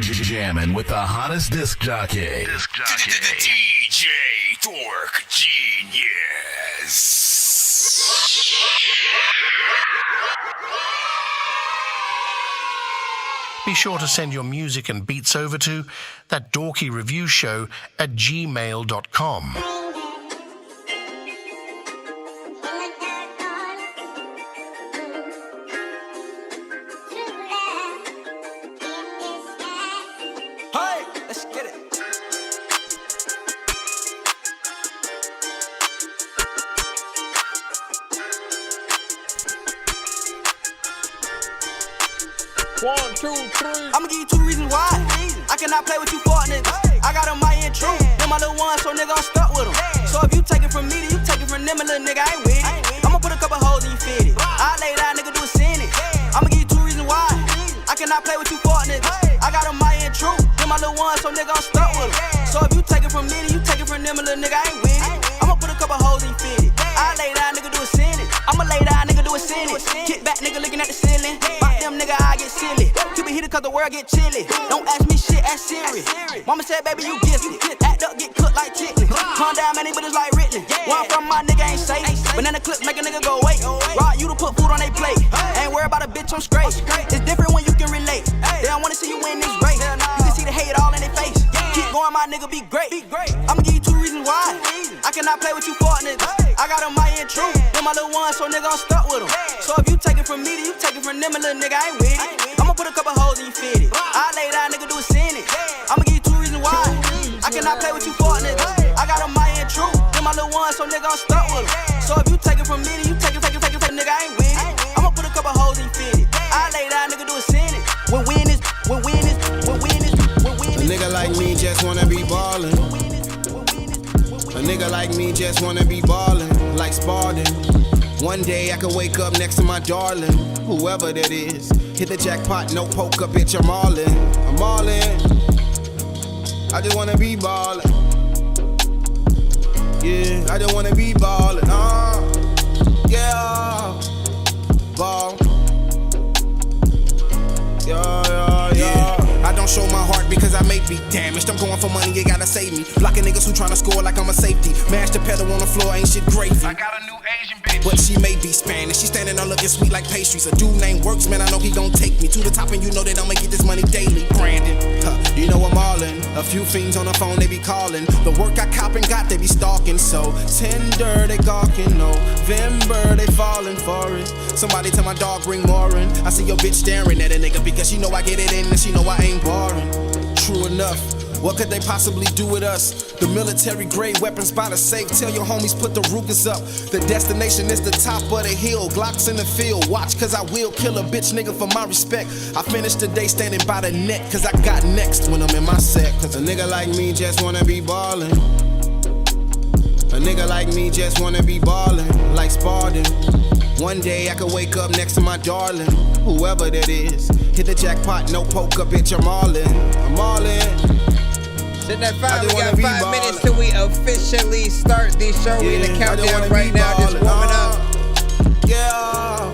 You're jamming with the hottest disc jockey. DJ Dork Genius. Be sure to send your music and beats over to ThatDorkyReviewShow at gmail.com. I'ma give you 2 reasons why I cannot play with you fuck niggas. I got them my in true. Them my little ones, so nigga, I'm stuck with them. So if you take it from me, then you take it from them, a little nigga, I ain't with it. I'ma put a couple holes in you fitted. I lay down, nigga, do a sentence. I'ma give you 2 reasons why I cannot play with you fuck niggas. I got them my in true. Them my little ones, so nigga, I'm stuck with them. So if you take it from me, then you take it from them, a little nigga, I ain't with it. I'ma put a couple holes in you fitted. I lay down, nigga, do a sentence. I'ma lay down, nigga, do a sentence. Kick back, nigga, looking at the ceiling. Fuck them, nigga, I get silly. Keep it heated cause the world get chilly. Don't ask me shit, ask Siri. Mama said, baby, you gifted. Act up, get cooked like chicken. Calm down, man, but it's like Ridley. Where I'm from, my nigga ain't safe. Banana clips make a nigga go wait. Rock you to put food on they plate. Ain't worried about a bitch, I'm straight. It's different when you can relate. They don't wanna see you win this race. You can see the hate all in their face. Keep going, my nigga, be great. I'ma give you 2 reasons why I cannot play with you fuck niggas. I got them my in true. Them my little ones, so nigga, I'm stuck with them. So if you take it from me, then you take it from them, a little nigga, I ain't with it. I'ma put a couple holes in you fitted. I lay down, nigga, do a sentence. I'ma give you 2 reasons why I cannot play with you fuck niggas. I got them my in true. Them my little ones, so nigga, I'm stuck with them. So if you take it from me, then you take it, nigga, I ain't with it. I'ma put a couple holes in you fitted. I lay down, nigga, do a sentence. When win is. A nigga like me just wanna be ballin'. A nigga like me just wanna be ballin', like Spartan. One day I could wake up next to my darling, whoever that is. Hit the jackpot, no poker, bitch, I'm all in. I'm all in. I just wanna be ballin'. Yeah, I just wanna be ballin'. Yeah, ball. Yeah. I don't show my heart because I may be damaged. I'm going for money, you gotta save me. Blocking niggas who tryna score like I'm a safety. Mash the pedal on the floor, ain't shit gravy. I got a new Asian bitch, but she may be Spanish. She standing there looking sweet like pastries. A dude named Works, man, I know he gon' take me to the top, and you know that I'ma get this money daily. Brandon, you know I'm all in. A few fiends on the phone, they be calling. The work I cop and got, they be stalking. So tender, they gawking. November, they falling for it. Somebody tell my dog bring more in. I see your bitch staring at a nigga because she know I get it in and she know I ain't boring. True enough, what could they possibly do with us? The military grade weapons by the safe. Tell your homies put the Rugas up. The destination is the top of the hill. Glocks in the field. Watch cause I will kill a bitch nigga for my respect. I finished the day standing by the net cause I got next when I'm in my set. Cause a nigga like me just wanna be ballin'. A nigga like me just wanna be ballin', like Spartan. One day I could wake up next to my darling, whoever that is. Hit the jackpot, no poker, bitch, I'm all in. I'm all in. Sitting at 5, we got 5 minutes till we officially start the show. We in the countdown right now, just warming up. Yeah,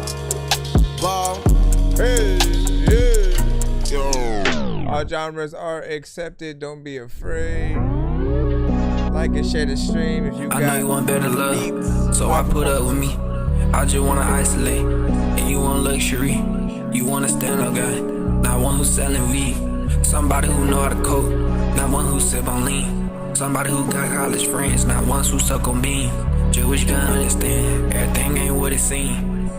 ball. Hey, yo. All genres are accepted, don't be afraid. Like and share the stream if you got. I know you want better love, so I put up with me. I just wanna isolate, and you want luxury. You wanna stand up guy, not one who's selling weed. Somebody who know how to cope, not one who sip on lean. Somebody who got college friends, not ones who suck on beans. Just wish you can understand, everything ain't what it seems.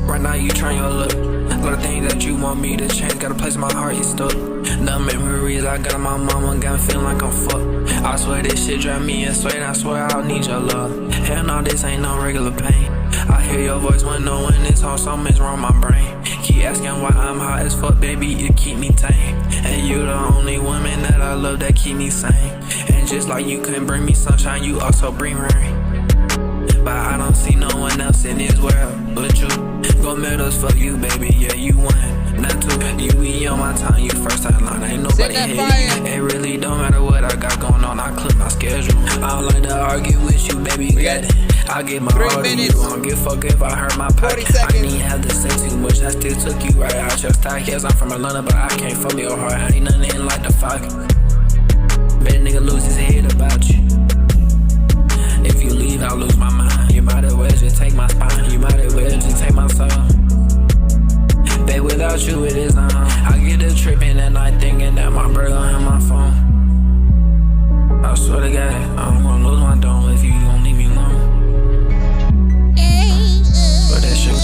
Right now you trying your luck. A lot of things that you want me to change, got a place in my heart, you stuck. None memories I got on my mama, got me feeling like I'm fucked. I swear this shit drive me insane, I swear I'll need your love. Hell no, this ain't no regular pain. I hear your voice when knowing it's home, something's wrong with my brain. Keep asking why I'm hot as fuck, baby, you keep me tame. And you the only woman that I love that keep me sane. And just like you couldn't bring me sunshine, you also bring rain. But I don't see no one else in this world but you. Go medals for you, baby, yeah, you won. Not two, you be on my time, you first time line, ain't nobody here. It really don't matter what I got going on, I clip argue with you, baby, got it. I get my heart to you, I don't give a fuck if I hurt my pocket. I didn't even have to say too much, I still took you right out your stock. Yes, I'm from Atlanta, but I can't fuck your heart. I ain't nothing like the fuck. Bet a nigga lose his head about you. If you leave, I'll lose my mind. You might as well just take my spine. You might as well just take my soul. Babe, without you, it is on. I get a tripping at night thinking that my burger on my phone. I swear to God, I'm gonna lose my dome if you gon' leave me alone. But that shook.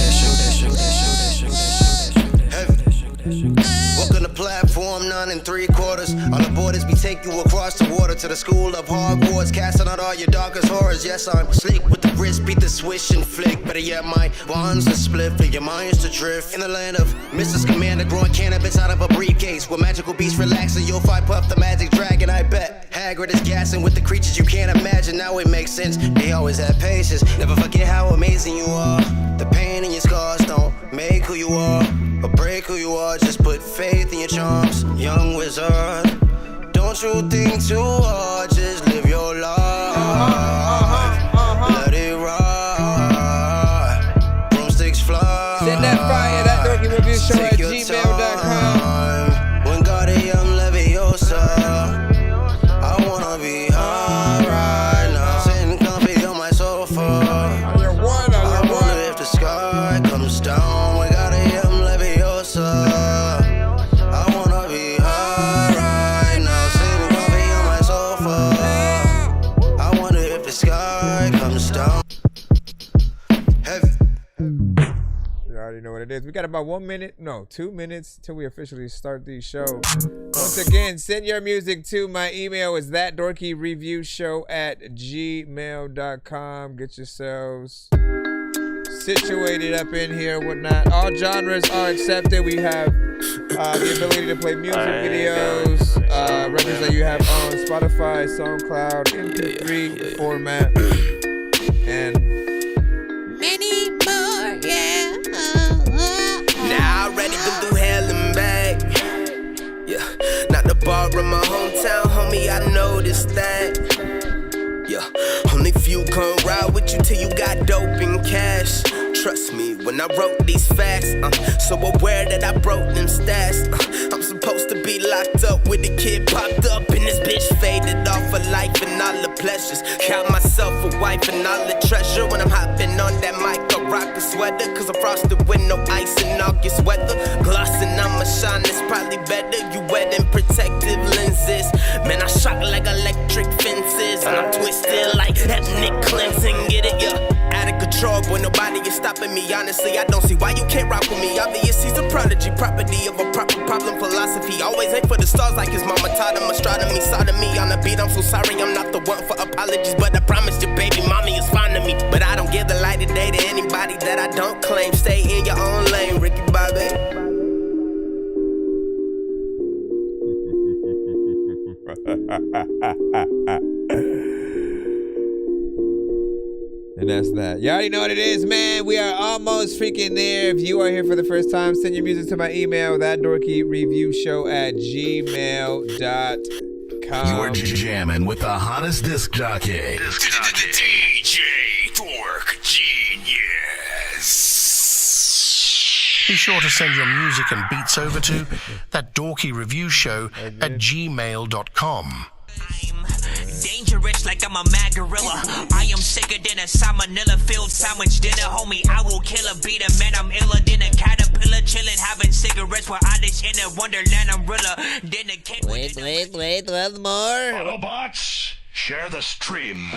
Walk on the platform, 9 3/4. All the borders be take you across the water to the school of Hogwarts, casting out all your darkest horrors. Yes, I'm slick with the wrist, beat the swish and flick. Better yet, my bonds are split for your minds to drift. In the land of Mrs. Commander, growing cannabis out of a briefcase. With magical beasts relaxing, you'll fight Puff the Magic Dragon, I bet. Hagrid is gassing with the creatures you can't imagine. Now it makes sense, they always have patience. Never forget how amazing you are. The pain in your scars don't make who you are or break who you are. Just put faith in your charms, young wizard. Don't you think too hard, just live your life. Let it ride, broomsticks fly. Send that fire, ThatDorkyReviewShow at gmail.com. When God is young, Leviosa. I wanna be high right now, sitting comfy on my sofa. I wonder if the sky comes down. We got a young Leviosa. I wanna be high right now, sitting comfy on my sofa. I wonder if the sky comes down. Heavy. You already know what it is. We got about 2 minutes till we officially start the show. Once again, send your music to my email. Is ThatDorkyReviewShow at gmail.com. Get yourselves situated up in here, whatnot. All genres are accepted. We have the ability to play music videos, records that you have on Spotify, SoundCloud, MP3 format, and many more, yeah. Now I already been through hell and back. Yeah, not the bar in my hometown, homie, I noticed that. Yeah, only few come ride with you till you got dope and cash. Trust me, when I wrote these facts, so aware that I broke them stats. I'm supposed to be locked up with the kid popped up, and this bitch faded off for life and all the pleasures. Count myself a wife and all the treasure. When I'm hopping on that mic, I rock a sweater, cause I'm frosted with no ice in August weather. Glossing on my shine, it's probably better. You wearing protective lenses. Man, I shock like electric fences, and I'm twisted like ethnic cleansing. Get it, yeah. Out of control, boy, nobody is stopping me. Honestly, I don't see why you can't rock with me. Obvious, he's a prodigy, property of a proper problem philosophy. Always aim for the stars like his mama taught him. Astronomy, sodomy on the beat. I'm so sorry, I'm not the one for apologies, but I promise your baby mommy is fond of me. But I don't give the light of day to anybody that I don't claim. Stay in your own lane, Ricky Bobby. And that's that. You already know what it is, man. We are almost freaking there. If you are here for the first time, send your music to my email, ThatDorkyReviewShow at gmail.com. You're jamming with the hottest disc jockey. DJ Dork Genius. Be sure to send your music and beats over to ThatDorkyReviewShow at gmail.com. Dangerous like I'm a mad gorilla. I am sicker than a salmonella filled sandwich dinner. Homie, I will kill a beater. Man, I'm iller than a caterpillar. Chillin', having cigarettes while I dish in a wonderland umbrella. Then a kid Wait, one more. Autobots, share the stream.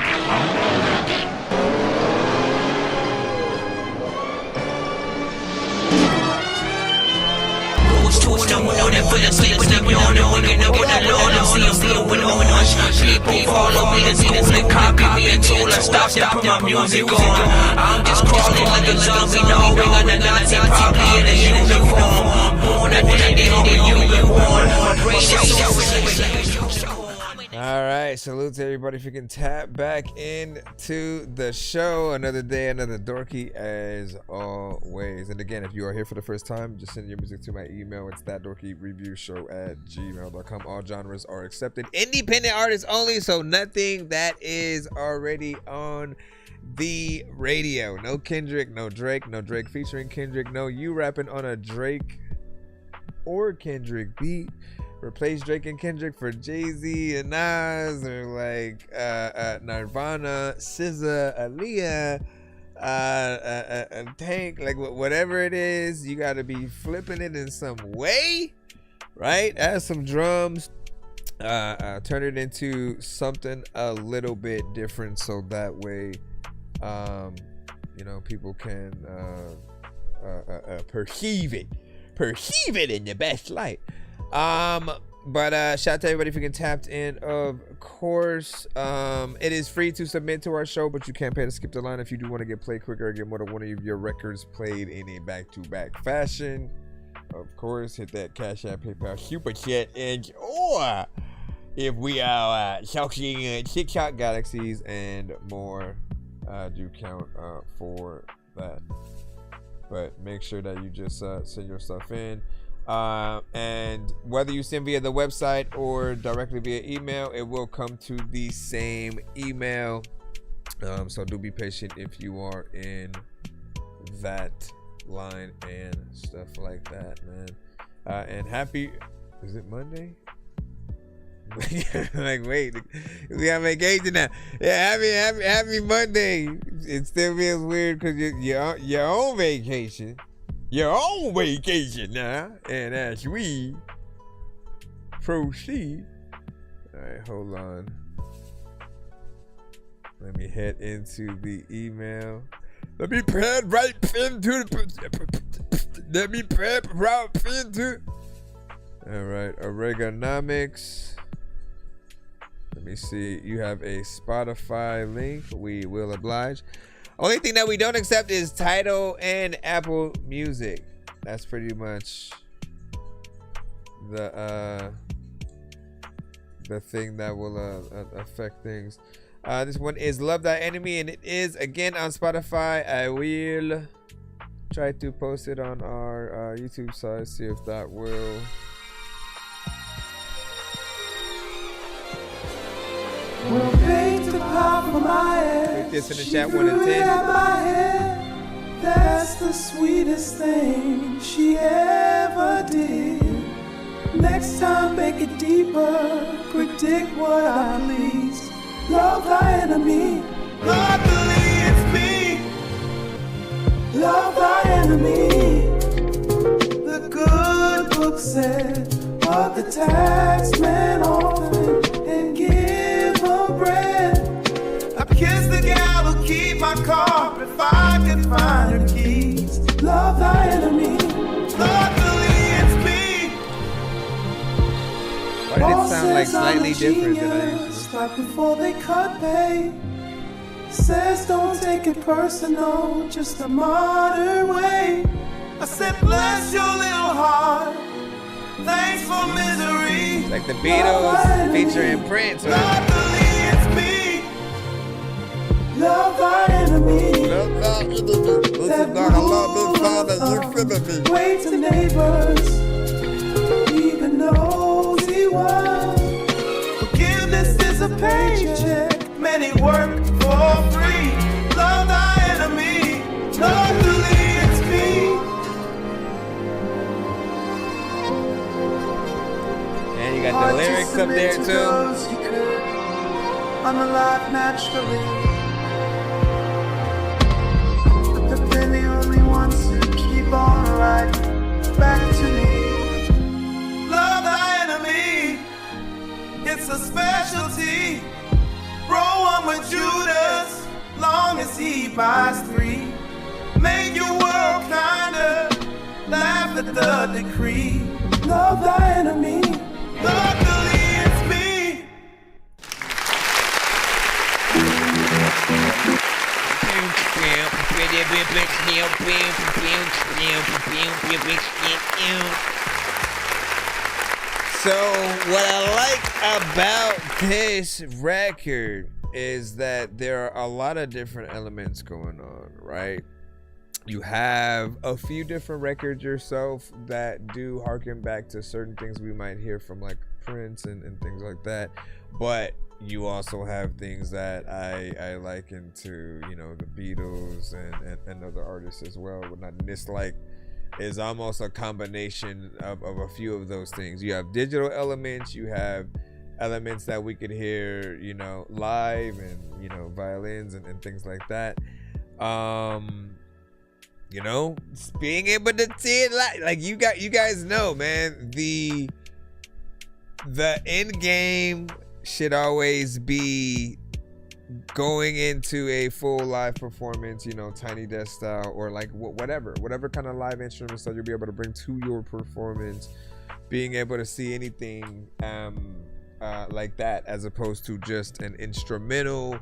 Two in the morning, for the sleep when I'm yawning, waking up with a Lord, I'm seeing blue and orange. People follow me to school and copy me until I stop put my music on. I'm just crawling like a zombie, knowing I'm a Nazi, probably in a uniform. Born at the day that you were born. My brain is so All right, salute to everybody. If you can tap back into the show, another day, another dorky as always. And again, if you are here for the first time, just send your music to my email. It's ThatDorkyReviewShow@gmail.com. All genres are accepted. Independent artists only, so nothing that is already on the radio. No Kendrick, no Drake, no Drake featuring Kendrick, no you rapping on a Drake or Kendrick beat. Replace Drake and Kendrick for Jay-Z and Nas, or like Nirvana, SZA, Aaliyah, Tank, like whatever it is, you got to be flipping it in some way, right? Add some drums, turn it into something a little bit different, so that way, you know, people can perceive it in the best light. But shout out to everybody if you can tap in, of course. It is free to submit to our show, but you can't pay to skip the line if you do want to get played quicker or get more than one of your records played in a back-to-back fashion. Of course, hit that Cash App, PayPal, Super Chat, and or if we are talking TikTok galaxies and more, do count for that. But make sure that you just send your stuff in. And whether you send via the website or directly via email, it will come to the same email. So do be patient if you are in that line and stuff like that, man. And happy, is it Monday? Like, wait, we have vacation now. Yeah, happy Monday. It still feels weird because you're on vacation. You're on vacation now. And as we proceed, all right, hold on. Let me head into the email. Let me pad right into all right, Oregonomics. Let me see. You have a Spotify link. We will oblige. Only thing that we don't accept is Tidal and Apple Music. That's pretty much the thing that will affect things. This one is Love Thy Enemy, and it is again on Spotify. I will try to post it on our YouTube side, see if that will. We'll bake the pop for my head. Put this in the chat 1 and 10. That's the sweetest thing she ever did. Next time, bake it deeper. Predict what I please. Love thy enemy. Luckily it's me. Love thy enemy. The good book said, but the tax man often and give her bread. I kiss the gal who keep my car if I can find her keys. Love thy enemy. Luckily it's me. Why did it sound like slightly different than I usually? Like before they cut pay. Says don't take it personal, just a modern way. I said bless your little heart. Thanks for misery. Like the Beatles featuring Prince. Luckily it's me. Love thy enemy. Love thy enemy. Listen, dog, I love this father. You feeling me? Wait to neighbors. Even knows he was. Forgiveness is a paycheck. Many work for free. Love thy enemy. Luckily it's me. And you got the lyrics up there too. I'm alive naturally. But they're the only ones who keep on writing back to me. Love thy enemy. It's a specialty. Roll one with Judas, long as he buys 3. Make your world kinder. Laugh at the decree. Love thy enemy. Luckily it's me. So what I like about this record is that there are a lot of different elements going on, right? You have a few different records yourself that do harken back to certain things we might hear from like Prince and things like that. But you also have things that I liken to, you know, the Beatles and other artists as well. This like is almost a combination of a few of those things. You have digital elements, you have elements that we could hear, you know, live, and, you know, violins and things like that. You know, being able to see it like you guys know, man, the end game should always be going into a full live performance, you know, Tiny Desk style, or like whatever kind of live instruments that you'll be able to bring to your performance, being able to see anything like that, as opposed to just an instrumental,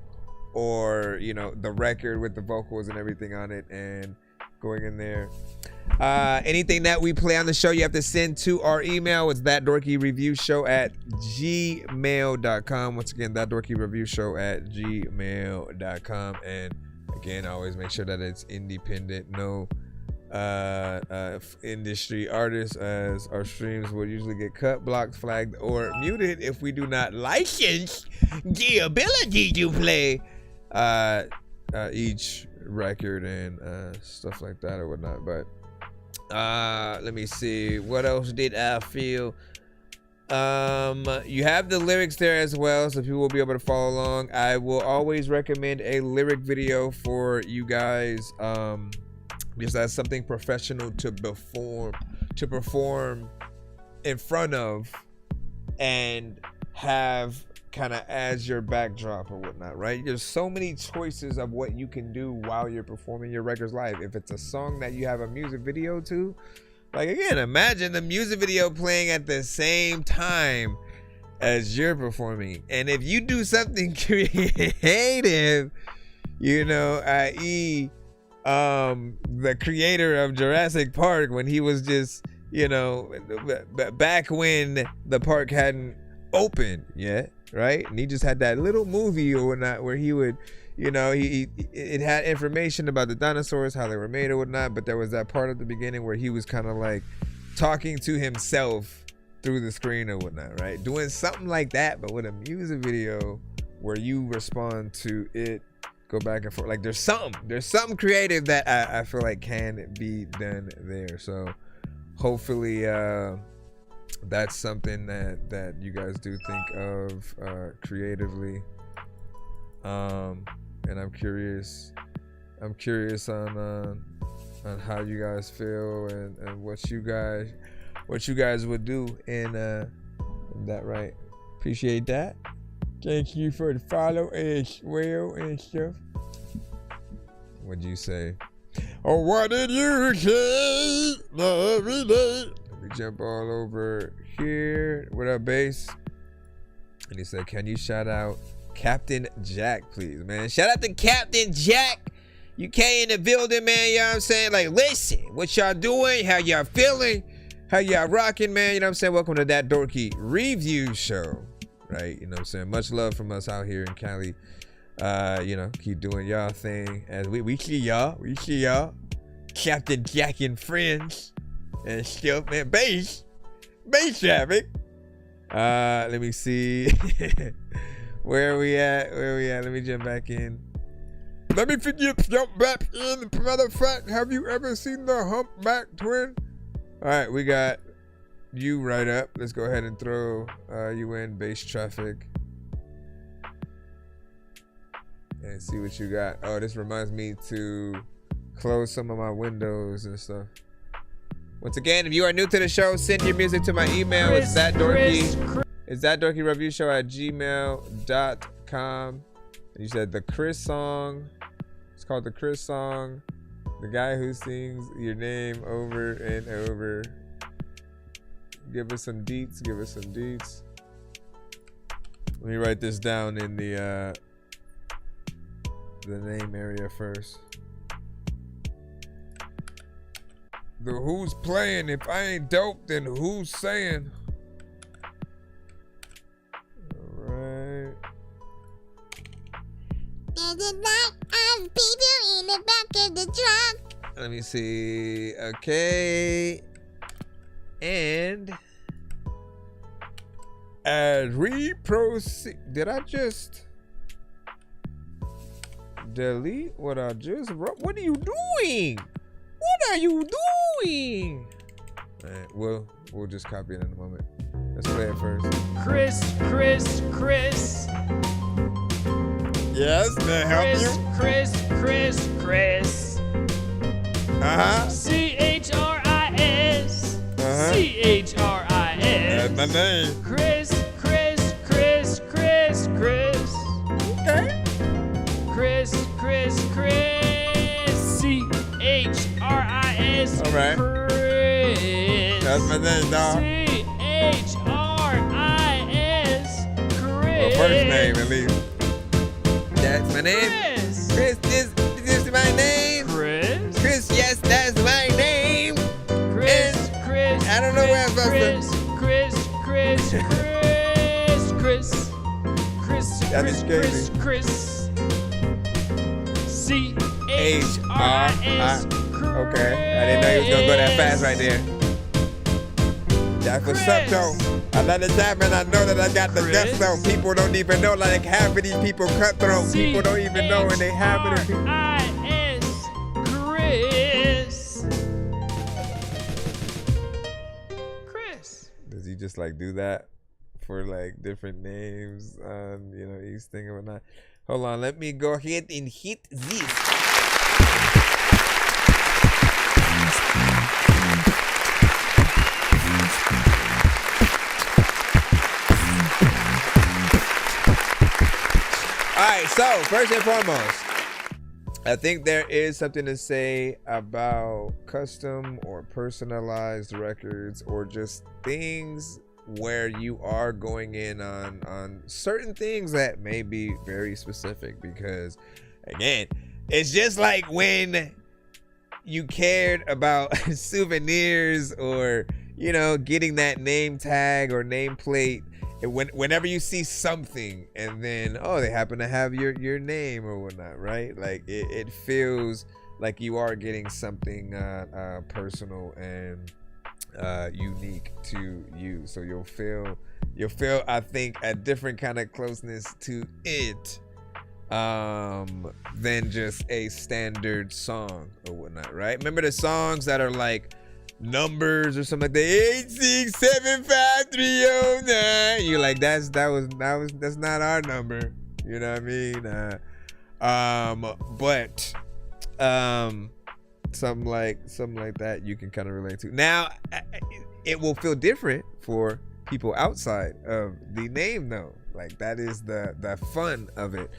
or, you know, the record with the vocals and everything on it and going in there. Anything that we play on the show, you have to send to our email. It's ThatDorkyReviewShow@gmail.com. Once again, ThatDorkyReviewShow@gmail.com. And again, always make sure that it's independent, no industry artists, as our streams will usually get cut, blocked, flagged, or muted if we do not license the ability to play each record and stuff like that or whatnot. But let me see, what else did I feel? You have the lyrics there as well, so people will be able to follow along. I will always recommend a lyric video for you guys, because that's something professional to perform in front of and have kind of as your backdrop or whatnot, right? There's so many choices of what you can do while you're performing your records live. If it's a song that you have a music video to, like, again, imagine the music video playing at the same time as you're performing. And if you do something creative, you know, i.e. the creator of Jurassic Park, when he was just, you know, back when the park hadn't opened yet, right? And he just had that little movie or whatnot where he would, you know, it had information about the dinosaurs, how they were made or whatnot, but there was that part at the beginning where he was kind of like talking to himself through the screen or whatnot, right? Doing something like that, but with a music video where you respond to it, go back and forth. Like there's something creative that I feel like can be done there. So hopefully that's something that you guys do think of creatively. And I'm curious on how you guys feel and what you guys would do in that, right? Appreciate that. Thank you for the follow as well and stuff. What'd you say? Oh, what did you say? Every day. Let me jump all over here. What up, bass? And he said, can you shout out Captain Jack, please, man? Shout out to Captain Jack. You came in the building, man. You know what I'm saying? Like, listen, what y'all doing? How y'all feeling? How y'all rocking, man? You know what I'm saying? Welcome to That Dorky Review Show. Right, you know what I'm saying? Much love from us out here in Cali. You know, keep doing y'all thing as we see y'all. Captain Jack and friends and stuff, man. Bass traffic. Let me see. Where are we at? Let me jump back in. Jump back in. Matter of fact, have you ever seen the humpback twin? All right, we got you right up. Let's go ahead and throw you in base traffic and see what you got. Oh, this reminds me to close some of my windows and stuff. Once again, if you are new to the show, send your music to my email. It's ThatDorkyReviewShow@gmail.com. And you said the Chris song. It's called the Chris song. The guy who sings your name over and over. Give us some deets. Let me write this down in the name area first. The who's playing? If I ain't dope, then who's saying? There's a lot of people in the back of the truck. Let me see. Okay. And as we proceed, did I just delete what I just wrote? What are you doing? What are you doing? All right, we'll just copy it in a moment. Let's play it first. Chris. Yes, may I help you? Chris. CHRIS. CHRIS. That's my name. Chris. Okay. Chris. CHRIS. All right. Chris. That's my name, dog. CHRIS. Chris. Well, first name at least. That's my name. Chris. Chris, this is my name. Chris, yes, that's my name. Chris, I don't know where I'm supposed to. That is crazy. Chris. CHRIS. Okay, I didn't know he was gonna go that fast right there. That's what's up, though. I let it happen. I know that I got the guts, though. People don't even know, like half of these people cutthroat. People don't even know, and they half of the people. Chris. Does he just like do that for like different names on each thing or whatnot? Hold on, let me go ahead and hit this. All right, so first and foremost, I think there is something to say about custom or personalized records, or just things where you are going in on certain things that may be very specific, because again, it's just like when you cared about souvenirs or getting that name tag or nameplate. Whenever you see something and then they happen to have your name or whatnot, right? Like it feels like you are getting something personal and unique to you. So you'll feel I think a different kind of closeness to it than just a standard song or whatnot, right? Remember the songs that are like numbers or something like that, 8675309. You're like, that's not our number. You know what I mean? But something like that you can kind of relate to. Now, it will feel different for people outside of the name, though. Like that is the fun of it.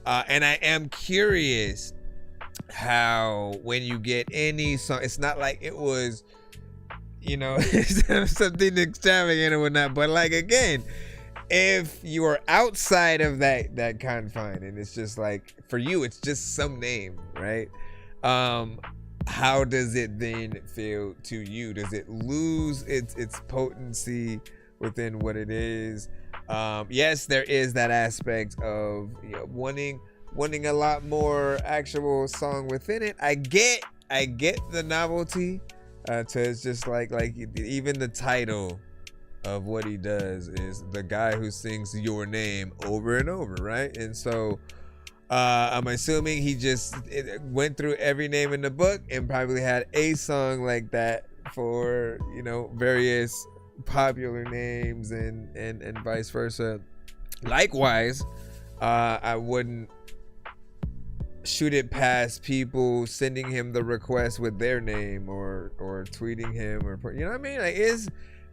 And I am curious how when you get any song, it's not like it was something extravagant or whatnot, but like again, if you are outside of that confine and it's just like for you it's just some name, right? How does it then feel to you? Does it lose its potency within what it is? Yes, there is that aspect of wanting a lot more actual song within it. I get the novelty. So it's just like even the title of what he does is the guy who sings your name over and over, right? And so I'm assuming he just went through every name in the book and probably had a song like that for various popular names and vice versa. Likewise, I wouldn't shoot it past people sending him the request with their name or tweeting him or what I mean? Like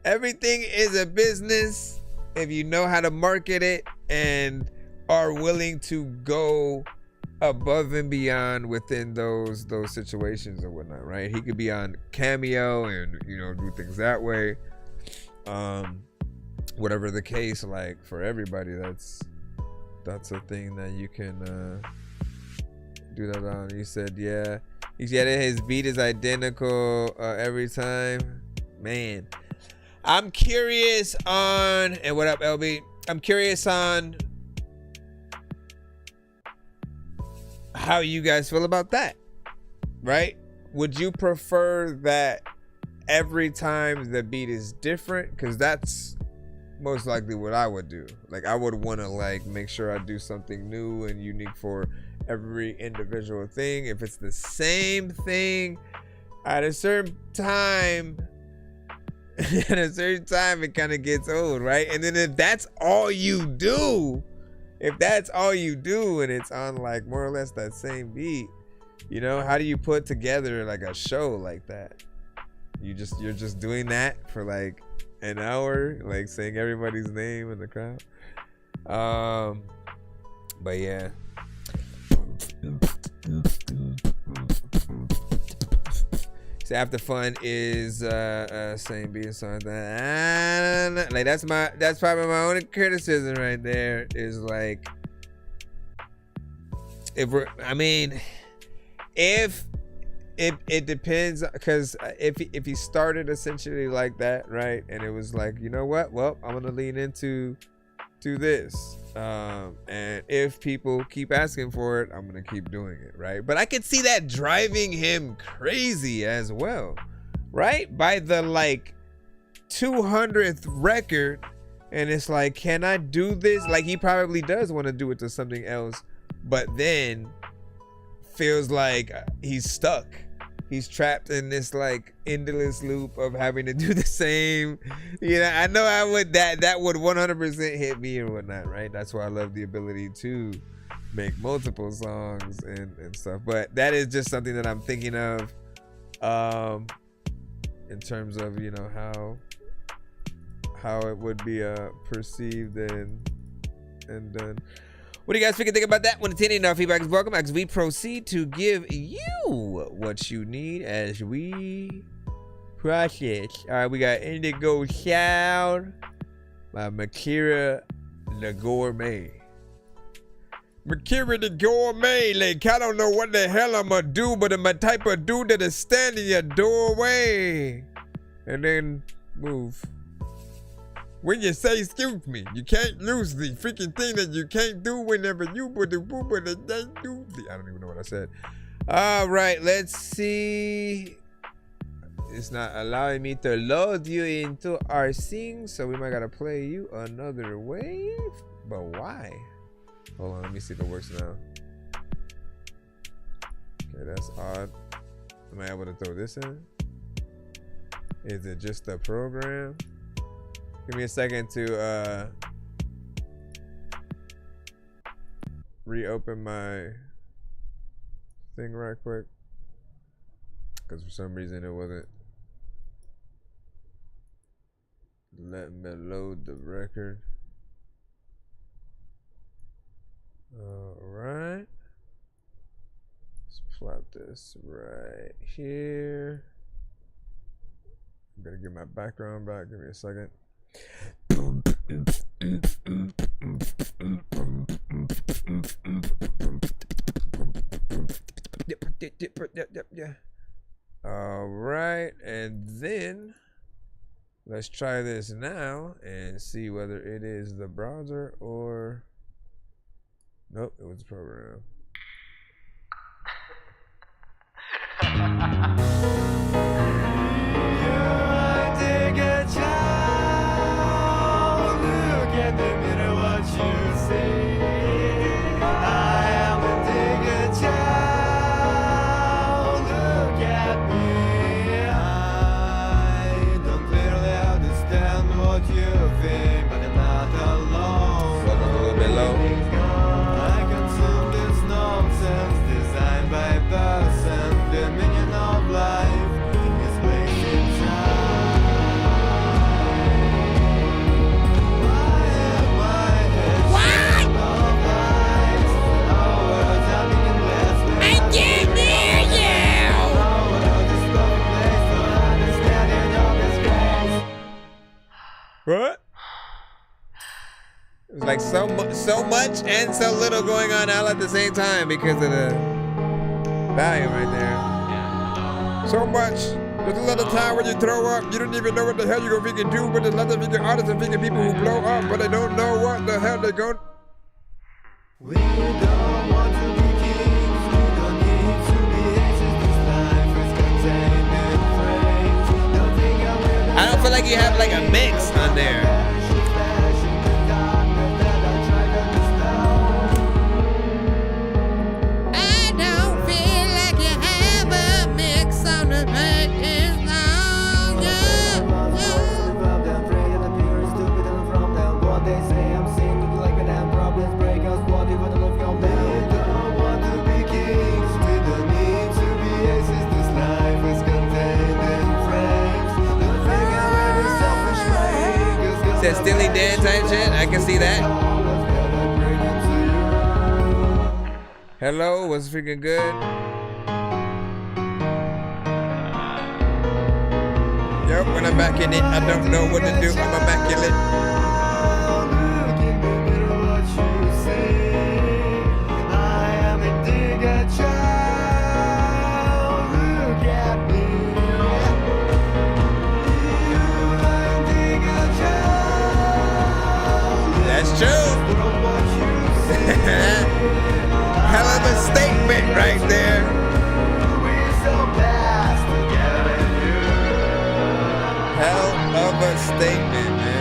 everything is a business if you know how to market it and are willing to go above and beyond within those situations or whatnot, right? He could be on Cameo and do things that way. Whatever the case, like for everybody, that's a thing that you can do that on. You said his beat is identical every time. Man, I'm curious on, and what up LB, I'm curious on how you guys feel about that, right? Would you prefer that every time the beat is different? Because that's most likely what I would do. Like, I would want to like make sure I do something new and unique for every individual thing. If it's the same thing at a certain time, it kind of gets old, right? And then if that's all you do, and it's on like more or less that same beat, you know, how do you put together like a show like that? You're just doing that for like an hour, like saying everybody's name in the crowd. But yeah. So after fun is same beat song that like that's probably my only criticism right there, is like if it depends, because if he started essentially like that, right, and it was like, you know what, well, I'm gonna lean into this, and if people keep asking for it, I'm gonna keep doing it, right? But I could see that driving him crazy as well, right? By the like 200th record, and it's like, can I do this? Like, he probably does want to do it to something else, but then feels like he's stuck. He's trapped in this like endless loop of having to do the same. You know, I know that would 100% hit me or whatnot, right? That's why I love the ability to make multiple songs and stuff. But that is just something that I'm thinking of, in terms of, you know, how it would be perceived and done. What do you guys think about that? When attending our feedback is welcome, as we proceed to give you what you need as we process. All right, we got Indigo Sound by Makira the Gourmet. Makira the Gourmet, like, I don't know what the hell I'm gonna do, but I'm a type of dude that'll stand in your doorway and then move. When you say excuse me, you can't lose the freaking thing that you can't do whenever you put the boo, but it ain't do the. I don't even know what I said. All right, let's see. It's not allowing me to load you into our sing, so we might gotta play you another wave. But why? Hold on, let me see if it works now. Okay, that's odd. Am I able to throw this in? Is it just the program? Give me a second to reopen my thing right quick, because for some reason it wasn't letting me load the record. All right, let's plot this right here. I'm gonna get my background back. Give me a second. All right, and then let's try this now and see whether it is the browser or nope, it was the program. What? It was like so much and so little going on all at the same time because of the volume right there. So much. There's a lot of time when you throw up, you don't even know what the hell you're gonna freaking do, but there's lots of freaking artists and freaking people who blow up, but they don't know what the hell they're going. We don't want to be kings. you have like a mix on there. I don't feel like you have a mix on the baking song. Said Steely Dan type shit. I can see that. Hello, was freaking good. Yep, when I'm back in it, I don't know what to do. I'm immaculate. That's true. Hell of a statement right there. Hell of a statement, man.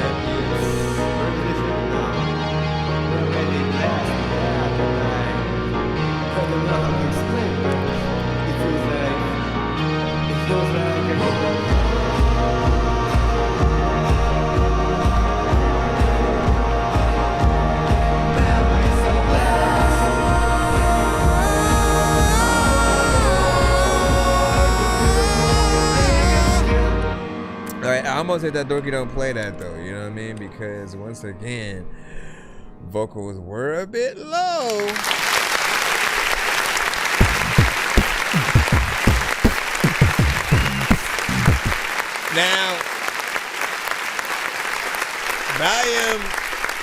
Alright, I almost said that Dorky don't play that though, you know what I mean? Because once again, vocals were a bit low. Now, volume,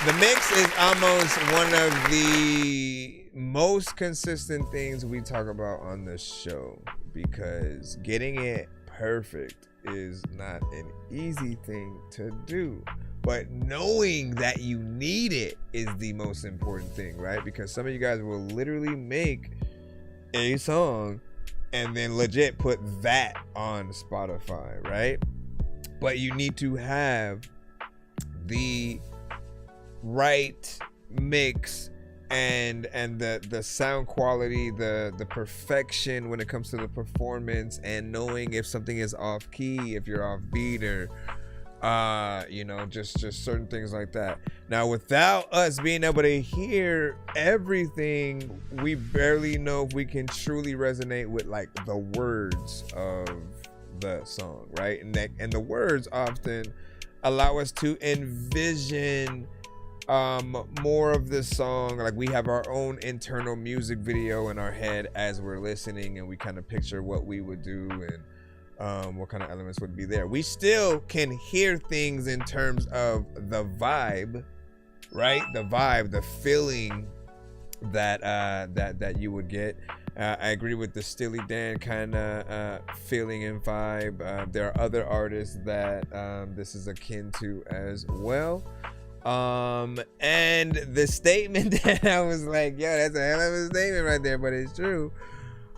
the mix is almost one of the most consistent things we talk about on the show, because getting it perfect is not an easy thing to do, but knowing that you need it is the most important thing, right? Because some of you guys will literally make a song and then legit put that on Spotify, right? But you need to have the right mix and the sound quality, the perfection when it comes to the performance, and knowing if something is off key, if you're off beat, or you know, just certain things like that. Now, without us being able to hear everything, we barely know if we can truly resonate with like the words of the song, right? And the words often allow us to envision more of the song. Like, we have our own internal music video in our head as we're listening, and we kind of picture what we would do and what kind of elements would be there. We still can hear things in terms of the vibe, right? The vibe, the feeling that that you would get. I agree with the Steely Dan kind of feeling and vibe. There are other artists that this is akin to as well. And the statement that I was like, yo, that's a hell of a statement right there, but it's true,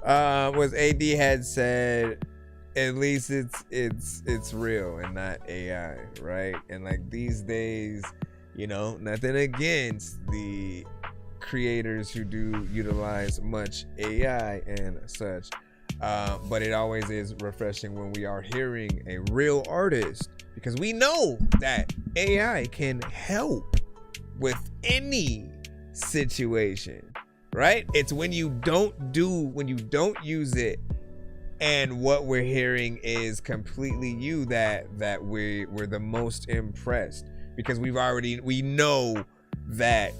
was AD had said, at least it's real and not AI, right? And like these days, you know, nothing against the creators who do utilize much AI and such, but it always is refreshing when we are hearing a real artist, because we know that AI can help with any situation, right? It's when you don't use it and what we're hearing is completely you that we're the most impressed, because we know that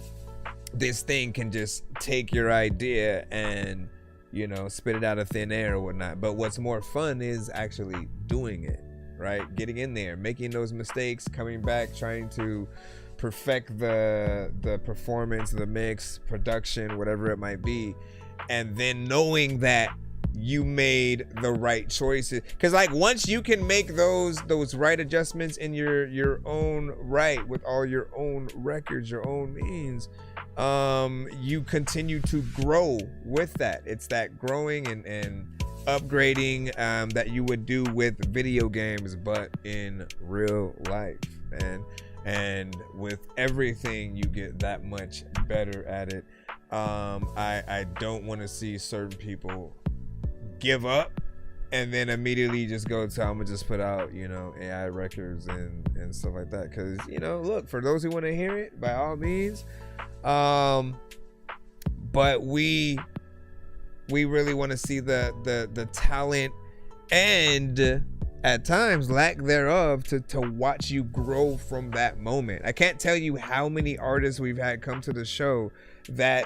this thing can just take your idea and, you know, spit it out of thin air or whatnot. But what's more fun is actually doing it, right? Getting in there, making those mistakes, coming back, trying to perfect the performance, the mix, production, whatever it might be, and then knowing that you made the right choices. Because like once you can make those right adjustments in your own right, with all your own records, your own means, you continue to grow with that. It's that growing and upgrading that you would do with video games, but in real life, man. And with everything, you get that much better at it. I don't want to see certain people give up and then immediately just go to, I'm gonna just put out, you know, AI records and stuff like that. Because, you know, look, for those who want to hear it, by all means. But we really want to see the talent and at times lack thereof to watch you grow from that moment. I can't tell you how many artists we've had come to the show that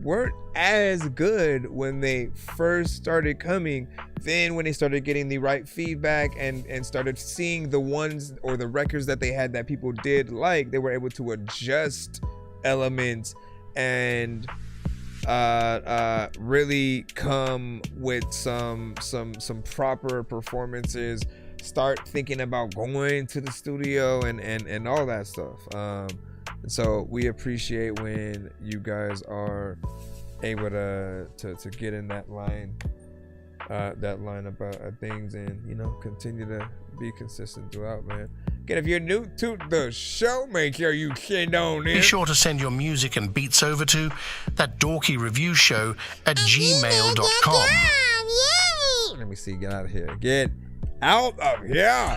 weren't as good when they first started coming. Then when they started getting the right feedback and started seeing the ones or the records that they had that people did like, they were able to adjust elements and really come with some proper performances, start thinking about going to the studio and all that stuff. So we appreciate when you guys are able to get in that line about things, and, you know, continue to be consistent throughout, man. Again, if you're new to the show, make sure you send on in. Be sure to send your music and beats over to ThatDorkyReviewShow at gmail.com. Let me see, get out of here. Get out of here.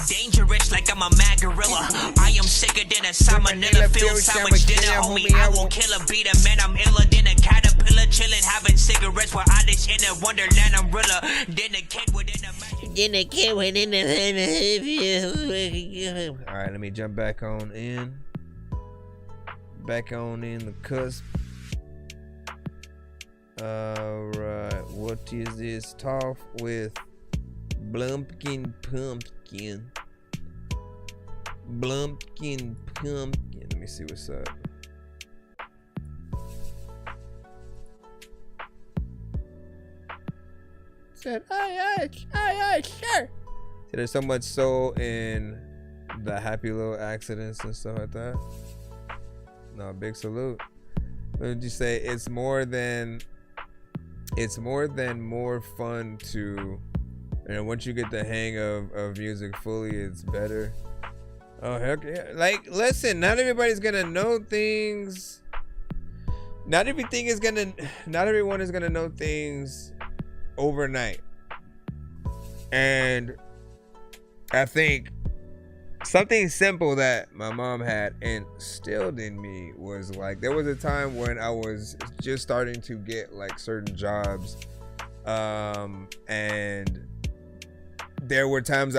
Dangerous like I'm a mad gorilla. I am sicker than a salmonella field sandwich dinner, homie. I will kill a beat a man. I'm iller than a caterpillar, chilling, having cigarettes while I live in a wonderland umbrella. Then a kid within a magic. Then a kid within the. All right, let me jump back on in the cusp. All right, what is this talk with Blumpkin Pumpkin? Blumpkin Pumpkin. Let me see what's up. Said, aye, sure. There's so much soul in the happy little accidents and stuff like that. No, big salute. What did you say? It's more than more fun to, and once you get the hang of music fully, it's better. Oh, heck yeah. Like, listen, not everybody's gonna know things. Not everyone is gonna know things overnight. And I think something simple that my mom had instilled in me was, like, there was a time when I was just starting to get, like, certain jobs, and there were times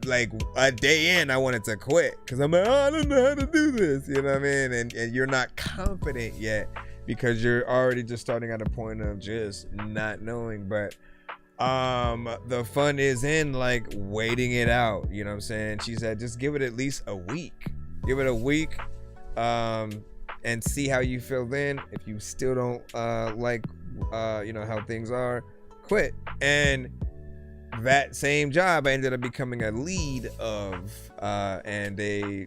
like a day in, I wanted to quit because I'm like, oh, I don't know how to do this, you know what I mean? And you're not confident yet because you're already just starting at a point of just not knowing. But the fun is in, like, waiting it out, you know what I'm saying? She said, just give it at least a week. Give it a week, and see how you feel then. If you still don't like you know, how things are, quit. And that same job I ended up becoming a lead of, and they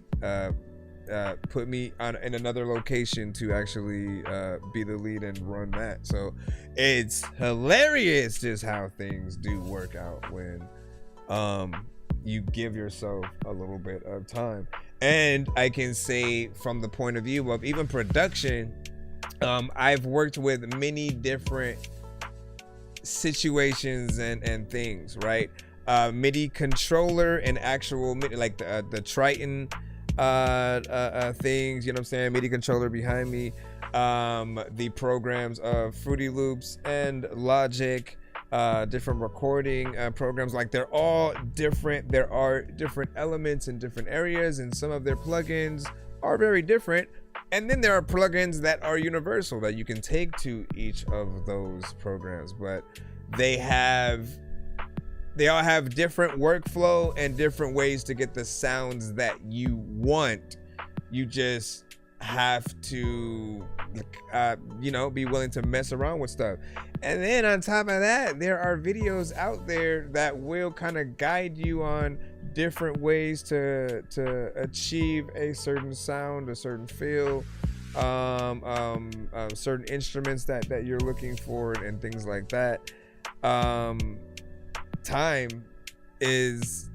put me in another location to actually be the lead and run that. So it's hilarious just how things do work out when you give yourself a little bit of time. And I can say, from the point of view of even production, I've worked with many different situations and things, right? MIDI controller and actual MIDI, like the Triton things, you know what I'm saying? MIDI controller behind me, the programs of Fruity Loops and Logic, different recording programs, like, they're all different. There are different elements in different areas, and some of their plugins are very different. And then there are plugins that are universal that you can take to each of those programs, but they all have different workflow and different ways to get the sounds that you want. You just have to, you know, be willing to mess around with stuff. And then on top of that, there are videos out there that will kind of guide you on different ways to achieve a certain sound, a certain feel, certain instruments that you're looking for, and things like that. time is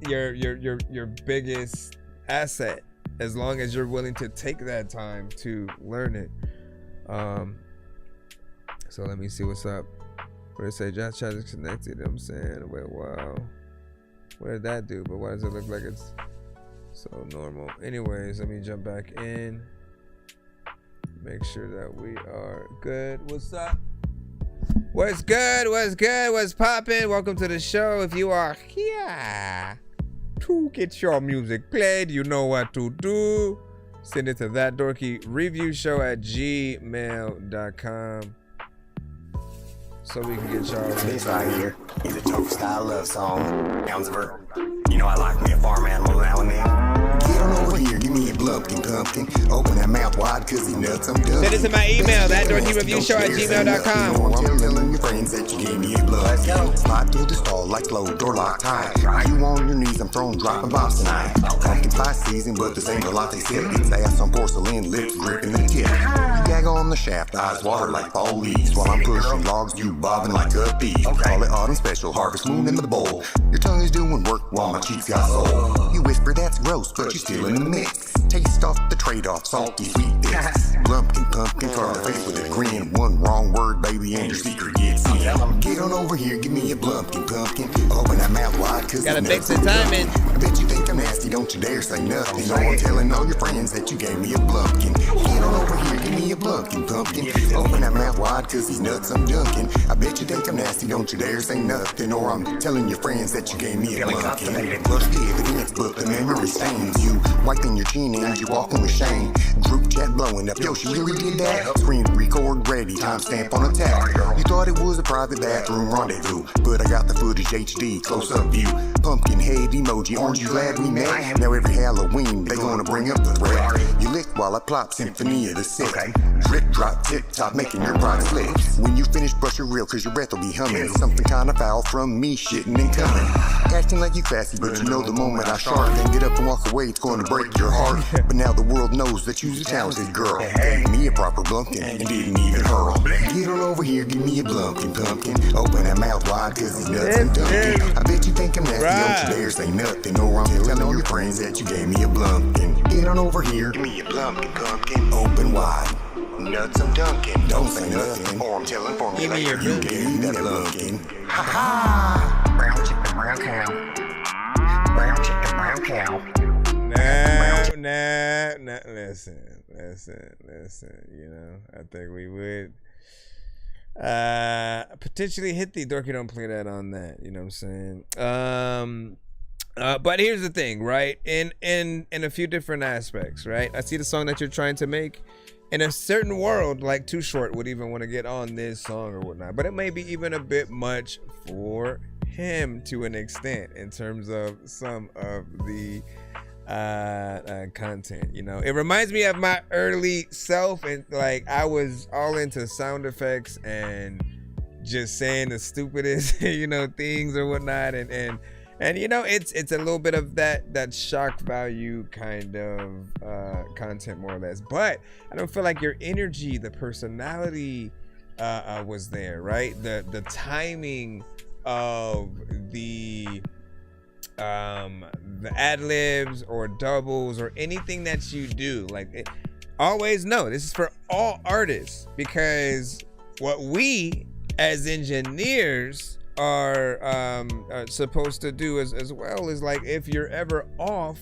your biggest asset, as long as you're willing to take that time to learn it. So let me see what's up. What did it say? Josh chat is connected. You know what I'm saying, wait, wow, what did that do? But why does it look like it's so normal? Anyways, let me jump back in, make sure that we are good. What's up? What's good? What's good? What's poppin'? Welcome to the show. If you are here to get your music played, you know what to do. Send it to ThatDorkyReviewShow@gmail.com so we can get y'all. This right here is a Toke style love song. Counselor, you know I like me a farm animal now and then. Get on over here, give me a blumpkin pumpkin. Open that mouth wide, cause he nuts, I'm done. Send it to my email, ThatDorkyReviewShow@gmail.com. I'm telling your friends that you gave me a blumpkin. Slide through the stall like low, door locked tight. You on your knees, I'm throwing dropping bombs tonight. Pumpkin pie season, but this ain't a latte sip. It's ass on porcelain, lips gripping the tip. You gag on the shaft, eyes water like fall leaves. While I'm pushing logs, you bobbing like a thief. Call it autumn special, harvest moon in the bowl. Your tongue is doing work while my cheeks got soul. You whisper that's gross, but you're still in the mix. Taste off the trade-off, salty sweet this. Blumpkin, pumpkin, cover the face with a grin. One wrong word, baby, and your secret gets in. Get on over here, give me a blumpkin, pumpkin. Open that mouth wide, cause gotta fix the timing. I bet you think I'm nasty, don't you dare say nothing. No one telling all your friends that you gave me a blumpkin. Get on over here, give me a blumpkin, pumpkin. Open that mouth wide, cause these nuts I'm dunking. I bet you think I'm nasty, don't you dare say nothing. Or I'm telling your friends that you gave me a blumpkin. Plus the evidence, but the memory stains. You wiping your chin and you walking with shame. Group chat blowing up, yo, she really did that. Screen record ready, timestamp on attack. You thought it was a private bathroom rendezvous, but I got the footage HD, close up view. Pumpkin head emoji, aren't you glad we met? Now every Halloween they gonna bring up the threat. You lick while I plop symphony of the sick. Drip drop tip top making your pride slip. When you finish brush your reel cause your breath will be humming. Something kinda foul from me shitting and coming. Acting like you classy, but you know the moment I shark and get up and walk away it's gonna break your heart. But now the world knows that you's a talented girl. Gave me a proper blumpkin and didn't even hurl. Get on over here, give me a blumpkin, pumpkin. Open that mouth wide cause he's nuts and dunking. I bet you think I'm nasty, don't you dare say nothing. Or I'm telling all your friends that you gave me a blumpkin. Get on over here, give me a blumpkin, pumpkin. Open wide, nuts I'm dunking. Don't say nothing, or I'm telling formulator you gave me that blumpkin. Ha ha! Brown chicken, brown cow. Brown chicken, brown cow. Nah, listen, you know, I think we would potentially hit the Dorky don't play that on that, you know what I'm saying? But here's the thing, right? In a few different aspects, right? I see the song that you're trying to make. In a certain world, like Too Short would even want to get on this song or whatnot, but it may be even a bit much for him to an extent in terms of some of the content. You know, it reminds me of my early self, and like I was all into sound effects and just saying the stupidest you know things or whatnot, and you know it's a little bit of that shock value kind of content more or less, but I don't feel like your energy, the personality was there, right? The timing of the ad-libs or doubles or anything that you do, like always know this is for all artists, because what we as engineers are supposed to do as well is, like, if you're ever off,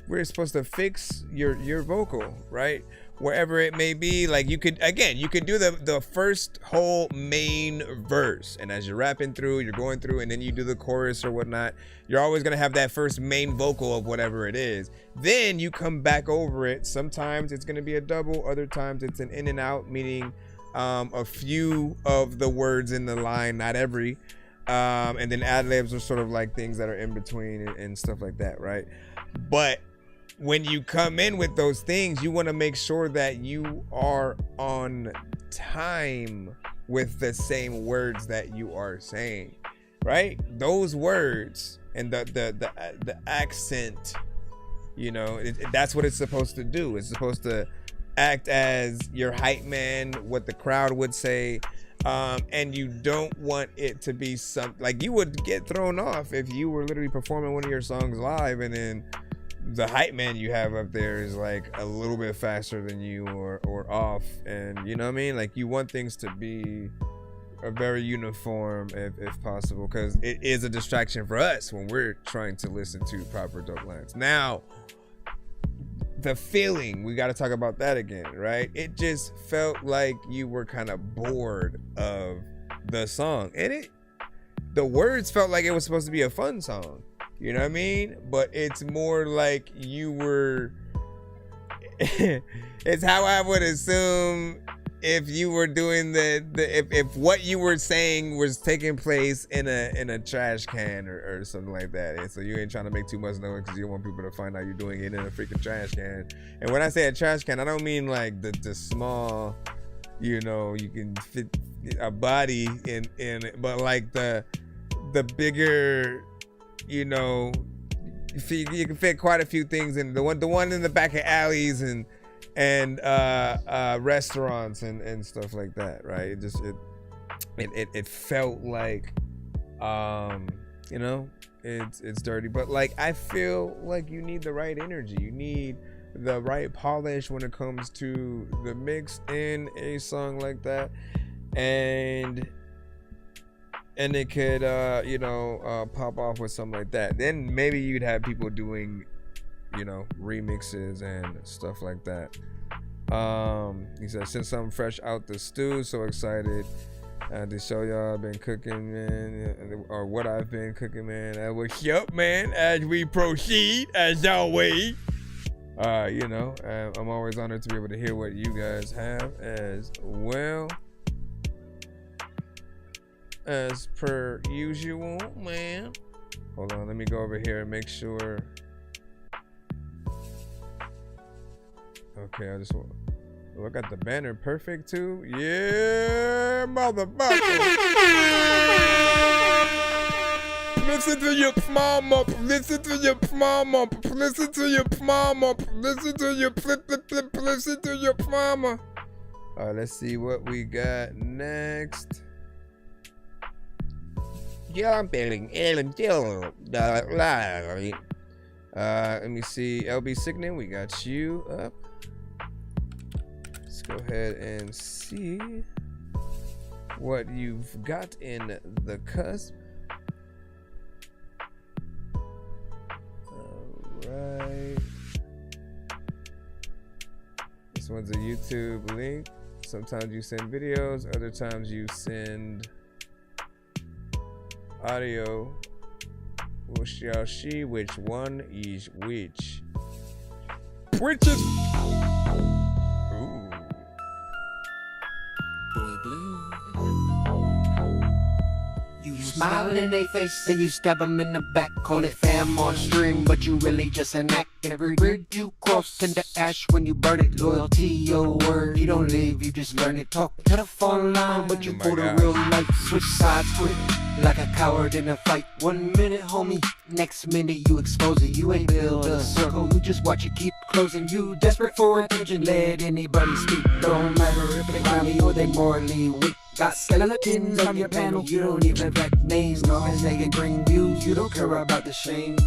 we're supposed to fix your vocal, right? Wherever it may be. Like you could do the first whole main verse, and as you're rapping through, you're going through, and then you do the chorus or whatnot, you're always gonna have that first main vocal of whatever it is. Then you come back over it. Sometimes it's gonna be a double, other times it's an in and out, meaning a few of the words in the line, not every. And then ad-libs are sort of like things that are in between and stuff like that, right? But when you come in with those things, you want to make sure that you are on time with the same words that you are saying, right? Those words and the accent, you know, that's what it's supposed to do. It's supposed to act as your hype man, what the crowd would say, And you don't want it to be something like you would get thrown off if you were literally performing one of your songs live and then the hype man you have up there is like a little bit faster than you or off, and you know what I mean? Like you want things to be a very uniform if possible, because it is a distraction for us when we're trying to listen to proper dope lines. Now, the feeling, we got to talk about that again, right? It just felt like you were kind of bored of the song, and the words felt like it was supposed to be a fun song. You know what I mean? But it's more like you were it's how I would assume if you were doing if what you were saying was taking place in a trash can or something like that. And so you ain't trying to make too much noise because you don't want people to find out you're doing it in a freaking trash can. And when I say a trash can, I don't mean like the small, you know, you can fit a body in it, but like the bigger, you know, you can fit quite a few things in the one in the back of alleys and restaurants and stuff like that, right? It felt like, you know, it's dirty, but like I feel like you need the right energy, you need the right polish when it comes to the mix in a song like that, and it could, you know, pop off with something like that. Then maybe you'd have people doing, you know, remixes and stuff like that. He said, since I'm fresh out the stew, so excited to show y'all I've been cooking, man, or what I've been cooking, man. What's up, man, as we proceed, as always. You know, I'm always honored to be able to hear what you guys have as well. As per usual, man. Hold on, let me go over here and make sure. Okay, I just want. Oh, I got the banner perfect too. Yeah, motherfucker. Listen to your mama. Listen to your mama. Listen to your mama. Listen to your flip. Listen to your mama. All right, let's see what we got next. Jumping let me see. LB Signet, we got you up. Let's go ahead and see what you've got in the cusp. Alright. This one's a YouTube link. Sometimes you send videos, other times you send audio. We shall see which one is which. Which is ooh. Boy Blue. You smile in their face and you stab them in the back. Call it fam on stream, but you really just an act. Every bridge you cross tend to ash when you burn it. Loyalty, your word, you don't live, you just learn it. Talk to the phone line, but you pull the real life. Switch sides quick, like a coward in a fight. 1 minute, homie, next minute you expose it. You ain't build a circle, you just watch it keep closing. You desperate for attention, let anybody speak. Don't matter if they grimy or they morally weak. Got skeletons on your panel, you don't even vet names. Long as they can bring views, you don't care about the shame.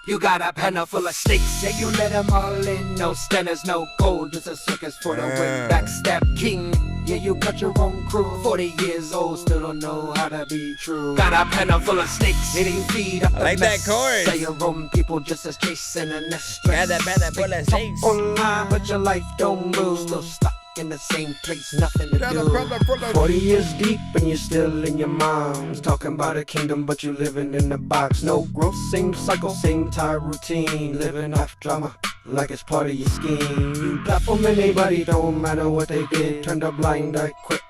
You got a panel full of snakes, and you let them all in. No standards, no code, just a circus for the win. Backstab king, yeah, you got your own crew. 40 years old, still don't know how to be true. Got a panel full of snakes, hitting feed up like that chorus. Say your own people just as chasing a nest. Got a panel full of snakes. Online, but your life don't move. Still stuck in the same place, nothing to do. 40 years deep and you're still in your mom's. Talking about a kingdom, but you living in a box. No growth, same cycle, same tired routine. Living off drama, like it's part of your scheme. You platform anybody, don't matter what they did. Turned a blind eye quick,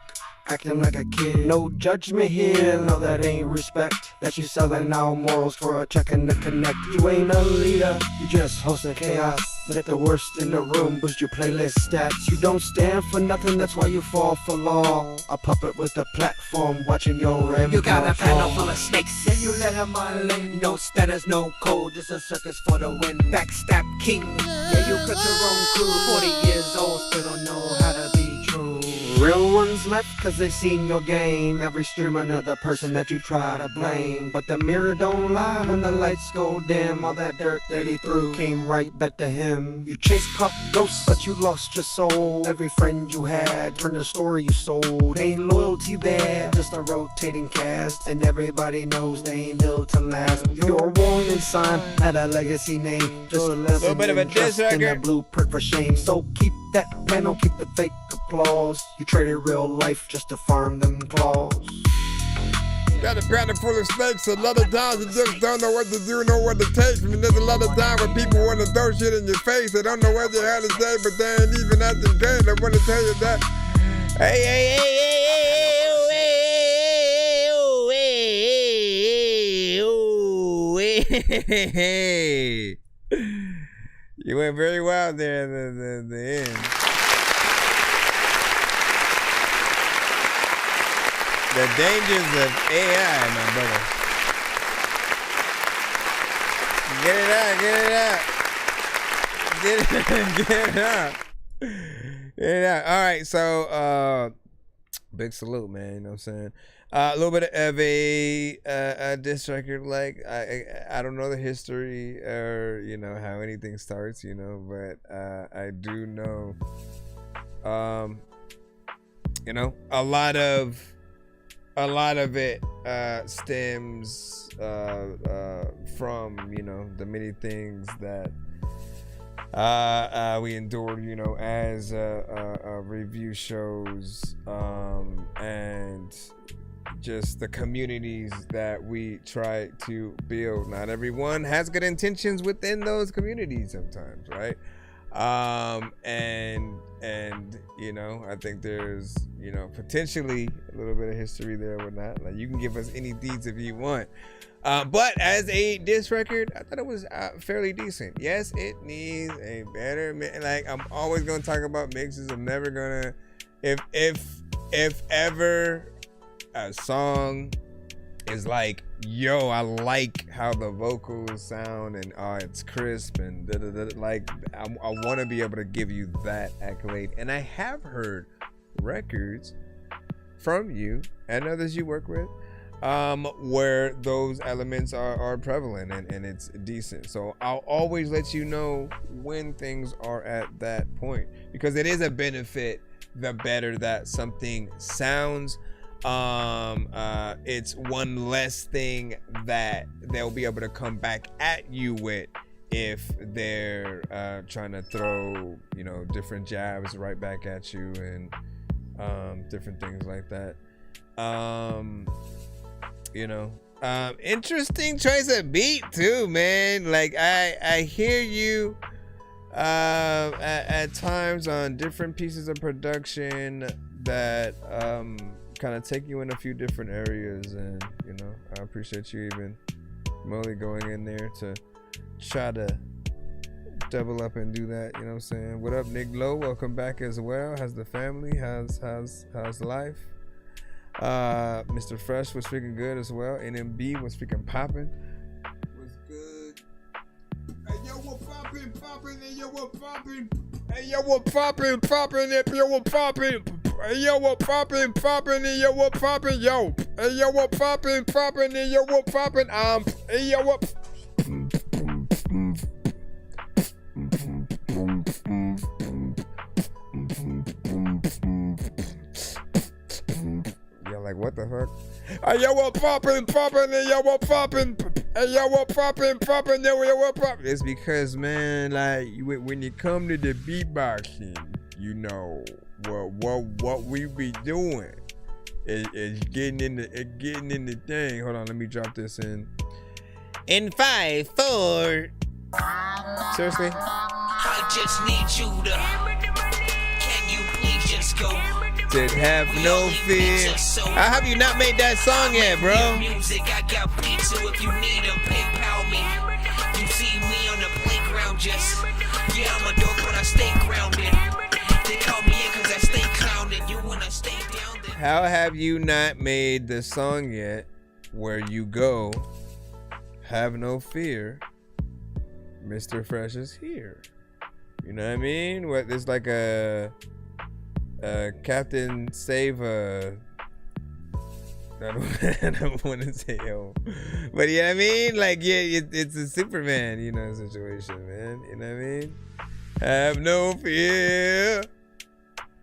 acting like a kid. No judgment here, no that ain't respect. That you selling our morals for a check and to connect. You ain't a leader, you just hosting chaos. Let the worst in the room boost your playlist stats. You don't stand for nothing, that's why you fall for law. A puppet with a platform, watching your ram. You got a panel full of snakes, and you let them all in. No standards, no code, just a circus for the win. Backstab king, yeah, you cut your own crew. 40 years old, still don't know how to be true. Real ones left cause they seen your game. Every stream another person that you try to blame. But the mirror don't lie when the lights go dim. All that dirt that he threw came right back to him. You chased pop ghosts but you lost your soul. Every friend you had turned the story you sold. Ain't loyalty there, just a rotating cast. And everybody knows they ain't built to last. Your warning sign had a legacy name. Just a little bit of a diss record. In a blueprint for shame. So keep that pen, don't keep the fake applause. You traded real life just to farm them claws. Got a planet full of snakes. A lot of times you just don't know what to do, know what to take. I mean, there's a lot of time when people want to throw shit in your face. They don't know what they had to say, but they ain't even acting good. They want to tell you that. Hey. You went very well there at the end. The dangers of AI, my brother. Get it out. All right, so big salute, man. You know what I'm saying? A little bit of a diss record. Like I don't know the history or how anything starts, but I do know a lot of it stems from the many things that we endured as review shows and just the communities that we try to build. Not everyone has good intentions within those communities sometimes, right? And I think there's potentially a little bit of history there or whatnot. Like, you can give us any deeds if you want, but as a diss record, I thought it was fairly decent. Yes, it needs a better like, I'm always gonna talk about mixes. I'm never gonna, if ever a song is like, yo, I like how the vocals sound and it's crisp and like, I want to be able to give you that accolade. And I have heard records from you and others you work with where those elements are prevalent and it's decent. So I'll always let you know when things are at that point, because it is a benefit the better that something sounds. It's one less thing that they'll be able to come back at you with if they're trying to throw different jabs right back at you and different things like that. Interesting choice of beat too, man. Like, I hear you at times on different pieces of production that kind of take you in a few different areas, and I appreciate you even Molly going in there to try to double up and do that. You know what I'm saying? What up, Nick Lowe? Welcome back as well. How's the family? How's life? Mr. Fresh was freaking good as well. NMB was freaking popping. Was good. Hey yo, what popping? Hey yo, what popping? Hey yo, what popping? If yo, what popping? Hey yo, what poppin', hey yo, what poppin', yo. Hey yo, what poppin', hey yo, what poppin', hey yo, what. You're like, what the fuck? Hey yo, what poppin', hey yo, what poppin', hey yo, what poppin', hey yo, what poppin'. It's because, man, like, when you come to the beatboxing, what we be doing is getting in the thing. Hold on, let me drop this in 5, 4. Seriously? I just need you to. Can you please just go? Did have no fear. How have you not made that song yet, bro? Music, I got beats, so if you need them, PayPal me. You see me on the playground, just I'm a dork, but I stay grounded. They call me in cause I stay clowning. You wanna stay down there. How have you not made the song yet where you go, have no fear, Mr. Fresh is here? You know what I mean? What, there's like a Captain Save I don't want to say yo, but yeah, I mean, like, yeah, it's a Superman, you know, situation, man. You know what I mean? Have no fear,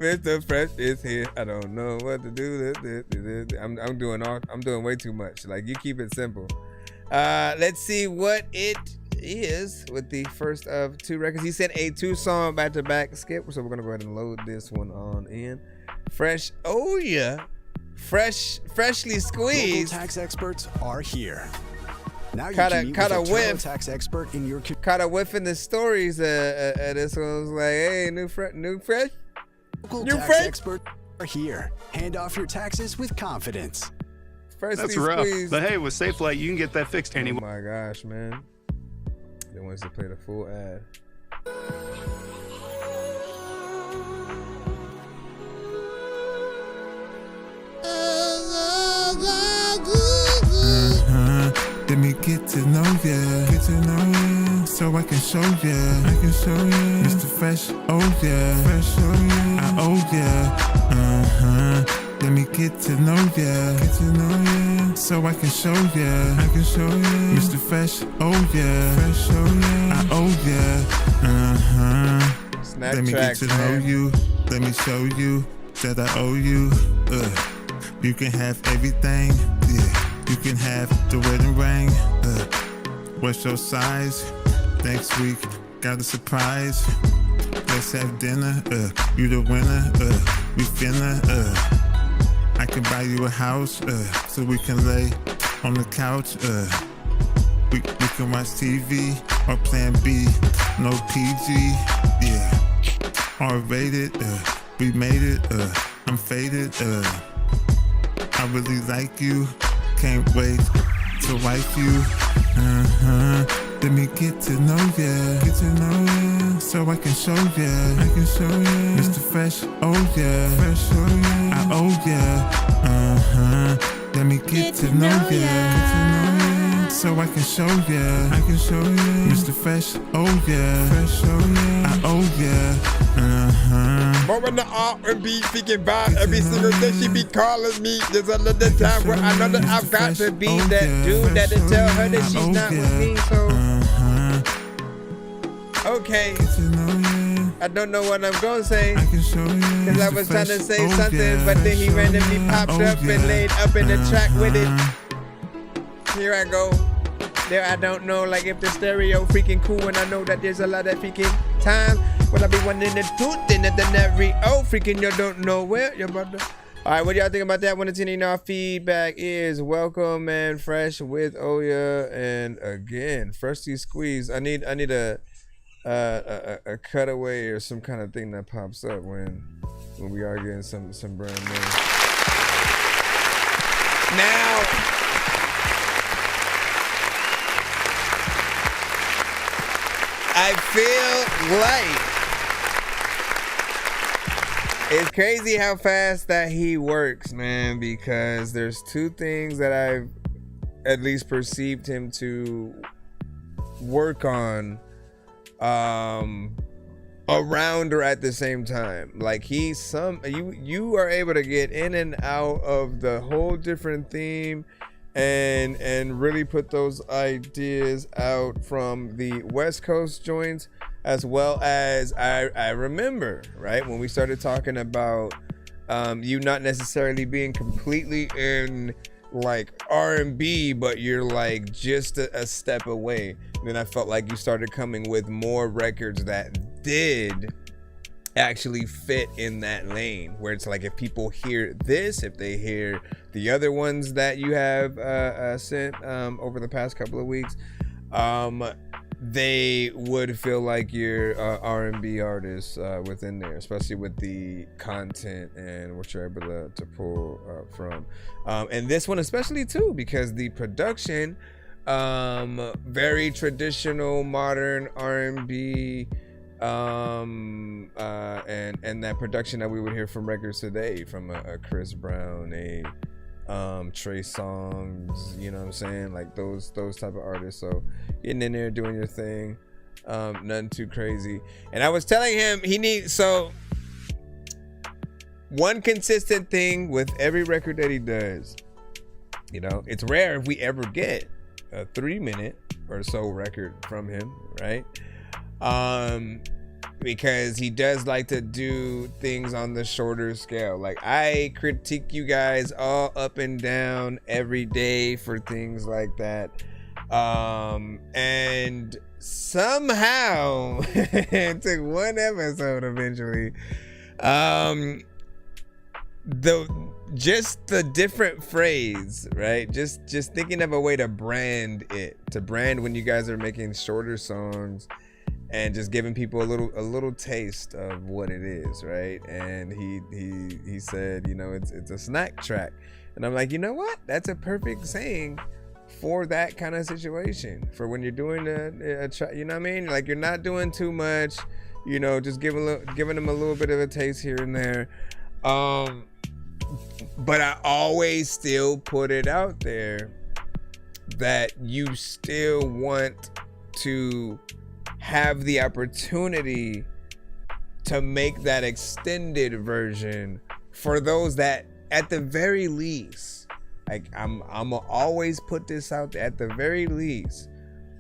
Mr. Fresh is here. I don't know what to do. I'm doing way too much. Like, you keep it simple. Let's see what it is with the first of 2 records. He said a 2-song back-to-back skip, so we're gonna go ahead and load this one on in. Fresh, oh yeah. Freshly squeezed. Local tax experts are here. Now you Caught can meet with a whiff. tax expert in your Caught a whiff in the stories. This one was like, hey, new fresh. local New tax fresh. experts are here. Hand off your taxes with confidence. Freshly That's rough. squeezed. But hey, with SafeLight, you can get that fixed Oh anyway. my gosh, man. They want us to play the full ad. Let me get to know ya, so I can show ya, Mr. Fresh, oh yeah, I owe ya, Let me get to know ya, so I can show ya, Mr. Fresh, oh yeah, I owe ya, Let me get to know you, let me show you that I owe you, You can have everything, yeah. You can have the wedding ring. What's your size? Next week, got a surprise. Let's have dinner. You the winner. We finna. I can buy you a house, so we can lay on the couch. We can watch TV or Plan B. No PG. Yeah. R-rated. We made it. I'm faded. I really like you. Can't wait to wife you. Let me get to know ya, so I can show ya, Mr. Fresh, oh yeah, I owe ya. Let me get to know ya, so I can show ya, Mr. Fresh, oh yeah, I owe ya. More in the R&B speaking vibe every single day she be calling me. There's a little time where I know that I've got to be that dude that to tell her that she's not with me. So okay, I don't know what I'm gonna say, cause I was trying to say something, but then he randomly popped up and laid up in the track with it. Here I go. There I don't know, like if the stereo freaking cool, and I know that there's a lot of freaking time. Will I be wanting the truth and then every freaking you don't know where you're about to. All right, what y'all think about that? 1 to 10, you know, our feedback is welcome and fresh with Oya, and again, freshly squeezed. I need a cutaway or some kind of thing that pops up when we are getting some brand new. Now, I feel like it's crazy how fast that he works, man, because there's 2 things that I've at least perceived him to work on around or at the same time. Like you are able to get in and out of the whole different theme and really put those ideas out from the West Coast joints, as well as I remember, right, when we started talking about you not necessarily being completely in like R&B, but you're like just a step away. And then I felt like you started coming with more records that did actually fit in that lane, where it's like if people hear this, if they hear the other ones that you have sent over the past couple of weeks, they would feel like you're R&B artists within there, especially with the content and what you're able to pull from. And this one especially too, because the production, very traditional modern R&B, and that production that we would hear from records today, from a Chris Brown, a Trey Songz, you know what I'm saying, like those type of artists. So getting in there, doing your thing, nothing too crazy. And I was telling him he needs, so one consistent thing with every record that he does, you know, it's rare if we ever get a 3-minute or so record from him, right? Because he does like to do things on the shorter scale. Like, I critique you guys all up and down every day for things like that. And somehow it took one episode eventually. The different phrase, right? Just thinking of a way to brand it, when you guys are making shorter songs and just giving people a little taste of what it is, right? And he said, you know, it's a snack track. And I'm like, you know what? That's a perfect saying for that kind of situation, for when you're doing a track, you know what I mean? Like, you're not doing too much, you know, just giving them a little bit of a taste here and there. But I always still put it out there that you still want to have the opportunity to make that extended version for those that, at the very least, like, I'm gonna always put this out there, at the very least,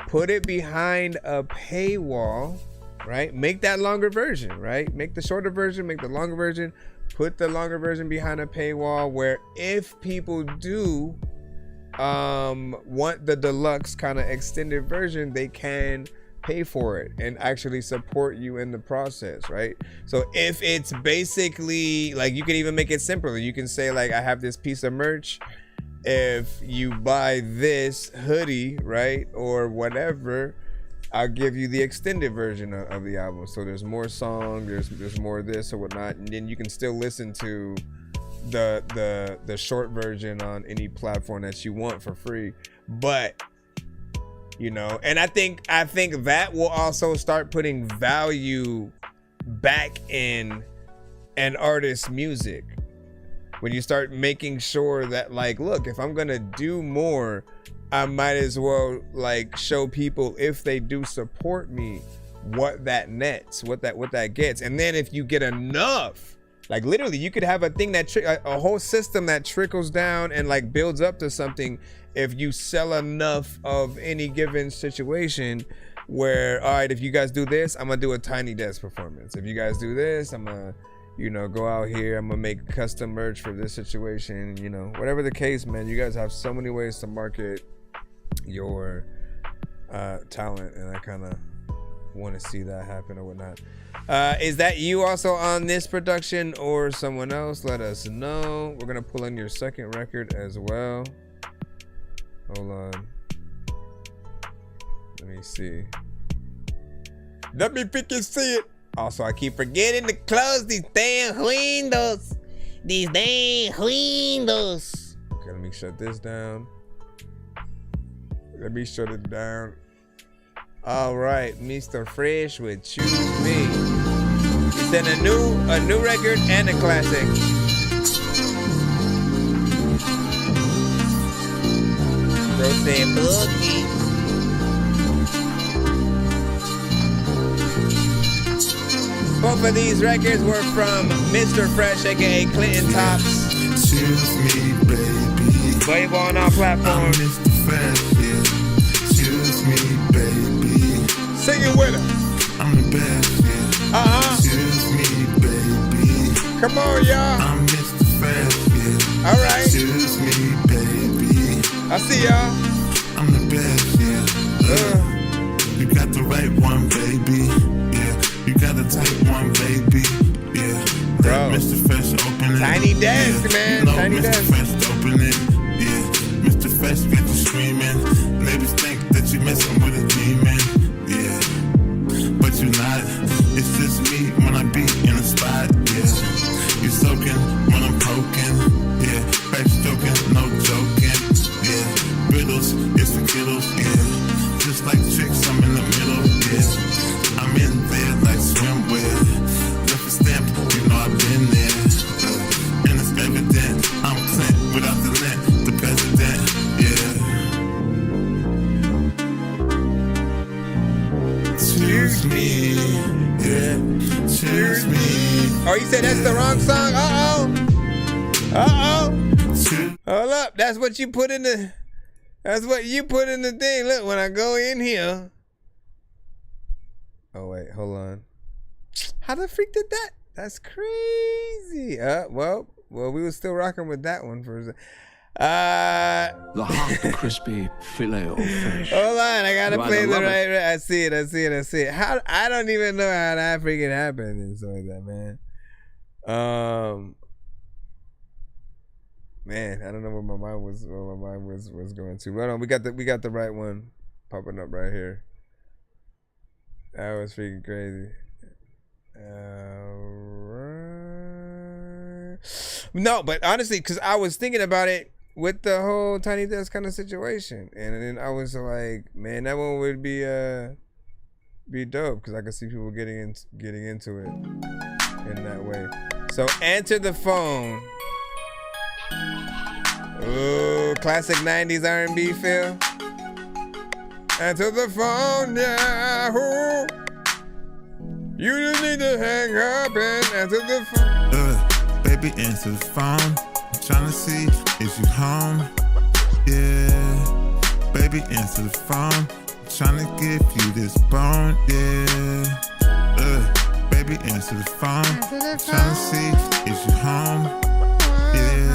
put it behind a paywall, right? Make that longer version, right? Make the shorter version, make the longer version, put the longer version behind a paywall, where if people do want the deluxe kind of extended version, they can pay for it and actually support you in the process, right? So if it's basically, like, you can even make it simpler. You can say, like, I have this piece of merch. If you buy this hoodie, right, or whatever, I'll give you the extended version of the album. So there's more songs, there's more of this or whatnot, and then you can still listen to the short version on any platform that you want for free. But, you know, and I think that will also start putting value back in an artist's music. When you start making sure that, like, look, if I'm gonna do more, I might as well, like, show people, if they do support me, what that nets, what that gets. And then if you get enough, like, literally, you could have a thing that a whole system that trickles down and, like, builds up to something if you sell enough of any given situation. Where, all right, if you guys do this, I'm gonna do a Tiny Desk performance. If you guys do this, I'm gonna, you know, go out here, I'm gonna make custom merch for this situation, you know, whatever the case, man. You guys have so many ways to market your talent, and I kind of want to see that happen or whatnot. Is that you also on this production or someone else? Let us know. We're gonna pull in your second record as well. Hold on, let me see. Let me pick and see it. Also, I keep forgetting to close these damn windows. Okay, let me shut this down. Let me shut it down. All right, Mr. Fresh with Choose Me. He said a new record and a classic. Bro saying boogie. Both of these records were from Mr. Fresh, aka Clinton Tops. Choose me, baby. Available on our platform. Mr. Fresh, yeah. Choose me, baby. Sing it with her. I'm the best, yeah. Choose me, baby. Come on, y'all. I'm Mr. Fresh, yeah. All right. Choose me, baby. I see y'all. I'm the best, yeah. You got the right one, baby. Yeah. You got the type one, baby. Yeah. Bro. Mr. Fresh open it. Tiny desk, yeah. man. No, Tiny Mr. desk. Fresh open it. Yeah. Mr. Fresh get you screaming. Neighbors think that you messing with a demon. Yeah. But you're not. It's just me when I be in a spot. Yeah. You soaking when I'm poking. Yeah. Fresh joking, no joking. Yeah. Riddles, it's the kiddles. Yeah. Just like tricks, I'm in the middle. Yeah. I'm in there like swimwear. Left a stamp, you know I've been there. And it's evident, I'm Clint without the lint, the president, yeah. Choose me, yeah. Choose me. Oh, you said that's the wrong song? Uh-oh. Hold up. That's what you put in the. That's what you put in the thing. Look, when I go in here. Oh wait, hold on. How the freak did that? That's crazy. Well, we were still rocking with that one for a second. The hot, crispy filet of fish. Hold on, I gotta You play either the love right. it. I see it. How I don't even know how that freaking happened and stuff like that, man. Man, I don't know where my mind was going to. Hold on, we got the right one popping up right here. That was freaking crazy. No, but honestly, because I was thinking about it with the whole Tiny Desk kind of situation, and then I was like, man, that one would be dope because I could see people getting into it in that way. So answer the phone. Ooh, classic 90s R&B feel. Answer the phone, yeah. Ooh. You just need to hang up and answer the phone. Baby, answer the phone. I'm trying to see, is you home? Yeah. Baby, answer the phone. I'm trying to give you this bone. Yeah. Baby, answer the phone. I'm trying to see, is you home? Yeah.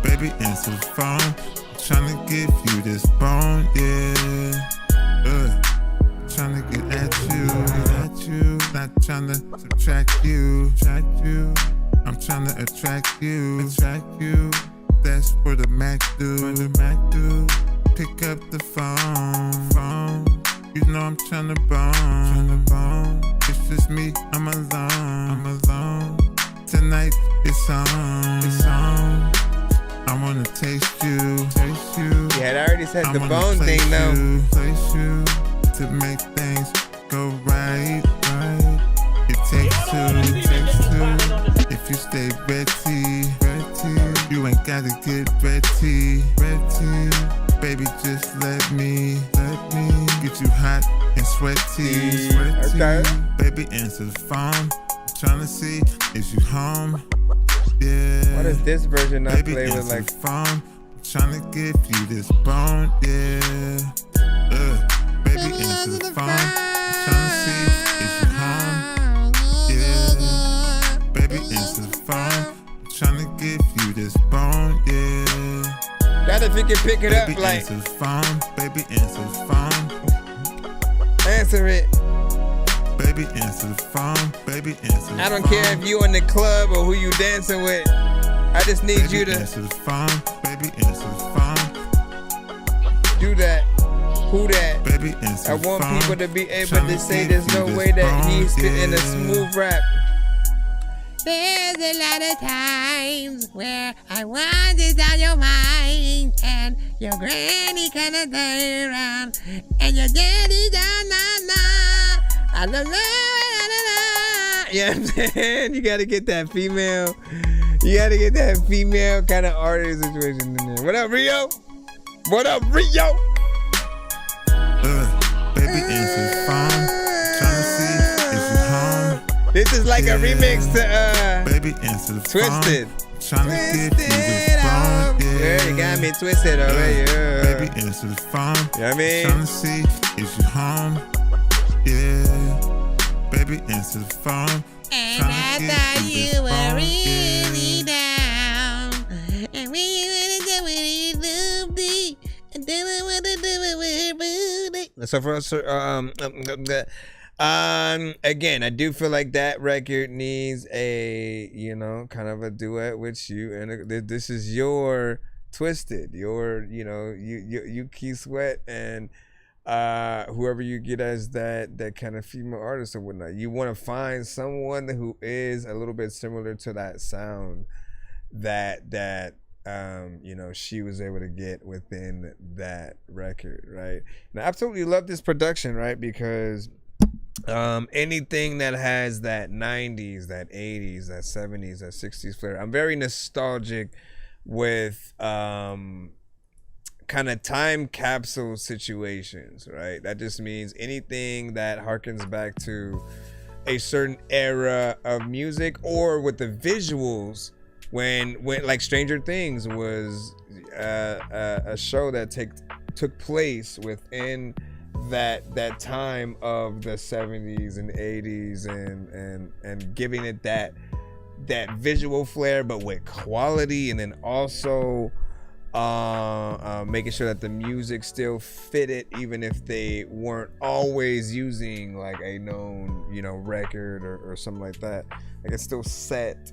Baby, answer the phone. I'm trying to give you this bone. Yeah. Trying to get at you, not trying to subtract you. I'm trying to attract you. That's what the Mac do. Pick up the phone. You know I'm trying to bone. It's just me, I'm alone. Tonight it's on. I wanna taste you. Yeah, I already said the bone thing though. Place you to make things go right. It takes two. If you stay ready, you ain't gotta get ready. Baby, just let me get you hot and sweaty. Okay. Baby, answer the phone. I'm trying to see, is you home? Yeah. Why does this version not Baby, play with answer like the phone? I'm trying to give you this bone. Yeah. Baby, answer the phone. I'm trying to see, is you home? Yeah. Baby, answer the phone. I'm trying to give you this bone. Yeah. that if you can pick it Baby, up like answer the phone. Baby, answer the phone. Answer it. Baby, answer the phone. Baby, answer the phone. I don't care if you in the club or who you dancing with. I just need Baby, you to answer the phone. Baby, answer the phone. do that. Who that? Baby, answer I the want phone. people to be able Tryna to say give there's no you way this that he's bone, spitting a yeah. smooth rap. There's a lot of times where I wanted on your mind, and your granny kinda turn around, and your daddy down, I don't know. You know what I'm saying? You gotta get that female. You gotta get that female kind of artist situation in there. What up, Rio? What up, Rio? Baby, answer the phone. Tryna see if you home. This is like a remix to Baby, answer the Twisted. phone. Tryna give you this bone. Yeah, you got me twisted already. Baby, answer the phone. You know what I mean? Tryna see if you home. Yeah. Baby, answer the phone. And I thought you were really down, and when you wanna do it, you love me, and then I wanna do it with her booty. So for us, again, I do feel like that record needs a, kind of a duet with you, and this is your Twisted, your, you Key Sweat, and whoever you get as that kind of female artist or whatnot. You want to find someone who is a little bit similar to that sound that she was able to get within that record, right? And I absolutely love this production, right? Because anything that has that 90s, that 80s, that 70s, that 60s flair, I'm very nostalgic with kind of time capsule situations, right? That just means anything that harkens back to a certain era of music, or with the visuals when like Stranger Things was a show that took place within that time of the 70s and 80s and giving it that visual flair, but with quality, and then also making sure that the music still fit it, even if they weren't always using like a known, you know, record or something like that. Like it still set,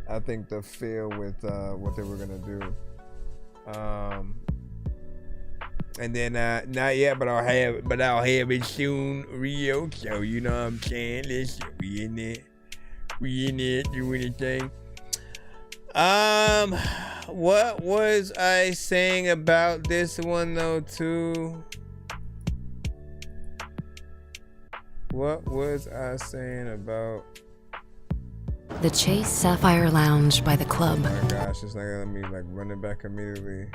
I think, the feel with what they were gonna do. And then not yet, but I'll have it soon, real. So you know what I'm saying? Listen, we in it doing the thing. What was I saying about this one though too? What was I saying about The Chase Sapphire Lounge by the club? Oh my gosh, it's not gonna let me like run it back immediately.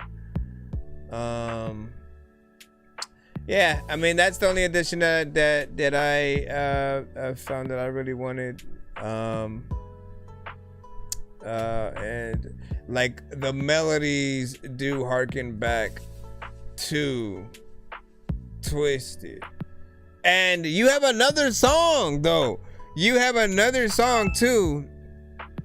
Yeah, I mean that's the only addition that I found that I really wanted. And like the melodies do harken back to Twisted. And you have another song though. You have another song too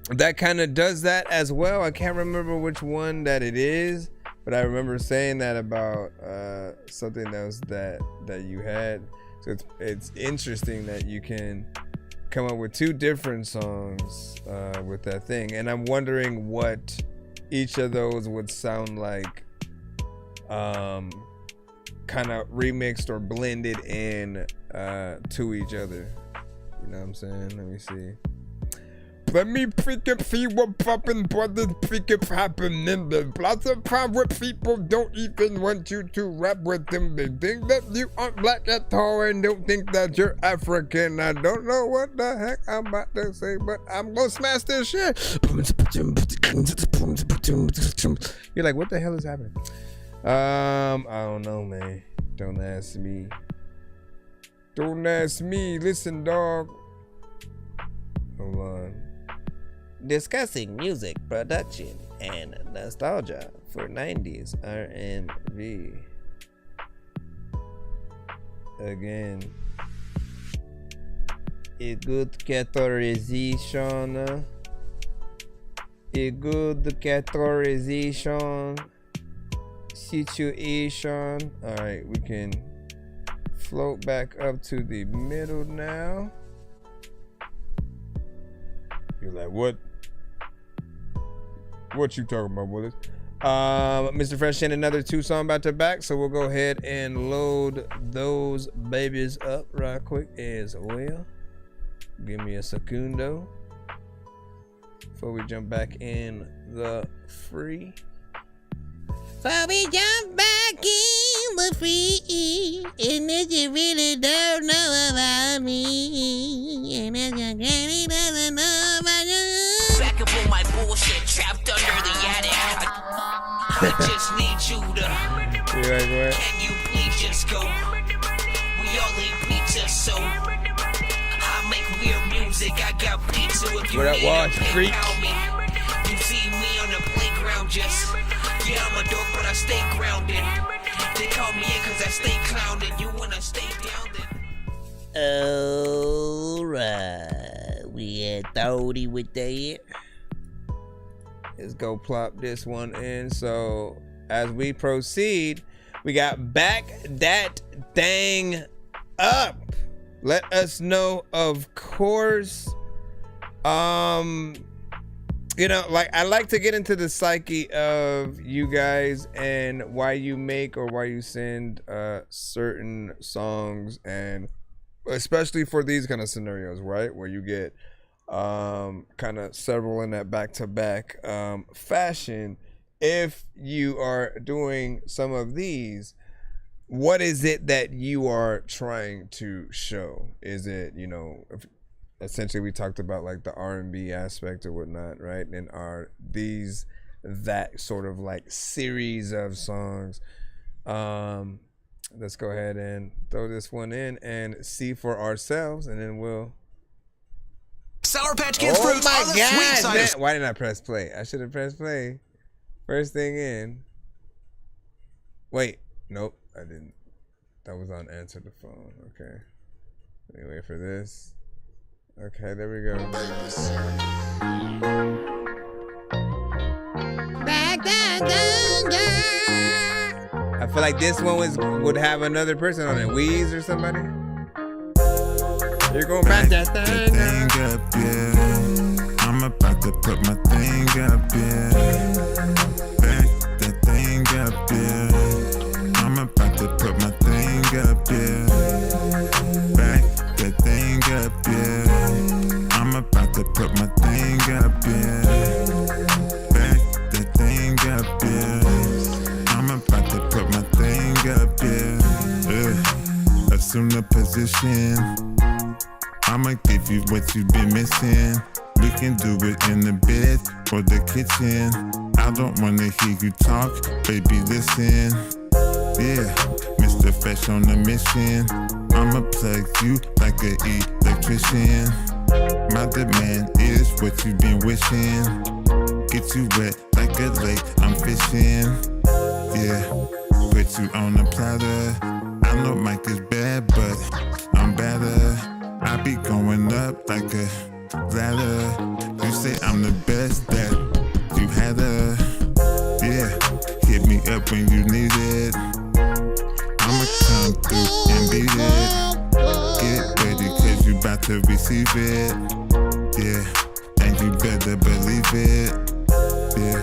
that kind of does that as well. I can't remember which one that it is, but I remember saying that about something else that you had. So it's interesting that you can come up with two different songs with that thing, and I'm wondering what each of those would sound like, kind of remixed or blended in to each other. You know what I'm saying? Let me see. Let me freaking see what poppin' what is freaking happening. There's lots of time where people don't even want you to rap with them. They think that you aren't black at all and don't think that you're African. I don't know what the heck I'm about to say, but I'm gonna smash this shit. You're like, what the hell is happening? I don't know, man. Don't ask me. Don't ask me. Listen, dog. Hold on. Discussing music production and nostalgia for 90s R&B. Again, a good categorization. A good categorization situation. All right, we can float back up to the middle now. You're like, what? What you talking about, Willis? Mr. Fresh in another 2 song back to back, so we'll go ahead and load those babies up right quick as well. Give me a secundo before we jump back in the free. So we jump back in the free, and if you really don't know about me, and if your granny doesn't know about you. Back up on my bullshit, trapped under the attic. I just need you to. Can you please just go? We all eat pizza, so I make weird music. I got pizza if you need a pick out me. You see me on the playground, just. Yeah, I'm a dork, but I stay grounded. They call me in cause I stay clowned. You wanna stay down. Alright, we had 30 with that. Let's go plop this one in. So as we proceed, we got Back That Thing Up. Let us know, of course. You know, like I like to get into the psyche of you guys and why you make or why you send certain songs, and especially for these kind of scenarios, right, where you get kind of several in that back-to-back fashion. If you are doing some of these, what is it that you are trying to show? Is it, you know, essentially we talked about like the R&B aspect or whatnot, right? And are these that sort of like series of songs? Let's go ahead and throw this one in and see for ourselves, and then we'll Sour Patch Kids Oh fruits my are the God, sweet side man. of... Why didn't I press play? I should have pressed play. First thing in. Wait. Nope, I didn't. That was on answer the phone. Okay. Let me wait for this. Okay, there we go. I feel like this one would have another person on it. Weeze or somebody. You're going back that thing up, yeah. I'm about to put my thing up, yeah. Back that thing up, yeah. I'm about to put my thing up, yeah. Back that thing up, yeah. I'm about to put my thing up, yeah. Back that thing up, yeah. I'm about to put my thing up, yeah. Assume the position. I'ma give you what you've been missing. We can do it in the bed or the kitchen. I don't wanna hear you talk, baby, listen. Yeah, Mr. Fresh on the mission. I'ma plug you like an electrician. My demand is what you've been wishing. Get you wet like a lake, I'm fishing. Yeah, put you on a platter. I know Mike is bad, but I'm better. I be going up like a ladder. You say I'm the best that you had her. Yeah, hit me up when you need it. I'ma come through and beat it. Get ready cause you about to receive it. Yeah, and you better believe it. Yeah,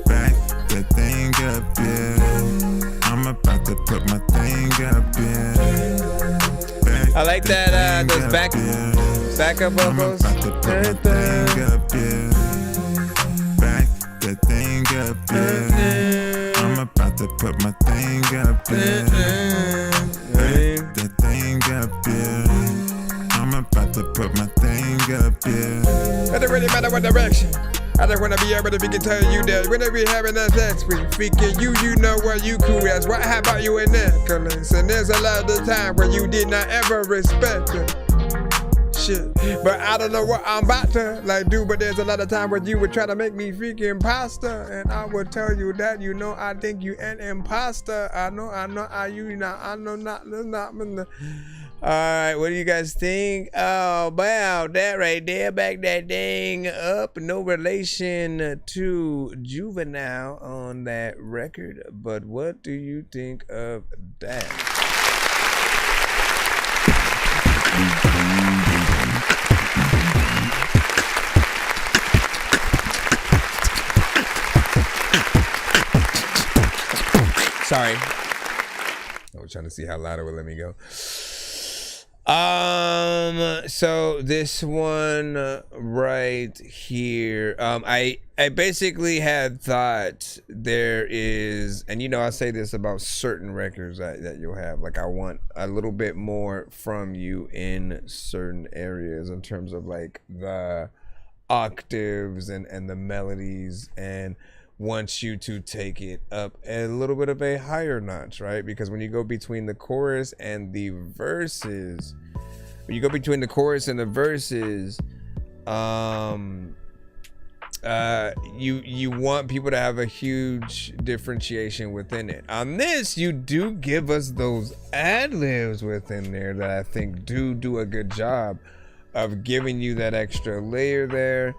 back that thing up, yeah. I'm about to put my thing up, yeah. I like that, those backup vocals. Back that thing up, yeah. I'm about to put my thing up, yeah. Back that thing up, yeah. I'm about to put my thing up, yeah. It don't really matter what direction. I just wanna be able to begin telling you that when we having that sex with freaking you know where you cool as. What how about you in Nicholas? And there's a lot of time where you did not ever respect it. Shit. But I don't know what I'm about to do, but there's a lot of time where you would try to make me freaking imposter. And I would tell you that, you know, I think you an imposter. I know, not. Alright, what do you guys think? Oh, wow, that right there, back that thing up. No relation to Juvenile on that record, but what do you think of that? Sorry. I was trying to see how loud it would let me go. So this one right here, I basically had thought there is, and you know, I say this about certain records that you'll have, like I want a little bit more from you in certain areas in terms of like the octaves and the melodies, and wants you to take it up a little bit of a higher notch, right? Because when you go between the chorus and the verses, you want people to have a huge differentiation within it. On this, you do give us those ad-libs within there that I think do a good job of giving you that extra layer there.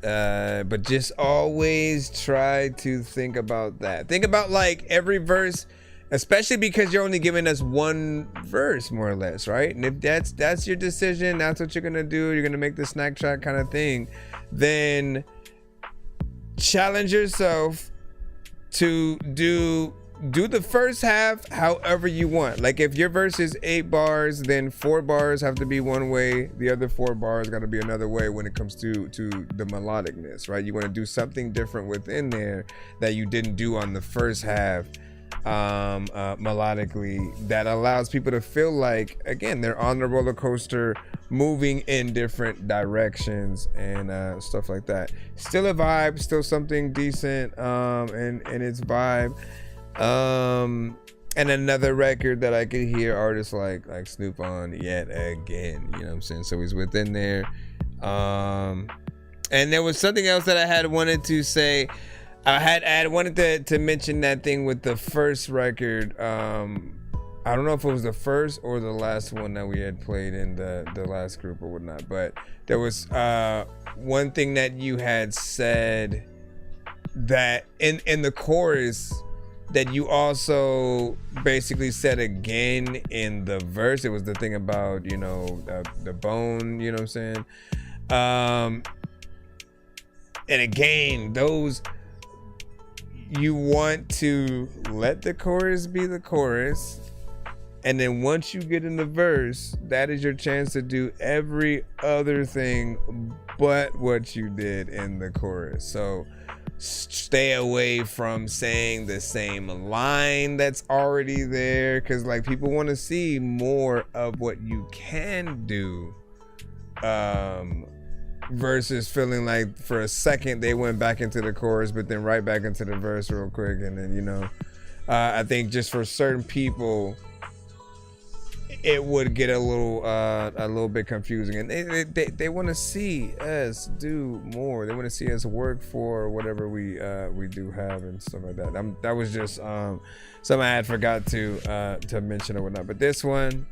But just always try to think about that. Think about like every verse, especially because you're only giving us one verse more or less, right? And if that's your decision, that's what you're gonna do, you're gonna make the snack track kind of thing, then challenge yourself to do the first half however you want. Like if your verse is 8 bars, then 4 bars have to be one way, the other 4 bars got to be another way when it comes to the melodicness, right? You want to do something different within there that you didn't do on the first half melodically, that allows people to feel like, again, they're on the roller coaster moving in different directions and stuff like that. Still a vibe, still something decent in its vibe. And another record that I could hear artists like Snoop on yet again. You know what I'm saying? So he's within there. And there was something else that I had wanted to say. I wanted to mention that thing with the first record. I don't know if it was the first or the last one that we had played in the last group or whatnot, but there was one thing that you had said that in the chorus that you also basically said again in the verse. It was the thing about, you know, the bone, you know what I'm saying? And again, those, you want to let the chorus be the chorus, and then once you get in the verse, that is your chance to do every other thing but what you did in the chorus. So stay away from saying the same line that's already there, because like people want to see more of what you can do, versus feeling like for a second they went back into the chorus but then right back into the verse real quick. And then, you know, I think just for certain people it would get a little bit confusing, and they want to see us do more. They want to see us work for whatever we do have and stuff like that. That was just something I had forgot to mention or whatnot. But this one,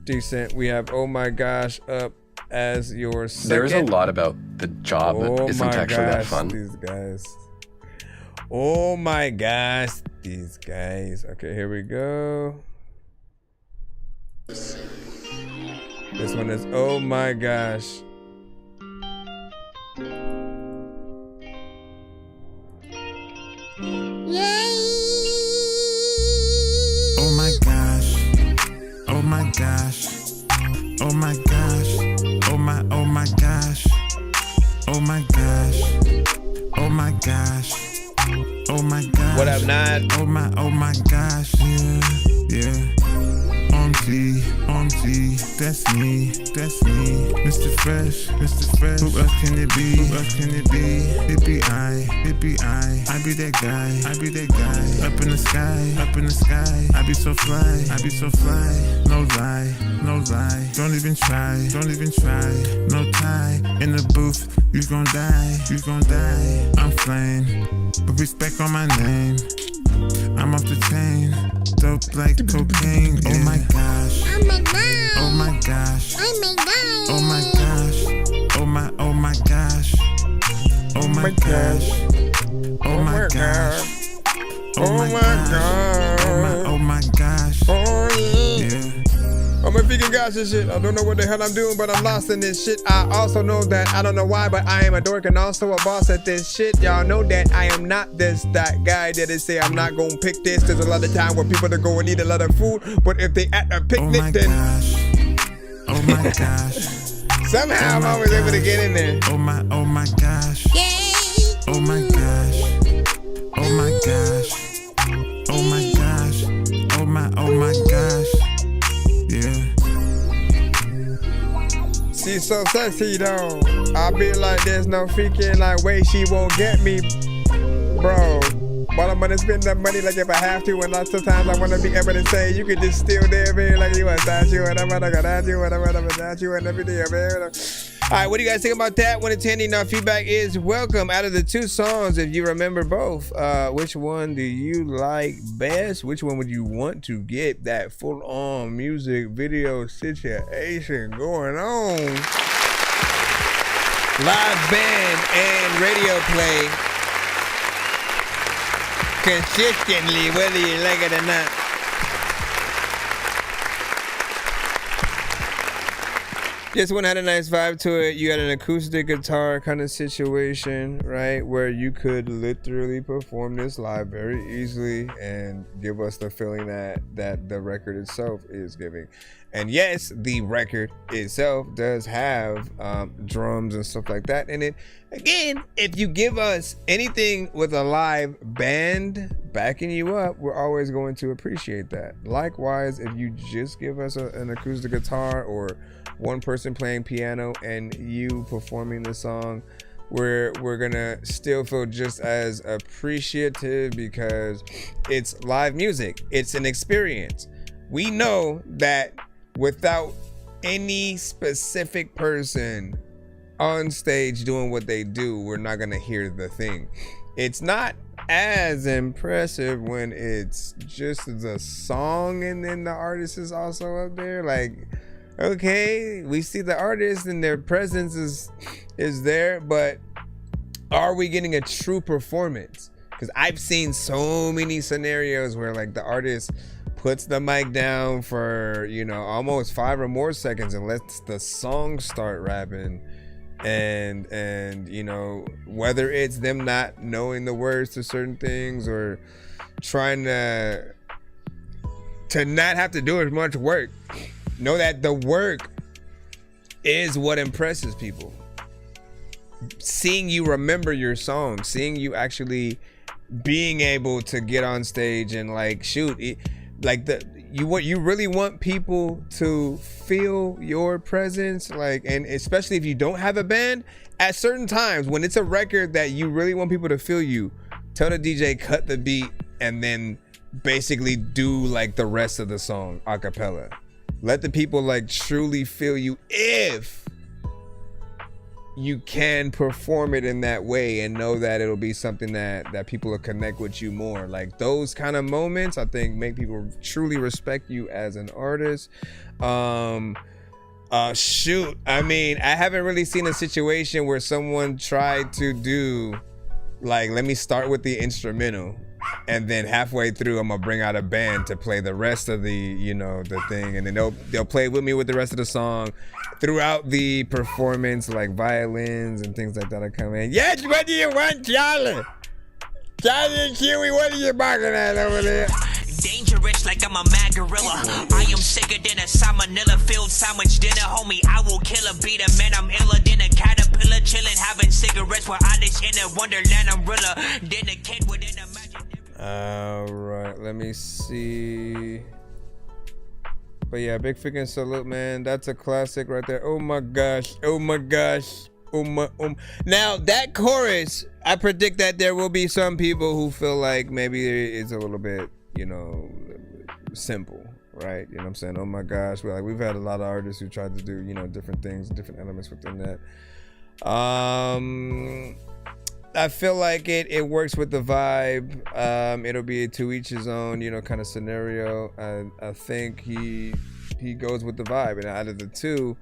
decent. We have Oh My Gosh up as your second. There's a lot about the job that isn't actually that fun. These guys. Oh my gosh, these guys. Okay, here we go. This one is Oh My Gosh. Yay! Oh my gosh. Oh my gosh. Oh my gosh. Oh my gosh. Oh my gosh. Oh my gosh. Oh my gosh. What up, Nod? Oh my gosh. Yeah. On G, that's me, Mr. Fresh, who else can it be, it be I be that guy, up in the sky, I be so fly, no lie, don't even try, no tie, in the booth, you gon' die, I'm flame, but respect on my name, I'm off the chain, dope like cocaine. Yeah. Oh my gosh. Oh my gosh. Oh my gosh. Oh my gosh. Oh my gosh. Oh my gosh. Oh my gosh. Oh my gosh. Oh my gosh. Oh my gosh. Oh yeah. I'm a vegan gosh and shit. I don't know what the hell I'm doing, but I'm lost in this shit. I also know that I don't know why, but I am a dork and also a boss at this shit. Y'all know that I am not that guy that they say I'm not gonna pick this. There's a lot of time where people that go and eat a lot of food, but if they at a picnic, then oh my gosh. Somehow I'm always able to get in there. Oh my gosh. Oh my gosh. Oh my gosh. Oh my gosh. Oh my gosh. Yeah. She's so sexy though. I be like, there's no freaking like way she won't get me, bro. But I'm gonna spend that money like if I have to, and lots of times I wanna be able to say you could just steal there, man. Like you want statue, and I'm gonna got you, and I'm gonna statue, and everything, man. All right, what do you guys think about that? 1 to 10, feedback is welcome. Out of the two songs, if you remember both, which one do you like best? Which one would you want to get that full-on music video situation going on? Live band and radio play consistently, whether you like it or not. This one had a nice vibe to it. You got an acoustic guitar kind of situation, right? Where you could literally perform this live very easily and give us the feeling that the record itself is giving. And yes, the record itself does have drums and stuff like that in it. Again, if you give us anything with a live band backing you up, we're always going to appreciate that. Likewise, if you just give us an acoustic guitar or one person playing piano and you performing the song, we're gonna still feel just as appreciative because it's live music. It's an experience. We know that without any specific person on stage doing what they do, we're not gonna hear the thing. It's not as impressive when it's just the song and then the artist is also up there. Like, okay, we see the artist and their presence is there, but are we getting a true performance? Because I've seen so many scenarios where like the artist puts the mic down for, you know, almost 5 or more seconds and lets the song start rapping. And you know, whether it's them not knowing the words to certain things or trying to not have to do as much work, know that the work is what impresses people. Seeing you remember your song, seeing you actually being able to get on stage and like shoot, like you really want people to feel your presence, like, and especially if you don't have a band, at certain times when it's a record that you really want people to feel you, tell the DJ cut the beat and then basically do like the rest of the song a cappella. Let the people like truly feel you if you can perform it in that way and know that it'll be something that people will connect with you more. Like those kind of moments, I think, make people truly respect you as an artist. Shoot, I mean, I haven't really seen a situation where someone tried to do like, let me start with the instrumental and then halfway through I'm gonna bring out a band to play the rest of the, you know, the thing, and then they'll play with me with the rest of the song throughout the performance, like violins and things like that are coming in. Yes, what do you want, Charlie? Charlie and Kiwi, what are you barking at over there? Dangerous like I'm a mad gorilla. I am sicker than a salmonella filled sandwich dinner, homie. I will kill a beat a man. I'm iller than a caterpillar, chilling, having cigarettes with Irish in a wonderland. I'm realer than a kid within a magic. All right, let me see. But yeah, big freaking salute, man. That's a classic right there. Oh my gosh. Oh my gosh. Oh my. Now that chorus, I predict that there will be some people who feel like maybe it's a little bit, you know, simple, right? You know what I'm saying? Oh my gosh. We've had a lot of artists who tried to do, you know, different things, different elements within that. I feel like it works with the vibe. It'll be a to each his own, you know, kind of scenario. I think he goes with the vibe, and out of the two,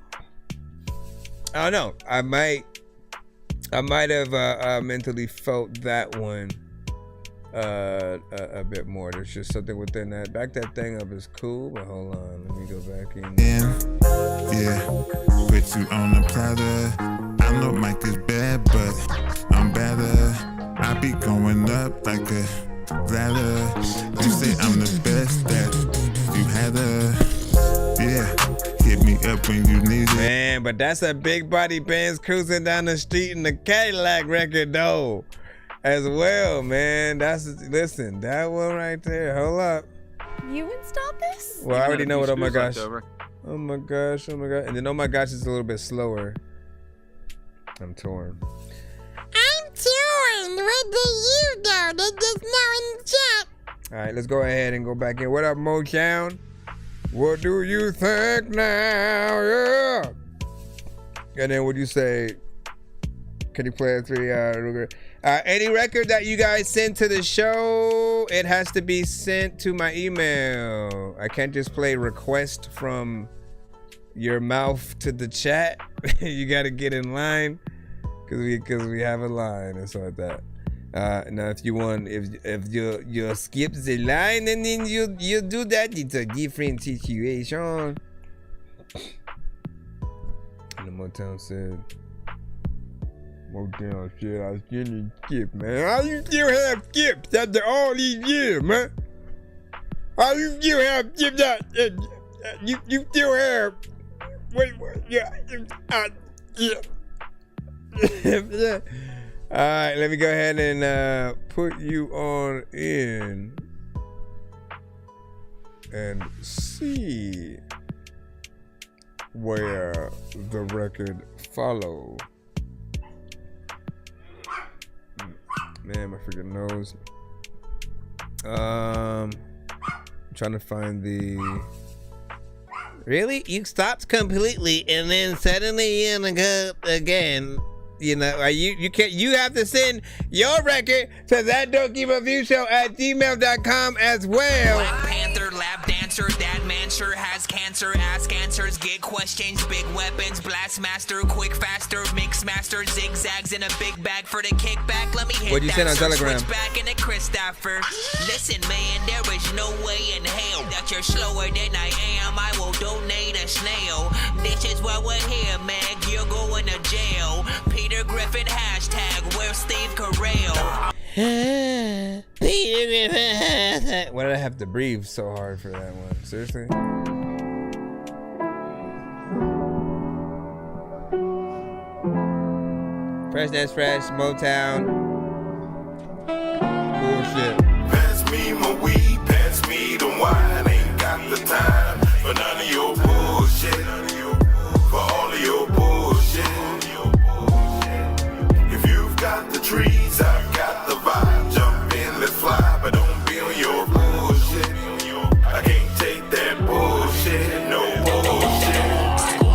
I don't know. I might have mentally felt that one a bit more. There's just something within that. Back that thing up is cool, but hold on, let me go back in. Yeah, put you on the platter. I know Mike is bad, but I'm better. I be going up like a ladder. You say I'm the best that you had her. Yeah, hit me up when you need it. Man, but that's a big body Benz cruising down the street in the Cadillac record though, as well, man. Listen, that one right there. Hold up. You installed this? Well, I already know what. Oh my gosh. Oh my gosh. Oh my god. And then oh my gosh is a little bit slower. I'm torn. I'm torn. What do you know? They just know in the chat. All right, let's go ahead and go back in. What up, Motown? What do you think now? Yeah. And then what do you say? Can you play a 3-hour? Any record that you guys send to the show, it has to be sent to my email. I can't just play request from your mouth to the chat. You got to get in line because we have a line and so like that. Now if you want, if you skip the line and then you do that, it's a different situation. And the Motown said, Motown said I was getting skip, man. How you still have skips after all these years, man? How you still have skips that you still have? Wait, yeah. Yeah. All right, let me go ahead and put you on in and see where the record follow Man, my freaking nose. I'm trying to find the. Really? You stopped completely and then suddenly in again. You know, you can't. You have to send your record to ThatDorkyReviewShow@gmail.com as well. Black Panther, lap dancer, that man sure has cancer. Ask answers, get questions, big weapons, blast master, quick faster, mix master, zigzags in a big bag for the kickback. Let me hit What'd you that. send on Telegram? Switch back into Christopher. Listen, man, there is no way in hell that you're slower than I am. I will donate a snail. This is why we're here, man. You're going to jail. Peter Griffin hashtag. Where's Steve Carell? Peter Griffin hashtag. Why did I have to breathe so hard for that one? Seriously? Fresh That's Fresh, Motown. Bullshit. Pass me my weed, pass me the wine. Ain't got the time for none of your bullshit. For all of your bullshit. If you've got the trees, I've got the vibe. Jump in, let's fly, but don't be on your bullshit. I can't take that bullshit, no bullshit.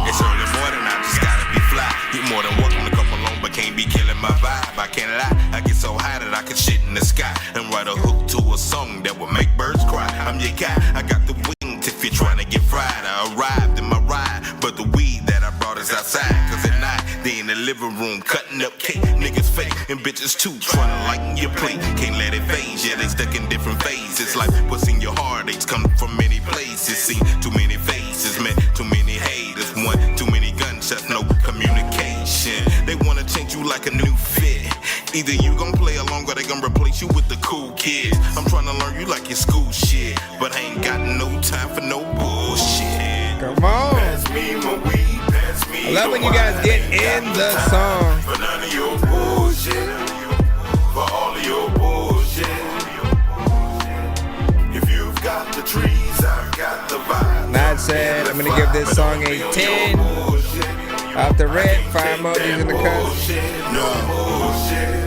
It's early morning, I just gotta be fly. You're more than welcome to come along, but can't be killing my vibe. I can't lie, I get so high that I can shit in the sky and write a hook to a song that will make birds cry. I'm your guy, I got the wings if you're trying to get fried. I arrived in my ride, but the weed that I brought is outside. Cause at night, they in the living room cutting up cake. Niggas fake and bitches too, trying to lighten your plate. Can't let it phase, yeah, they stuck in different phases. Like what's in your heartaches come from many places. Seen too many faces, met too many haters. One, too many gunshots, no communication. They wanna change you like a new fit. Either you gon' play along or they gon' replace you with the cool kids. I'm trying to learn you like your school shit, but I ain't got no time for no bullshit. Come on. Pass me my weed, pass me I love when you guys get in the song. for none of your bullshit. For all of your bullshit. If you've got the trees, I've got the vibe. Matt said, I'm gonna give this song a 10. Off the red, 5 emojis in the cut.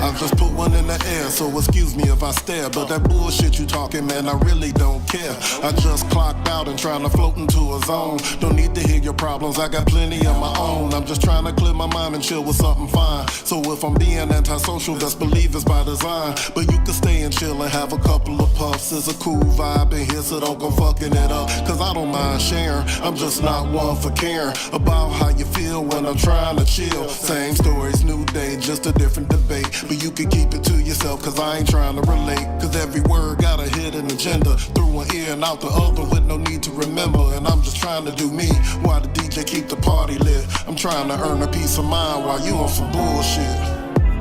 I've just put one in the air, so excuse me if I stare. But that bullshit you talking, man, I really don't care. I just clocked out and trying to float into a zone. Don't need to hear your problems, I got plenty of my own. I'm just trying to clear my mind and chill with something fine. So if I'm being antisocial, best believe it's by design. But you can stay and chill and have a couple of puffs. It's a cool vibe in here, so don't go fucking it up. Cause I don't mind sharing, I'm just not one for caring about how you feel when I'm trying to chill. Same stories, new day, just a different debate. But you can keep it to yourself, cause I ain't trying to relate. Cause every word got a hidden agenda, through one ear and out the other with no need to remember. And I'm just trying to do me, while the DJ keep the party lit. I'm trying to earn a peace of mind while you on some bullshit.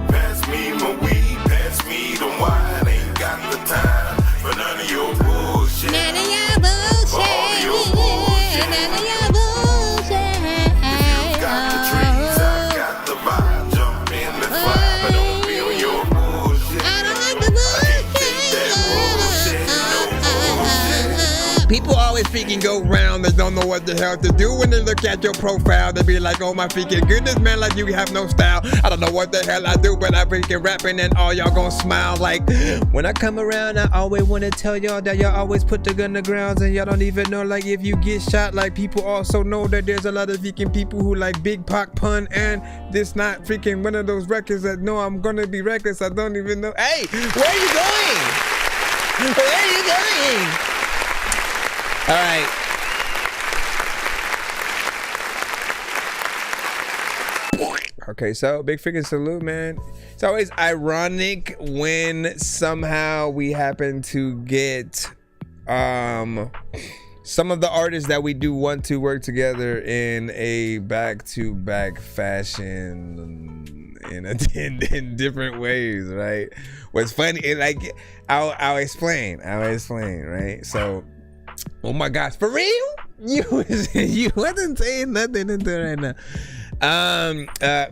Pass me my weed, pass me the wine. Ain't got the time for none of your bullshit. None of your bullshit. For all of your bullshit. None of your bullshit. If you've got the trees, I've got the vibe. Jump in, let's fly, but don't be on your bullshit. I don't like the People always freaking go round. They don't know what the hell to do when they look at your profile. They be like, oh my freaking goodness, man, like you have no style. I don't know what the hell I do, but I freaking rapping and all y'all gonna smile. Like, when I come around, I always wanna tell y'all that y'all always put the gun to grounds and y'all don't even know, like, if you get shot, like, people also know that there's a lot of freaking people who like Big Pac Pun, and this not freaking one of those records that know I'm gonna be reckless. I don't even know. Hey, where are you going? Where are you going? All right. Okay, so big freaking salute, man. It's always ironic when somehow we happen to get some of the artists that we do want to work together in a back-to-back fashion in different ways, right? What's funny, like, I'll explain, right? So, oh my gosh, for real? You wasn't saying nothing into right now.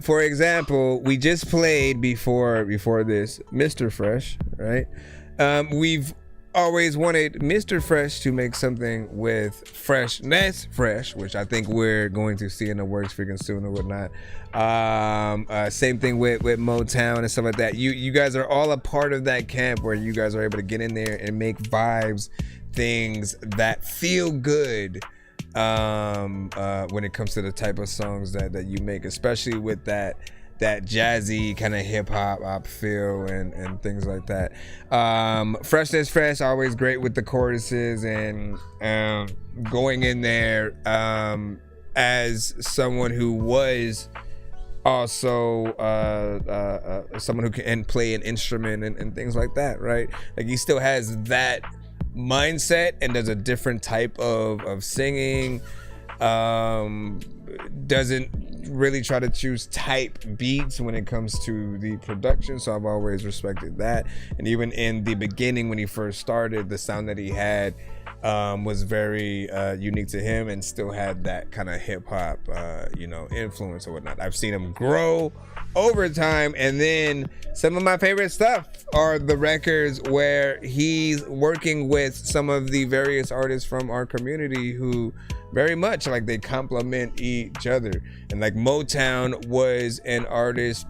For example, we just played before this Mr. Fresh, right? We've always wanted Mr. Fresh to make something with Freshness Fresh, which I think we're going to see in the works freaking soon or whatnot. Same thing with Motown and stuff like that. You guys are all a part of that camp where you guys are able to get in there and make vibes, things that feel good when it comes to the type of songs that you make, especially with that jazzy kind of hip hop feel and things like that. Freshness Fresh, always great with the choruses and going in there as someone who was also someone who can play an instrument and things like that, right? Like he still has that mindset and does a different type of singing. Doesn't really try to choose type beats when it comes to the production, so I've always respected that. And even in the beginning when he first started, the sound that he had was very unique to him and still had that kind of hip-hop influence or whatnot. I've seen him grow over time, and then some of my favorite stuff are the records where he's working with some of the various artists from our community who very much like they complement each other. And like Motown was an artist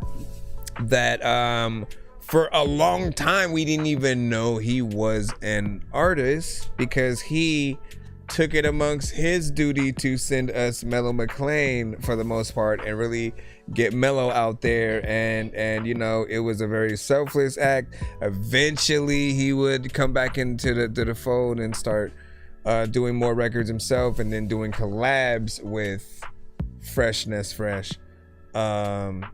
that for a long time we didn't even know he was an artist, because he took it amongst his duty to send us Mellow McLean for the most part and really get Mellow out there, and it was a very selfless act. Eventually he would come back into the fold and start doing more records himself, and then doing collabs with Freshness Fresh. The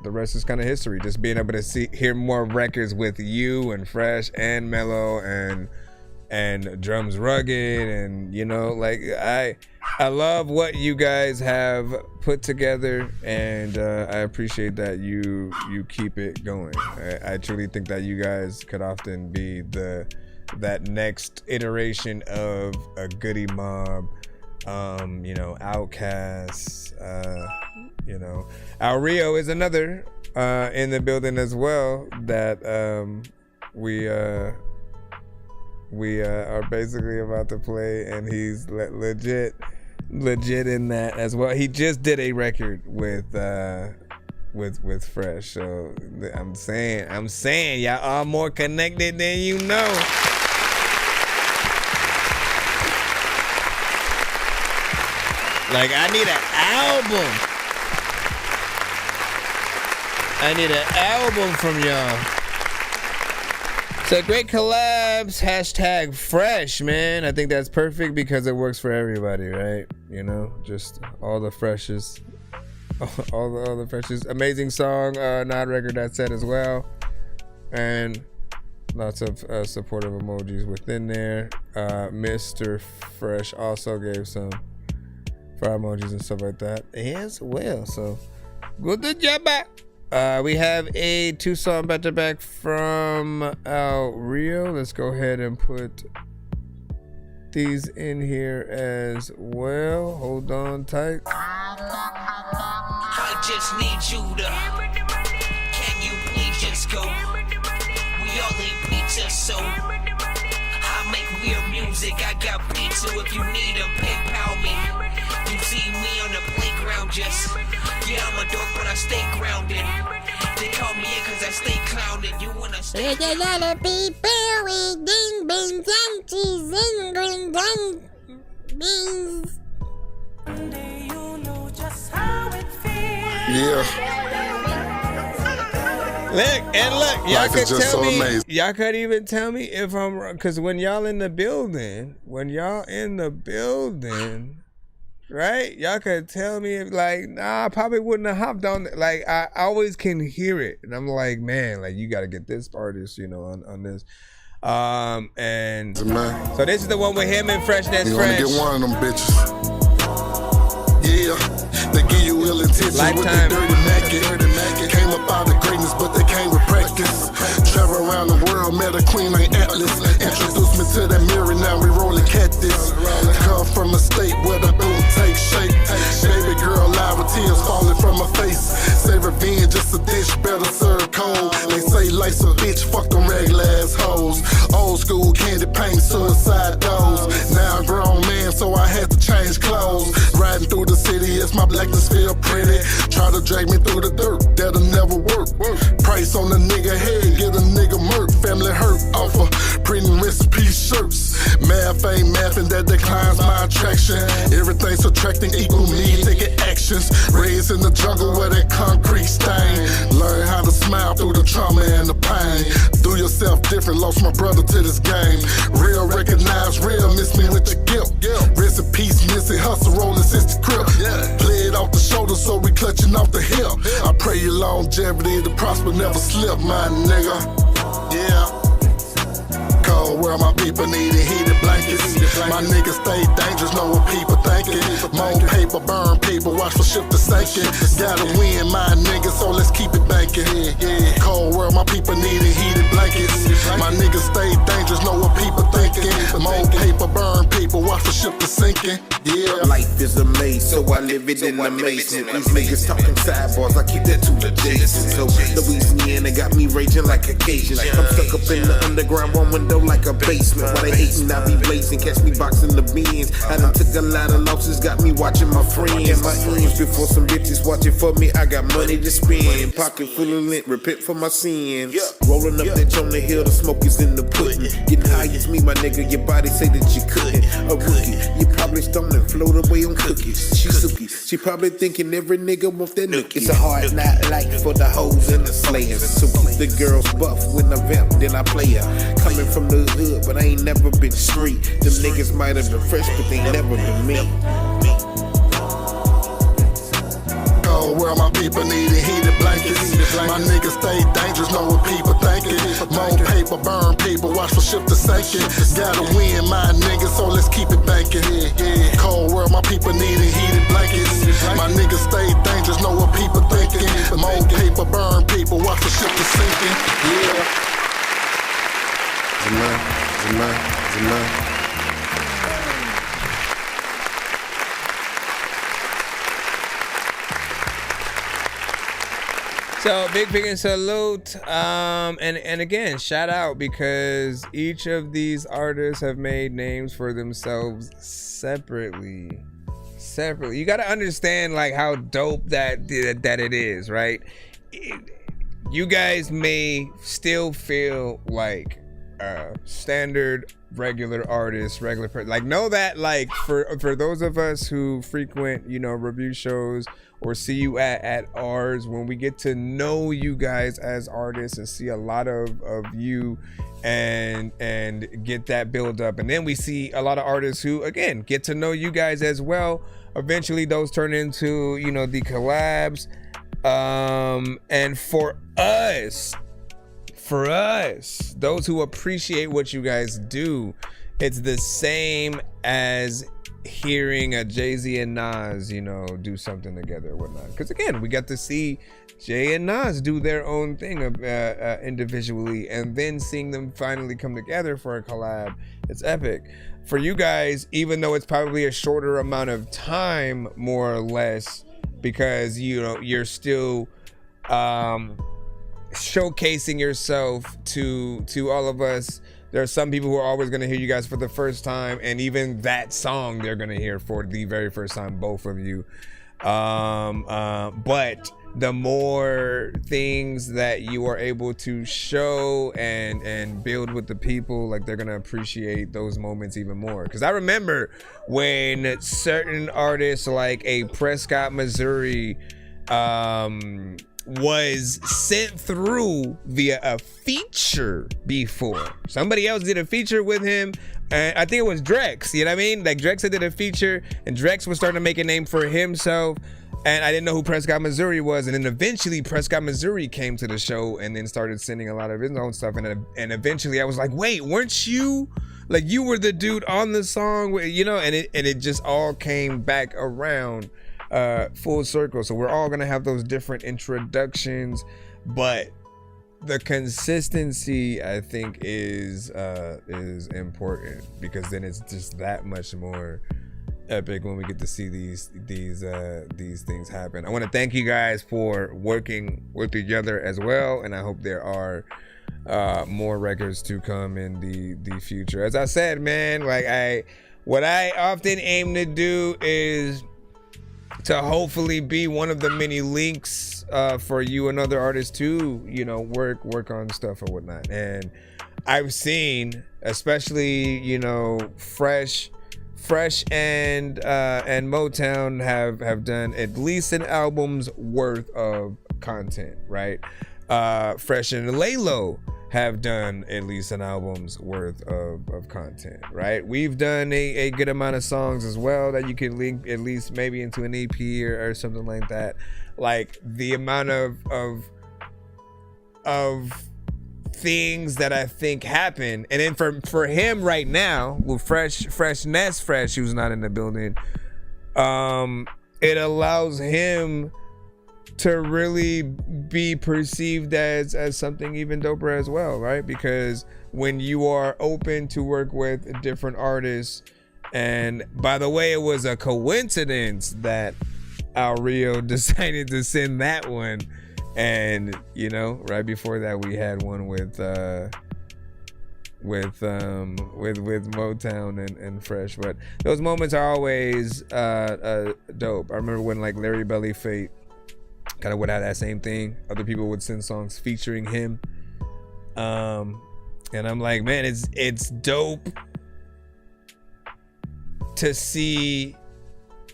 rest is kind of history. Just being able to hear more records with you and Fresh and Mellow and Drums Rugged, and I love what you guys have put together, and I appreciate that you keep it going. I truly think that you guys could often be that next iteration of a Goody Mob, Outkast, Al Rio is another in the building as well that we are basically about to play, and he's legit in that as well. He just did a record with Fresh, so I'm saying y'all are more connected than you know. Like, I need an album from y'all. So great collabs, hashtag Fresh, man. I think that's perfect because it works for everybody, right? Just all the freshes. All the freshes. Amazing song, Nod record that said as well. And lots of supportive emojis within there. Mr. Fresh also gave some fire emojis and stuff like that as well. So good job. We have a 2-song back-to-back from Al Rio. Let's go ahead and put these in here as well. Hold on tight. I just need you to. Can you please just go? We all need pizza, so I make weird music. I got pizza if you need them. PayPal me. You see me on the playground, just I'm a dork, but I stay grounded. They call me in cause I stay clowned. You wanna stay? There's a lot of people with ding beans and cheese and green beans. Yeah. Look, y'all could tell me. Y'all could even tell me if I'm wrong, because when y'all in the building, right? Y'all could tell me if I probably wouldn't have hopped on. Like, I always can hear it, and I'm like, man, like you got to get this artist, on this. And so this is the one with him and Freshness Fresh. You wanna get one of them bitches? Yeah, they give you ill intentions with the dirty naked. Came up out of greatness, but they came with practice. Travel around the world, met a queen named Atlas. Introduced me to that mirror, now we rolling cactus. Come from a state where the boom take shape. Baby girl live with tears falling from her face. Say revenge, just a dish, better serve cold. They say life's a bitch, fuck them regular ass hoes. school candy paint, suicide doors. Now a grown man, so I had to change clothes. Riding through the city, it's my blackness feel pretty. Try to drag me through the dirt, that'll never work. Price on a nigga head, get a nigga murk. Family hurt off of printing recipe shirts. Math ain't mathing, that declines my attraction. Everything subtracting equal me, taking actions. Raised in the jungle where that concrete stain. Learn how to smile through the trauma and the pain. Do yourself different, lost my brother to this game. Real recognize real, miss me with your guilt. Rest in peace, missing hustle, rolling since the crib. Play it off the shoulder, so we clutching off the hip. I pray your longevity to prosper, never slip, my nigga. Yeah. Cold world, my people needing heated blankets. My niggas stay dangerous, know what people thinking. More paper, burn people, watch for ship to sinking. Gotta win, my niggas, so let's keep it banking. Cold world, my people needing heated blankets. My niggas stay dangerous, know what people thinking. More paper, burn people, watch for ship to sinking. Yeah. Life is a maze, so I live it in amazement. These niggas talking sidebars, I keep that to the Jason. So Louisiana got me raging like a Cajun. I'm stuck up in the underground, one window like a basement. While they hating, I be blazing, catch me boxing the beans. I done took a lot of losses, got me watching my friends. My dreams before some bitches watching for me, I got money to spend. Pocket full of lint, repent for my sins. Rolling up that on the hill, the smoke is in the pudding. Getting high as me, my nigga, your body say that you couldn't. A rookie, you probably stoned and float away on cookies. She sookie, she probably thinking every nigga want that nookie. It's a hard night life for the hoes and the slayers. So keep the girls buff when I vamp, then I play her. Coming from the hood, but I ain't never been street. Them niggas might have been fresh, but they never been me. Cold world, my people needing heated blankets. My niggas stay dangerous, know what people thinking. More paper, burn people, watch for ship to sinking. Gotta win, my niggas, so let's keep it banking. Cold world, my people needing heated blankets. My niggas stay dangerous, know what people thinking. More paper, burn people, watch for ship to sinking. Yeah. Zima. So big and salute, and again, shout out, because each of these artists have made names for themselves separately. You got to understand like how dope that it is, right? You guys may still feel like standard regular artists, regular person. Like, know that, like, for those of us who frequent, review shows or see you at ours, when we get to know you guys as artists and see a lot of you and get that build up, and then we see a lot of artists who again get to know you guys as well. Eventually those turn into the collabs, and for us, those who appreciate what you guys do, it's the same as hearing a Jay-Z and Nas, do something together or whatnot. Because again, we got to see Jay and Nas do their own thing individually, and then seeing them finally come together for a collab. It's epic. For you guys, even though it's probably a shorter amount of time, more or less, because you're still showcasing yourself to all of us. There are some people who are always going to hear you guys for the first time, and even that song they're going to hear for the very first time, both of you. But the more things that you are able to show and build with the people, like, they're going to appreciate those moments even more. Because I remember when certain artists like a Prescott, Missouri, was sent through via a feature before. Somebody else did a feature with him, and I think it was Drex, you know what I mean? Like, Drex did a feature, and Drex was starting to make a name for himself, and I didn't know who Prescott, Missouri was, and then eventually Prescott, Missouri came to the show and then started sending a lot of his own stuff, and eventually I was like, wait, weren't you, like, you were the dude on the song, and it just all came back around full circle. So we're all gonna have those different introductions, but the consistency, I think, is important, because then it's just that much more epic when we get to see these things happen. I want to thank you guys for working with each other as well, and I hope there are more records to come in the future. As I said, man, like what I often aim to do is to hopefully be one of the many links for you and other artists to, you know, work on stuff or whatnot. And I've seen, especially, you know, Fresh and Motown have done at least an album's worth of content, right? Fresh and Laylo have done at least an album's worth of content, right? We've done a good amount of songs as well that you can link at least maybe into an EP or something like that. Like the amount of things that I think happen, and then for him right now with Fresh, who's not in the building, it allows him to really be perceived as something even doper as well, right? Because when you are open to work with different artists, and by the way, it was a coincidence that Al Rio decided to send that one, and you know, right before that we had one with Motown and Fresh. But those moments are always dope. I remember when like Larry Belly Fate kind of would have that same thing. Other people would send songs featuring him, and I'm like, man, it's dope to see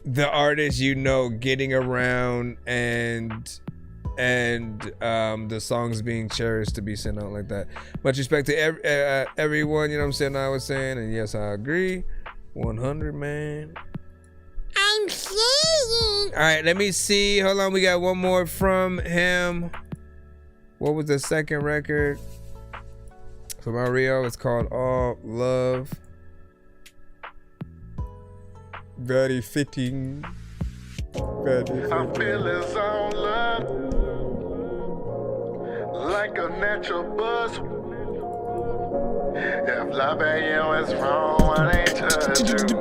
the artists, you know, getting around and the songs being cherished to be sent out like that. Much respect to everyone, you know what I'm saying, I was saying, and yes, I agree 100, man. I'm saying. All right, let me see. Hold on, we got one more from him. What was the second record from Mario? It's called All Love. Very fitting. Very fitting. I'm feeling some love, like a natural buzz. If loving you is wrong, I ain't touch you.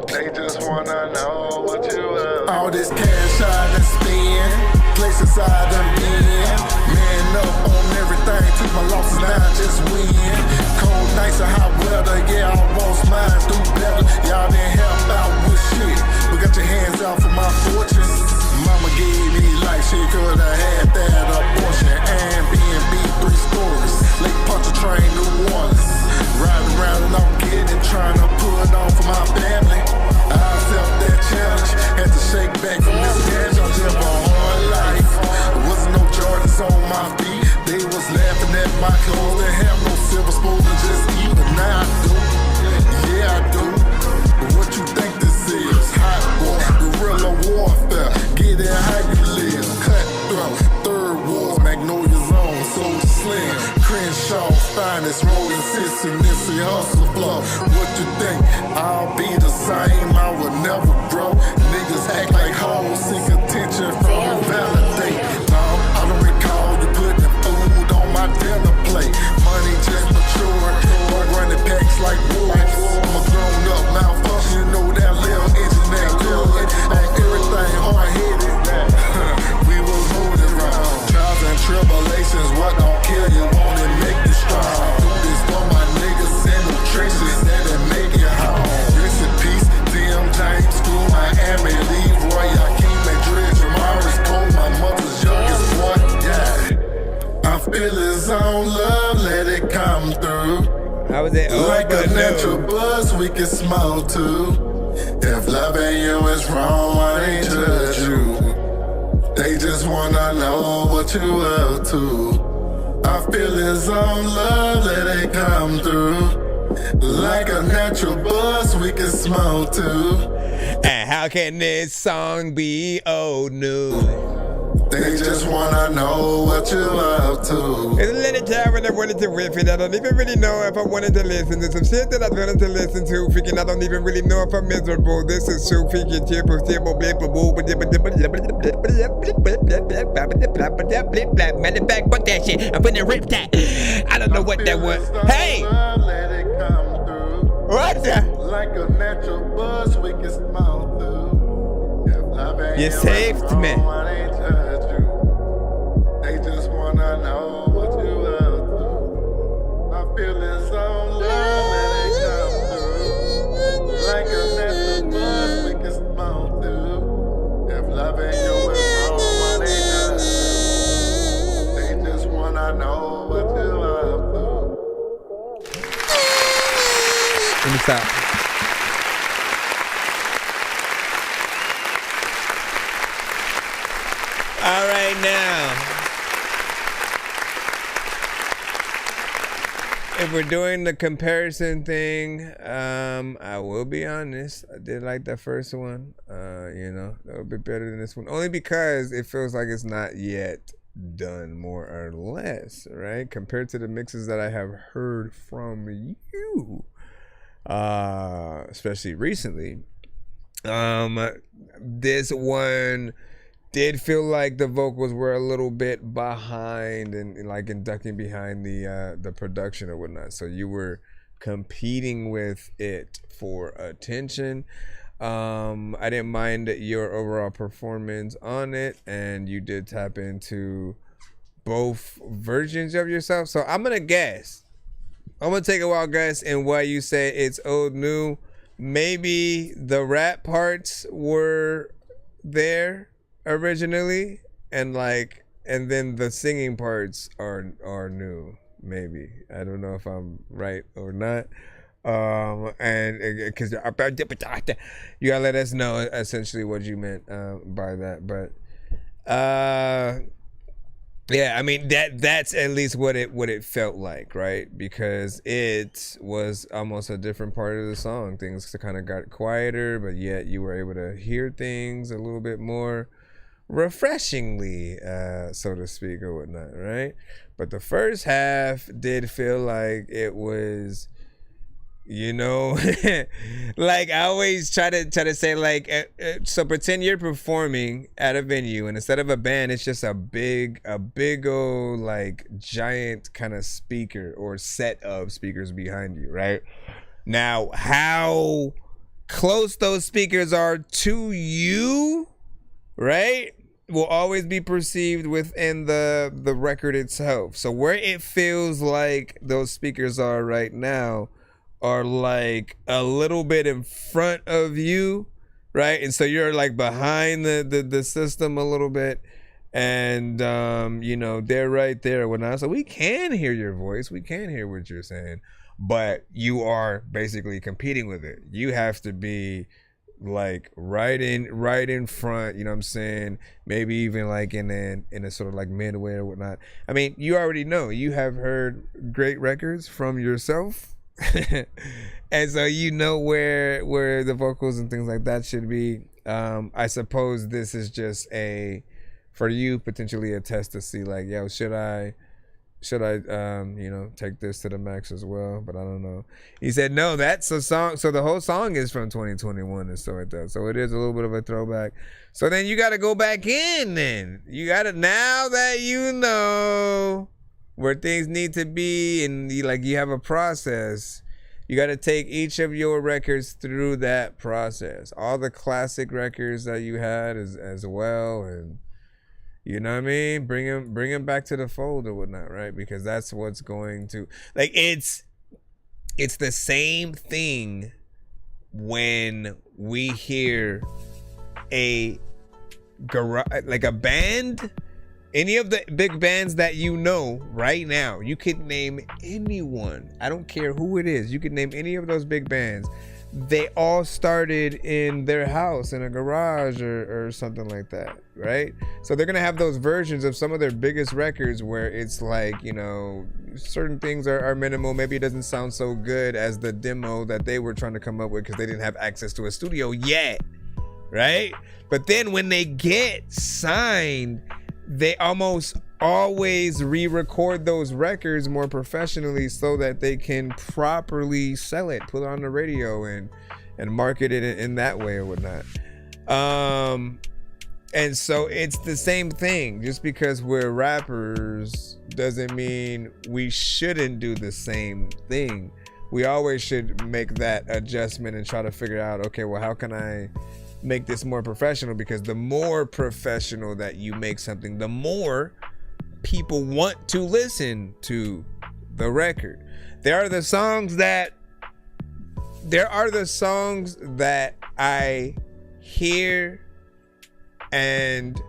They just wanna know what you are. All this cash I done spend, places I done been. Man up on everything, took my losses, now I just win. Cold nights and hot weather, yeah, I want mine, do better. Y'all didn't help out with shit, but got your hands out for my fortune. Mama gave me life, she could've had that abortion. And B&B 3 stories, Lake Puncher Train, New Orleans. Riding around and I'm getting, trying to put on for my family. I felt that challenge, had to shake back from this cash. I live a hard life. There wasn't no Jordans on my feet. They was laughing at my clothes. They have no silver spoon to just eat. But now I do. Yeah, I do. But what you think this is? Hot war, guerrilla warfare. Get it how you live. Cutthroat, third war, Magnolia Zone, Soul Slim. Crenshaw's finest, rolling sissy, Missy hustle flow. What you think? I'll be the same, I will never grow. Niggas act like hoes, seek attention from validate. I don't recall you putting food on my dinner plate. Money just matured, running packs like wolves. I'm a grown up malfunction, you know that little engine ain't good. Ain't everything hard-headed. We was moving around. Trials and tribulations, what don't kill you, won't it make you strong? Do this for my niggas in the trenches, and it make it home. Rest in peace, DM James, School, Miami, Leroy, Akeem, and Dredge, Jamaris Cole, my mother's youngest boy, yeah. I'm feeling some love, let it come through. How was it? Like a natural buzz, we can smell too. If loving you is wrong, I ain't judge you. They just wanna know what you up to. I'm feeling some love, let it come through. Like a natural buzz, we can smell too. And how can this song be old news? They just wanna know what you up to. It's a little time when I wanted to riff it. I don't even really know if I wanted to listen to some shit that I wanted to listen to. Freaking, I don't even really know if I'm miserable. This is so freaking triple. Matter of fact, fuck that shit. I'm gonna rip that. I don't know what that was. Hey! What's that? Like a natural buzz, we can smell through. You saved me. They just wanna know what you up to. feeling so low, let it come through. Like a nest of buzz, we can smoke through. If loving you is wrong, why they just They just wanna know what you up to. Let me stop. All right, now, if we're doing the comparison thing, I will be honest. I did like that first one. You know, a little bit better than this one, only because it feels like it's not yet done, more or less, right? Compared to the mixes that I have heard from you, especially recently. This one did feel like the vocals were a little bit behind and like ducking behind the production or whatnot. So you were competing with it for attention. I didn't mind your overall performance on it, and you did tap into both versions of yourself. So I'm gonna guess. I'm gonna take a wild guess in why you say it's old new. Maybe the rap parts were there originally, and then the singing parts are new. Maybe. I don't know if I'm right or not. And because you gotta let us know essentially what you meant by that. But yeah, I mean that's at least what it felt like, right? Because it was almost a different part of the song. Things kind of got quieter, but yet you were able to hear things a little bit more refreshingly, so to speak, or whatnot, right? But the first half did feel like it was, you know, like I always try to say, like, so pretend you're performing at a venue, and instead of a band, it's just a big old like giant kind of speaker or set of speakers behind you, right? Now, how close those speakers are to you, right, will always be perceived within the record itself. So where it feels like those speakers are right now are like a little bit in front of you, right? And so you're like behind the system a little bit, and you know, they're right there when so we can hear your voice, we can hear what you're saying, but you are basically competing with it. You have to be like right in front, you know what I'm saying? Maybe even like in a sort of like midway or whatnot. I mean, you already know, you have heard great records from yourself. And so you know where the vocals and things like that should be. I suppose this is just for you, potentially a test to see like, yo, should I you know, take this to the max as well? But I don't know. He said no, that's a song, so the whole song is from 2021 and stuff like that, so it is a little bit of a throwback. So then you got to go back in, then you got to, now that you know where things need to be, and you have a process, you got to take each of your records through that process, all the classic records that you had as well, and you know what I mean, bring him back to the fold or whatnot, right? Because that's what's going to, like, it's the same thing when we hear a band. Any of the big bands that you know right now, you could name anyone. I don't care who it is. You could name any of those big bands. They all started in their house, in a garage or something like that, right? So they're going to have those versions of some of their biggest records where it's like, you know, certain things are minimal. Maybe it doesn't sound so good as the demo that they were trying to come up with because they didn't have access to a studio yet, right? But then when they get signed, they almost always re-record those records more professionally so that they can properly sell it, put it on the radio and market it in that way or whatnot. And so it's the same thing. Just because we're rappers doesn't mean we shouldn't do the same thing. We always should make that adjustment and try to figure out, okay, well, how can I make this more professional? Because the more professional that you make something, the more people want to listen to the record. There are the songs that I hear and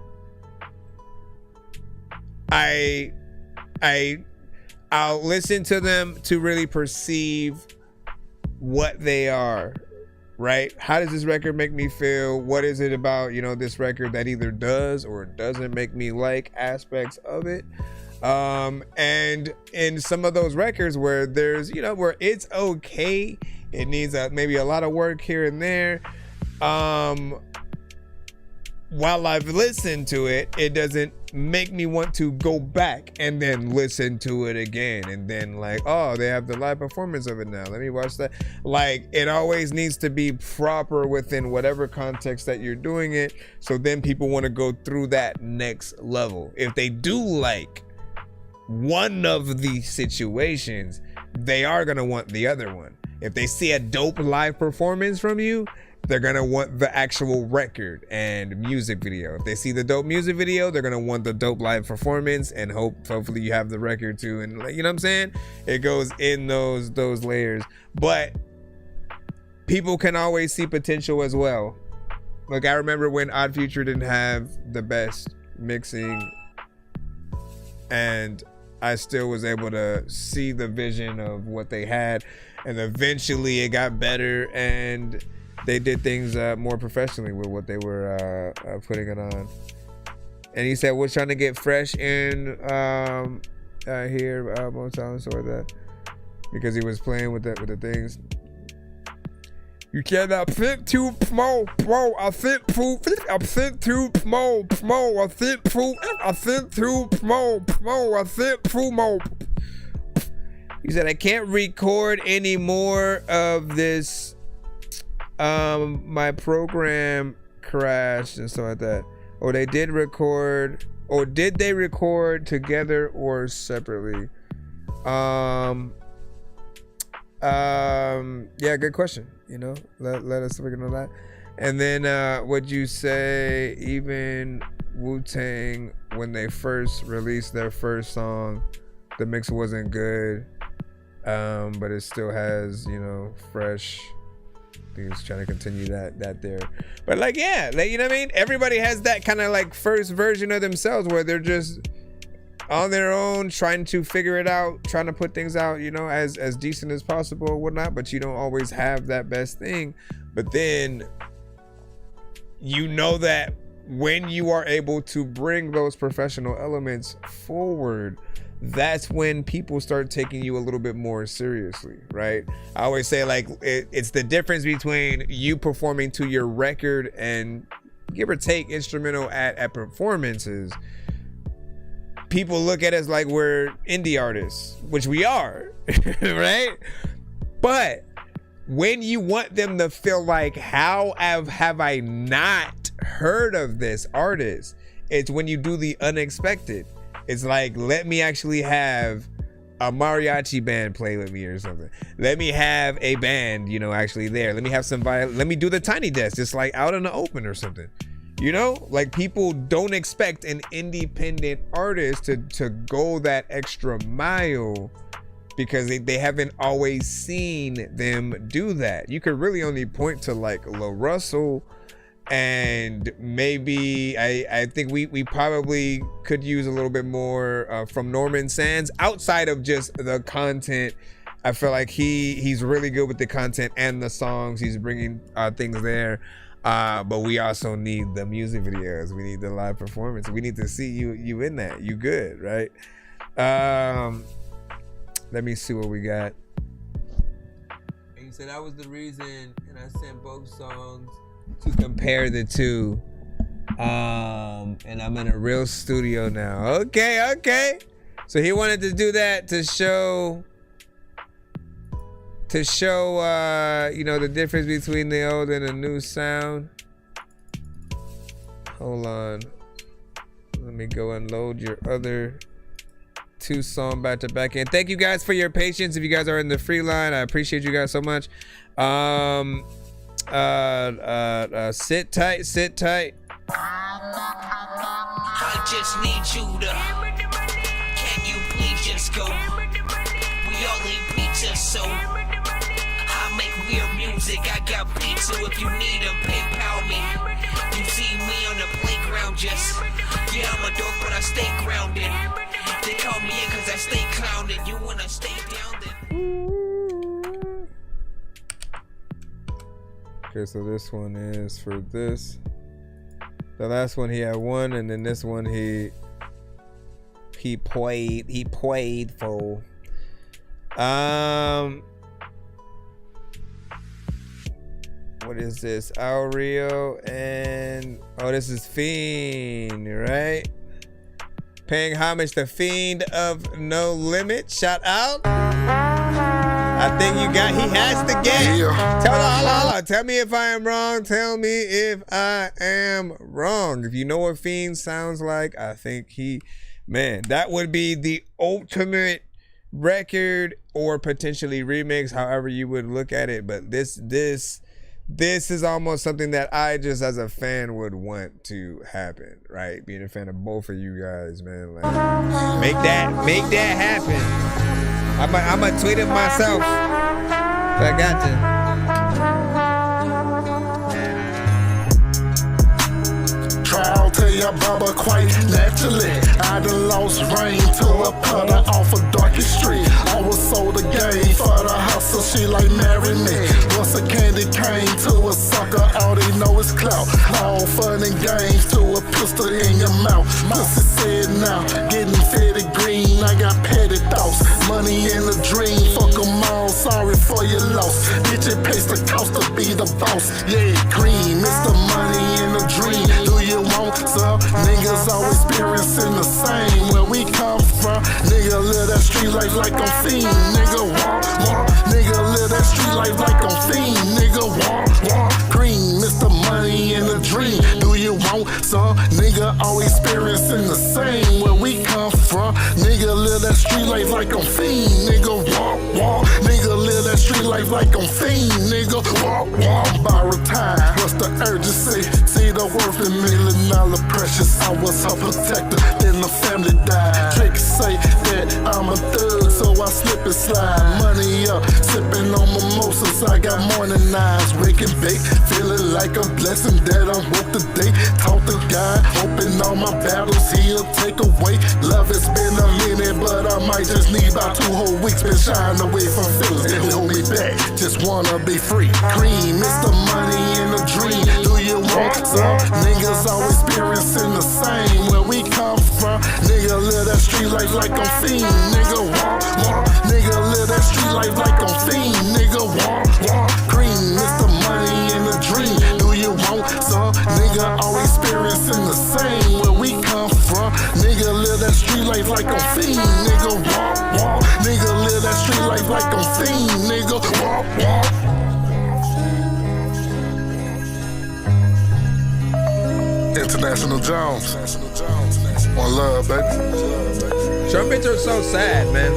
I'll listen to them to really perceive what they are, right? How does this record make me feel? What is it about, this record that either does or doesn't make me like aspects of it? And in some of those records where there's, where it's okay, it needs maybe a lot of work here and there. While I've listened to it, it doesn't make me want to go back and then listen to it again. And then like, oh, they have the live performance of it now. Let me watch that. Like, it always needs to be proper within whatever context that you're doing it. So then people want to go through that next level. If they do like one of the situations, they are going to want the other one. If they see a dope live performance from you, they're gonna want the actual record and music video. If they see the dope music video, they're gonna want the dope live performance, and hopefully you have the record too. And you know what I'm saying? It goes in those layers. But people can always see potential as well. Like, I remember when Odd Future didn't have the best mixing, and I still was able to see the vision of what they had, and eventually it got better, and they did things more professionally with what they were putting it on. And he said, we're trying to get fresh in here most times or that, because he was playing with the things. You cannot fit too small, bro. I fit too small, I fit too small, I fit too small. He said, I can't record any more of this. My program crashed and stuff like that. Or they did record, or did they record together or separately? Yeah, good question. Let us figure on that. And then would you say even Wu-Tang, when they first released their first song, the mix wasn't good, but it still has, fresh. He was trying to continue that there, but like, yeah, like, you know what I mean? Everybody has that kind of like first version of themselves where they're just on their own, trying to figure it out, trying to put things out, as decent as possible or whatnot, but you don't always have that best thing. But then that when you are able to bring those professional elements forward, that's when people start taking you a little bit more seriously, right? I always say, like, it's the difference between you performing to your record and give or take instrumental at performances. People look at us like we're indie artists, which we are, right? But when you want them to feel like, how have I not heard of this artist? It's when you do the unexpected. It's like, let me actually have a mariachi band play with me or something. Let me have a band, actually there. Let me have some let me do the tiny desk, just like out in the open or something. Like, people don't expect an independent artist to go that extra mile because they haven't always seen them do that. You could really only point to like Lil Russell, and maybe I think we probably could use a little bit more from Norman Sands outside of just the content. I feel like he's really good with the content and the songs. He's bringing things there, but we also need the music videos. We need the live performance. We need to see you in that. You good, right? Let me see what we got. And you said that was the reason, and I sent both songs to compare the two, and I'm in a real studio now. Okay. So he wanted to do that to show the difference between the old and the new sound. Hold on, let me go and load your other two song back to back in. Thank you guys for your patience. If you guys are in the free line, I appreciate you guys so much. Sit tight. I just need you to. Can you please just go? so I make weird music. I got beats, so if you need them, PayPal me. You see me on the playground, just yeah, I'm a dork, but I stay grounded. They call me in cause I stay clowning. You wanna stay down then? Okay, so this one is for this. The last one he had one, and then this one he played for. What is this? Aureo and this is Fiend, right? Paying homage to Fiend of No Limit. Shout out. I think he has to get. Hold on. Tell me if I am wrong. Tell me if I am wrong. If you know what Fiend sounds like, I think that would be the ultimate record or potentially remix, however you would look at it. But this is almost something that I just as a fan would want to happen, right? Being a fan of both of you guys, man. Like, make that happen. I'm gonna tweet it myself. I got to. Trial to your bubba quite naturally. I done lost rain to a putter off of Dorky Street. I was sold a game for the hustle, she like marry me. Once a candy cane to a sucker, all they know is clout. All fun and games to a pistol in your mouth. Pussy said now, getting fitted green, I got petty thoughts. Money in a dream, fuck them all, sorry for your loss. Bitch, it pays the cost to be the boss. Yeah, green, Mr. Money in a dream. Do you want some? Niggas always experiencing the same. Where we come from, nigga live that street life like I'm fiend. Nigga walk. Nigga live that street life like I'm fiend. Nigga walk. Green, Mr. Money in a dream. Do you want some? Nigga always experiencing the same. Where we come from, nigga live that street life like I'm fiend. Nigga walk. Nigga live that street life like I'm fiend. Nigga walk. Borrow time. What's the urgency? See the worth in $1 million precious. I was her protector, then the family died. Tricks say that I'm a thug, so I slip and slide. Money up, sipping on mimosas. I got morning eyes, waking bake, feeling like a blessing that I woke today. Talk to God, hoping all my battles he'll take away. Love has been a minute, but I might just need about 2 whole weeks. Been shying away from feelings that hold me back. Just wanna be free. Cream, Mr. Money in a dream. Do you want some? Niggas always experiencing the same. Where we come from, nigga live that street life like I'm fiend. Nigga walk. Nigga live that street life like I'm fiend. Nigga walk. Cream, Mr. Money in a dream. Do you want some? Nigga always experiencing the same. Where we come from, nigga live that street life like I'm fiend. Nigga walk. Nigga live that street life like I'm fiend. Nigga walk. International Jones. One love, baby. Trumpets are so sad, man.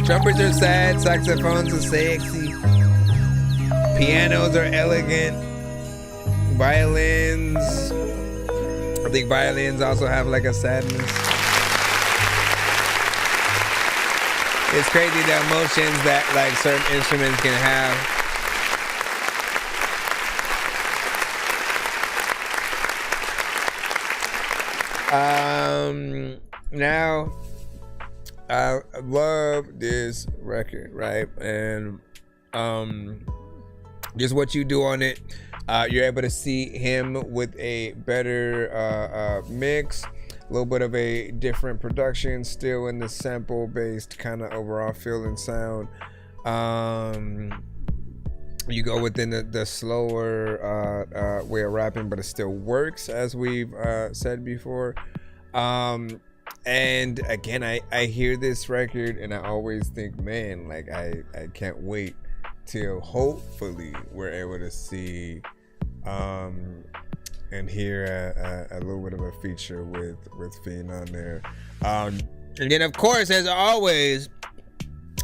Trumpets are sad, saxophones are sexy, pianos are elegant, violins, I think violins also have like a sadness. It's crazy the emotions that like certain instruments can have. Now I love this record, right? And just what you do on it, you're able to see him with a better mix, a little bit of a different production, still in the sample based kind of overall feel and sound. You go within the slower way of rapping, but it still works, as we've said before. And again, I hear this record and I always think, man, like I can't wait till hopefully we're able to see and hear a little bit of a feature with Fiend on there. And then of course, as always,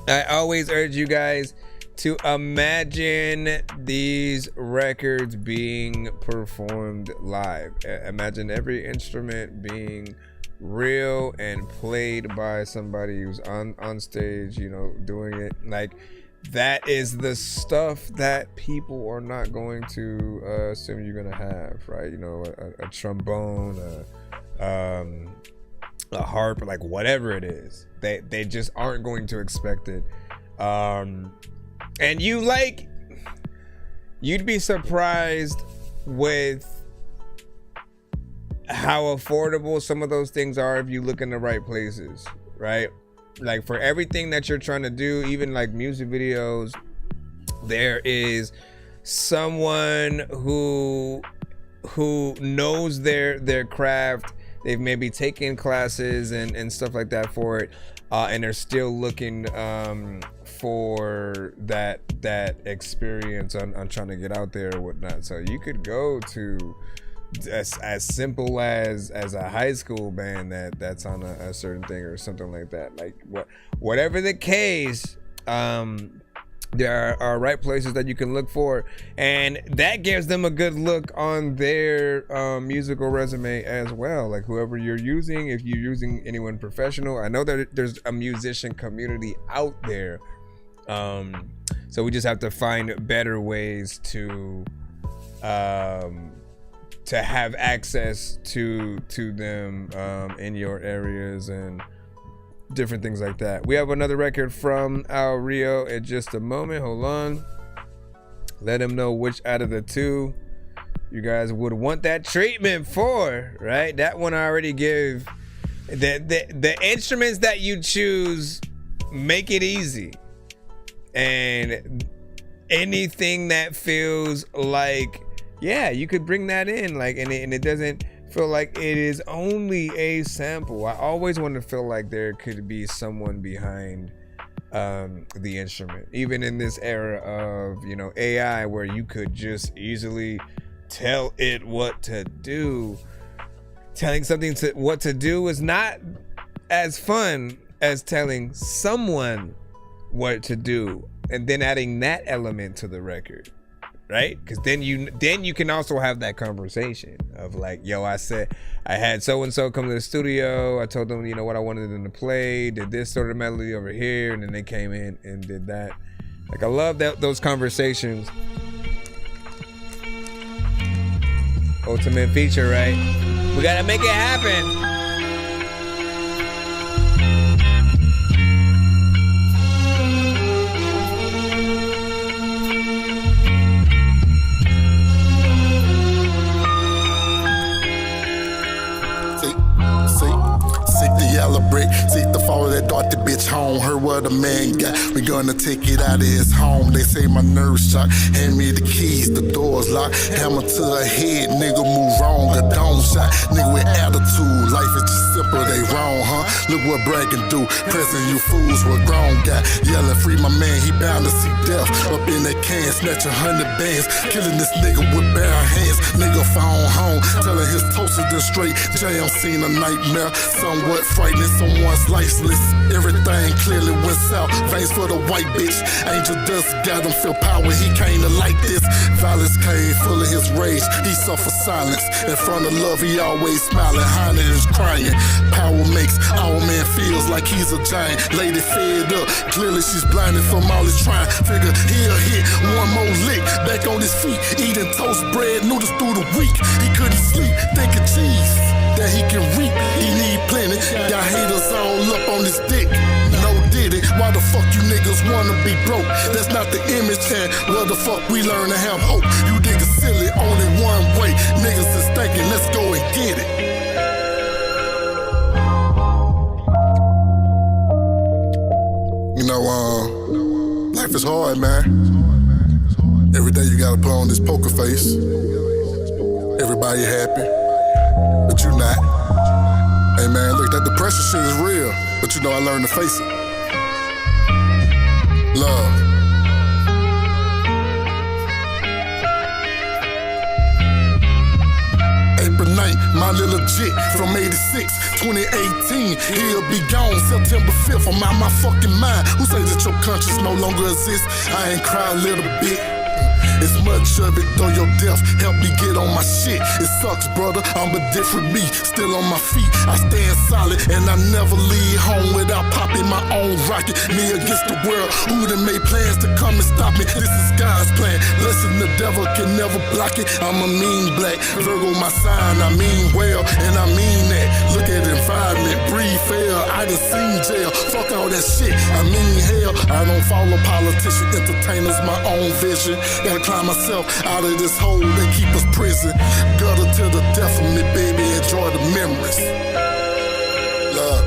I always urge you guys to imagine these records being performed live. Imagine every instrument being real and played by somebody who's on stage, you know, doing it. Like, that is the stuff that people are not going to assume you're gonna have, right? You know, a trombone, a harp, like whatever it is, they just aren't going to expect it. And you'd be surprised with how affordable some of those things are if you look in the right places, right? Like, for everything that you're trying to do, even like music videos, there is someone who knows their craft. They've maybe taken classes and stuff like that for it, and they're still looking for that experience on trying to get out there or whatnot. So you could go to as simple as a high school band that's on a certain thing or something like that. Like, whatever the case, there are right places that you can look for, and that gives them a good look on their musical resume as well. Like, whoever you're using, if you're using anyone professional, I know that there's a musician community out there, so we just have to find better ways to have access to them in your areas and different things like that. We have another record from Al Rio in just a moment. Hold on. Let him know which out of the two you guys would want that treatment for, right? That one I already gave. The instruments that you choose make it easy. And anything that feels like, yeah, you could bring that in, like, and it doesn't feel like it is only a sample. I always want to feel like there could be someone behind the instrument, even in this era of, you know, AI, where you could just easily tell it what to do. Telling something what to do is not as fun as telling someone what to do and then adding that element to the record. Right? Because then you can also have that conversation of like, yo, I had so-and-so come to the studio. I told them, you know, what I wanted them to play, did this sort of melody over here, and then they came in and did that. Like, I love those conversations. Ultimate feature, right? We gotta make it happen. Yellow brick, seek to follow that Dorky bitch home. Heard what a man got, we gonna take it out of his home. They say my nerves shock, hand me the keys, the doors locked. Hammer to her head, nigga move wrong, a dome shot. Nigga with attitude, life is just simple, they wrong, huh? Look what bragging do, pressing you fools with grown guy. Yelling free my man, he bound to see death. Up in that can, snatch 100 bands. Killing this nigga with bare hands. Nigga found home, telling his toasters the straight. Jay, I'm seeing a nightmare, somewhat frightening someone's lifeless. Everything clearly went south. Veins for the white bitch. Angel dust got him feel power. He came to like this. Violence came full of his rage. He suffered silence. In front of love, he always smiling. Hiding is crying. Power makes our man feels like he's a giant. Lady fed up. Clearly she's blinded from all his trying. Figure he'll hit one more lick. Back on his feet. Eating toast bread, noodles through the week. He couldn't sleep. Thinking cheese that he can reap. He need plenty. Got haters all up on his dick. No did it. Why the fuck you niggas wanna be broke? That's not the image, and where the fuck we learn to have hope? You niggas silly, only one way. Niggas is thinking, let's go and get it. You know, life is hard, man. Every day you gotta put on this poker face. Everybody happy, but you not. Hey man, look, that depression shit is real, but you know I learned to face it. Love. April 9th, my little jit from 86, 2018. He'll be gone September 5th. I'm out my fucking mind. Who says that your conscience no longer exists? I ain't cry a little bit. It's much of it, though your death helped me get on my shit. It sucks, brother, I'm a different me. Still on my feet, I stand solid, and I never leave home without popping my own rocket. Me against the world, who done made plans to come and stop me? This is God's plan. Listen, the devil can never block it. I'm a mean black, Virgo my sign, I mean well, and I mean that. Look at the environment, breathe fair, I done seen jail. Fuck all that shit, I mean hell. I don't follow politicians, entertainers, my own vision. Gotta climb myself out of this hole that keep us prison. Gutter to the death of me, baby, enjoy the memories. Love.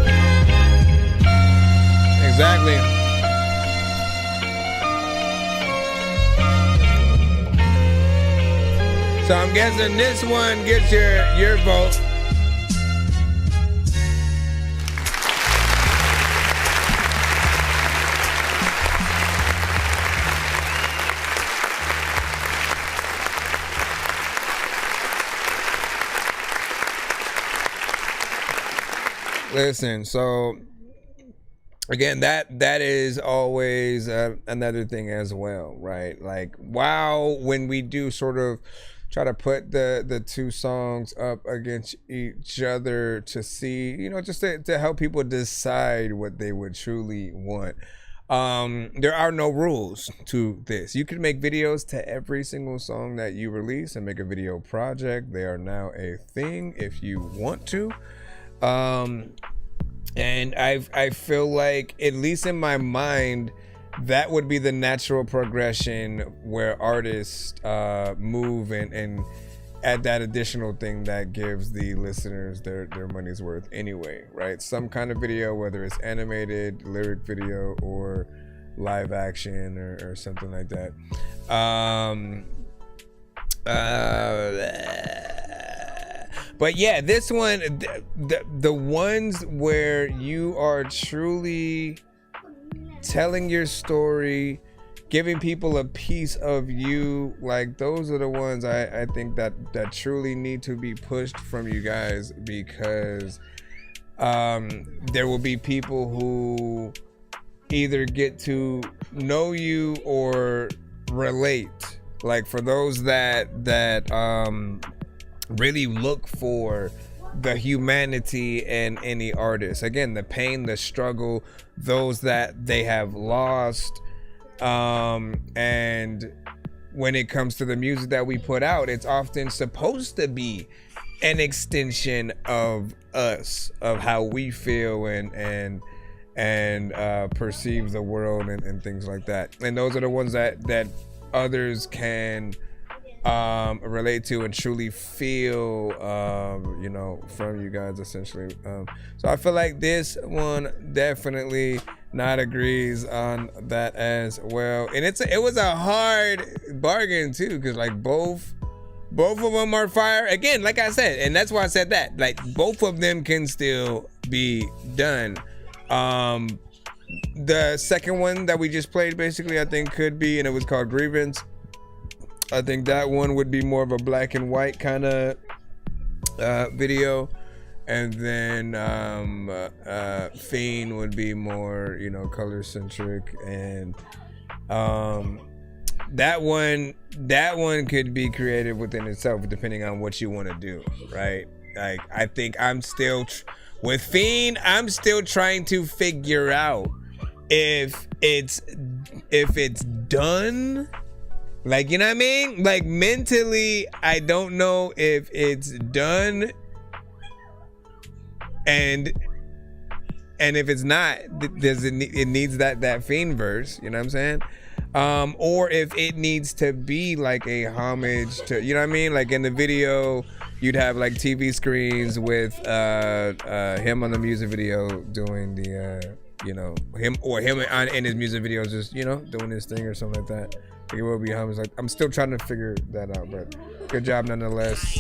Exactly. So I'm guessing this one gets your vote. Listen, so again, that is always another thing as well, right? Like, wow, when we do sort of try to put the two songs up against each other to see, you know, just to help people decide what they would truly want. There are no rules to this. You can make videos to every single song that you release and make a video project. They are now a thing if you want to. And I feel like, at least in my mind, that would be the natural progression where artists move and add that additional thing that gives the listeners their money's worth anyway, right? Some kind of video, whether it's animated, lyric video, or live action or something like that. But yeah, this one, the ones where you are truly telling your story, giving people a piece of you, like, those are the ones I think that truly need to be pushed from you guys, because there will be people who either get to know you or relate. Like, for those that really look for the humanity in any artist, again, the pain, the struggle, those that they have lost, and when it comes to the music that we put out, it's often supposed to be an extension of us, of how we feel and perceive the world and things like that. And those are the ones that others can relate to and truly feel, you know, from you guys, essentially. So I feel like this one definitely not agrees on that as well. And it was a hard bargain too, because like both of them are fire. Again, like I said, and that's why I said that, like, both of them can still be done. The second one that we just played, basically, I think could be, and it was called Grievance. I think that one would be more of a black and white kind of video, and then Fiend would be more, you know, color centric, and that one could be creative within itself, depending on what you want to do, right? Like, I think I'm still with Fiend, I'm still trying to figure out if it's done. Like, you know what I mean? Like, mentally, I don't know if it's done, and if it's not, it needs that Fiend verse, you know what I'm saying? Or if it needs to be like a homage to, you know what I mean? Like, in the video, you'd have like TV screens with him on the music video doing the you know, him in his music videos, just, you know, doing his thing or something like that. It will be homage. Like, I'm still trying to figure that out, but good job nonetheless.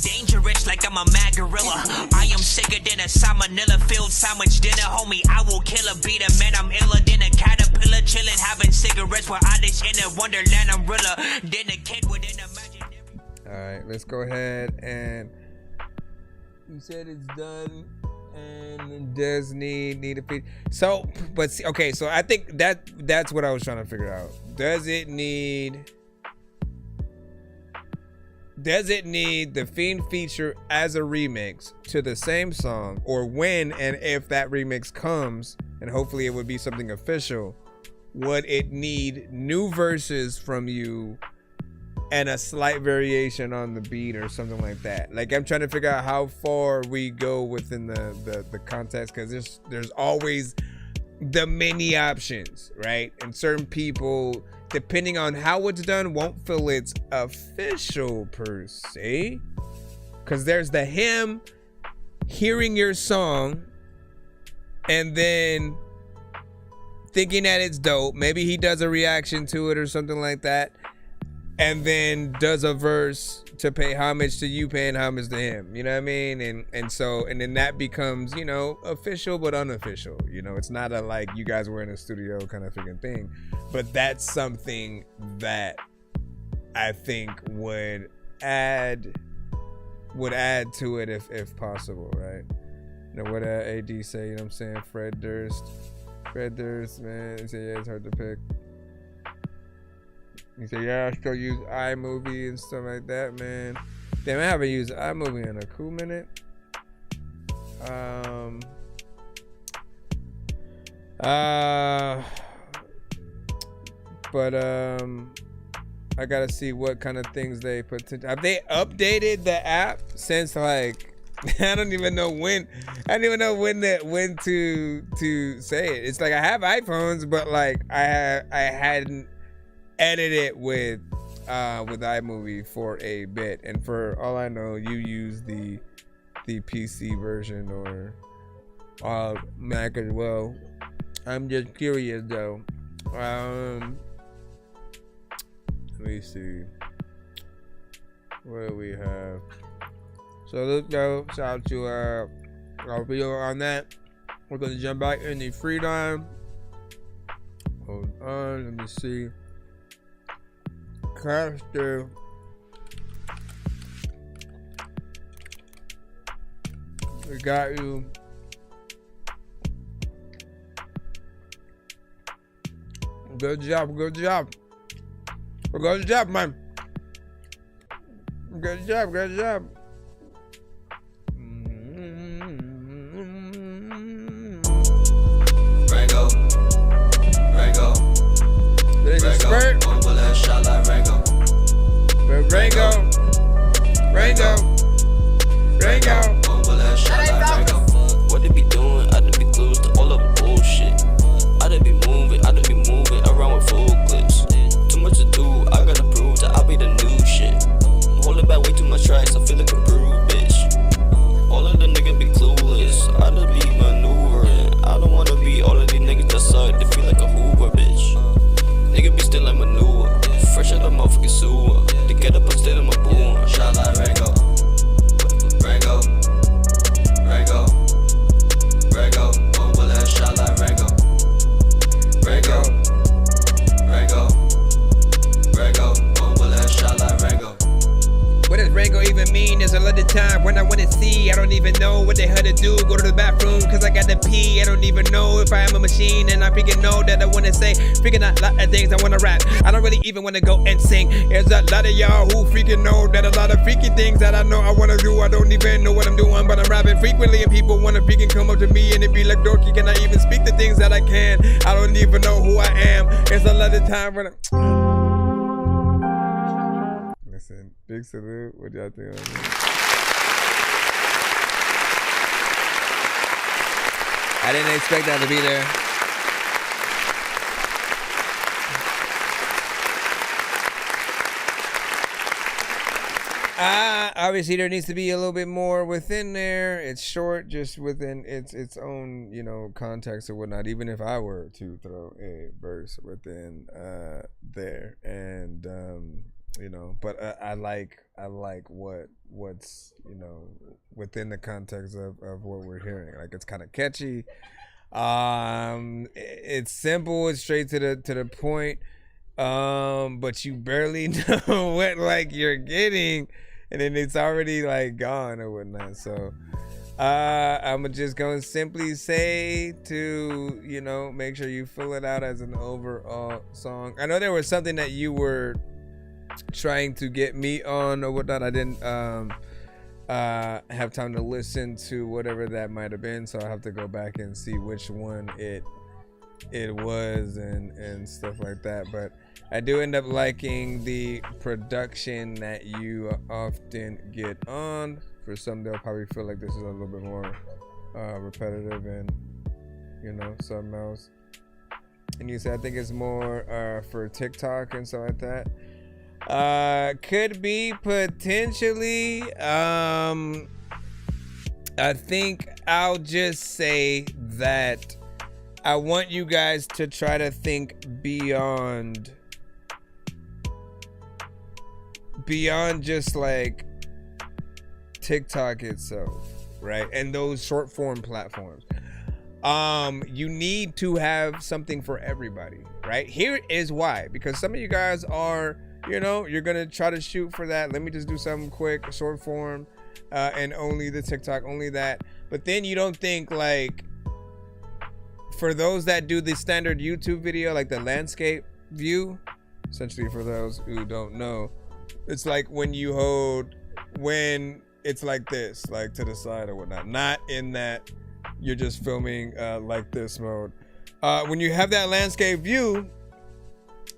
Dangerous like I'm a mad gorilla. I am sicker than a salmonella filled sandwich dinner, homie. I will kill a beat a man. I'm iller than a caterpillar, chilling, having cigarettes while I dish in a wonderland. I'm realer than a kid within a magic. All right, let's go ahead, and you said it's done and it does need a feed. So, but see, okay, so I think that's what I was trying to figure out. Does it need does it need the Fiend feature as a remix to the same song, or when and if that remix comes, and hopefully it would be something official, would it need new verses from you and a slight variation on the beat or something like that? Like, I'm trying to figure out how far we go within the context, because there's always the many options, right? And certain people, depending on how it's done, won't feel it's official per se, because there's the him hearing your song and then thinking that it's dope. Maybe he does a reaction to it or something like that, and then does a verse to pay homage to you paying homage to him. You know what I mean? And then that becomes, you know, official but unofficial. You know, it's not a like you guys were in a studio kind of freaking thing. But that's something that I think would add to it if possible, right? You know what AD say, you know what I'm saying? Fred Durst, man. He said, yeah, it's hard to pick. He said, yeah, I still use iMovie and stuff like that, man. Damn, I haven't used iMovie in a cool minute. But I gotta see what kind of things they put. Have they updated the app since, like, I don't even know when. I don't even know when to say it. It's like I have iPhones, but like I hadn't edited with iMovie for a bit, and for all I know, you use the PC version or Mac as well. I'm just curious though. Let me see. What do we have? So let's go. Shout out to our video on that. We're gonna jump back in the free time. Hold on, let me see. Caster. We got you. Good job, good job. Good job, man. Good job, good job. Rango. There's a spurt. Rango. What they be doing? I just be close to all of the bullshit. I just be moving around with full clips. Too much to do, I gotta prove that I be the new shit. I'm holding back way too much tracks, I feel like a rude bitch. All of the niggas be clueless, I just be maneuvering. I don't wanna be all of these niggas that suck, they feel like a Hoover bitch. Nigga be still like manure, fresh out the motherfucking sewer. To get up and still in my boom. Shot like Rango. Over that shot like Rango. Over that shot like Rango. What does Rango even mean? There's a lot of time when I wanna see. I don't even know what the hell to do. Go to the bathroom cause I got to pee. I don't even know if I am a machine, and I freaking know that I wanna say freaking a lot of things I wanna rap. I don't really even wanna go and sing. There's a lot of y'all who freaking know that a lot of freaking things that I know I wanna do. I don't even know what I'm doing, but I'm rapping frequently, and people wanna freaking come up to me and it be like, Dorky, can I even speak the things that I can? I don't even know who I am. There's a lot of time when Listen, big salute. What y'all think on that? I didn't expect that to be there. Obviously there needs to be a little bit more within there. It's short, just within its own, you know, context or whatnot. Even if I were to throw a verse within there, and you know, but I like what's, you know, within the context of what we're hearing. Like, it's kind of catchy. It's simple. It's straight to the point. But you barely know what like you're getting, and then it's already like gone or whatnot. So I'm just gonna simply say to, you know, make sure you fill it out as an overall song. I know there was something that you were trying to get me on or whatnot. I didn't have time to listen to whatever that might have been, so I have to go back and see which one it was and stuff like that. But I do end up liking the production that you often get on. For some, they'll probably feel like this is a little bit more repetitive and, you know, something else. And you said I think it's more for TikTok and stuff like that. Could be potentially. I think I'll just say that I want you guys to try to think beyond just like TikTok itself, right? And those short form platforms. You need to have something for everybody, right? Here is why. Because some of you guys are, you know, you're gonna try to shoot for that. Let me just do something quick, short form, and only the TikTok, only that. But then you don't think like, for those that do the standard YouTube video, like the landscape view, essentially for those who don't know, it's like when it's like this, like to the side or whatnot, not in that you're just filming like this mode. When you have that landscape view,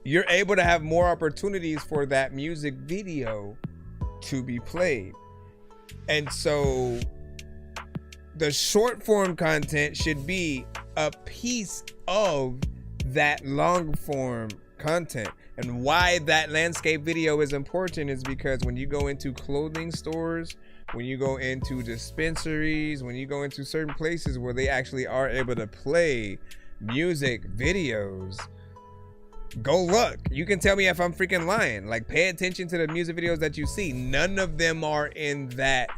you're able to have more opportunities for that music video to be played. And so the short form content should be a piece of that long form content. And why that landscape video is important is because when you go into clothing stores, when you go into dispensaries, when you go into certain places where they actually are able to play music videos, go look. You can tell me if I'm freaking lying. Like, pay attention to the music videos that you see. None of them are in that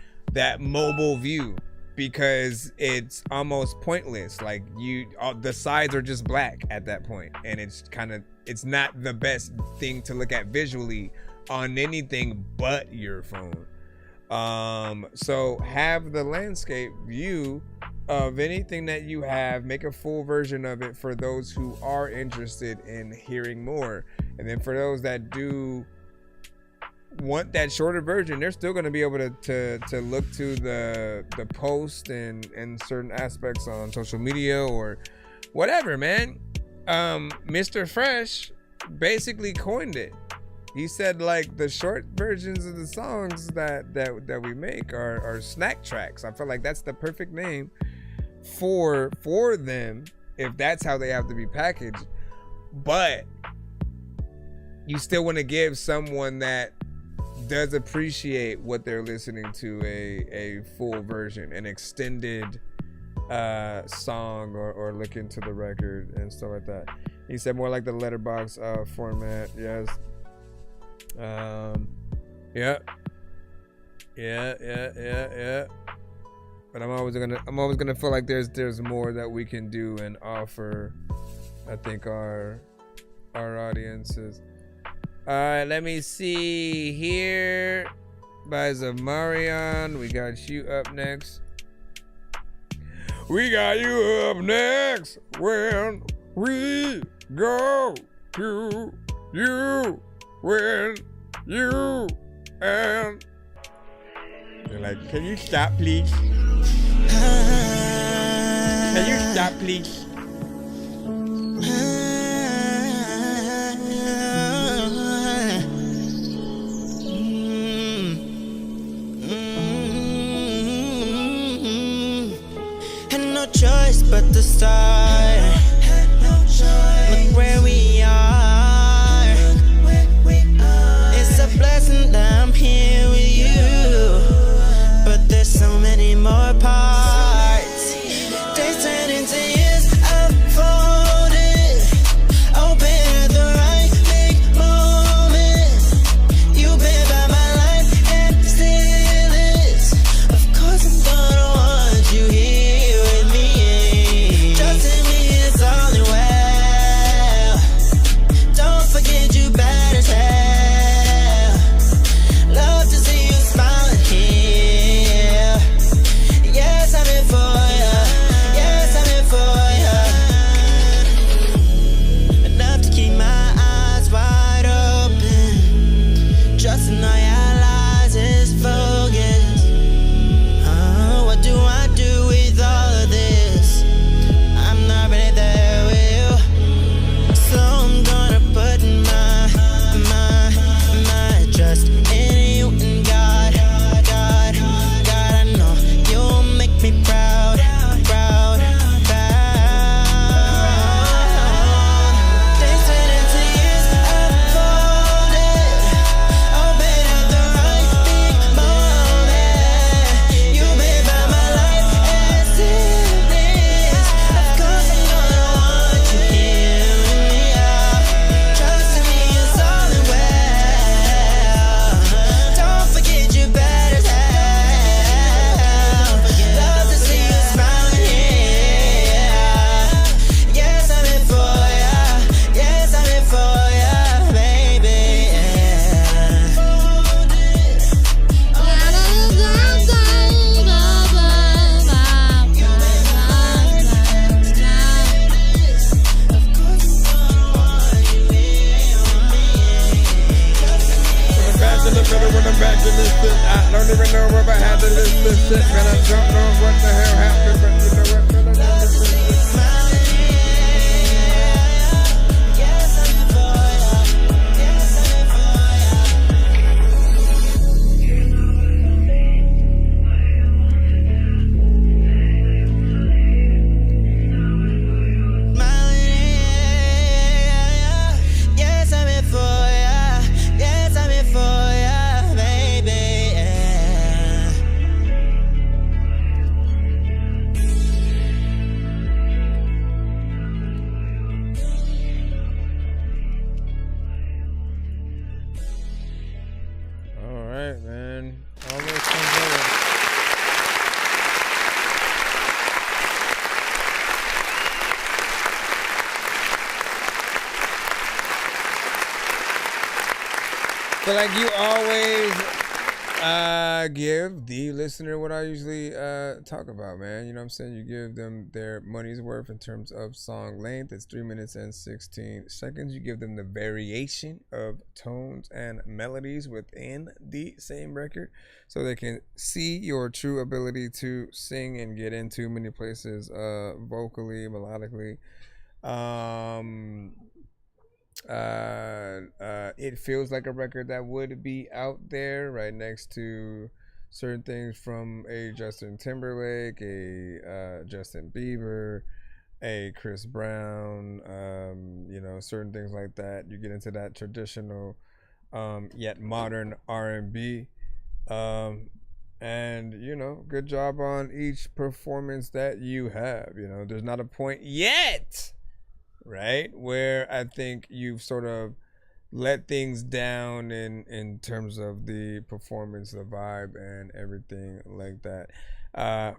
mobile view because it's almost pointless. Like, the sides are just black at that point, and it's not the best thing to look at visually on anything but your phone. So have the landscape view of anything that you have, make a full version of it for those who are interested in hearing more. And then for those that do want that shorter version, they're still going to be able to look to the post and certain aspects on social media or whatever, man. Mr. Fresh basically coined it. He said, like, the short versions of the songs that we make are snack tracks. I feel like that's the perfect name for them, if that's how they have to be packaged. But you still want to give someone that does appreciate what they're listening to a full version, an extended song, or look into the record and stuff like that. He said more like the letterbox format. Yes. Yeah. But I'm always gonna feel like there's more that we can do and offer, I think, our audiences. All right, let me see here. By Zamarian, we got you up next. We got you up next when we go to you. When you and they're like, can you stop, please? Can you stop, please? Had no choice but to start. Look where we are. It's a blessing that I'm here with you, but there's so many more parts. Days turn into years unfolded. Open at the right big moment. You've been by my life and still is. Of course I'm gonna want you here with me. Trust in me, it's only well. So like you always give the listener what I usually talk about, man. You know what I'm saying? You give them their money's worth in terms of song length. It's 3 minutes and 16 seconds. You give them the variation of tones and melodies within the same record so they can see your true ability to sing and get into many places vocally, melodically. It feels like a record that would be out there right next to certain things from a Justin Timberlake, a Justin Bieber, a Chris Brown, you know, certain things like that. You get into that traditional yet modern R&B, and you know, good job on each performance that you have. You know, there's not a point yet, right, where I think you've sort of let things down in terms of the performance, the vibe, and everything like that.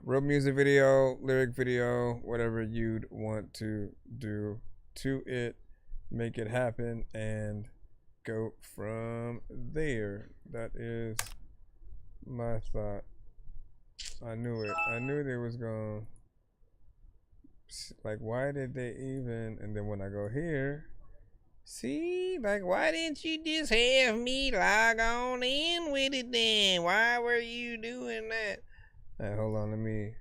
Real music video, lyric video, whatever you'd want to do to it, make it happen, and go from there. That is my thought. I knew it. I knew they was going. Like, why did they even? And then when I go here, see, like, why didn't you just have me log on in with it then? Why were you doing that? All right, hold on, let me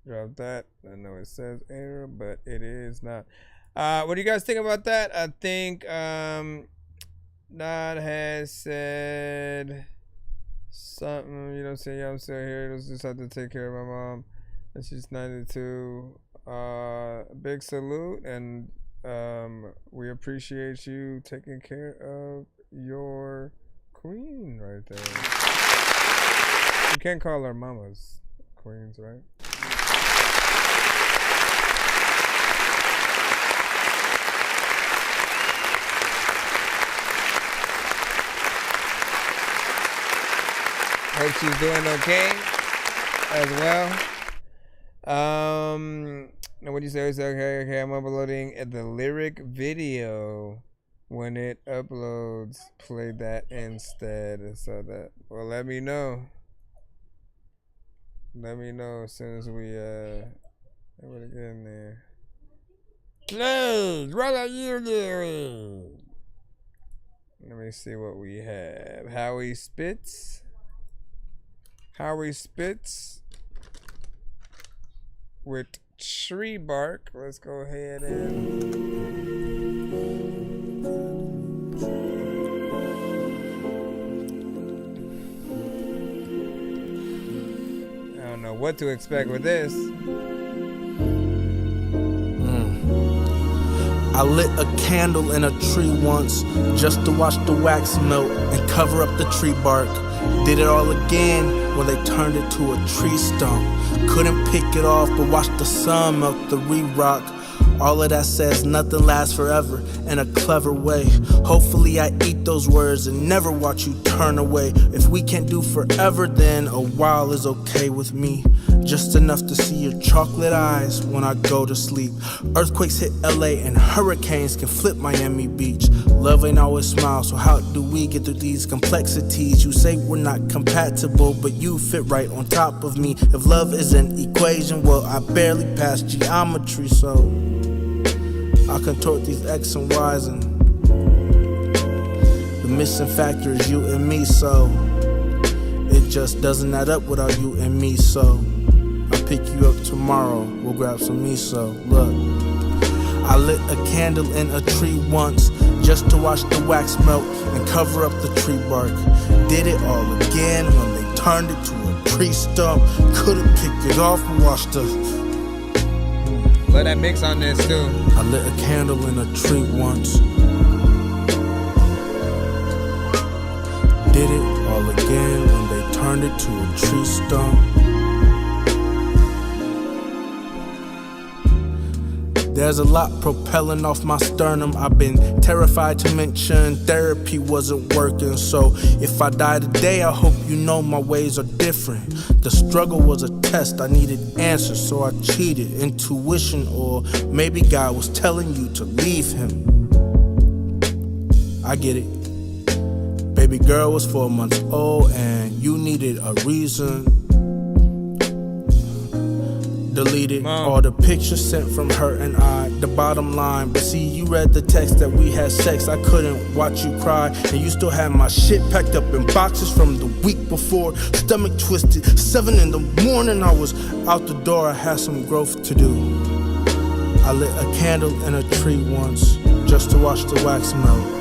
drop that. I know it says error, but it is not. What do you guys think about that? I think Nod has said something, you know what I'm saying? Yeah, I'm still here. Let's just have to take care of my mom. And she's 92. Big salute, and we appreciate you taking care of your queen right there. You can't call our mamas queens, right? Hope she's doing okay as well. Now what do you say? Okay, I'm uploading the lyric video. When it uploads, play that instead. So that, well, let me know. Let me know as soon as we able to get in there. Please, what are you doing? Let me see what we have. Howie Spitz. Howie Spitz with Tree Bark. Let's go ahead and I don't know what to expect with this. I lit a candle in a tree once just to watch the wax melt and cover up the tree bark. Did it all again when they turned it to a tree stump. Couldn't pick it off but watched the sun melt the re-rock. All of that says nothing lasts forever in a clever way. Hopefully I eat those words and never watch you turn away. If we can't do forever, then a while is okay with me. Just enough to see your chocolate eyes when I go to sleep. Earthquakes hit LA and hurricanes can flip Miami Beach. Love ain't always smile, so how do we get through these complexities? You say we're not compatible, but you fit right on top of me. If love is an equation, well, I barely pass geometry, so I contort these X and Y's, and the missing factor is you and me, so it just doesn't add up without you and me, so I'll pick you up tomorrow, we'll grab some miso. Look, I lit a candle in a tree once just to watch the wax melt and cover up the tree bark. Did it all again when they turned it to a tree stump. Could've picked it off and watched the let that mix on this too. I lit a candle in a tree once. Did it all again when they turned it to a tree stump. There's a lot propelling off my sternum. I've been terrified to mention therapy wasn't working. So if I die today, I hope you know my ways are different. The struggle was a test, I needed answers, so I cheated. Intuition, or maybe God was telling you to leave him. I get it. Baby girl was 4 months old and you needed a reason. Deleted all the pictures sent from her and I. The bottom line, but see, you read the text that we had sex. I couldn't watch you cry, and you still had my shit packed up in boxes from the week before. Stomach twisted, 7 in the morning. I was out the door. I had some growth to do. I lit a candle in a tree once just to watch the wax melt.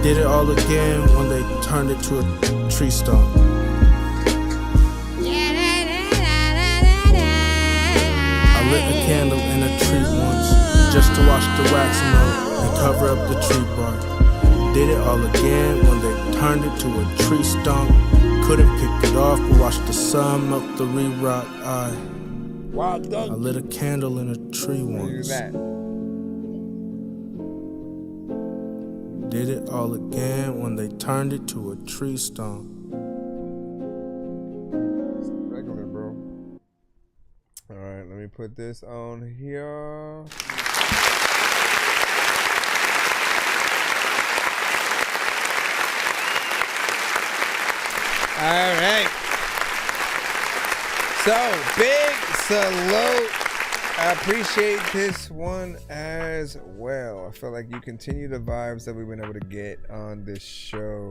Did it all again when they turned it to a tree stump. Lit a candle in a tree once just to watch the wax melt and cover up the tree bark. Did it all again when they turned it to a tree stump. Couldn't pick it off but watched the sun melt the re-rock. I lit a candle in a tree once. Did it all again when they turned it to a tree stump. Alright, let me put this on here. Alright. So, big salute. I appreciate this one as well. I feel like you continue the vibes that we've been able to get on this show.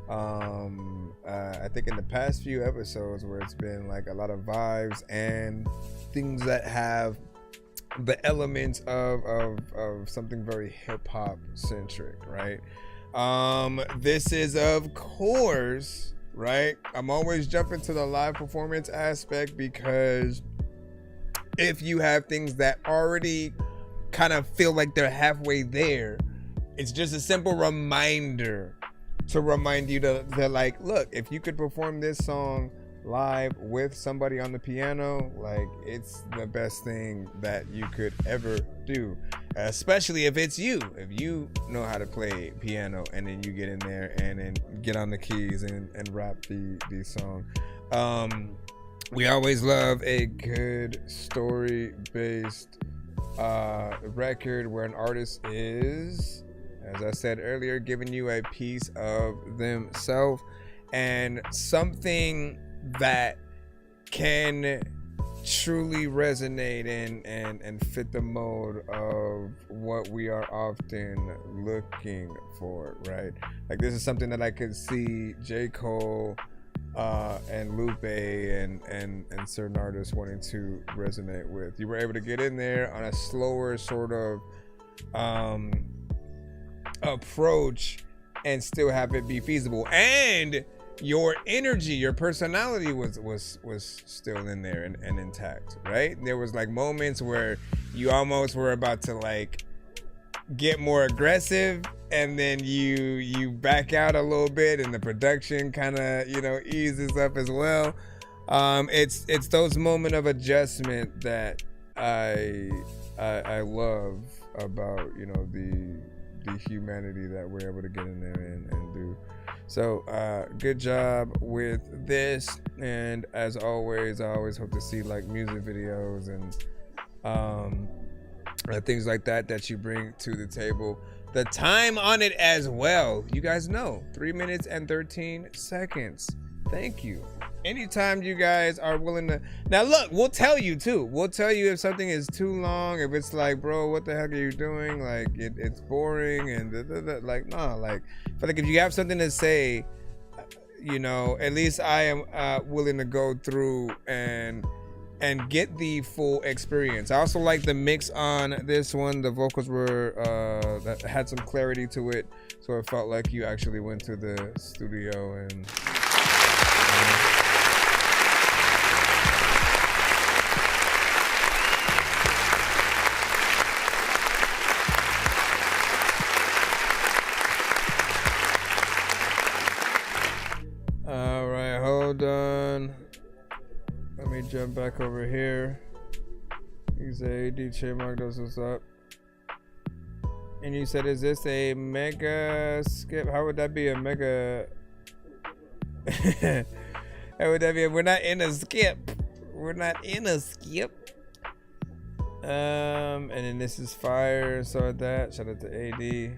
I think in the past few episodes where it's been like a lot of vibes and things that have the elements of something very hip-hop centric, right? This is, of course, right? I'm always jumping to the live performance aspect because if you have things that already kind of feel like they're halfway there, it's just a simple reminder to remind you that like, look, if you could perform this song live with somebody on the piano, like, it's the best thing that you could ever do, especially if it's you. If you know how to play piano and then you get in there and then get on the keys and rap the song. We always love a good story-based record where an artist is, as I said earlier, giving you a piece of themselves and something that can truly resonate and fit the mode of what we are often looking for, right? Like, this is something that I could see J. Cole and Lupe and certain artists wanting to resonate with. You were able to get in there on a slower sort of approach and still have it be feasible, and your energy, your personality was still in there and intact, right? There was like moments where you almost were about to like get more aggressive, and then you back out a little bit and the production kind of, you know, eases up as well. It's those moments of adjustment that I love about, you know, the humanity that we're able to get in there and do. So good job with this, and as always, I always hope to see like music videos and things like that you bring to the table. The time on it as well, you guys know, 3 minutes and 13 seconds. Thank you. Anytime you guys are willing to, now look, we'll tell you too. We'll tell you if something is too long, if it's like, bro, what the heck are you doing? Like, it's boring and like, nah, like, I feel like if you have something to say, you know, at least I am willing to go through and get the full experience. I also like the mix on this one. The vocals were that had some clarity to it, so it felt like you actually went to the studio and hold on. Let me jump back over here. He's a DJ Mark, does what's up. And you said, is this a mega skip? How would that be a mega? How would that be? We're not in a skip. We're not in a skip. And then this is fire. So that. Shout out to AD.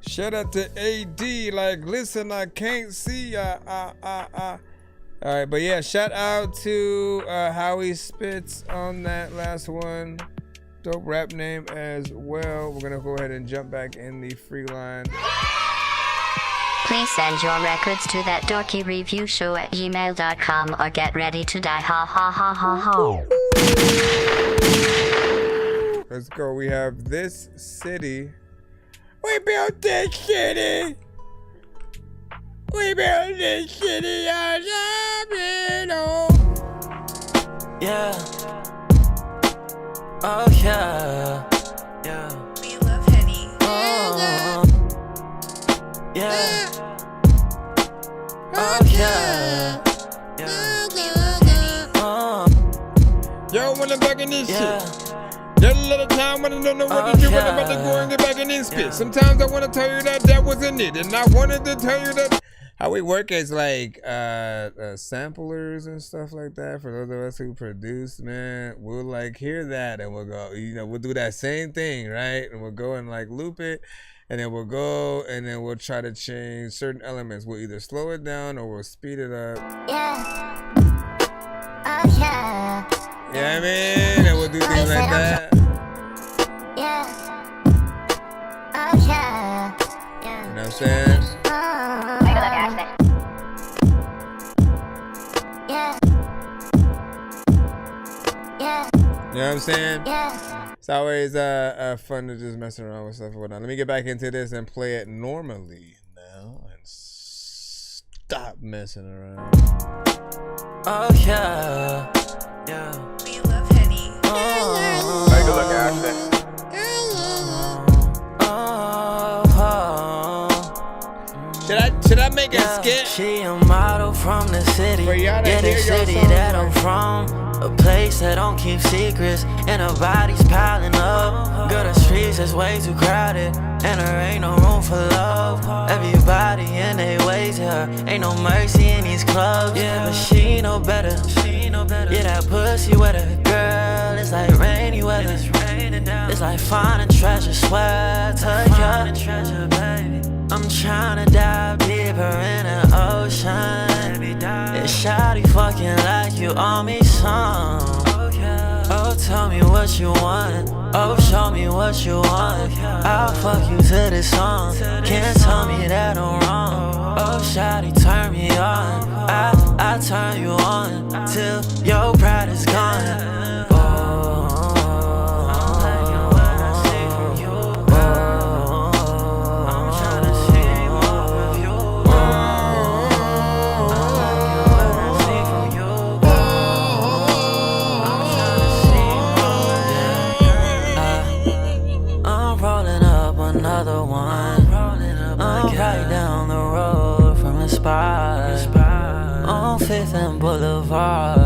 Shout out to AD, like, listen, I can't see. All right, but yeah, shout out to Howie Spitz on that last one. Dope rap name as well. We're gonna go ahead and jump back in the free line. Please send your records to ThatDorkyReviewShow@gmail.com or get ready to die. Ha ha ha ha ha. Let's go. We have this city. We built this city. We built this city on the Yeah. Oh yeah. Yeah. We love Henny. Yeah. Oh yeah. Yo, when I'm back in this shit. There's a little time when I don't know what to do, but I'm about to go and get back in this spit. Sometimes I want to tell you that wasn't it, and I wanted to tell you that how we work as like samplers and stuff like that. For those of us who produce, man, we'll like hear that and we'll go, we'll do that same thing, right? And we'll go and like loop it, and then we'll go and then we'll try to change certain elements. We'll either slow it down or we'll speed it up. Yeah. Oh yeah. You know what I mean? And we'll do things like that. Yeah. Oh yeah. You know what I'm saying? Yeah. Yeah. You know what I'm saying? Yeah. It's always fun to just mess around with stuff and whatnot. Let me get back into this and play it normally now and stop messing around. Oh yeah. Yeah. We love Henny. Take a look, Ashley. Should I make a skit? She a model from the city. Yeah, the city that I'm from. A place that don't keep secrets. And her body's piling up. Girl, the streets is way too crowded. And there ain't no room for love. Everybody in their ways here. Ain't no mercy in these clubs. Yeah, but she know better. Yeah, that pussy with her girl. It's like rainy weather. It's like finding treasure. Swear to ya. I'm tryna dive deeper in the ocean. It's shawty fucking like you owe me some. Oh, tell me what you want. Oh, show me what you want. I'll fuck you to this song. Can't tell me that I'm wrong. Oh, shawty, turn me on. I turn you on till your pride is gone. Another one. I'm right down the road from a spot on 5th and Boulevard.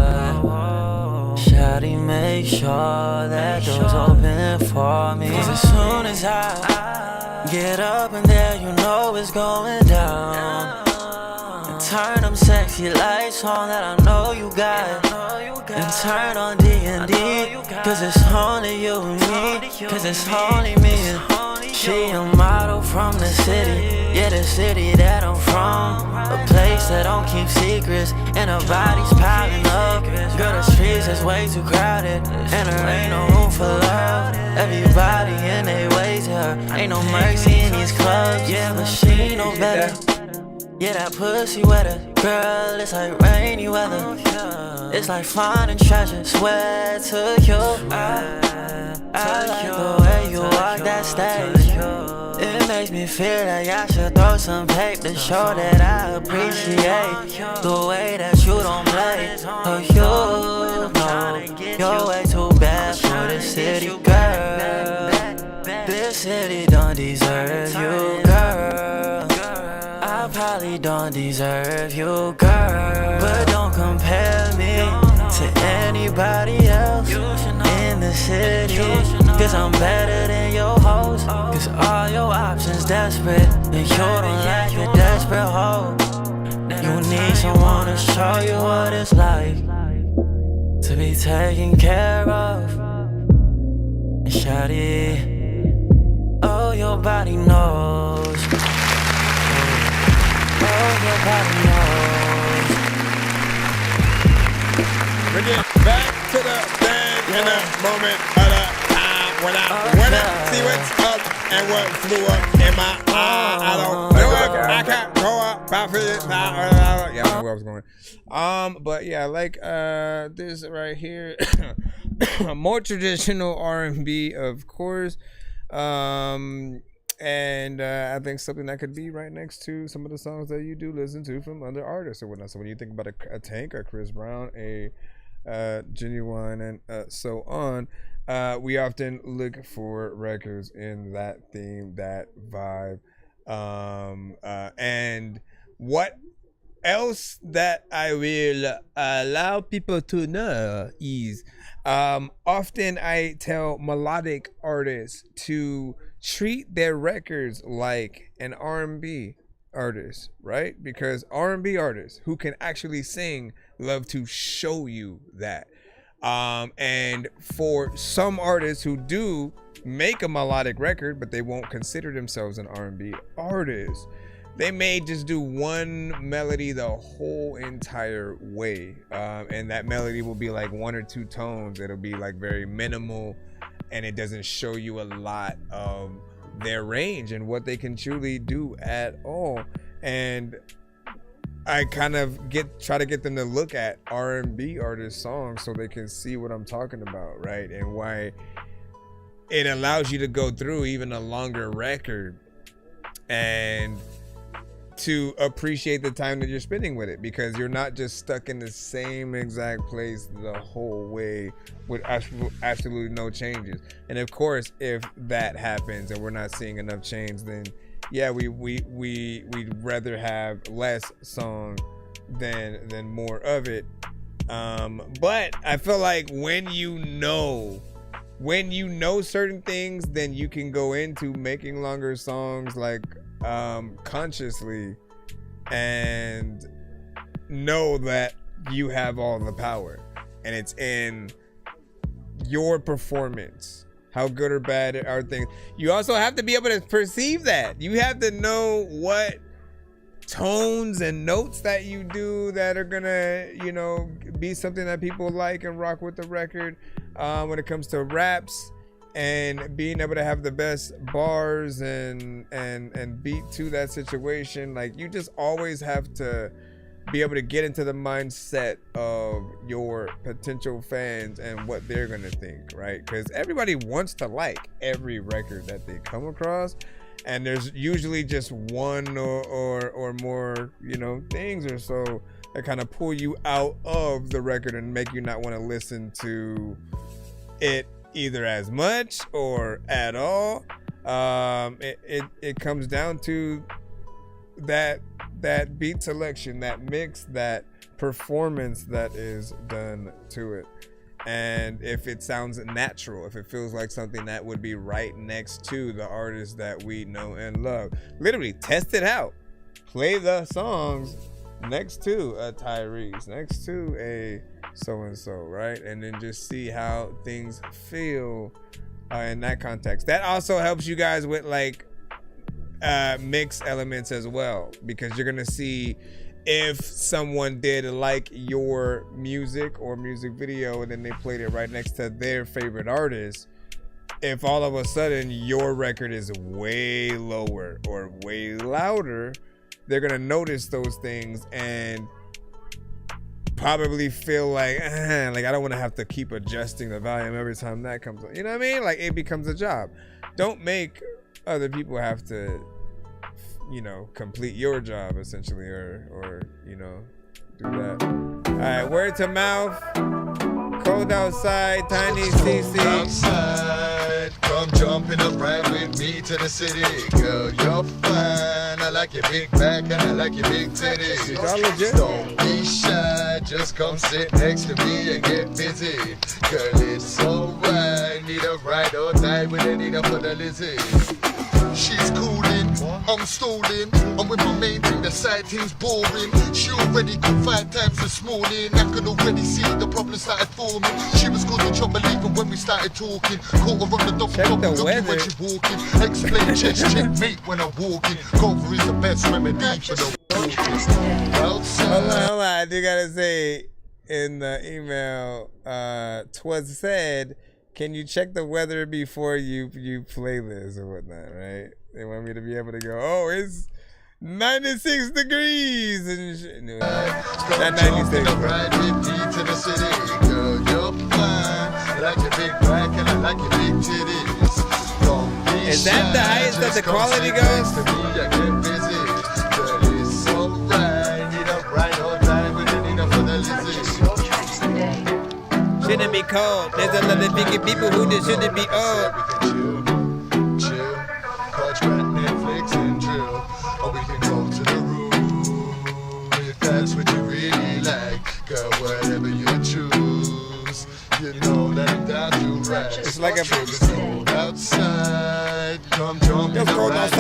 Shawty, make sure that door's open for me. 'Cause as soon as I get up in there, you know it's going down. And turn them sexy lights on that I know you got. And turn on D&D, 'cause it's only you and me. 'Cause it's only me. She a model from the city, yeah, the city that I'm from. A place that don't keep secrets, and her body's piling up. Girl, the streets is way too crowded, and there ain't no room for love. Everybody in their ways here, ain't no mercy in these clubs. Yeah, but she know better. Yeah, that pussy wetter, girl, it's like rainy weather. It's like finding treasure, swear to you. I like the way you walk that stage. It makes me feel like I should throw some paper to show that I appreciate the way that you don't play. Oh, you know you're way too bad for this city, girl. This city don't deserve you, girl. I probably don't deserve you, girl. But don't compare me to anybody else in the city. 'Cause I'm better than your hoes. 'Cause all your options desperate, and you don't like a desperate hoe. You need someone to show you what it's like to be taken care of. And shawty, oh, your nobody knows. Nobody knows. We get back to the band in a moment of the time when I see what's up and what flew up in my eye. I don't know if I can go up about it. Yeah, I don't know where I was going. But yeah, I like this right here. More traditional R&B, of course. And I think something that could be right next to some of the songs that you do listen to from other artists or whatnot. So when you think about a Tank, a Chris Brown, a Genuine, and so on, we often look for records in that theme, that vibe. And what else that I will allow people to know is often I tell melodic artists to treat their records like an R&B artist, right? Because R&B artists who can actually sing love to show you that. And for some artists who do make a melodic record, but they won't consider themselves an R&B artist, they may just do one melody the whole entire way. And that melody will be like one or two tones. It'll be like very minimal, and it doesn't show you a lot of their range and what they can truly do at all. And I kind of try to get them to look at R&B artist songs so they can see what I'm talking about, right? And why it allows you to go through even a longer record and to appreciate the time that you're spending with it, because you're not just stuck in the same exact place the whole way with absolutely no changes. And of course, if that happens and we're not seeing enough change, then yeah, we'd rather have less song than more of it. But I feel like when you know certain things, then you can go into making longer songs like consciously and know that you have all the power and it's in your performance. How good or bad are things? You also have to be able to perceive that. You have to know what tones and notes that you do that are gonna, be something that people like and rock with the record. When it comes to raps and being able to have the best bars and beat to that situation, like you just always have to be able to get into the mindset of your potential fans and what they're gonna think, right? Because everybody wants to like every record that they come across, and there's usually just one or more, things or so that kind of pull you out of the record and make you not want to listen to it either as much or at all. It comes down to that beat selection, that mix, that performance that is done to it. And if it sounds natural, if it feels like something that would be right next to the artist that we know and love. Literally test it out. Play the songs next to a Tyrese, next to a so-and-so, right? And then just see how things feel in that context. That also helps you guys with like mix elements as well, because you're gonna see if someone did like your music or music video and then they played it right next to their favorite artist, if all of a sudden your record is way lower or way louder, they're gonna notice those things and probably feel like I don't want to have to keep adjusting the volume every time that comes on. You know what I mean? Like it becomes a job. Don't make other people have to, complete your job essentially, or do that. All right, word to mouth. Cold outside, Tiny CC. Outside, come jumping up right with me to the city. Girl, you're fine. I like your big back and I like your big titties. Don't be shy, just come sit next to me and get busy. Girl, it's alright. Need a ride or die when they need her for the lizzie. She's cool and I'm stalling. I'm with my main thing, the side thing's boring. She already got 5 times this morning. I can already see the problem started forming. She was causing trouble even when we started talking. Caught her on the double looking when she walking. Explain chest checkmate when I'm walking. Cover is the best remedy for the walking. Outside. Hold on. I do gotta say in the email, 'twas said, can you check the weather before you play this or whatnot, right? They want me to be able to go, oh, it's 96 degrees and shit. No, not 96. Ride with me to the city, girl, you're fine. I like your big back and I like your big titties. Don't be Is that the highest that the quality goes? To me, I get busy. Girl, it's alright. Need a ride or die with the need for the lizzie. Shouldn't be cold. There's a lot of biggie people who just shouldn't be old. Chill, catch rat, Netflix and drill. Or we can go to the room if that's what you really like. Girl, whatever you choose, you know that I'm down to ride. It's like a cold outside. Come jump in the ride.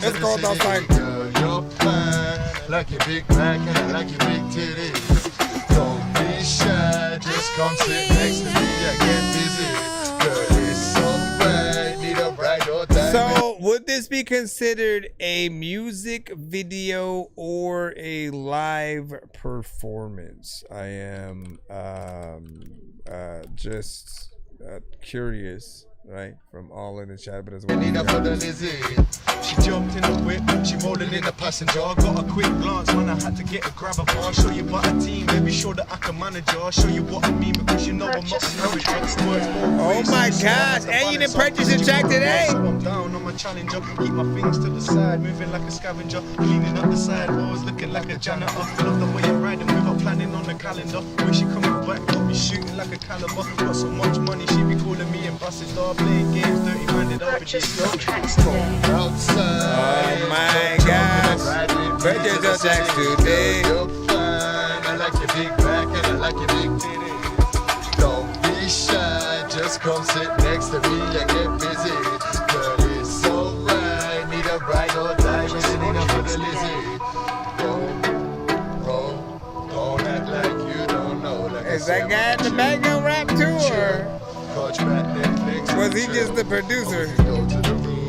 Let's go outside. Girl, you're fine. Like your big back and I like your big titties. Don't be shy, just come sit next to me. I get busy. Girl, it's alright. Need a ride or die. So, would this be considered a music video or a live performance? I am just curious, right? From all in the chat, but as well. She jumped in the whip, she rolling in the passenger. Got a quick glance when I had to get a grab of her. Show you what a team, baby, show that I can manage her. Show you what I mean because you know I'm not an arrogant. Oh my gosh, and you didn't purchase a track today? So I'm down on my challenger, keep my things to the side, moving like a scavenger, cleaning up the sidewalls, looking like a janitor. Love the way you're riding without planning on the calendar. When she coming back, got me shooting like a caliber. Got so much money, she be calling me ambassador. Playing games, dirty-minded RPGs. Oh my gosh, purchase your tracks today. You're fine. I like your big back and I like your big titties. Don't be shy, just come sit next to me. I get busy. Girl, it's alright. Need a ride or die with an enough for the lizzie. Roll, don't act like you don't know. Like Is that guy in the back gonna rap too, or was he just the producer? Go to the room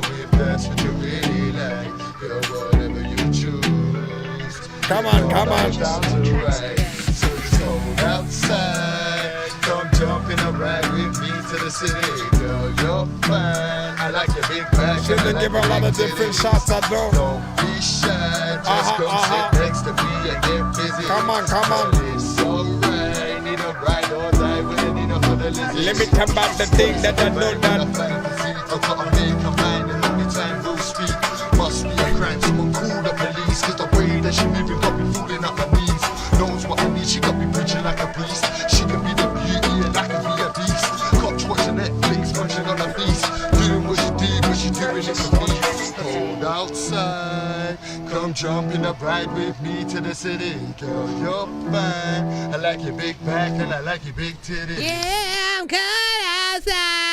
if that's what you really like. Girl, whatever you choose. Come on. Down to right. So it's cold outside. Come jump in a ride with me to the city. Girl, you're fine. I like your big back. Shouldn't give a lot of different shots I do. Don't be shy. Just come sit next to me and get busy. Come on. It's alright. Need a ride or die with it. Need a for the lizzie. Let me come back the thing that I know that. I've got a make a mind and only time will speak. Must be a crime, someone call the police. Cause the way that she moving got me falling up my knees. Knows what I need, she got me preaching like a priest. She can be the beauty and I can be a beast. Coach watching Netflix, munching on a beast. Doing what she did, but she doing it for me. Cold outside, come jump in a ride with me to the city. Girl, you're fine. I like your big back and I like your big titties. Yeah, I'm cold outside.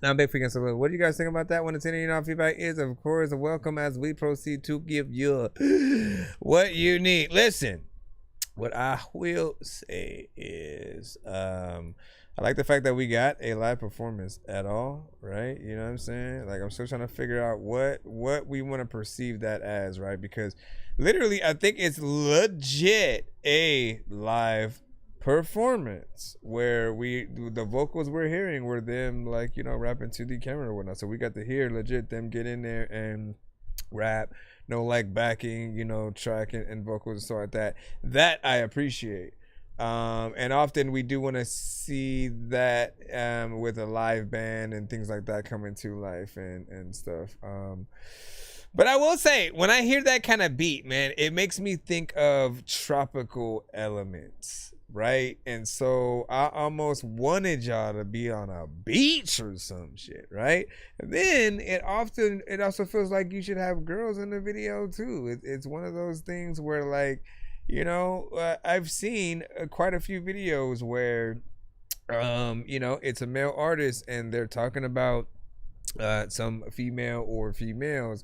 Now, big freaking salute. What do you guys think about that? When it's any off feedback is, of course, welcome as we proceed to give you what you need. Listen, what I will say is, I like the fact that we got a live performance at all, right? You know what I'm saying? Like, I'm still trying to figure out what we want to perceive that as, right? Because literally, I think it's legit a live performance where the vocals we're hearing were them, like, you know, rapping to the camera or whatnot. So we got to hear legit them get in there and rap, no like backing, you know, track and vocals and stuff like that. That I appreciate. And often we do want to see that with a live band and things like that coming to life and stuff. But I will say, when I hear that kind of beat, man, it makes me think of tropical elements, right? And so I almost wanted y'all to be on a beach or some shit, right? And then it also feels like you should have girls in the video too. It's one of those things where, like, you know, I've seen quite a few videos where you know, it's a male artist and they're talking about some female or females,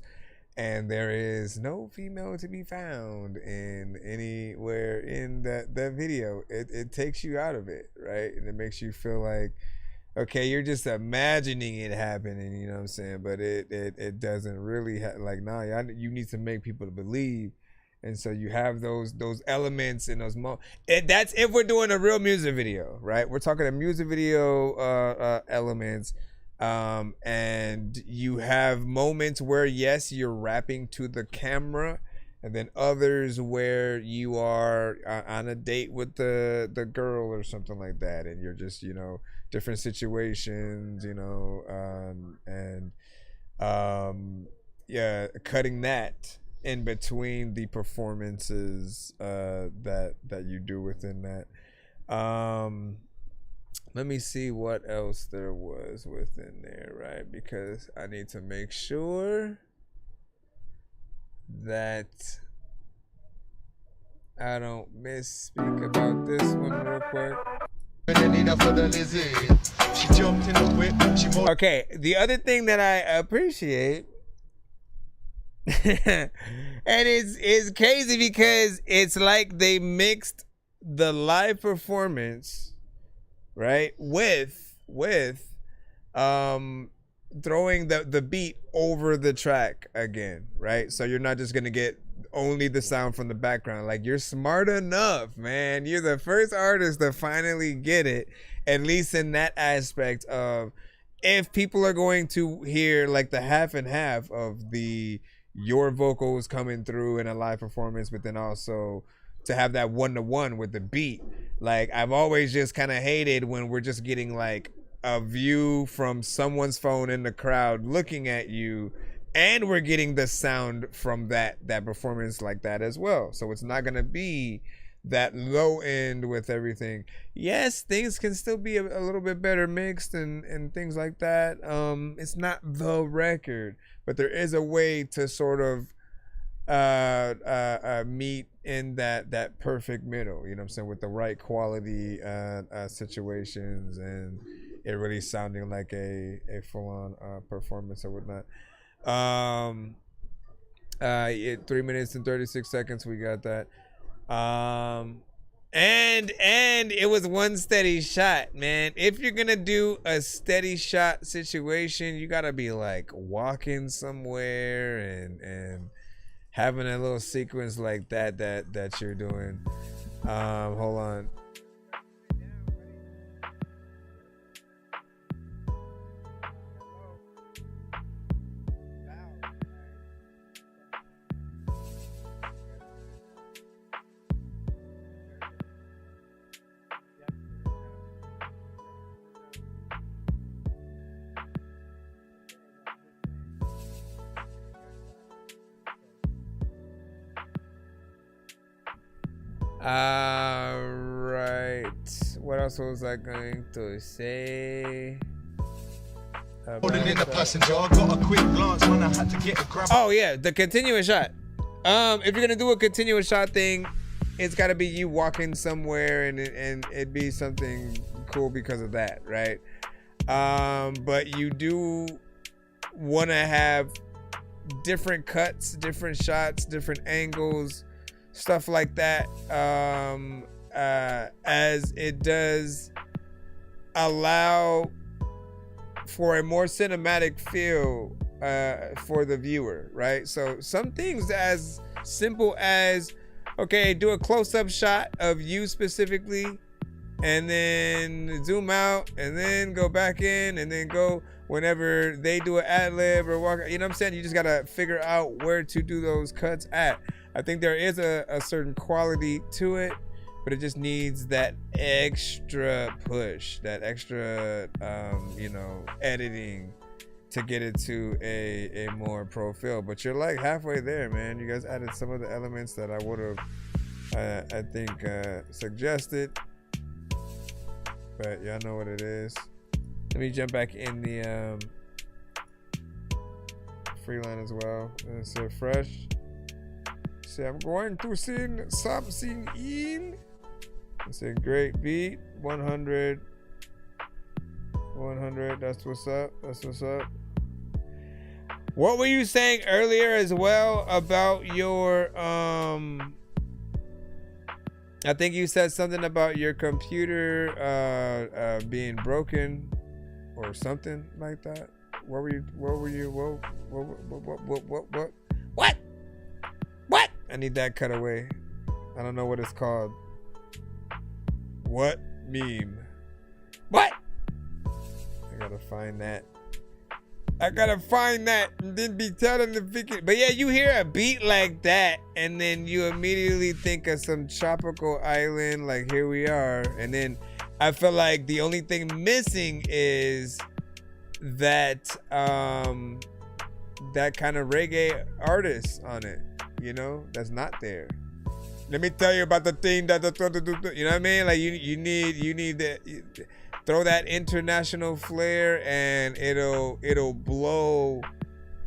and there is no female to be found in anywhere in that video. It takes you out of it, right? And it makes you feel like, okay, you're just imagining it happening, you know what I'm saying? But it doesn't really like, nah, you need to make people believe. And so you have those elements and those that's if we're doing a real music video, right? We're talking a music video elements. And you have moments where, yes, you're rapping to the camera, and then others where you are on a date with the girl or something like that, and you're just, you know, different situations, you know, yeah, cutting that in between the performances that you do within that. Let me see what else there was within there, right? Because I need to make sure that I don't misspeak about this one real quick. Okay, the other thing that I appreciate, and it's crazy because it's like they mixed the live performance, right, with throwing the beat over the track again, right? So you're not just gonna get only the sound from the background. Like, you're smart enough, man. You're the first artist to finally get it, at least in that aspect of, if people are going to hear like the half and half of your vocals coming through in a live performance, but then also to have that 1-to-1 with the beat. Like, I've always just kind of hated when we're just getting like a view from someone's phone in the crowd looking at you, and we're getting the sound from that performance like that as well. So it's not gonna be that low end with everything. Yes, things can still be a little bit better mixed and things like that. It's not the record, but there is a way to sort of meet in that perfect middle, you know what I'm saying, with the right quality situations, and it really sounding like a full-on performance or whatnot. 3 minutes and 36 seconds, we got that. And it was one steady shot, man. If you're gonna do a steady shot situation, you gotta be like walking somewhere and having a little sequence like that you're doing. Hold on. Right. What else was I going to say? Holding in the passenger, I got a quick glance when I had to get a grab. Oh yeah, the continuous shot. If you're gonna do a continuous shot thing, it's gotta be you walking somewhere, and it'd be something cool because of that, right? But you do want to have different cuts, different shots, different angles, stuff like that, as it does allow for a more cinematic feel for the viewer, right? So some things as simple as, okay, do a close-up shot of you specifically, and then zoom out, and then go back in, and then go whenever they do an ad-lib or walk, you know what I'm saying? You just gotta figure out where to do those cuts at. I think there is a certain quality to it, but it just needs that extra push, that extra, you know, editing to get it to a more pro feel. But you're like halfway there, man. You guys added some of the elements that I would have, I think, suggested. But y'all know what it is. Let me jump back in the free line as well. It's fresh. See, I'm going to sing something in. It's a great beat. 100 100. That's what's up. That's what's up. What were you saying earlier as well about your I think you said something about your computer being broken or something like that. What? I need that cut away. I don't know what it's called. What meme? What? I gotta find that. And then be telling the freaking. But yeah, you hear a beat like that, and then you immediately think of some tropical island, like here we are. And then I feel like the only thing missing is that that kind of reggae artist on it, you know, that's not there. Let me tell you about the thing that you know what I mean? Like you need that. Throw that international flair, and it'll blow,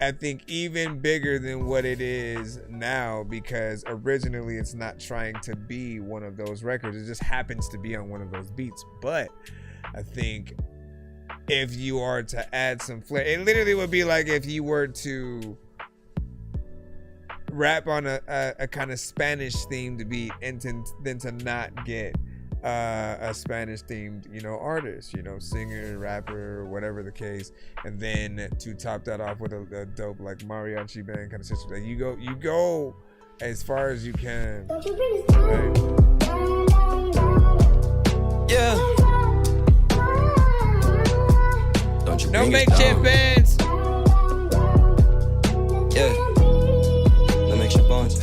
I think, even bigger than what it is now, because originally it's not trying to be one of those records. It just happens to be on one of those beats. But I think if you are to add some flair, it literally would be like if you were to rap on a kind of Spanish themed beat, and then to not get a Spanish themed, you know, artist, you know, singer, rapper, whatever the case, and then to top that off with a dope like mariachi band kind of situation. You go as far as you can. Right? Yeah. Don't you no makeshift bands. Yeah. No makeshift bonds.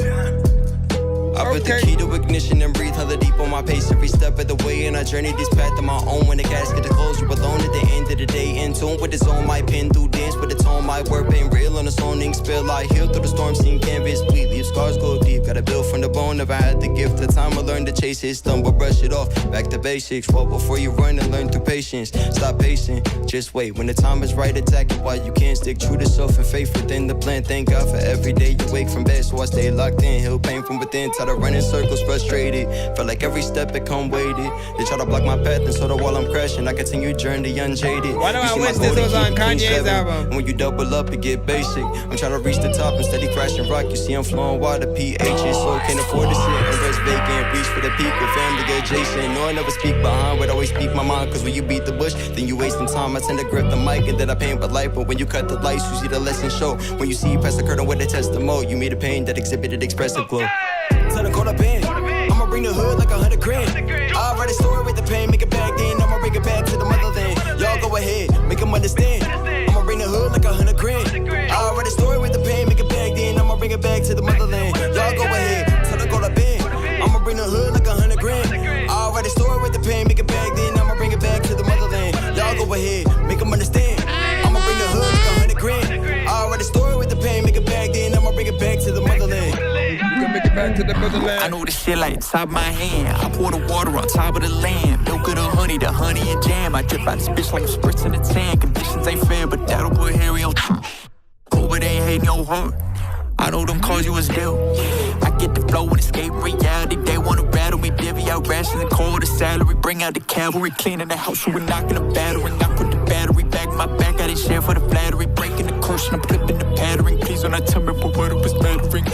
I put the key to ignition and breathe hella deep on my pace every step of the way, and I journey this path on my own. When the casket is closed, you're alone at the end of the day. In tune with its own, my pen through dance with its own. My word pain real on its own ink spill. I heal through the storm, seeing canvas bleed. Leave scars go deep. Gotta build from the bone. Never had the gift of time. I learned to chase it, stumble, brush it off. Back to basics. Fall before you run and learn through patience. Stop pacing, just wait. When the time is right, attack it while you can. Stick true to self and faith within the plan. Thank God for every day you wake from bed, so I stay locked in. Heal pain from within. Tired of running circles, frustrated. Felt like every step it come weighted. They try to block my path, and so that while I'm crashing, I continue journey unjaded. Why do I wish this was on Kanye's album? And when you double up, it get basic. I'm trying to reach the top and steady crashing rock. You see I'm flowing water, pH's, so I can't afford to sit and rest vacant. Reach for the peak with family adjacent. No, I never speak behind, but always speak my mind. Cause when you beat the bush, then you wasting time. I tend to grip the mic and then I paint with light. But when you cut the lights, you see the lesson show. When you see past the curtain with the testimony, you meet a pain that exhibited expressive glow. Tell them call up in. I'ma bring the hood like 100 grand. I'll write a story with the pain, make it back then. I'ma bring it back to the motherland. Y'all go ahead, make them understand. I'ma bring the hood like 100 grand. I'll write a story with the pain, make it back then. I'ma bring it back to the motherland. Y'all go ahead, tell them call up in. I'ma bring the hood like 100 grand. I'll write a story with the pain, make it back then. I'ma bring it back to the motherland. Y'all go ahead, make them understand. I'ma bring the hood like 100 grand. I'll write a story with the pain, make it back then. I'ma bring it back to the motherland. Make it back to the motherland. I know this shit like the top of my hand. I pour the water on top of the land. Milk of the honey and jam. I drip out this bitch like I'm spritzing a tan. Conditions ain't fair, but that'll put Harry on top. Over they ain't no hurt. I know them calls you was dealt. I get the flow and escape reality. They wanna battle me, divvy out rations and call the salary. Bring out the cavalry, cleaning the house, so we're knocking the battery. I put the battery back, my back, I didn't share for the flattery. Breaking the curse and I'm flipping the pattern. Please don't tell me what it was battering.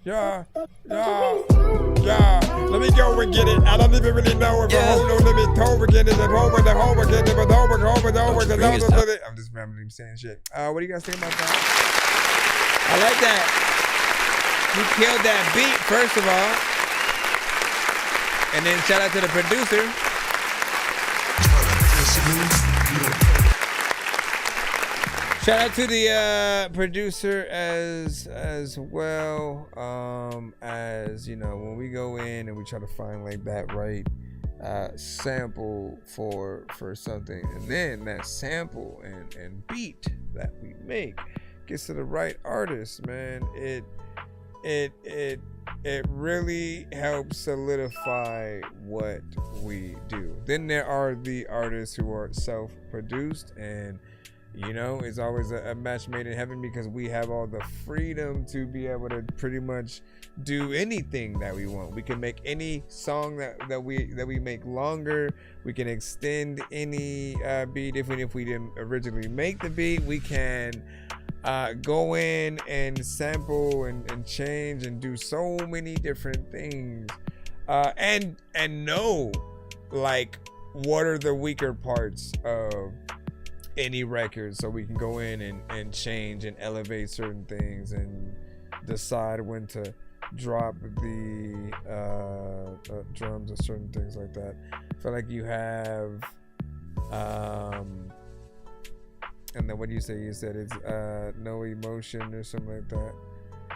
Yeah. Let me go and get it. I don't even really know if let me over again. Is it over the home again? If it's over. I'm just randomly saying shit. What do you guys think about that? I like that. You killed that beat, first of all. And then shout out to the producer. Shout out to the producer as well, as you know, when we go in and we try to find like that right sample for something, and then that sample and beat that we make gets to the right artist, man, it really helps solidify what we do. Then there are the artists who are self-produced, and you know, it's always a match made in heaven because we have all the freedom to be able to pretty much do anything that we want. We can make any song that we make longer. We can extend any beat. Even if we didn't originally make the beat, we can go in and sample and change and do so many different things, and know like what are the weaker parts of any record, so we can go in and change and elevate certain things and decide when to drop the drums or certain things like that. I feel like you have and then what do you say? You said it's no emotion or something like that.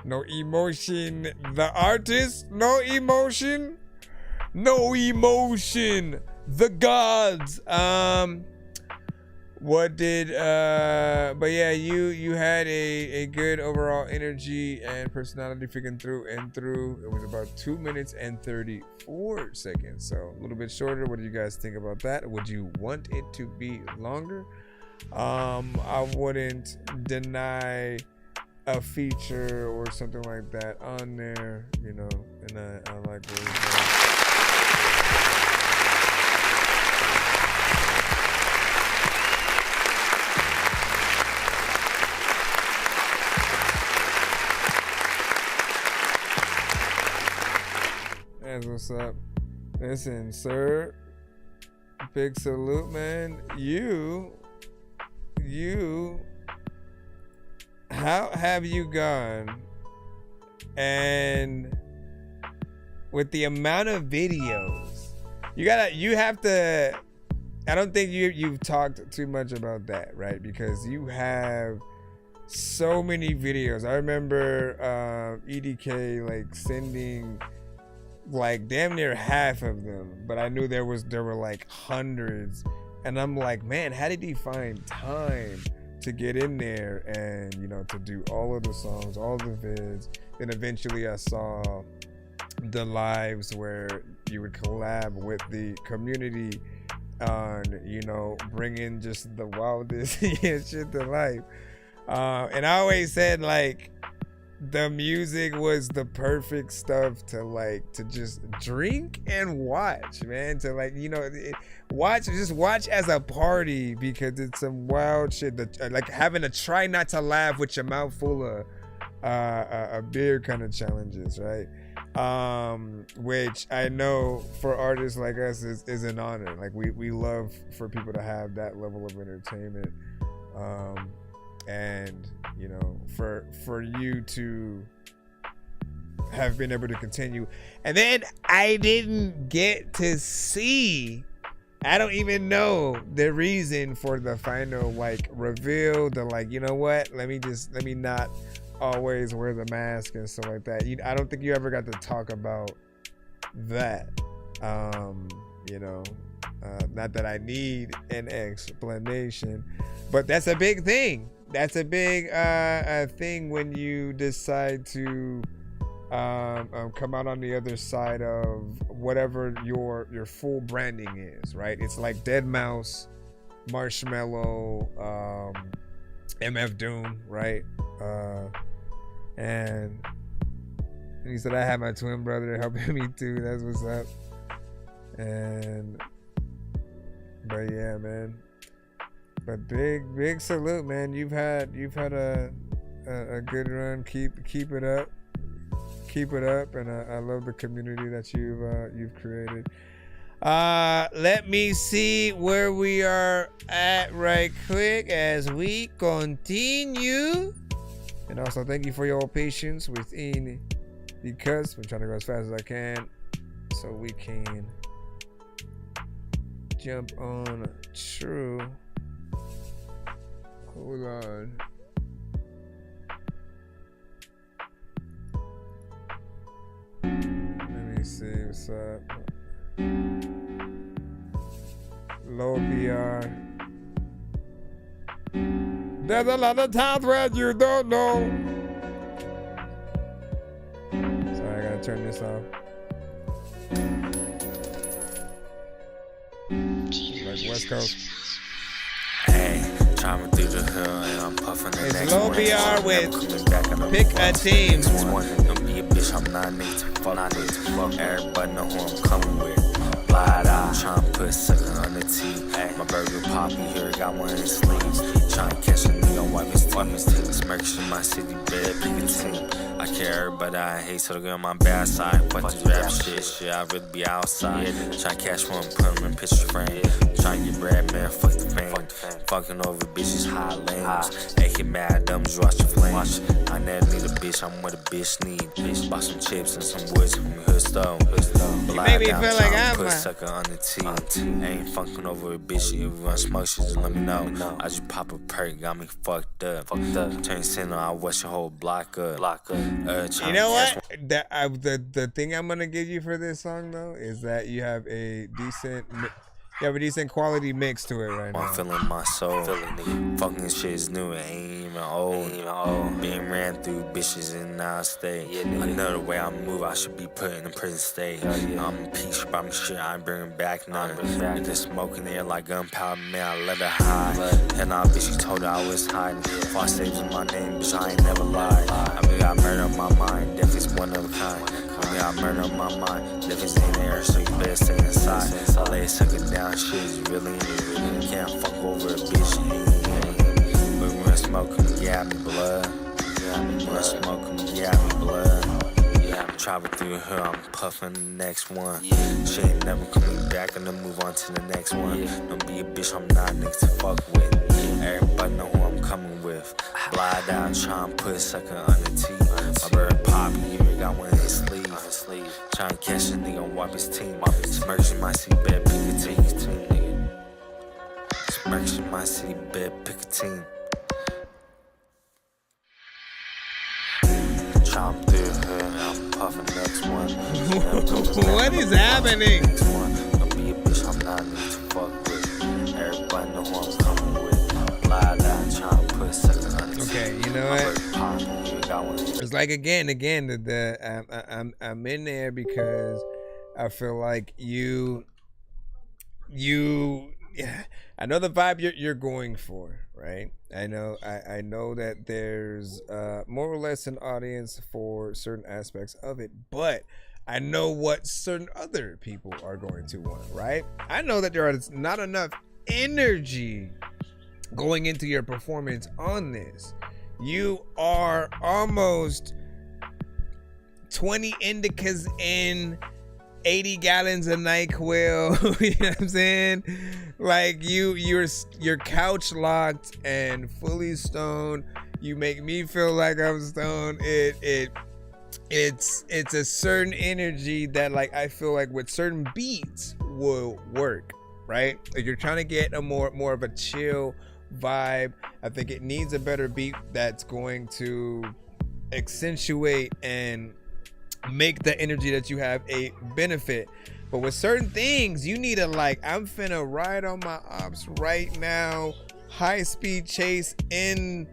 No emotion, the artist. No emotion. No emotion, the gods. What did but yeah, you had a good overall energy and personality freaking through and through. It was about 2 minutes and 34 seconds, so a little bit shorter. What do you guys think about that? Would you want it to be longer? I wouldn't deny a feature or something like that on there, you know, and I like what it's doing. That's what's up. Listen, sir, big salute, man. You, how have you gone? And with the amount of videos, you have to, I don't think you've talked too much about that, right? Because you have so many videos. I remember EDK like sending like damn near half of them, but I knew there were like hundreds, and I'm like, man, how did he find time to get in there and, you know, to do all of the songs, all the vids? Then eventually I saw the lives where you would collab with the community on, you know, bringing just the wildest shit to life. And I always said like the music was the perfect stuff to just drink and watch, man. To like, you know, watch as a party, because it's some wild shit that, like having to try not to laugh with your mouth full of a beer kind of challenges, right? Which I know for artists like us is an honor. Like we love for people to have that level of entertainment. And you know, for you to have been able to continue. And then I didn't get to see, I don't even know the reason for the final like reveal, the like, you know what, let me not always wear the mask and stuff like that. I don't think you ever got to talk about that. You know, not that I need an explanation, but that's a big thing. That's a big thing when you decide to come out on the other side of whatever your full branding is, right? It's like Deadmau5, Marshmello, MF Doom, right? And he said I had my twin brother helping me too. That's what's up. But yeah, man. But big salute, man. You've had a good run. Keep it up. Keep it up. And I love the community that you've created. Let me see where we are at right quick as we continue. And also thank you for your patience within the cuts. I'm trying to go as fast as I can so we can jump on true. Hold on. Let me see what's up. Low BR. There's a lot of times where you don't know. Sorry, I gotta turn this off. Like West Coast. Hey, driving through the hill and I'm puffing the next Low one. BR with Pick a Team. Don't be a bitch, I'm not nigga to fuck with. Everybody know who I'm coming with. Blind eye, trying to put sucker on the T. My burger poppy here, got one in his sleeves. Trying to catch a nigga, wipe his teeth. Smirks in my city, bed, pick a team. I care everybody I hate, so the girl on my bad side. Fuck this rap shit, I really be outside. Try to catch one, put him in picture frame. Try to get bread, man, fuck the fame. Fucking over bitches, high lanes. AK mad dumbs, watch the flames. I never need a bitch, I'm what a bitch need. Bitch, buy some chips and some woods from the hood stone. You make me feel like I'm put sucker on the T. Ain't fucking over a bitch, if you want smoke shit, just let me know. I just pop a perk, got me fucked up. Turn center, I watch your whole block up. You know what? The thing I'm gonna give you for this song though is that you have a decent quality mix to it right now. I'm feeling my soul. Fucking shit is new, it ain't even old. Being ran through bitches and now I stay. Another way I move, I should be put in a prison state. I'm a piece about me shit, I ain't bringing back none. Niggas smoking there like gunpowder, man, I let her hide. And now bitch, she told her I was hiding. If I saved in my name, bitch, I ain't never lied. I mean, got murder on my mind, death is one of a kind. I mean, got murder on my mind, death is in there, so you better stay inside. I lay it, suck it down, shit is really in it. You can't fuck over a bitch, but when I smoke them, yeah, me blood. When I smoke them, yeah, me blood. I'm traveling through the hill, I'm puffing the next one. She ain't never coming back, and then move on to the next one. Don't be a bitch, I'm not nigga to fuck with. Everybody know who I'm coming with. Blind out, trying to put a sucker on the T. My bird poppy, even got one in his sleeve. Trying to catch a nigga, wipe his team. Smirks in my seatbed, pick a team. Smirks in my seatbed, pick a team. Chomp through the hood, I'm puffing next one. What is happening? Don't be a bitch, I'm not nigga to fuck with. Everybody know who I'm coming with. Blind out, trying to put sucker on the T. Okay, you know what? It's like again, I'm in there because I feel like you I know the vibe you're going for, right? I know that there's more or less an audience for certain aspects of it, but I know what certain other people are going to want, right? I know that there is not enough energy going into your performance on this. You are almost 20 indicas in, 80 gallons of NyQuil. You know what I'm saying? Like you're couch locked and fully stoned. You make me feel like I'm stoned. It's a certain energy that like I feel like with certain beats will work, right? If you're trying to get a more of a chill vibe, I think it needs a better beat that's going to accentuate and make the energy that you have a benefit. But with certain things, you need to like, I'm finna ride on my ops right now, high speed chase in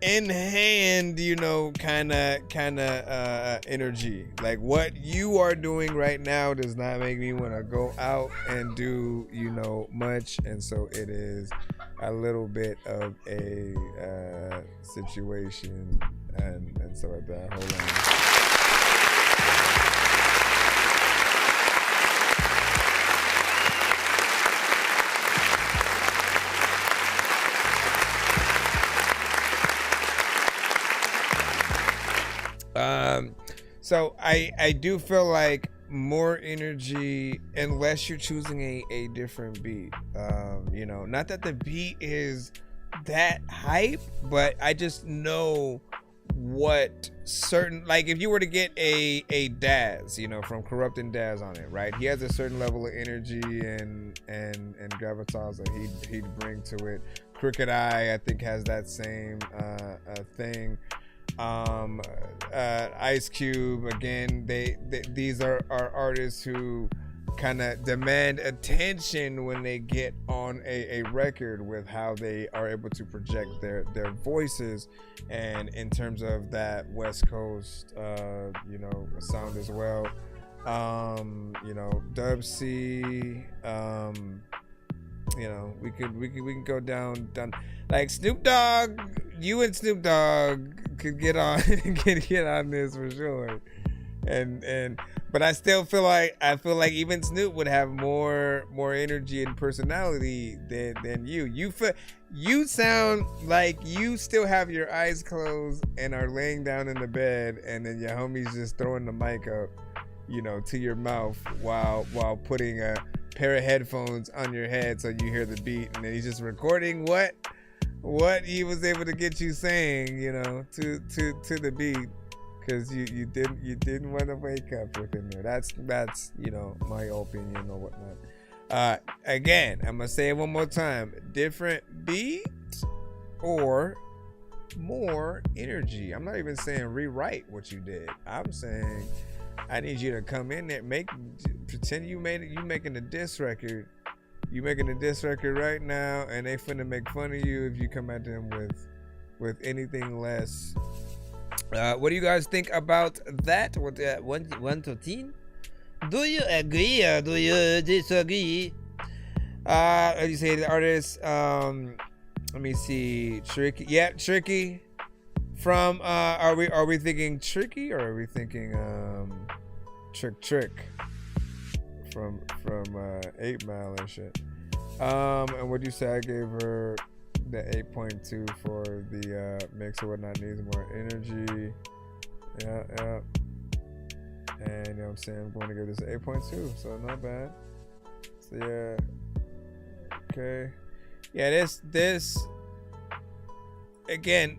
hand, you know, kind of energy. Like what you are doing right now does not make me want to go out and do, you know, much. And so it is a little bit of a situation and so like that. Hold on. So I do feel like more energy unless you're choosing a different beat. You know, not that the beat is that hype, but I just know what certain, like if you were to get a Daz, you know, from Corrupt and Daz on it, right? He has a certain level of energy and gravitas that he'd bring to it. Crooked Eye, I think, has that same thing. Ice Cube, again, these are artists who kind of demand attention when they get on a record with how they are able to project their voices, and in terms of that West Coast sound as well. Dub C, we can go down like Snoop Dogg. You and Snoop Dogg could get on get on this for sure, but I still feel like even Snoop would have more energy and personality than you. You sound like you still have your eyes closed and are laying down in the bed, and then your homie's just throwing the mic up, to your mouth while putting a pair of headphones on your head so you hear the beat, and then he's just recording what he was able to get you saying, to the beat, because you didn't want to wake up within there. That's my opinion or whatnot. Again, I'm gonna say it one more time: different beat or more energy. I'm not even saying rewrite what you did. I'm saying I need you to come in there, pretend you making a diss record. You making a diss record right now, and they finna make fun of you if you come at them with anything less. What do you guys think about that? What 1 to 10? Do you agree or do you disagree? As you say, the artist. Let me see. Tricky. Yeah, Tricky. From are we thinking Tricky, or are we thinking Trick from 8 Mile and shit? And what do you say? I gave her the 8.2 for the mix or whatnot. Needs more energy. Yeah. And you know what I'm saying, I'm going to give this an 8.2, so not bad. So yeah. Okay. Yeah, this again,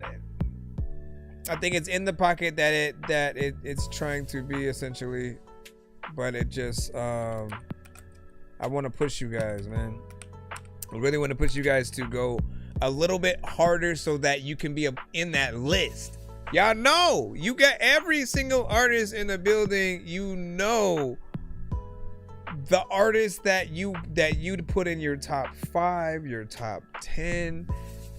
I think it's in the pocket that it's trying to be essentially, but it just I want to push you guys, man. I really want to push you guys to go a little bit harder so that you can be in that list. Y'all know you got every single artist in the building. The artists that you'd put in your top 5, your top 10,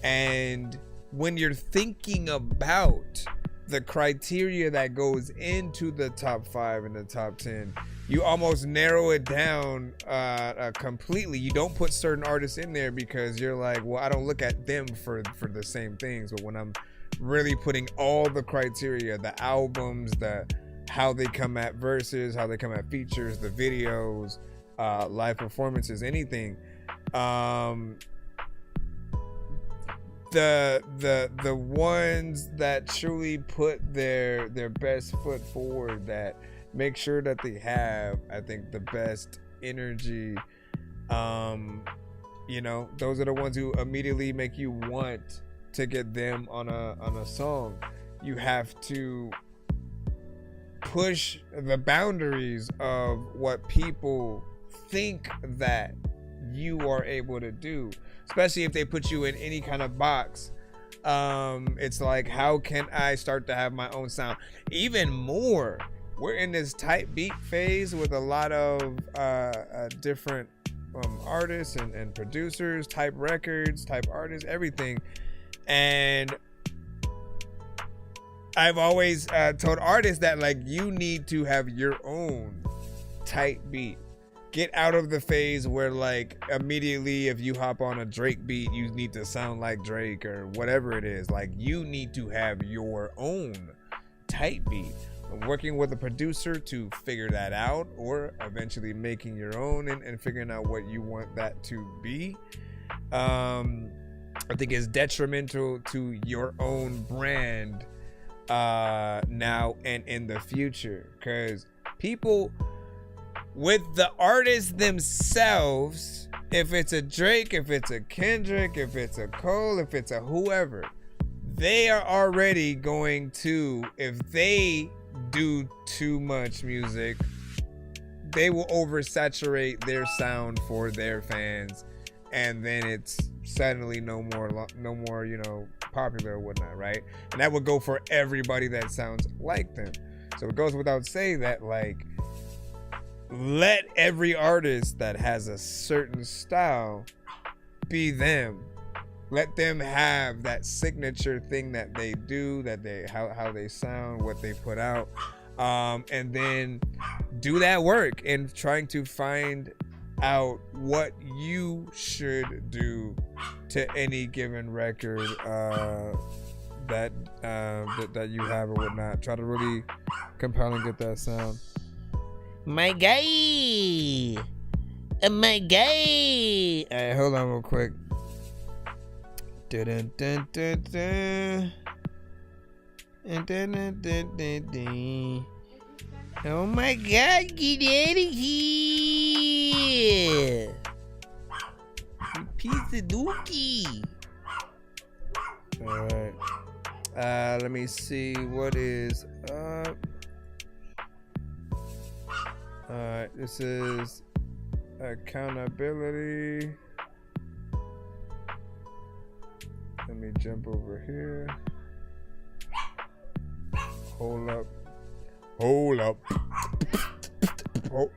and when you're thinking about the criteria that goes into the top 5 and the top 10, you almost narrow it down completely. You don't put certain artists in there because you're like, well, I don't look at them for the same things. But when I'm really putting all the criteria, the albums, how they come at verses, how they come at features, the videos, live performances, anything, the ones that truly put their best foot forward, that make sure that they have, I think, the best energy, those are the ones who immediately make you want to get them on a song. You have to push the boundaries of what people think that you are able to do, especially if they put you in any kind of box. It's like, how can I start to have my own sound? Even more, we're in this type beat phase with a lot of different artists and producers, type records, type artists, everything. And I've always told artists that, like, you need to have your own tight beat. Get out of the phase where, like, immediately if you hop on a Drake beat, you need to sound like Drake or whatever it is. Like, you need to have your own tight beat. I'm working with a producer to figure that out, or eventually making your own and figuring out what you want that to be. I think it's detrimental to your own brand now and in the future, because people, with the artists themselves, if it's a Drake, if it's a Kendrick, if it's a Cole, if it's a whoever, they are already going to, if they do too much music, they will oversaturate their sound for their fans, and then it's suddenly no more popular or whatnot, right? And that would go for everybody that sounds like them. So it goes without saying that, like, let every artist that has a certain style be them. Let them have that signature thing that they do, that they how they sound, what they put out, and then do that work in trying to find out what you should do to any given record that you have or whatnot. Try to really compel and get that sound. My guy. My guy. All right, hold on real quick. Dun, dun, dun, dun. Dun, dun, dun, dun, dun, dun. Oh my God, get out of here. You piece of dookie. All right. Let me see what is up. All right, this is accountability. Let me jump over here. Hold up. Hold up. Oh.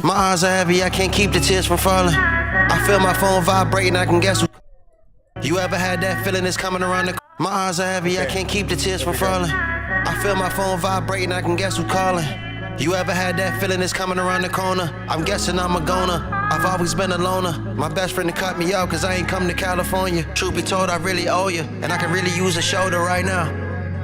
My eyes are heavy, I can't keep the tears from falling. I feel my phone vibrating, I can guess who. You ever had that feeling that's coming around the. My eyes are heavy, I can't keep the tears from falling. I feel my phone vibrating, I can guess who calling. You ever had that feeling that's coming around the corner? I'm guessing I'm a goner. I've always been a loner. My best friend cut me out cause I ain't come to California. Truth be told, I really owe you, and I can really use a shoulder right now.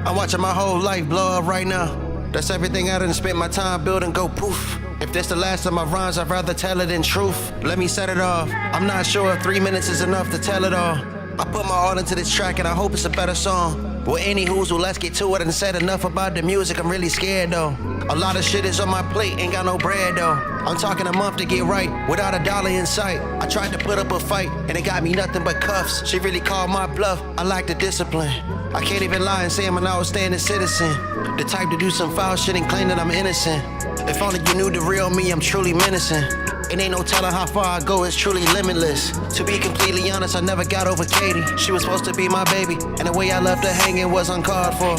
I'm watching my whole life blow up right now. That's everything I done spent my time building go poof. If this the last of my rhymes, I'd rather tell it in truth. Let me set it off. I'm not sure if 3 minutes is enough to tell it all. I put my all into this track and I hope it's a better song. Well, anywho's, let's get to it and said enough about the music. I'm really scared though. A lot of shit is on my plate, ain't got no bread though. I'm talking a month to get right, without a dollar in sight. I tried to put up a fight, and it got me nothing but cuffs. She really called my bluff, I like the discipline. I can't even lie and say I'm an outstanding citizen. The type to do some foul shit and claim that I'm innocent. If only you knew the real me, I'm truly menacing. It ain't no telling how far I go, it's truly limitless. To be completely honest, I never got over Katie. She was supposed to be my baby, and the way I left her hanging was uncalled for.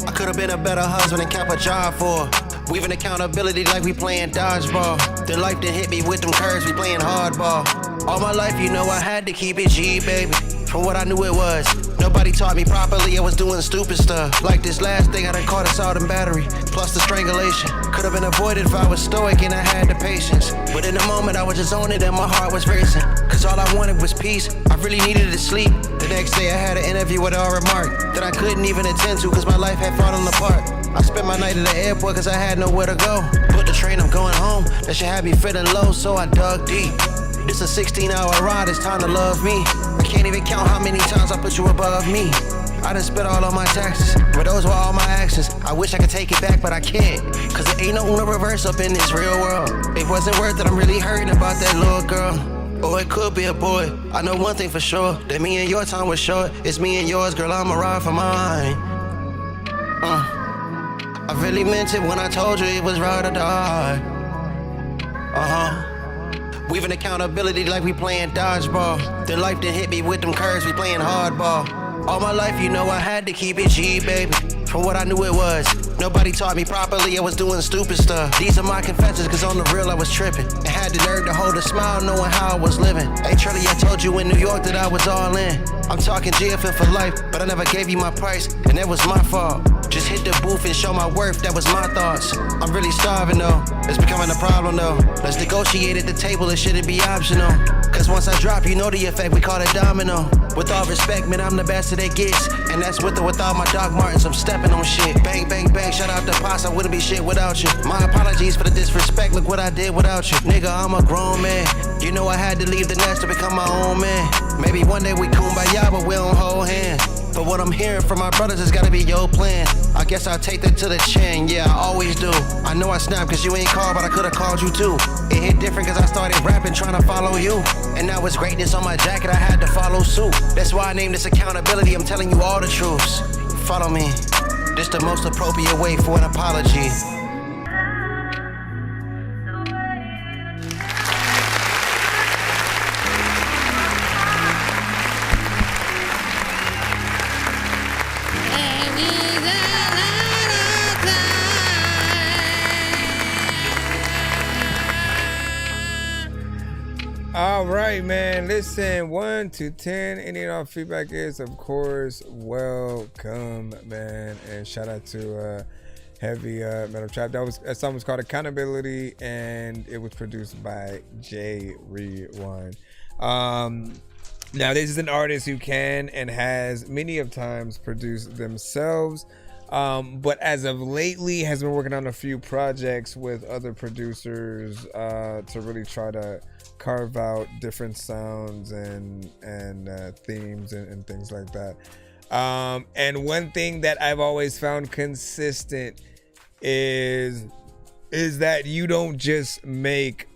I could've been a better husband and kept a job for her. Weaving accountability like we playing dodgeball. Then life done hit me with them curves, we playing hardball. All my life, you know I had to keep it G, baby. From what I knew it was. Nobody taught me properly, I was doing stupid stuff. Like this last thing, I done caught assault and battery. Plus the strangulation. Could've been avoided if I was stoic and I had the patience. But in the moment, I was just on it and my heart was racing. Cause all I wanted was peace, I really needed to sleep. The next day I had an interview with a remark that I couldn't even attend to cause my life had fallen apart. I spent my night at the airport cause I had nowhere to go. Booked the train, I'm going home. That shit had me feeling low, so I dug deep. This a 16-hour ride, it's time to love me. I can't even count how many times I put you above me. I done spent all of my taxes, but those were all my actions. I wish I could take it back, but I can't. Cause there ain't no Uno reverse up in this real world. It wasn't worth it, I'm really hurting about that little girl. Or it could be a boy. I know one thing for sure, that me and your time was short. It's me and yours, girl, I'ma ride for mine. I really meant it when I told you it was ride or die. Weaving accountability like we playing dodgeball. Then life done hit me with them curves, we playing hardball. All my life, you know I had to keep it G, baby. From what I knew it was. Nobody taught me properly, I was doing stupid stuff. These are my confessions, cause on the real I was tripping. And had the nerve to hold a smile knowing how I was living. Hey Trilly, I told you in New York that I was all in. I'm talking GFN for life, but I never gave you my price, and that was my fault. Just hit the booth and show my worth, that was my thoughts. I'm really starving though, it's becoming a problem though. Let's negotiate at the table, it shouldn't be optional. Cause once I drop, you know the effect, we call it domino. With all respect, man, I'm the best that it gets. And that's with or without my Doc Martens, I'm stepping on shit. Bang, bang, bang, shout out to Pops, I wouldn't be shit without you. My apologies for the disrespect, look what I did without you. Nigga, I'm a grown man. You know I had to leave the nest to become my own man. Maybe one day we kumbaya, but we don't hold hands. But what I'm hearing from my brothers has gotta be your plan. I guess I'll take that to the chin, yeah, I always do. I know I snapped cause you ain't called, but I could've called you too. It hit different cause I started rapping, trying to follow you. And now it's greatness on my jacket, I had to follow suit. That's why I named this accountability, I'm telling you all the truths. Follow me, this the most appropriate way for an apology. All right, man. Listen, 1 to 10. Any and all feedback is, of course, welcome, man. And shout out to Heavy Metal Trap. That song was called Accountability, and it was produced by J Rewind. Now, this is an artist who can and has many of times produced themselves, but as of lately has been working on a few projects with other producers to really try to carve out different sounds and themes and things like that. And one thing that I've always found consistent is that you don't just make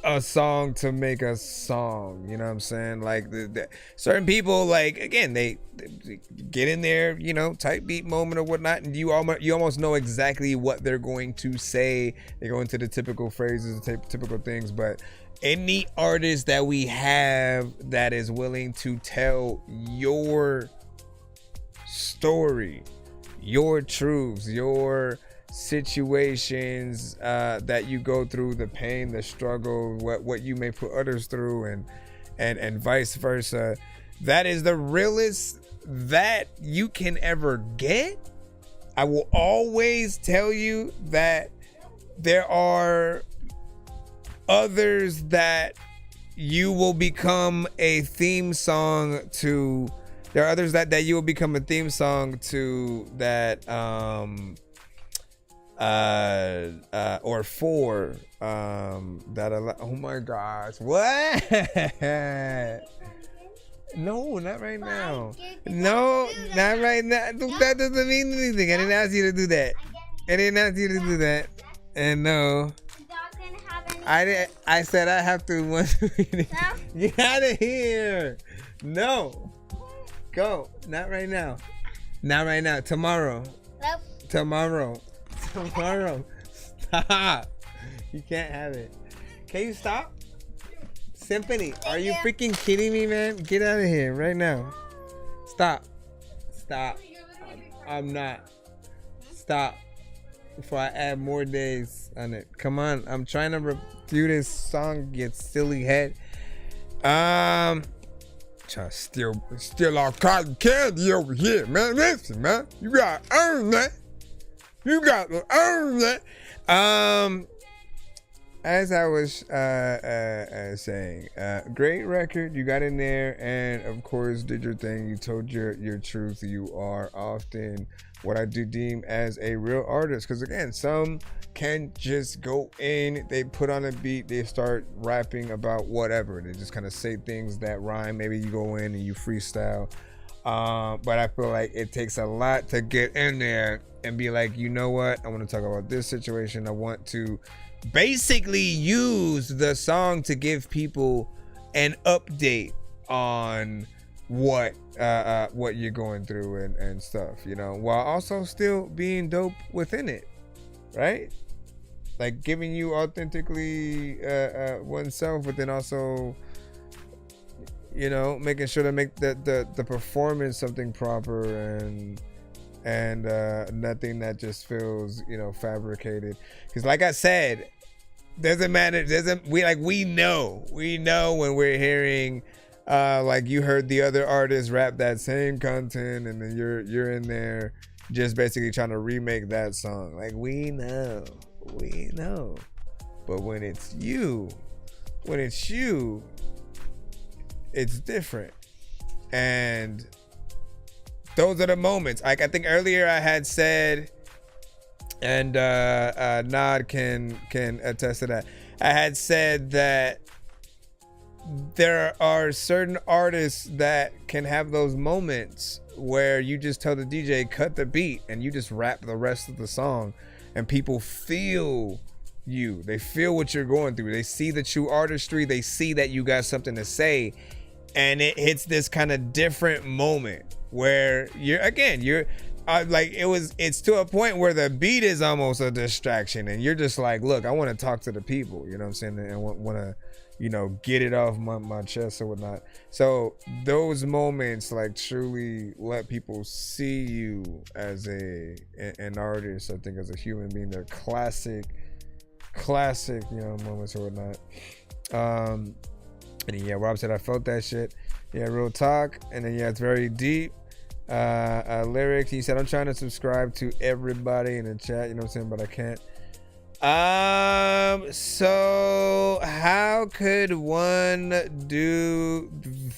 a song to make a song, you know what I'm saying? Like the certain people, like, again, they get in there, you know, tight beat moment or whatnot, and you almost know exactly what they're going to say. They go into the typical phrases, typical things, but any artist that we have that is willing to tell your story, your truths, your situations that you go through, the pain, the struggle, what you may put others through, and vice versa, that is the realest that you can ever get. I will always tell you that there are others that you will become a theme song to. There are others that you will become a theme song to that or for that. Oh my gosh, what? No, not right now. No, not right now. That doesn't mean anything. I didn't ask you to do that. I didn't ask you to do that. And no, I said I have to. Get out of here. No, go. Not right now. Not right now. Tomorrow. Nope. Tomorrow. Stop. You can't have it. Can you stop? Symphony, are you freaking kidding me, man? Get out of here right now. Stop. I'm not. Stop. Before I add more days on it. Come on. I'm trying to do this song, get silly head. Trying to steal our cotton candy over here, man. Listen, man. You gotta earn that. As I was saying, great record. You got in there and, of course, did your thing. You told your truth. You are often what I do deem as a real artist. Because, again, some can just go in, they put on a beat, they start rapping about whatever. They just kind of say things that rhyme. Maybe you go in and you freestyle. But I feel like it takes a lot to get in there and be like, you know what? I want to talk about this situation. I want to basically use the song to give people an update on what you're going through and stuff, you know, while also still being dope within it, right? Like giving you authentically oneself, but then also, you know, making sure to make the performance something proper and nothing that just feels, you know, fabricated. Because like I said, doesn't matter. We know when we're hearing like you heard the other artists rap that same content, and then you're in there just basically trying to remake that song. Like we know. But when it's you, it's different. And those are the moments. Like I think earlier I had said, and Nod can attest to that. I had said that there are certain artists that can have those moments where you just tell the DJ, cut the beat, and you just rap the rest of the song, and people feel you. They feel what you're going through. They see the true artistry. They see that you got something to say, and it hits this kind of different moment where it's to a point where the beat is almost a distraction, and you're just like, look, I want to talk to the people, you know what I'm saying, and want to, you know, get it off my chest or whatnot. So those moments like truly let people see you as an artist. I think as a human being, they're classic, you know, moments or whatnot. And then, yeah, Rob said I felt that shit. Yeah, real talk. And then, yeah, it's very deep. Lyrics. He said I'm trying to subscribe to everybody in the chat. You know what I'm saying? But I can't. So how could one do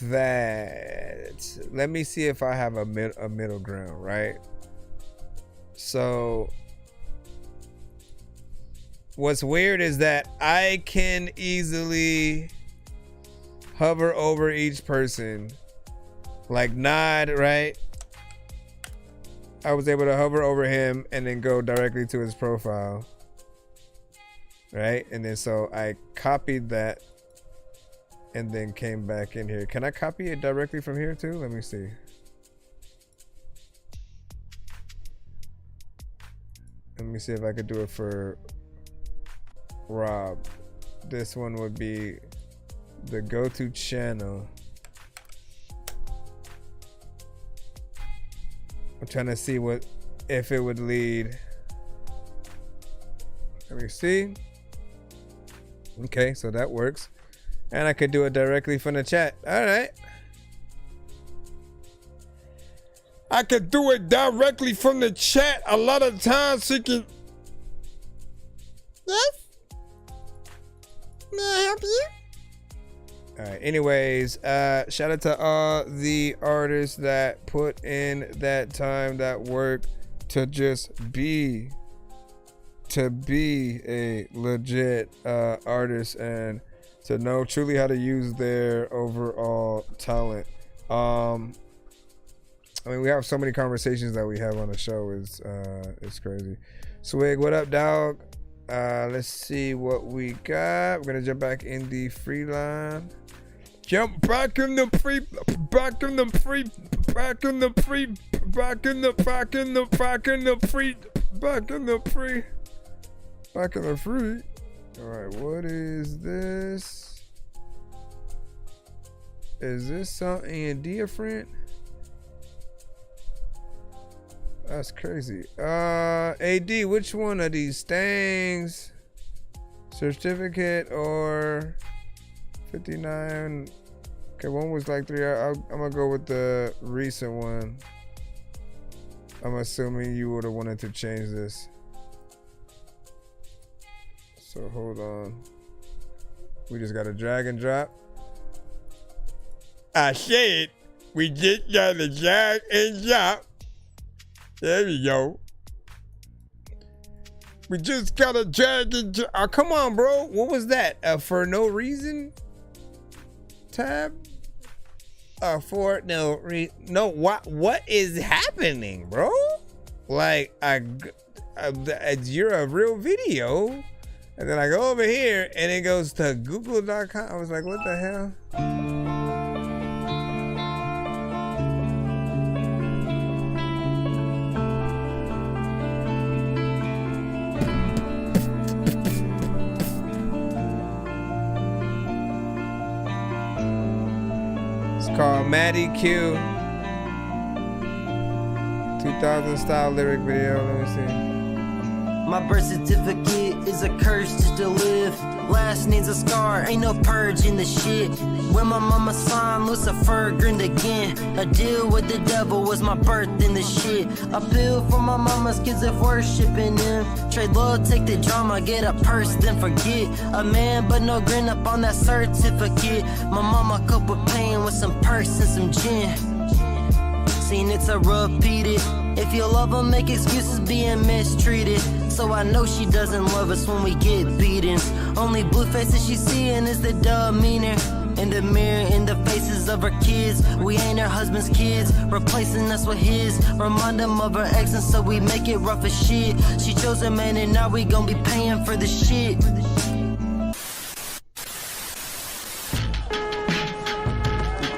that? Let me see if I have a middle ground, right? So what's weird is that I can easily hover over each person, like nod, right? I was able to hover over him and then go directly to his profile. Right, and then so I copied that and then came back in here. Can I copy it directly from here too? Let me see. Let me see if I could do it for Rob. This one would be the go-to channel. I'm trying to see if it would lead. Let me see. Okay, so that works. And I could do it directly from the chat. All right. I could do it directly from the chat. A lot of times you can... Yes? May I help you? All right, anyways, shout out to all the artists that put in that time, that work to just be a legit artist and to know truly how to use their overall talent. I mean, we have so many conversations that we have on the show. It's crazy. Swig, what up, dog? Let's see what we got. We're gonna jump back in the free line. Jump back in the free, back in the free, back in the free, back in the back in the back in the free, back in the free. Back in the free. All right, what is this? Is this something different? That's crazy. AD, which one of these things? Certificate or 59? Okay, one was like 3 hours. I'm gonna go with the recent one. I'm assuming you would have wanted to change this. So hold on. We just got to drag and drop. I said we just got to drag and drop. There we go. We just got to drag and drop. Oh, come on, bro. What was that? For no reason? Tab? For no reason. No, what is happening, bro? Like, you're a real video. And then I go over here and it goes to google.com. I was like, what the hell? It's called Maddie Q. 2000 style lyric video. Let me see. My birth certificate is a curse just to live. Last name's a scar, ain't no purge in the shit. When my mama signed, Lucifer grinned again. A deal with the devil was my birth in the shit. A bill for my mama's kids if worshiping them. Trade love, take the drama, get a purse, then forget. A man, but no grin up on that certificate. My mama cope with pain with some purse and some gin. Seen it's a repeated. If you love them, make excuses being mistreated. So I know she doesn't love us when we get beaten. Only blue faces she's seeing is the demeanor. In the mirror, in the faces of her kids. We ain't her husband's kids, replacing us with his. Remind them of her ex, and so we make it rough as shit. She chose a man, and now we gon' be paying for the shit.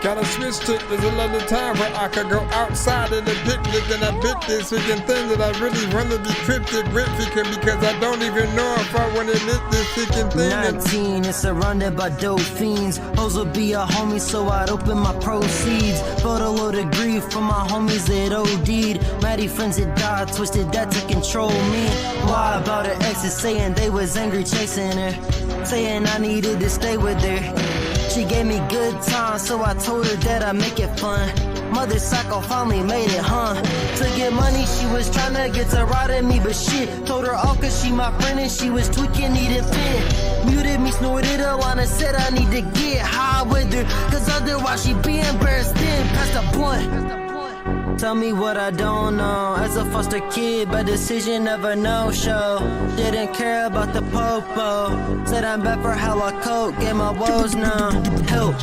Gotta switch to, there's a lot of time where I could go outside and evict it, and evict this freaking thing that I really want to be cryptic with, because I don't even know if I want to live this freaking thing. 19 and surrounded by dope fiends. Hoes will be a homie, so I'd open my proceeds. Photo load of grief for my homies that OD'd. Maddie friends that died, twisted that to control me. Why about her exes saying they was angry chasing her? saying I needed to stay with her. She gave me good time, so I told her that I make it fun. Mother psycho finally made it, huh? To get money, she was tryna get to ride at me, but shit. Told her off cause she my friend and she was tweaking, needed fit. Muted me, snorted a line and said I need to get high with her, cause otherwise she be embarrassed then past the blunt. Tell me what I don't know. As a foster kid, bad decision, never no show. Didn't care about the popo. Said I'm bad for how I cope, get my woes now. Help.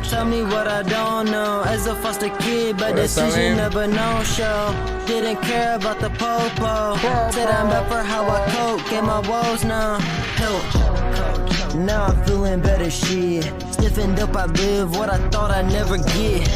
Tell me what I don't know. As a foster kid, bad decision, never no show. Didn't care about the popo. Said I'm bad for how I cope, get my woes now. Help. Now I'm feeling better shit. Sniffing dope, I live what I thought I'd never get.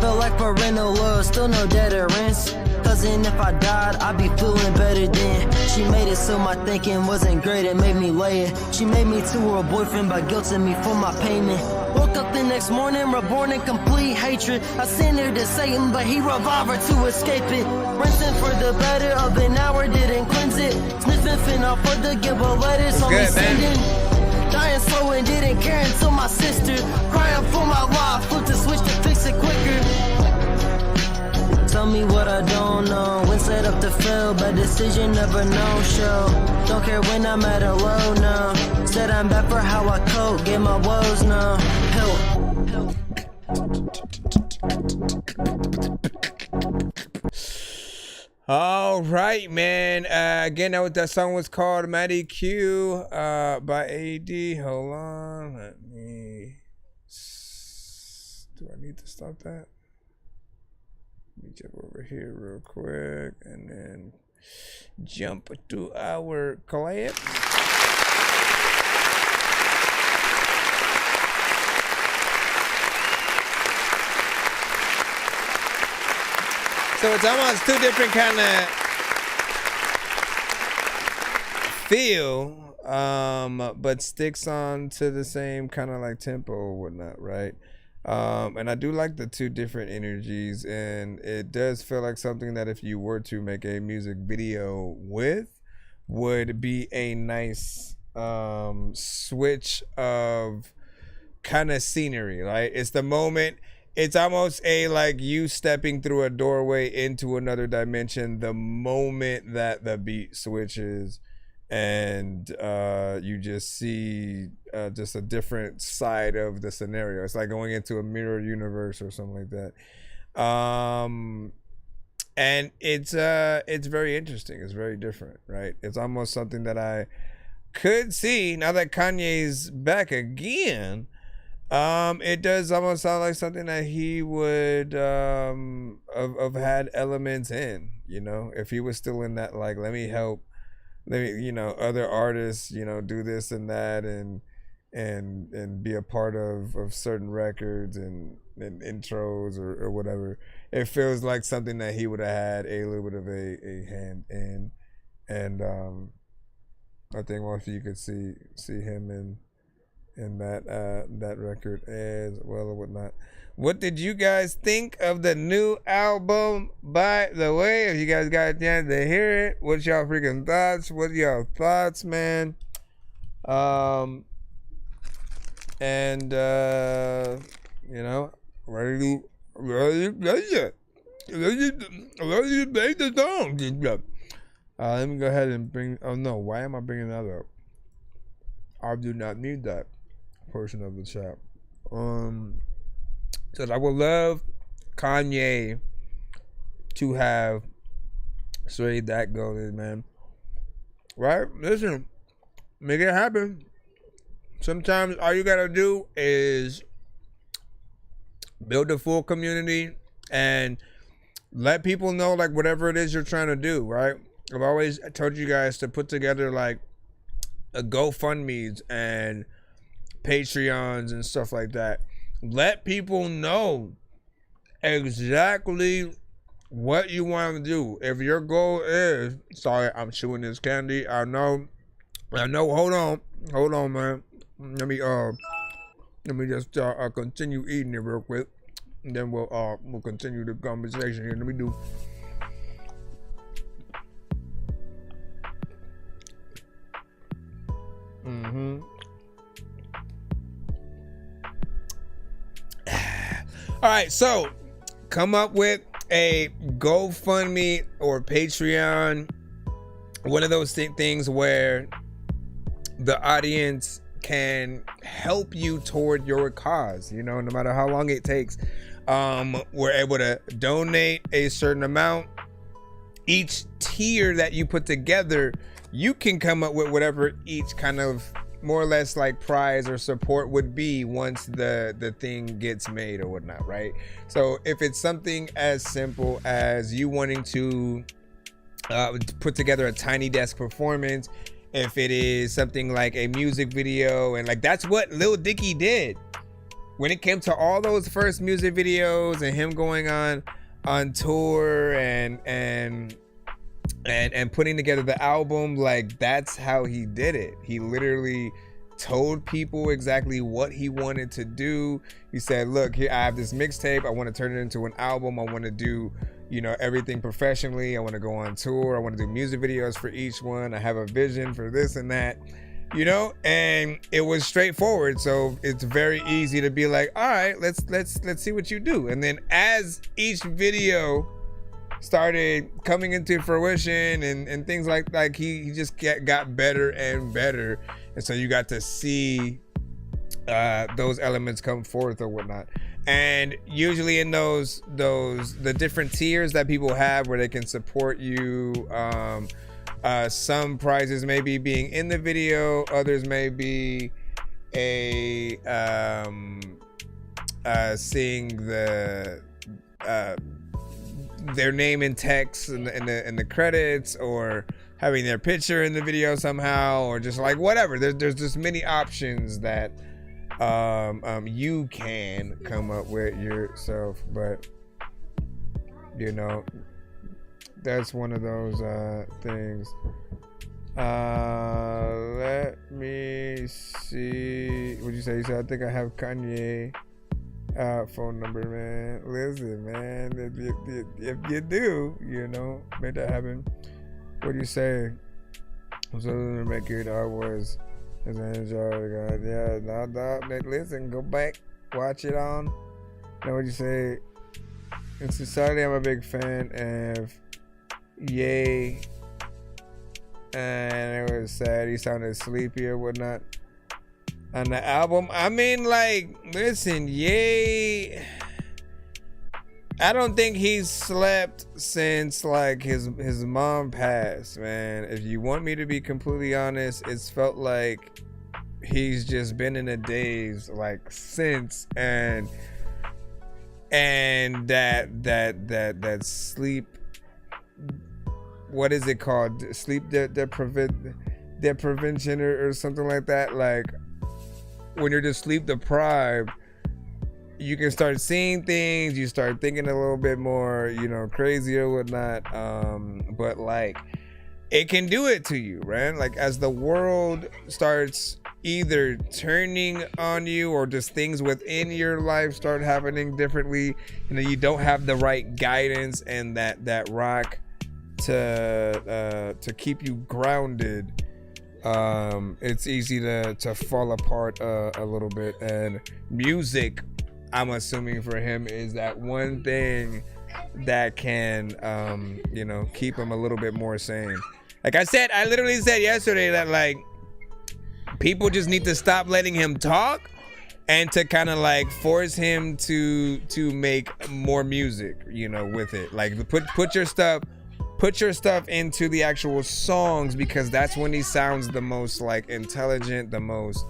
Felt like parental love, still no deterrence. Cousin, if I died, I'd be feeling better then. She made it so my thinking wasn't great, it made me lay it. She made me to her boyfriend by guilting me for my payment. Woke up the next morning, reborn in complete hatred. I sent her to Satan, but he revived her to escape it. Rinsing for the better of an hour, didn't cleanse it. Sniffing fentanyl for the give a letters, only sending. Dying slow and didn't care until my sister crying for my life, flipped the switch to fix it quicker. Tell me what I don't know. When set up to fail, bad decision, never no show. Don't care when I'm at a low now. Said I'm back for how I cope, get my woes now. Help. All right, man. Again, that song was called Matty Q by AD. Hold on. Let me. Do I need to stop that? Let me jump over here real quick and then jump to our clip. So it's almost two different kind of feel, but sticks on to the same kind of like tempo or whatnot, right? And I do like the two different energies, and it does feel like something that if you were to make a music video with, would be a nice switch of kind of scenery, right? It's the moment. It's almost a like you stepping through a doorway into another dimension the moment that the beat switches and you just see just a different side of the scenario. It's like going into a mirror universe or something like that. And it's very interesting. It's very different, right? It's almost something that I could see now that Kanye's back again. It does almost sound like something that he would have had elements in, you know, if he was still in that, like, let me help, you know, other artists, you know, do this and that and be a part of certain records and intros or whatever. It feels like something that he would have had a little bit of a hand in, and I think once you could see him in that record as well or whatnot. What did you guys think of the new album, by the way? If you guys got a chance to hear it, what's y'all freaking thoughts? What's y'all thoughts, man? And you know, ready to play it. Ready to play the song. Let me go ahead and bring, oh no, why am I bringing that up? I do not need that portion of the chat. So I would love Kanye to have straight that going, man. Right? Listen, make it happen. Sometimes all you gotta do is build a full community and let people know like whatever it is you're trying to do, right? I've always told you guys to put together like a GoFundMes and Patreons and stuff like that. Let people know exactly what you want to do. If your goal is, sorry, I'm chewing this candy. I know. Hold on, man. Let me just continue eating it real quick, and then we'll continue the conversation here. Let me do. All right, so come up with a GoFundMe or Patreon, one of those things where the audience can help you toward your cause, you know, no matter how long it takes. We're able to donate a certain amount. Each tier that you put together, you can come up with whatever each kind of more or less like prize or support would be once the thing gets made or whatnot, right? So if it's something as simple as you wanting to put together a tiny desk performance, if it is something like a music video, and like that's what Lil Dicky did when it came to all those first music videos and him going on tour and putting together the album. Like that's how he did it. He literally told people exactly what he wanted to do. He said, look, here I have this mixtape, I want to turn it into an album, I want to do, you know, everything professionally, I want to go on tour, I want to do music videos for each one, I have a vision for this and that, you know. And it was straightforward, so it's very easy to be like, all right, let's see what you do. And then as each video started coming into fruition and things like he just got better and better, and so you got to see those elements come forth or whatnot. And usually in the different tiers that people have where they can support you, some prizes may be being in the video, others may be seeing their name in text in the credits, or having their picture in the video somehow, or just like whatever. There's just many options that you can come up with yourself, but you know, that's one of those things. Let me see. What'd you say? You said I think I have Kanye phone number, man. Listen, man, if you do, you know, make that happen. What do you say? I'm so gonna make it. I was as an enjoy. Yeah, no, listen, go back, watch it on. Know what you say? In society, I'm a big fan of Ye, and it was sad. He sounded sleepy or whatnot on the album. I mean, like, listen, Ye, I don't think he's slept since like his mom passed, man. If you want me to be completely honest, it's felt like he's just been in a daze like since, and that sleep, what is it called, sleep deprivation or something like that. Like when you're just sleep deprived, you can start seeing things, you start thinking a little bit more, you know, crazy or whatnot. But like, it can do it to you, right? Like as the world starts either turning on you, or just things within your life start happening differently, you know, you don't have the right guidance and that rock to keep you grounded. It's easy to fall apart a little bit. And music, I'm assuming for him, is that one thing that can you know, keep him a little bit more sane. Like I said, I literally said yesterday that like people just need to stop letting him talk and to kind of like force him to make more music, you know, with it. Like put your stuff into the actual songs, because that's when he sounds the most like intelligent, the most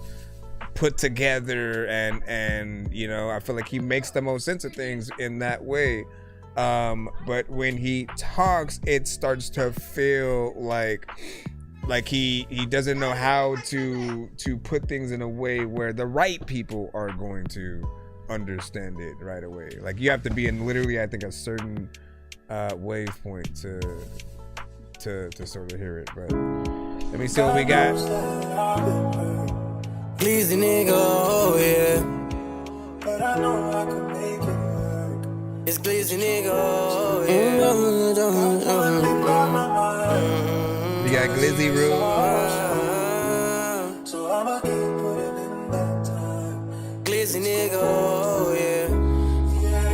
put together, and you know, I feel like he makes the most sense of things in that way. But when he talks, it starts to feel like he doesn't know how to put things in a way where the right people are going to understand it right away. Like you have to be in literally, I think, a certain wave point to sort of hear it. But let me see what we got. Please the nigga, oh yeah. But I know I could make it work. It's Glizzy nigga, oh yeah. We got Glizzy Room. So I'ma keep putting in that time. Glizzy nigga, oh yeah. Yeah,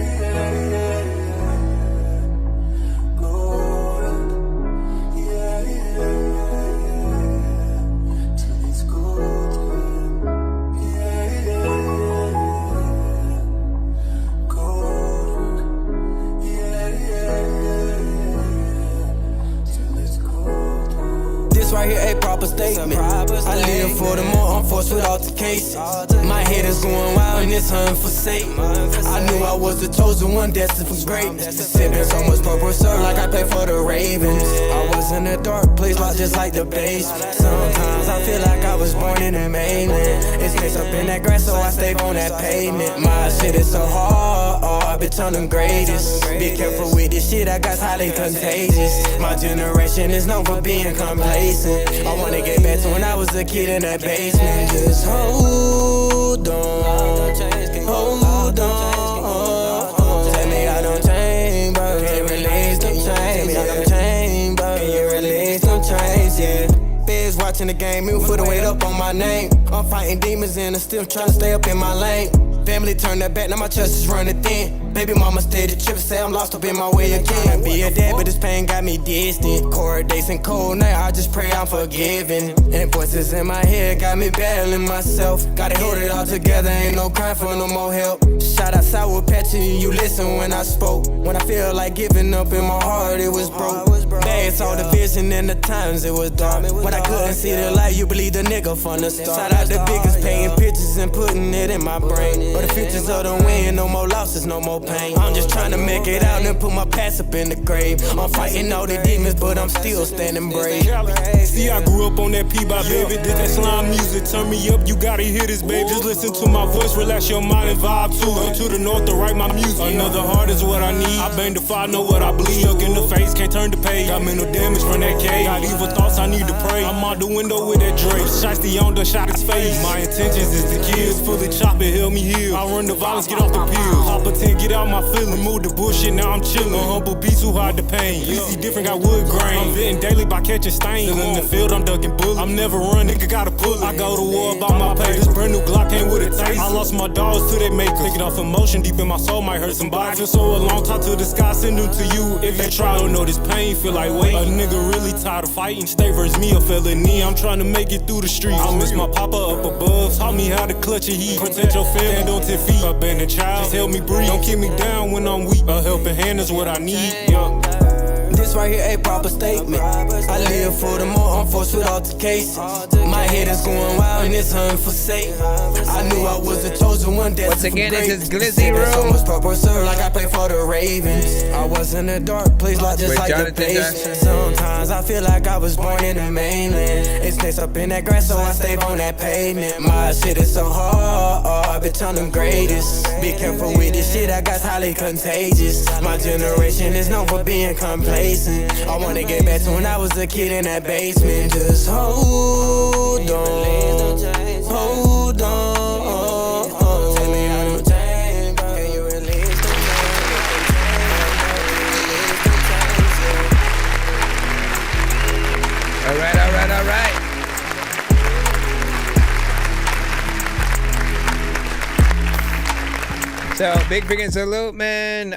altercation. My head is going wild and it's unforsaken. I knew I was the chosen one, destined for greatness. Sipping so much purple syrup like I play for the Ravens. I was in a dark place, lost just like the basement. Sometimes I feel like I was born in the mainland. It's mixed up in that grass, so I stay on that pavement. My shit is so hard, I've been turning greatest. Be careful with this shit, I got highly contagious. My generation is known for being complacent. I wanna get back to when I was a kid in that basement. Just hold on, hold on. Tell me I don't change, but can you release them chains? Tell me I don't change, but can you release them chains? Yeah. Feds watching the game, even put a weight up on my name. I'm fighting demons and I'm still trying to stay up in my lane. Family turned their back, now my chest is running thin. Baby mama steady tripping, say I'm lost up in my way again. Be a dad, but this pain got me distant. Cold days and cold night, I just pray I'm forgiven. And voices in my head got me battling myself. Gotta hold it all together, ain't no crying for no more help. Shout out Sour Patchy, you listen when I spoke. When I feel like giving up in my heart, it was broke. Bad saw the vision and the times it was dark. When I couldn't see the light, you believe the nigga from the start. Shout out the biggest, painting pictures and putting it in my brain. But the futures of the win, no more losses, no more pain. I'm just trying to make it out and put my past up in the grave. I'm fighting all the demons, but I'm still standing brave. See, I grew up on that P-Bop, baby. Did that slime music, turn me up, you gotta hear this, baby. Just listen to my voice, relax your mind and vibe to it. To the north to write my music. Another heart is what I need. I bang the fire, know what I bleed. Stuck in the face, can't turn the page. Got mental damage from that cage. Got evil thoughts, I need to pray. I'm out the window with that Drake. Shiesty on the shot his face. My intentions is to kill. Fully chop it, help me heal. I run the violence, get off the pills. Pop a 10, get out my feelings. Move the bullshit, now I'm chillin'. Humble beats who hide the pain. You see different, got wood grain. I'm vetting daily by catching stains. Still in the field, I'm ducking bullets. I'm never run, nigga gotta pull it. I go to war about my pay. This brand new Glock came with a taste. I lost my dogs to they makers. Thinking off emotion deep in my soul might hurt somebody. Feel so alone, talk to the sky, send them to you. If you try, don't know this pain, feel like weight. A nigga really tired of fighting. Stay versus me, a felony. I'm trying to make it through the streets. I miss my papa up above. Taught me how to clutch a heat. Protect your family, stand on 10 feet. Abandoned child, just help me breathe. Don't keep me down when I'm weak. A helping hand is what I need. Yeah. This right here a proper statement. I live for the more, I'm forced with altercations. My head is going wild and it's unforsaken. I knew I was the chosen one. Once again, this is Glizzy Room. So much purple syrup like I play for the Ravens. I was in a dark place, like just like the patient. Sometimes I feel like I was born in the mainland. It's mixed up in that grass, so I stay on that pavement. My shit is so hard, I've been turning greatest. Be careful with this shit, I got highly contagious. My generation is known for being complacent. I wanna get back to when I was a kid in that basement. Just hold on, hold on. Tell me I don't change, but can you release the Alright, alright, alright. So, big freaking salute, man.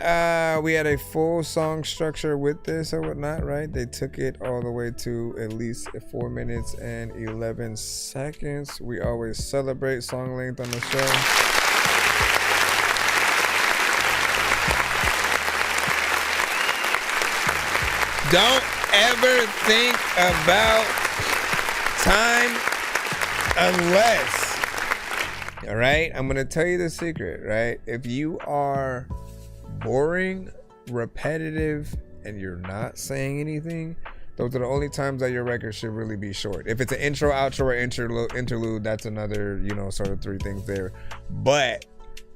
We had a full song structure with this or whatnot, right? They took it all the way to at least 4 minutes and 11 seconds. We always celebrate song length on the show. Don't ever think about time unless... All right, I'm gonna tell you the secret, right? If you are boring, repetitive, and you're not saying anything, those are the only times that your record should really be short. If it's an intro, outro, or interlude, that's another, sort of 3 things there. But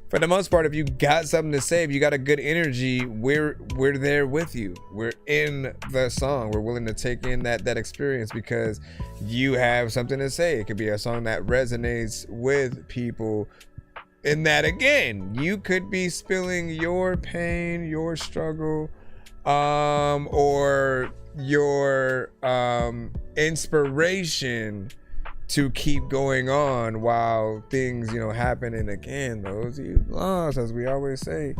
for the most part, if you got something to say, if you got a good energy, we're there with you. We're in the song. We're willing to take in that experience because you have something to say. It could be a song that resonates with people. And that again, you could be spilling your pain, your struggle, or your inspiration to keep going on while things, happen. And again, those you lost, as we always say.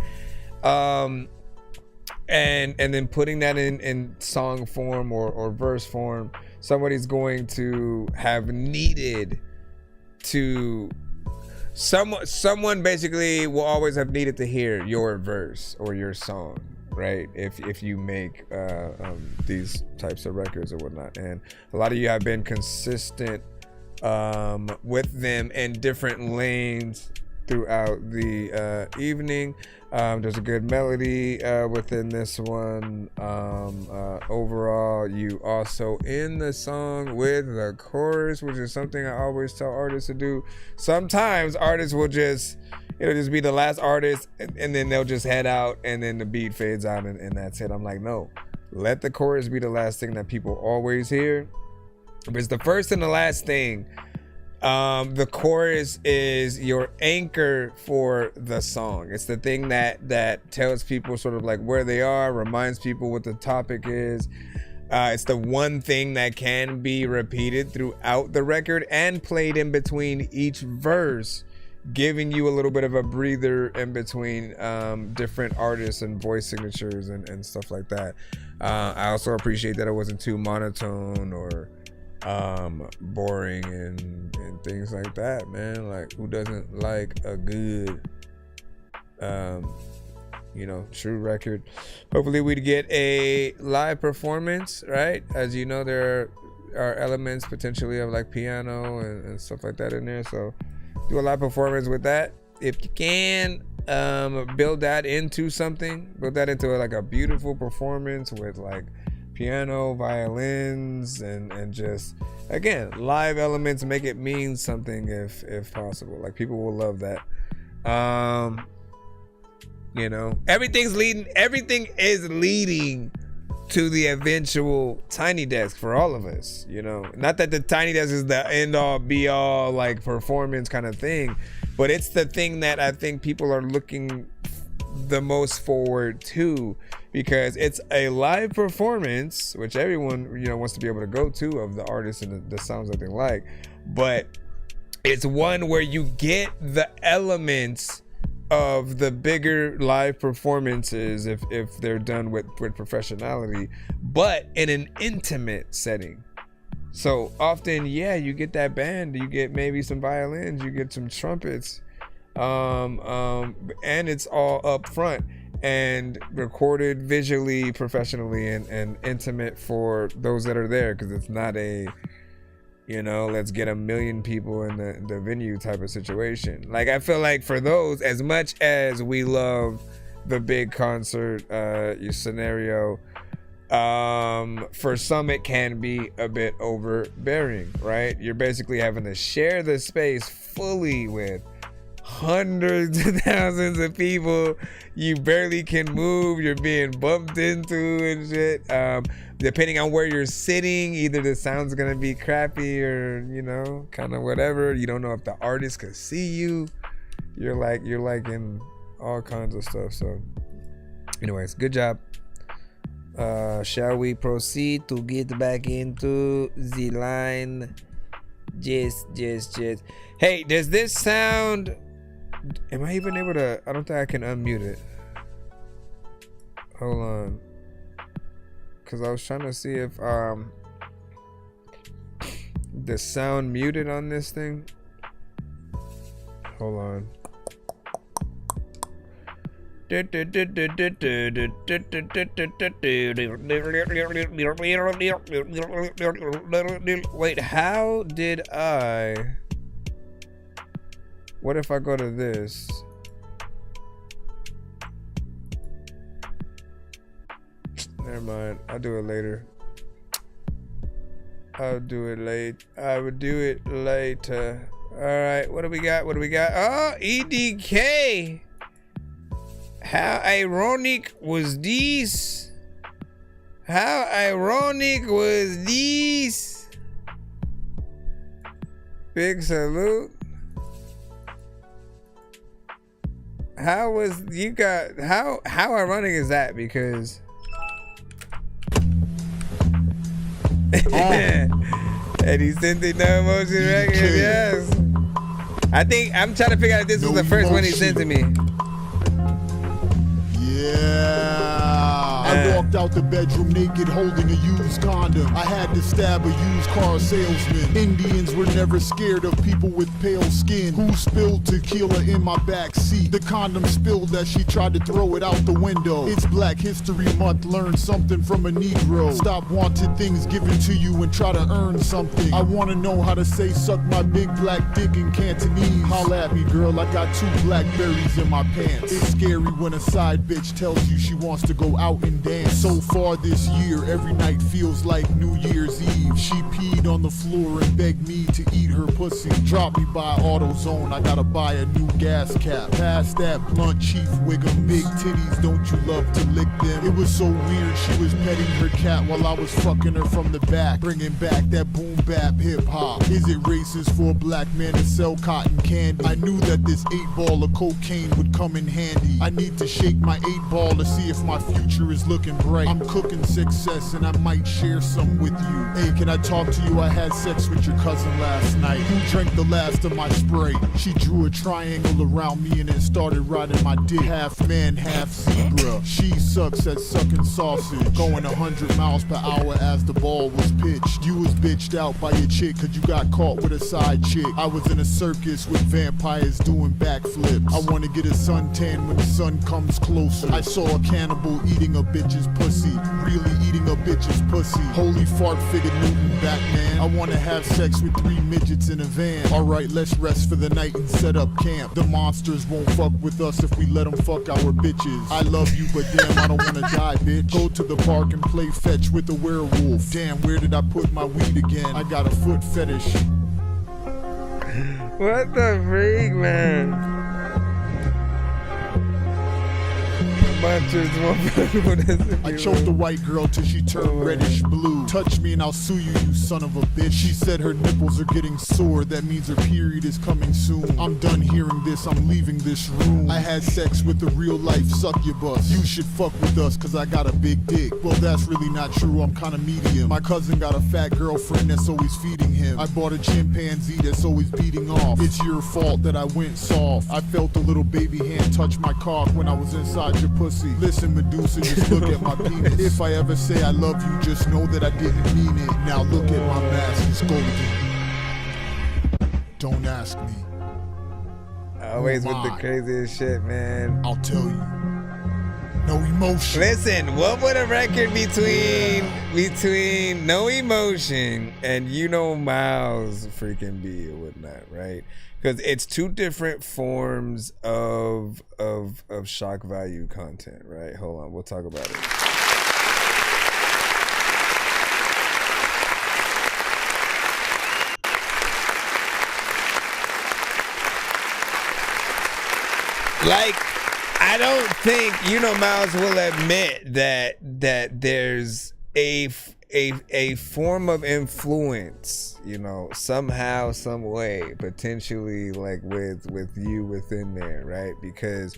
And then putting that in song form or verse form, somebody's going to have needed to someone basically will always have needed to hear your verse or your song, right? If you make these types of records or whatnot. And a lot of you have been consistent with them in different lanes throughout the evening. There's a good melody within this one. Overall, you also end the song with the chorus, which is something I always tell artists to do. Sometimes artists will it'll just be the last artist, and then they'll just head out, and then the beat fades out, and that's it. I'm like, no, let the chorus be the last thing that people always hear. If it's the first and the last thing, the chorus is your anchor for the song. It's the thing that tells people sort of like where they are, reminds people what the topic is. It's the one thing that can be repeated throughout the record and played in between each verse, giving you a little bit of a breather in between different artists and voice signatures and stuff like that. I also appreciate that it wasn't too monotone or boring and things like that, man. Like, who doesn't like a good true record? Hopefully we'd get a live performance, right? As you know, there are elements potentially of like piano and stuff like that in there, so do a live performance with that if you can. Build that into something, build that into like a beautiful performance with like piano, violins, and just, again, live elements. Make it mean something if possible. Like, people will love that. Everything is leading to the eventual Tiny Desk for all of us. Not that the Tiny Desk is the end all be all like performance kind of thing, but it's the thing that I think people are looking the most forward to, because it's a live performance, which everyone wants to be able to go to, of the artist and the sounds that they like, but it's one where you get the elements of the bigger live performances if they're done with professionality, but in an intimate setting. So often, you get that band, you get maybe some violins, you get some trumpets, and it's all up front and recorded visually, professionally, and intimate for those that are there, because it's not a let's get 1 million people in the venue type of situation. Like, I feel like for those, as much as we love the big concert scenario, for some it can be a bit overbearing, right? You're basically having to share the space fully with hundreds of thousands of people. You barely can move, you're being bumped into and shit. Depending on where you're sitting, either the sound's gonna be crappy or kind of whatever. You don't know if the artist could see you. You're like in all kinds of stuff. So anyways, good job. Shall we proceed to get back into the line? Just. Hey, does this sound? Am I even able to? I don't think I can unmute it. Hold on, because I was trying to see if the sound muted on this thing. Hold on. Wait, how did I? What if I go to this? Never mind. I'll do it later. I would do it later. Alright, what do we got? Oh, EDK! How ironic was this? Big salute. How ironic is that? Because and he sent the No Emotion record, yes. I think I'm trying to figure out if this was the first one he sent to me. Yeah. I walked out the bedroom naked holding a used condom. I had to stab a used car salesman. Indians were never scared of people with pale skin. Who spilled tequila in my back seat? The condom spilled as she tried to throw it out the window. It's Black History Month, learn something from a Negro. Stop wanting things given to you and try to earn something. I wanna know how to say suck my big black dick in Cantonese. Holla at me, girl, I got 2 blackberries in my pants. It's scary when a side bitch tells you she wants to go out and dance. So far this year, every night feels like New Year's Eve. She peed on the floor and begged me to eat her pussy. Drop me by AutoZone, I gotta buy a new gas cap. Pass that blunt, Chief Wiggum. Big titties, don't you love to lick them? It was so weird, she was petting her cat while I was fucking her from the back. Bringing back that boom bap hip hop. Is it racist for a black man to sell cotton candy? I knew that this 8-ball of cocaine would come in handy. I need to shake my 8-ball to see if my future is looking bright. I'm cooking success and I might share some with you. Hey, can I talk to you? I had sex with your cousin last night. Who drank the last of my Sprite? She drew a triangle around me and then started riding my dick. Half man, half zebra. She sucks at sucking sausage. Going 100 miles per hour as the ball was pitched. You was bitched out by your chick cause you got caught with a side chick. I was in a circus with vampires doing backflips. I wanna get a suntan when the sun comes closer. I saw a cannibal eating a bitch's pussy. Really eating a bitch's pussy. Holy fart figure Newton Batman. I wanna have sex with 3 midgets in a van. Alright, let's rest for the night and set up camp. The monsters won't fuck with us if we let them fuck our bitches. I love you, but damn, I don't wanna die, bitch. Go to the park and play fetch with a werewolf. Damn, where did I put my weed again? I got a foot fetish. What the freak, man? I choked the white girl till she turned reddish blue. Touch me and I'll sue you, you son of a bitch. She said her nipples are getting sore. That means her period is coming soon. I'm done hearing this, I'm leaving this room. I had sex with a real life succubus. You should fuck with us cause I got a big dick. Well, that's really not true, I'm kinda medium. My cousin got a fat girlfriend that's always feeding him. I bought a chimpanzee that's always beating off. It's your fault that I went soft. I felt a little baby hand touch my cock when I was inside your pussy. Listen, Medusa, just look at my penis. If I ever say I love you, just know that I didn't mean it. Now look at my mask, it's golden. Don't ask me. Always with the craziest shit, man. I'll tell you. No Emotion. Listen, what would a record between No Emotion and You Know Miles freaking be or whatnot, right? Because it's 2 different forms of shock value content, right? Hold on, we'll talk about it. Like, I don't think You Know Miles will admit that there's a form of influence, you know, somehow, some way, potentially, like with you within there, right? Because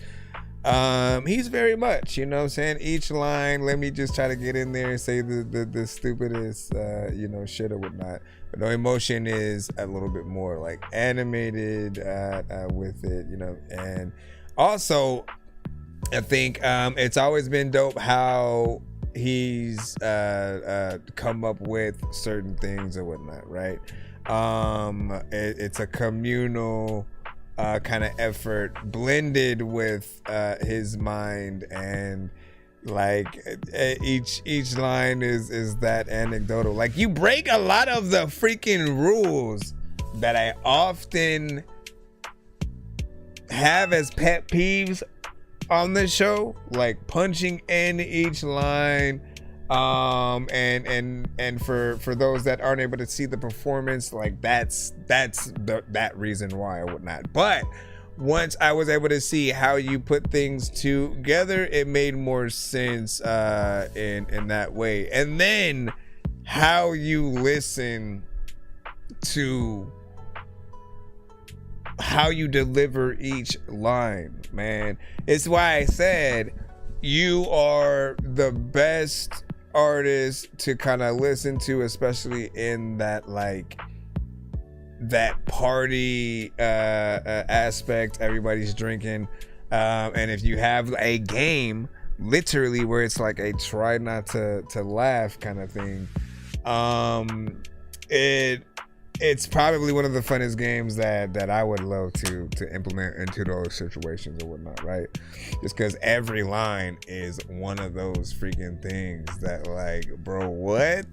he's very much, you know what I'm saying, each line, let me just try to get in there and say the stupidest you know, shit or whatnot. But No Emotion is a little bit more like animated with it, you know. And also I think it's always been dope how he's come up with certain things or whatnot, right? It's a communal kind of effort blended with his mind, and like each line is that anecdotal. Like, you break a lot of the freaking rules that I often have as pet peeves on the show, like punching in each line, and for those that aren't able to see the performance, like that's that reason why or whatnot. But once I was able to see how you put things together, it made more sense in that way. And then how you listen to how you deliver each line, man. It's why I said you are the best artist to kind of listen to, especially in that, like, that party aspect. Everybody's drinking, and if you have a game literally where it's like a try not to laugh kind of thing. It's probably one of the funnest games that I would love to implement into those situations or whatnot, right? Just because every line is one of those freaking things that like, bro, what?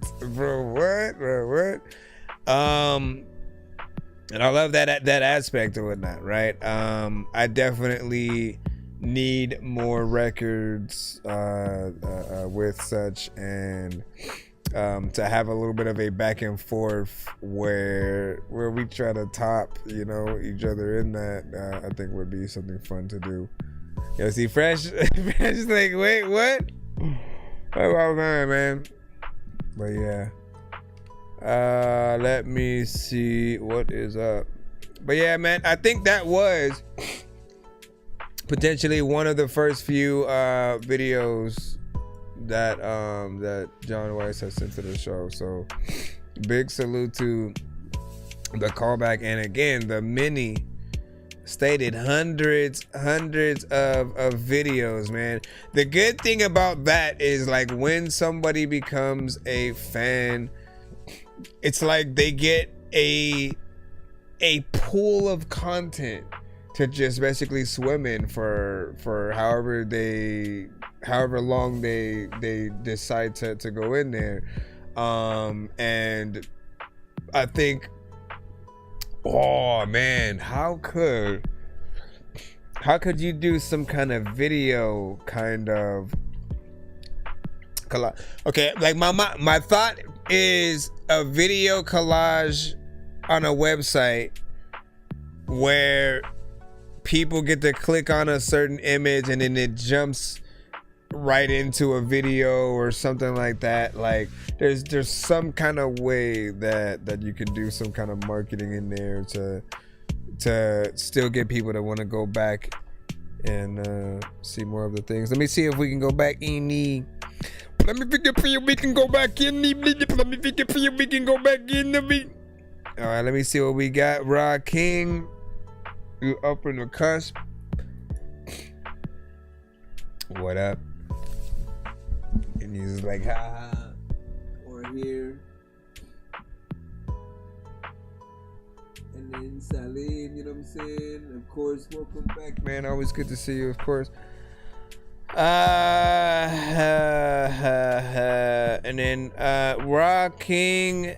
And I love that aspect or whatnot, right? I definitely need more records with such, and to have a little bit of a back and forth where we try to top, you know, each other in that, I think would be something fun to do. Yo, see, Fresh is like, wait, what? Oh man. But yeah. Let me see what is up. But yeah, man, I think that was potentially one of the first few videos that John Weiss has sent to the show. So big salute to the callback, and again, the many stated hundreds of videos, man. The good thing about that is, like, when somebody becomes a fan, it's like they get a pool of content to just basically swim in for however long they decide to go in there. And I think, oh man, how could you do some kind of video kind of collage? Okay, like my thought is a video collage on a website where people get to click on a certain image and then it jumps right into a video or something like that. Like there's some kind of way that you can do some kind of marketing in there to still get people to want to go back and see more of the things. Let me see if we can go back in the. Let me figure for you we can go back in the. Let me figure for you we can go back in the. All right, let me see what we got. Raw King, you up in the cusp. What up? And he's like, ha, we're here. And then Salim, you know what I'm saying? Of course, welcome back, man. Always good to see you, of course. And then Raw King.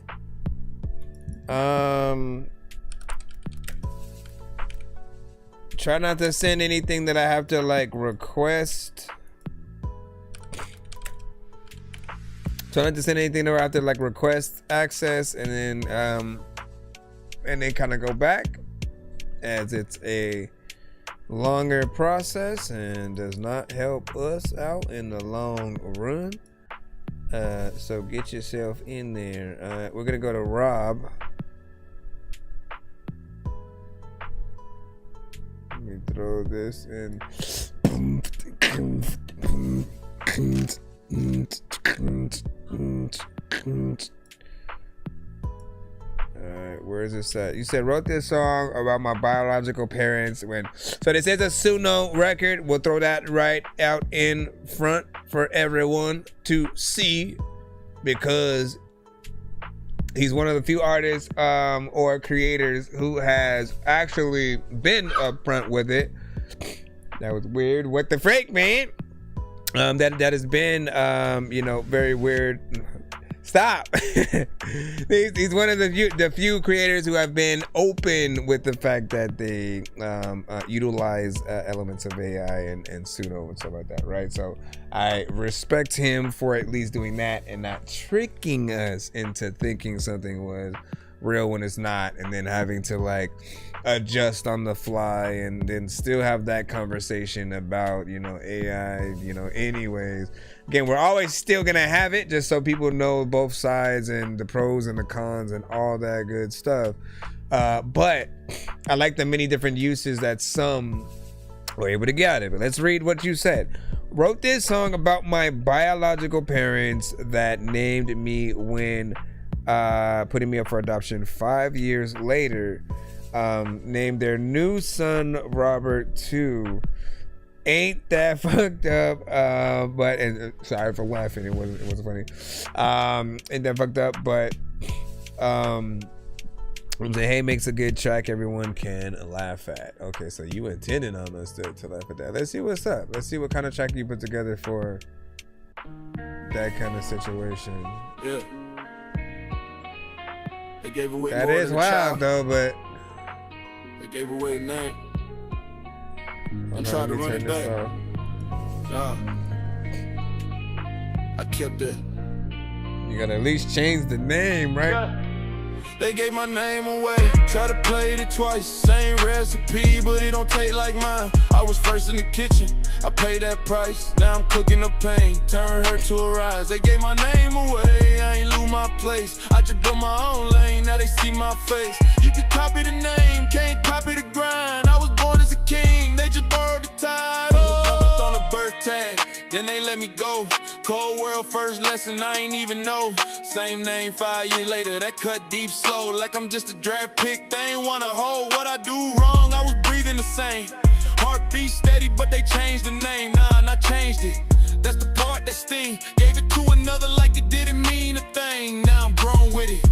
Try not to send anything that I have to like request. Try not to send anything that I have to like request access, and then kind of go back, as it's a longer process and does not help us out in the long run. So get yourself in there. We're gonna go to Rob. Let me throw this in. Alright, where is this at? You said wrote this song about my biological parents when. So this is a Suno record. We'll throw that right out in front for everyone to see, because he's one of the few artists or creators who has actually been upfront with it. That was weird. What the freak, man? That has been very weird. Stop. He's one of the few creators who have been open with the fact that they utilize elements of AI and pseudo and stuff like that, right? So I respect him for at least doing that and not tricking us into thinking something was real when it's not, and then having to like adjust on the fly and then still have that conversation about AI anyways. Again, we're always still gonna have it, just so people know both sides and the pros and the cons and all that good stuff. But I like the many different uses that some were able to get it. But let's read what you said. Wrote this song about my biological parents that named me when putting me up for adoption 5 years later. Named their new son Robert too. Ain't that fucked up? But and sorry for laughing. It wasn't funny. Ain't that fucked up? But I'm saying, hey, makes a good track everyone can laugh at. Okay, so you intended on us to laugh at that. Let's see what's up. Let's see what kind of track you put together for that kind of situation. Yeah. They gave away That more is than a wild child. though, but They gave away a name. I Hold on, tried to let me run turn it this back. off. Nah. I kept it. You gotta at least change the name, right? They gave my name away, try to play it twice. Same recipe, but it don't taste like mine. I was first in the kitchen, I paid that price. Now I'm cooking the pain, turn her to a rise. They gave my name away, I ain't lose my place. I just built my own lane, now they see my face. You can copy the name, can't copy the grind. I was born as a king, they just borrowed the title. On a birth tag, then they let me go. Cold world first lesson, I ain't even know. Same name 5 years later, that cut deep slow. Like I'm just a draft pick, they ain't wanna hold what I do wrong. I was breathing the same, heartbeat steady, but they changed the name. Nah, I changed it, that's the part that sting. Gave it to another like it didn't mean a thing. Now I'm grown with it,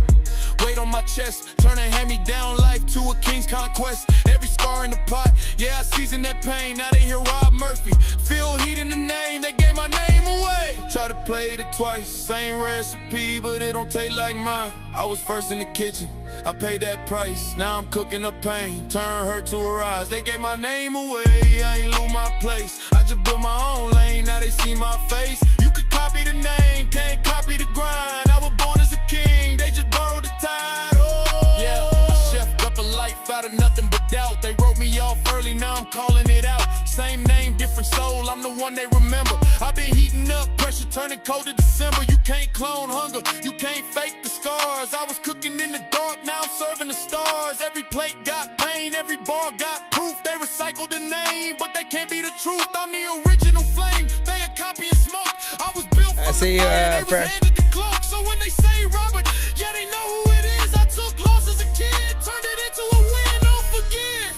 weight on my chest, turn a hand-me-down life to a king's conquest. Every scar in the pot, yeah, I seasoned that pain. Now they hear Rob Murphy, feel heat in the name. They gave my name away, try to play it twice. Same recipe, but it don't taste like mine. I was first in the kitchen, I paid that price. Now I'm cooking up pain, turn her to a rise. They gave my name away, I ain't lose my place. I just built my own lane, now they see my face. You could copy the name, can't copy the grind. I was born as a king, they just borrowed the title. Yeah, I chefed up a life out of nothing but doubt. They wrote me off early, now I'm calling it out. Same name, different soul, I'm the one they remember. I've been heating up, pressure turning cold to December. You can't clone hunger, you can't fake the scars. I was cooking in the dark, now I'm serving the stars. Every plate got pain, every bar got proof. They recycled the name, but they can't be the truth. I'm the original flame, they a copy of smoke. I was built for see you, Fresh. the cloak. So when they say Robert, yeah, they know who it is. I took loss as a kid, turned it into a win. Don't forget,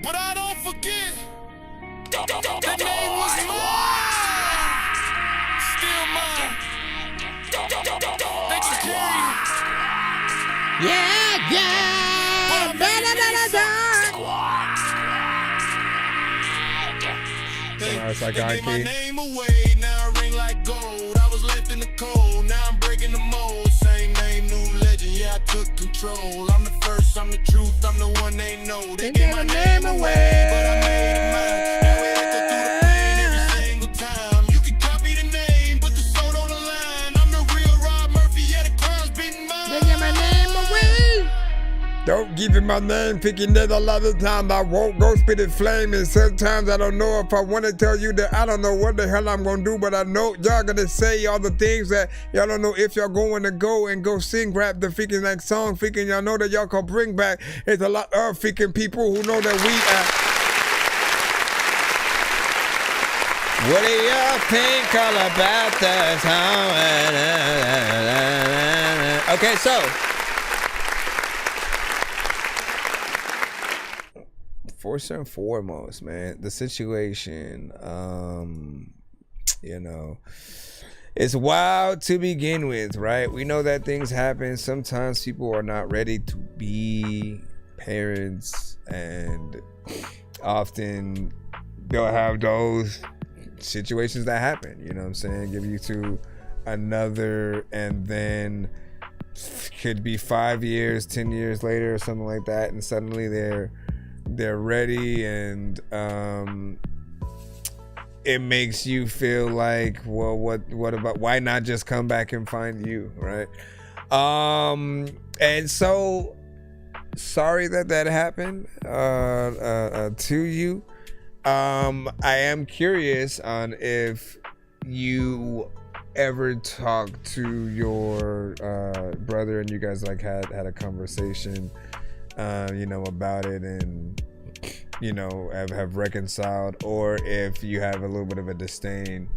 but I don't forget. That name was mine, still mine. They can carry you. Yeah, yeah. It's like They gave my Dorky. name away, now I ring like gold. I was left in the cold, now I'm breaking the mold. Same name, new legend, yeah, I took control. I'm the first, I'm the truth, I'm the one they know. They gave my name away, but I made it mine. Now we echo through the pain every single time. You can copy the name, but the soul on the line. I'm the real Rob Murphy, yeah, the crown's been mine. They get my name away. Don't give him my name, thinking that a lot of times I won't go spit it flame. And sometimes I don't know if I want to tell you that I don't know what the hell I'm going to do. But I know y'all going to say all the things that y'all don't know if y'all going to go and go sing, rap the freaking like song. Freaking y'all know that y'all can bring back. It's a lot of freaking people who know that we what do y'all think all about that song? Okay, so first and foremost, man, the situation, you know, it's wild to begin with, right? We know that things happen. Sometimes people are not ready to be parents, and often they'll have those situations that happen, you know what I'm saying? Give you to another, and then could be 5 years, 10 years later or something like that, and suddenly they're ready, and it makes you feel like, well, what about, why not just come back and find you, right? And so sorry that happened to you. I am curious on if you ever talked to your brother and you guys like had a conversation, you know, about it, and you know, have reconciled, or if you have a little bit of a disdain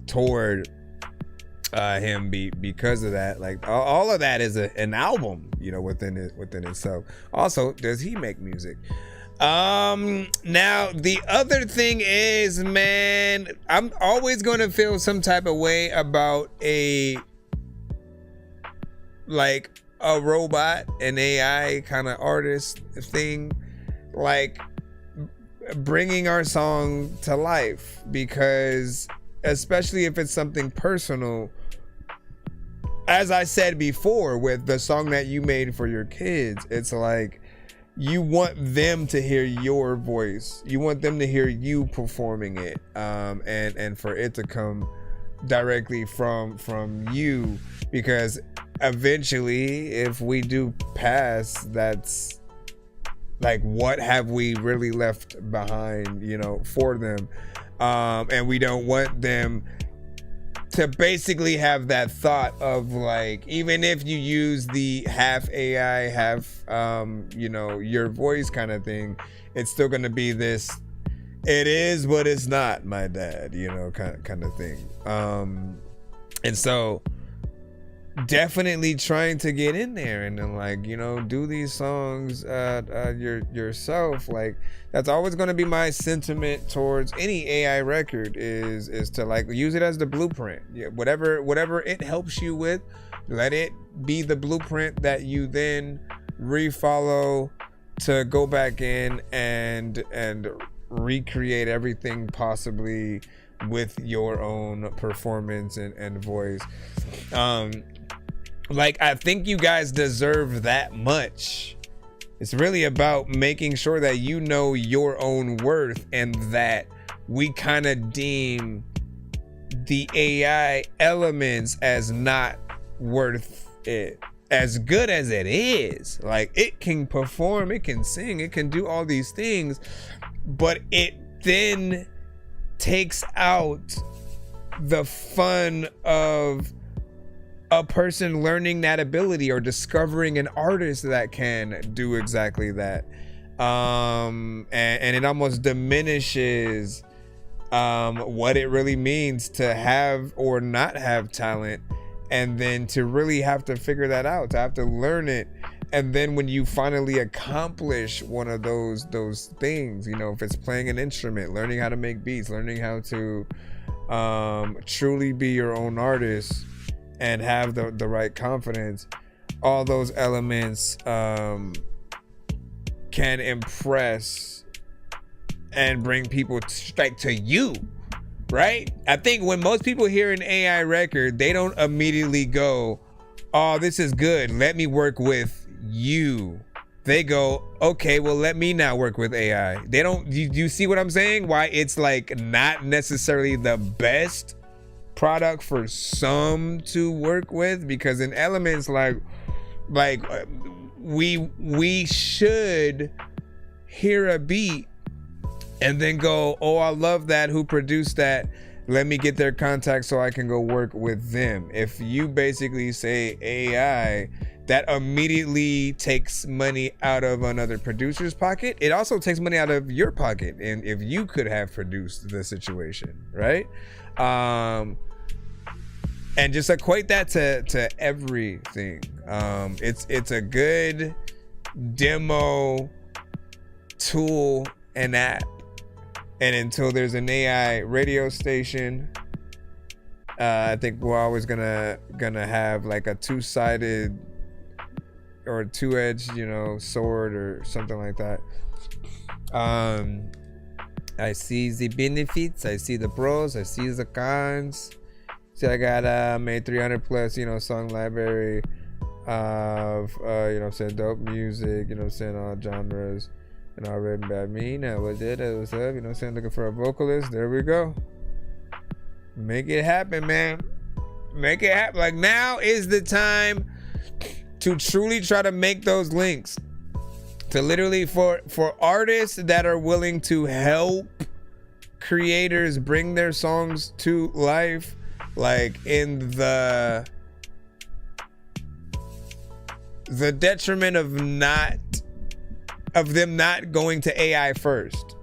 toward him because of that. Like all of that is an album, you know, within itself. Also, does he make music? Now the other thing is, man, I'm always going to feel some type of way about a robot, an AI kind of artist thing, like bringing our song to life, because especially if it's something personal, as I said before with the song that you made for your kids, it's like you want them to hear your voice, you want them to hear you performing it, and for it to come directly from you, because eventually if we do pass, that's like, what have we really left behind, you know, for them? And we don't want them to basically have that thought of like, even if you use the half AI, half you know, your voice kind of thing, it's still gonna be this, it is but it's not my dad, you know, kind of thing. And so definitely trying to get in there and then, like, you know, do these songs yourself. Like, that's always going to be my sentiment towards any AI record, is to like use it as the blueprint. Yeah, whatever it helps you with, let it be the blueprint that you then refollow to go back in and recreate everything possibly with your own performance and voice. Like, I think you guys deserve that much. It's really about making sure that you know your own worth, and that we kind of deem the AI elements as not worth it. As good as it is, like, it can perform, it can sing, it can do all these things, but it then takes out the fun of a person learning that ability or discovering an artist that can do exactly that. And it almost diminishes what it really means to have or not have talent, and then to really have to figure that out, to have to learn it. And then when you finally accomplish one of those things, you know, if it's playing an instrument, learning how to make beats, learning how to truly be your own artist and have the right confidence, all those elements can impress and bring people straight to you, right? I think when most people hear an AI record, they don't immediately go, oh, this is good, let me work with you. They go, okay, well, let me now work with AI. They don't, you see what I'm saying? Why it's like not necessarily the best product for some to work with, because in elements like we should hear a beat and then go, oh, I love that, who produced that, let me get their contact so I can go work with them. If you basically say AI, that immediately takes money out of another producer's pocket. It also takes money out of your pocket, and if you could have produced the situation, right? And just equate that to everything. It's a good demo tool and app. And until there's an AI radio station, I think we're always gonna have like a two-sided or a two-edged, you know, sword or something like that. I see the benefits, I see the pros, I see the cons. See, I got made 300 plus, you know, song library of you know what I'm saying, dope music, you know what I'm saying, all genres, and all written by me. Now what's it? What's up? You know what I'm saying? Looking for a vocalist. There we go. Make it happen, man. Make it happen. Like, now is the time to truly try to make those links. To literally for artists that are willing to help creators bring their songs to life, like in the detriment of them not going to AI first,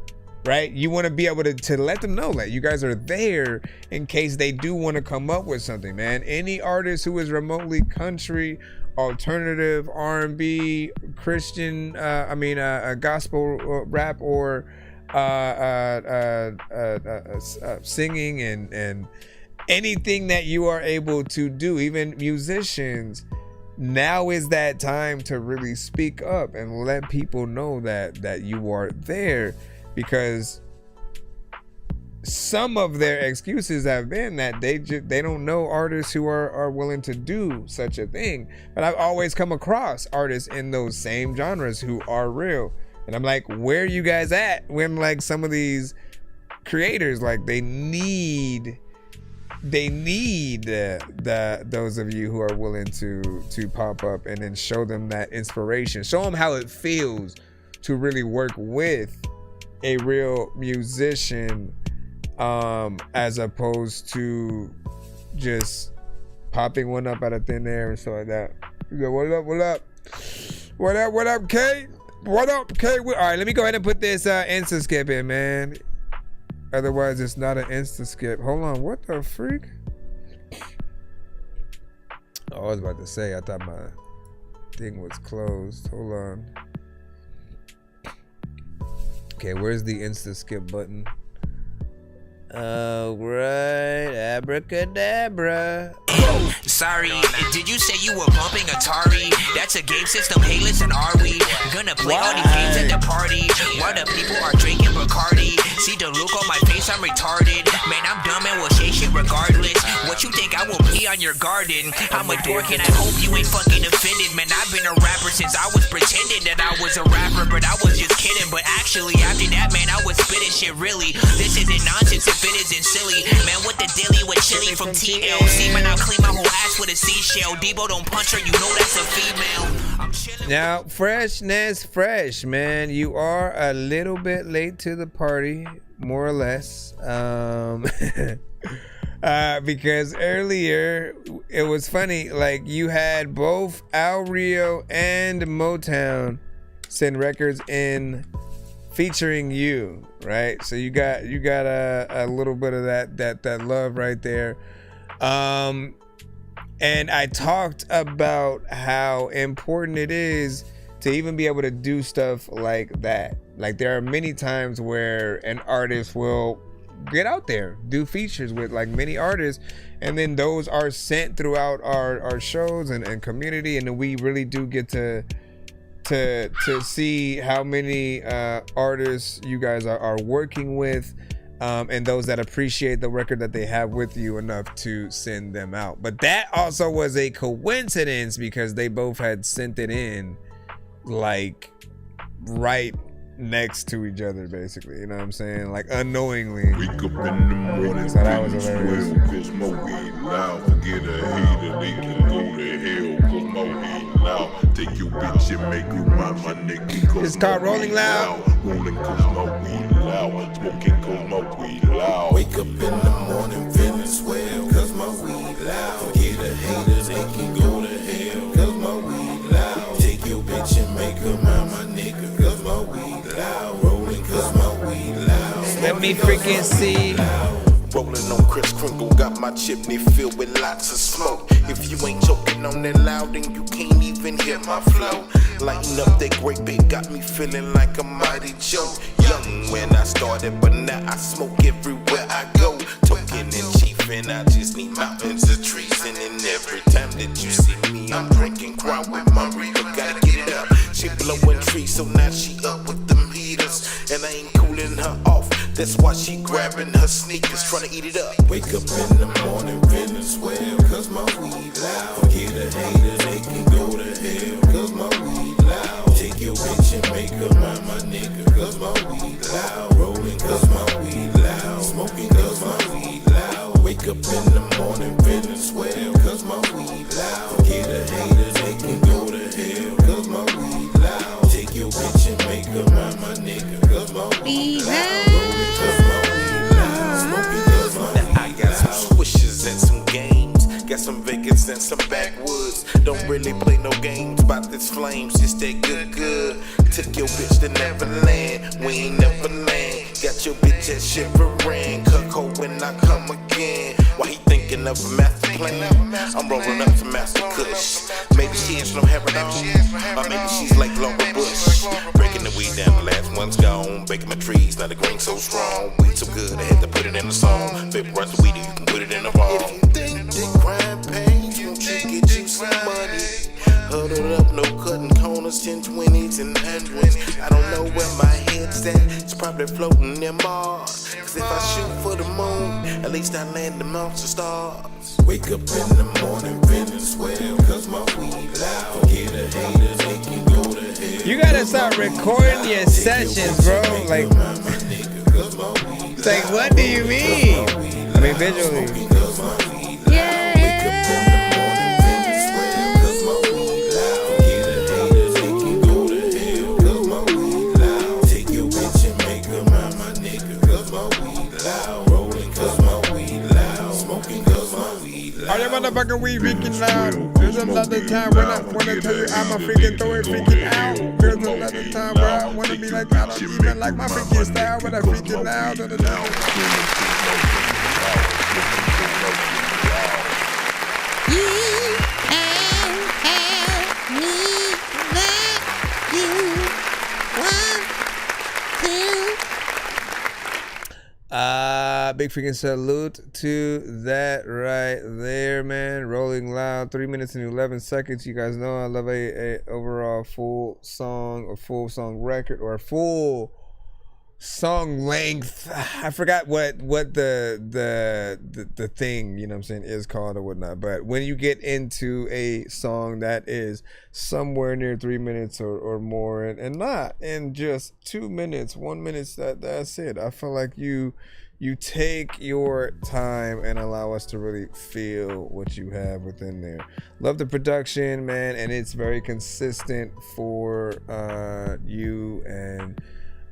right? You want to be able to let them know that you guys are there in case they do want to come up with something, man. Any artist who is remotely country alternative R&B, Christian, gospel rap, or singing and anything that you are able to do, even musicians. Now is that time to really speak up and let people know that you are there, because some of their excuses have been that they don't know artists who are willing to do such a thing. But I've always come across artists in those same genres who are real, and I'm like, where are you guys at when like some of these creators, like they need those of you who are willing to pop up and then show them that inspiration, show them how it feels to really work with a real musician, as opposed to just popping one up out of thin air and stuff like that. What up, Kate? What up, Kate? All right, let me go ahead and put this insta skip in, man. Otherwise, it's not an insta skip. Hold on, what the freak? Oh, I was about to say, I thought my thing was closed. Hold on. Okay, where's the insta skip button? Alright, abracadabra. Sorry, did you say you were bumping Atari? That's a game system, hey listen, are we gonna play all these games at the party? While the people are drinking Bacardi. See the look on my face, I'm retarded. Man, I'm dumb and will say shit regardless. What you think I will pee on your garden? I'm a dork and I hope you ain't fucking offended. Man, I've been a rapper since I was pretending that I was a rapper, but I was just kidding. But actually, after that, man, I was spitting shit really. This isn't nonsense if it isn't silly. Man, what the dilly with chili from TLC? Man, I'll clean my whole ass with a seashell. Debo don't punch her, you know that's a female. Now, freshness, fresh, man. You are a little bit late to the party, more or less. Because earlier it was funny, like you had both Al Rio and Motown send records in featuring you, right? So you got a little bit of that love right there. And I talked about how important it is to even be able to do stuff like that. Like there are many times where an artist will get out there, do features with like many artists, and then those are sent throughout our shows and community, and then we really do get to see how many artists you guys are working with, and those that appreciate the record that they have with you enough to send them out. But that also was a coincidence because they both had sent it in like right next to each other, basically, you know what I'm saying? Like unknowingly. Wake up in the morning, so that was hilarious. Cause my weed loud, forget a hater, they can go to hell. Cause my weed loud, take your bitch and make you mind my nigga. It's called Rolling Loud. Rolling cause my weed loud, smoking cause my weed loud. Wake up in the morning feeling swell, cause my weed loud. Forget the haters, they can go to hell, cause my weed loud. Take your bitch and make her mind my nigga, cause my weed loud. Rolling cause my weed loud. Let me freaking see. Rolling on Chris Kringle, got my chimney filled with lots of smoke. If you ain't choking on that loud, then you can't even hear my flow. Lighting up that great big got me feeling like a mighty joke. Young when I started, but now I smoke everywhere I go. Token and chiefin', I just need mountains of trees. And then every time that you see me, I'm drinking crown with my Rita. Gotta get it up. She blowing trees, so now she up with them heaters. And I ain't cooling her off. That's why she grabbing her sneakers, trying to eat it up. Wake up in the morning, feeling swell, cause my weed loud. Forget the haters, they can go to hell, cause my weed loud. Take your bitch and make her mind my nigga, cause my weed loud. Rolling cause my weed loud. Smoking cause my weed loud. Wake up in the morning, feeling swell, cause my weed loud. Forget the haters, they can go to hell, cause my weed loud. Take your bitch and make her mind my nigga, cause my weed loud. I got some swishes and some games. Got some Vegas and some backwoods. Don't really play no games about this flames, just that good. Took your bitch to Neverland, we ain't never land. Got your bitch at shivering, Coco when I come again. Why he thinking of a master plan? I'm rolling up to Master Kush. Maybe she has no hair at all, or maybe she's like Laura Bush. Breaking the weed down, the last one's gone. Baking my trees, now the green so strong. Weed so good, I had to put it in a song. Vaporize the weed, you can put it in a ball. If you think that crime pays, won't you get you some money? Huddled up, no cutting corners, 10, 20s, and 100s. I don't know where my head's at, it's probably floating near Mars. Cause if I shoot for the moon, at least I land amongst the stars. Wake up in the morning, feeling swell, cause my weed loud. Get a hater, they can go to hell. You gotta start recording your sessions, bro. Like, it's like, what do you mean? I mean, visually. All your motherfucking weed freaking loud. There's another time when I wanna tell you I'ma freaking throw it freaking out. There's another time where I wanna be like, I don't even like my freaking style when I freaking loud. You can tell me that you want to. Big freaking salute to that right there, man. Rolling Loud, 3 minutes and 11 seconds. You guys know I love a overall full song record, or a full song length. I forgot what the thing, you know what I'm saying, is called or whatnot. But when you get into a song that is somewhere near 3 minutes or more, and not in just 2 minutes, 1 minute, that's it. I feel like you take your time and allow us to really feel what you have within there. Love the production, man, and it's very consistent for you, and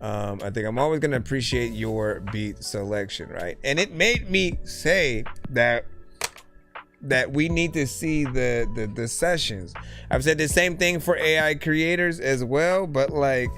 I think I'm always gonna appreciate your beat selection, right? And it made me say that we need to see the sessions. I've said the same thing for AI creators as well, but like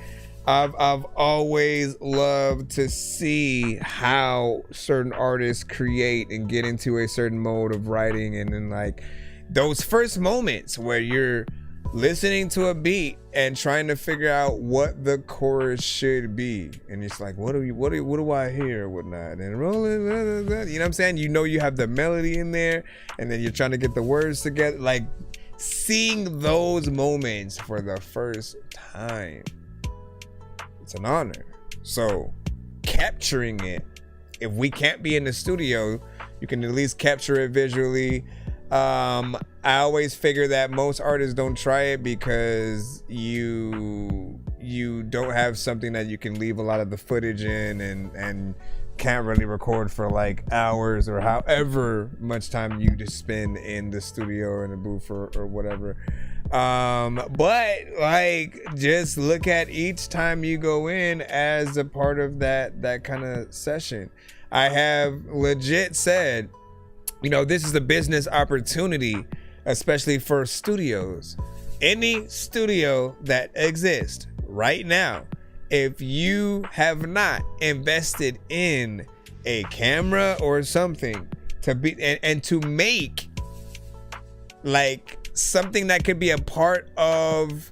I've always loved to see how certain artists create and get into a certain mode of writing, and then like those first moments where you're listening to a beat and trying to figure out what the chorus should be, and it's like, what do I hear or whatnot, and rolling, you know what I'm saying? You know, you have the melody in there, and then you're trying to get the words together. Like seeing those moments for the first time, it's an honor. So capturing it, if we can't be in the studio, you can at least capture it visually. I always figure that most artists don't try it because you don't have something that you can leave a lot of the footage in, and can't really record for like hours or however much time you just spend in the studio or in the booth or whatever. But like, just look at each time you go in as a part of that kind of session. I have legit said, you know, this is a business opportunity, especially for studios. Any studio that exists right now, if you have not invested in a camera or something to be and to make like something that could be a part of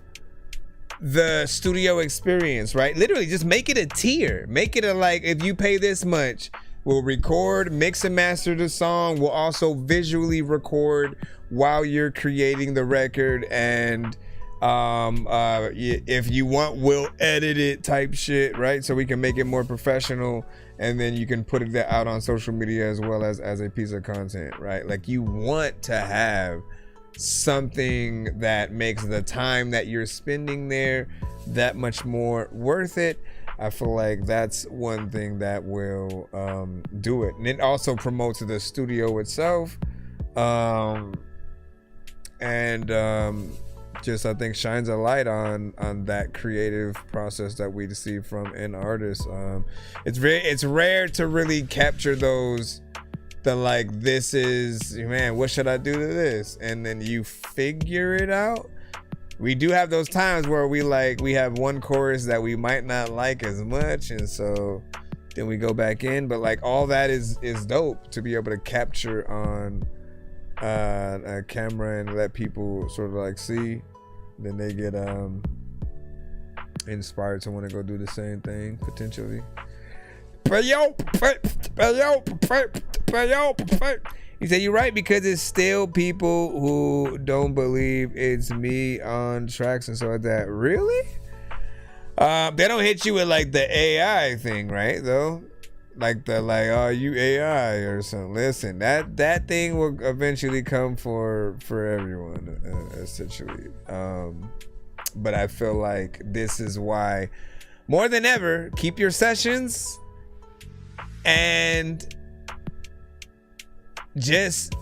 the studio experience, right? Literally just make it a tier. Make it a, like, if you pay this much, we'll record, mix and master the song. We'll also visually record while you're creating the record, and if you want, we'll edit it type shit, right? So we can make it more professional, and then you can put it out on social media as well as a piece of content, right? Like, you want to have something that makes the time that you're spending there that much more worth it. I feel like that's one thing that will do it, and it also promotes the studio itself, just I think shines a light on that creative process that we see from an artist. It's rare to really capture those. The like, this is, man, what should I do to this? And then you figure it out. we do have those times where we have one chorus that we might not like as much, and so then we go back in. But like all that is dope to be able to capture on a camera and let people sort of like see. Then they get inspired to want to go do the same thing potentially. He said, you're right, because it's still people who don't believe it's me on tracks and stuff like that. Really? They don't hit you with like the AI thing, right? Though, oh, you AI or something. Listen, that thing will eventually come for everyone, essentially. But I feel like this is why, more than ever, keep your sessions and just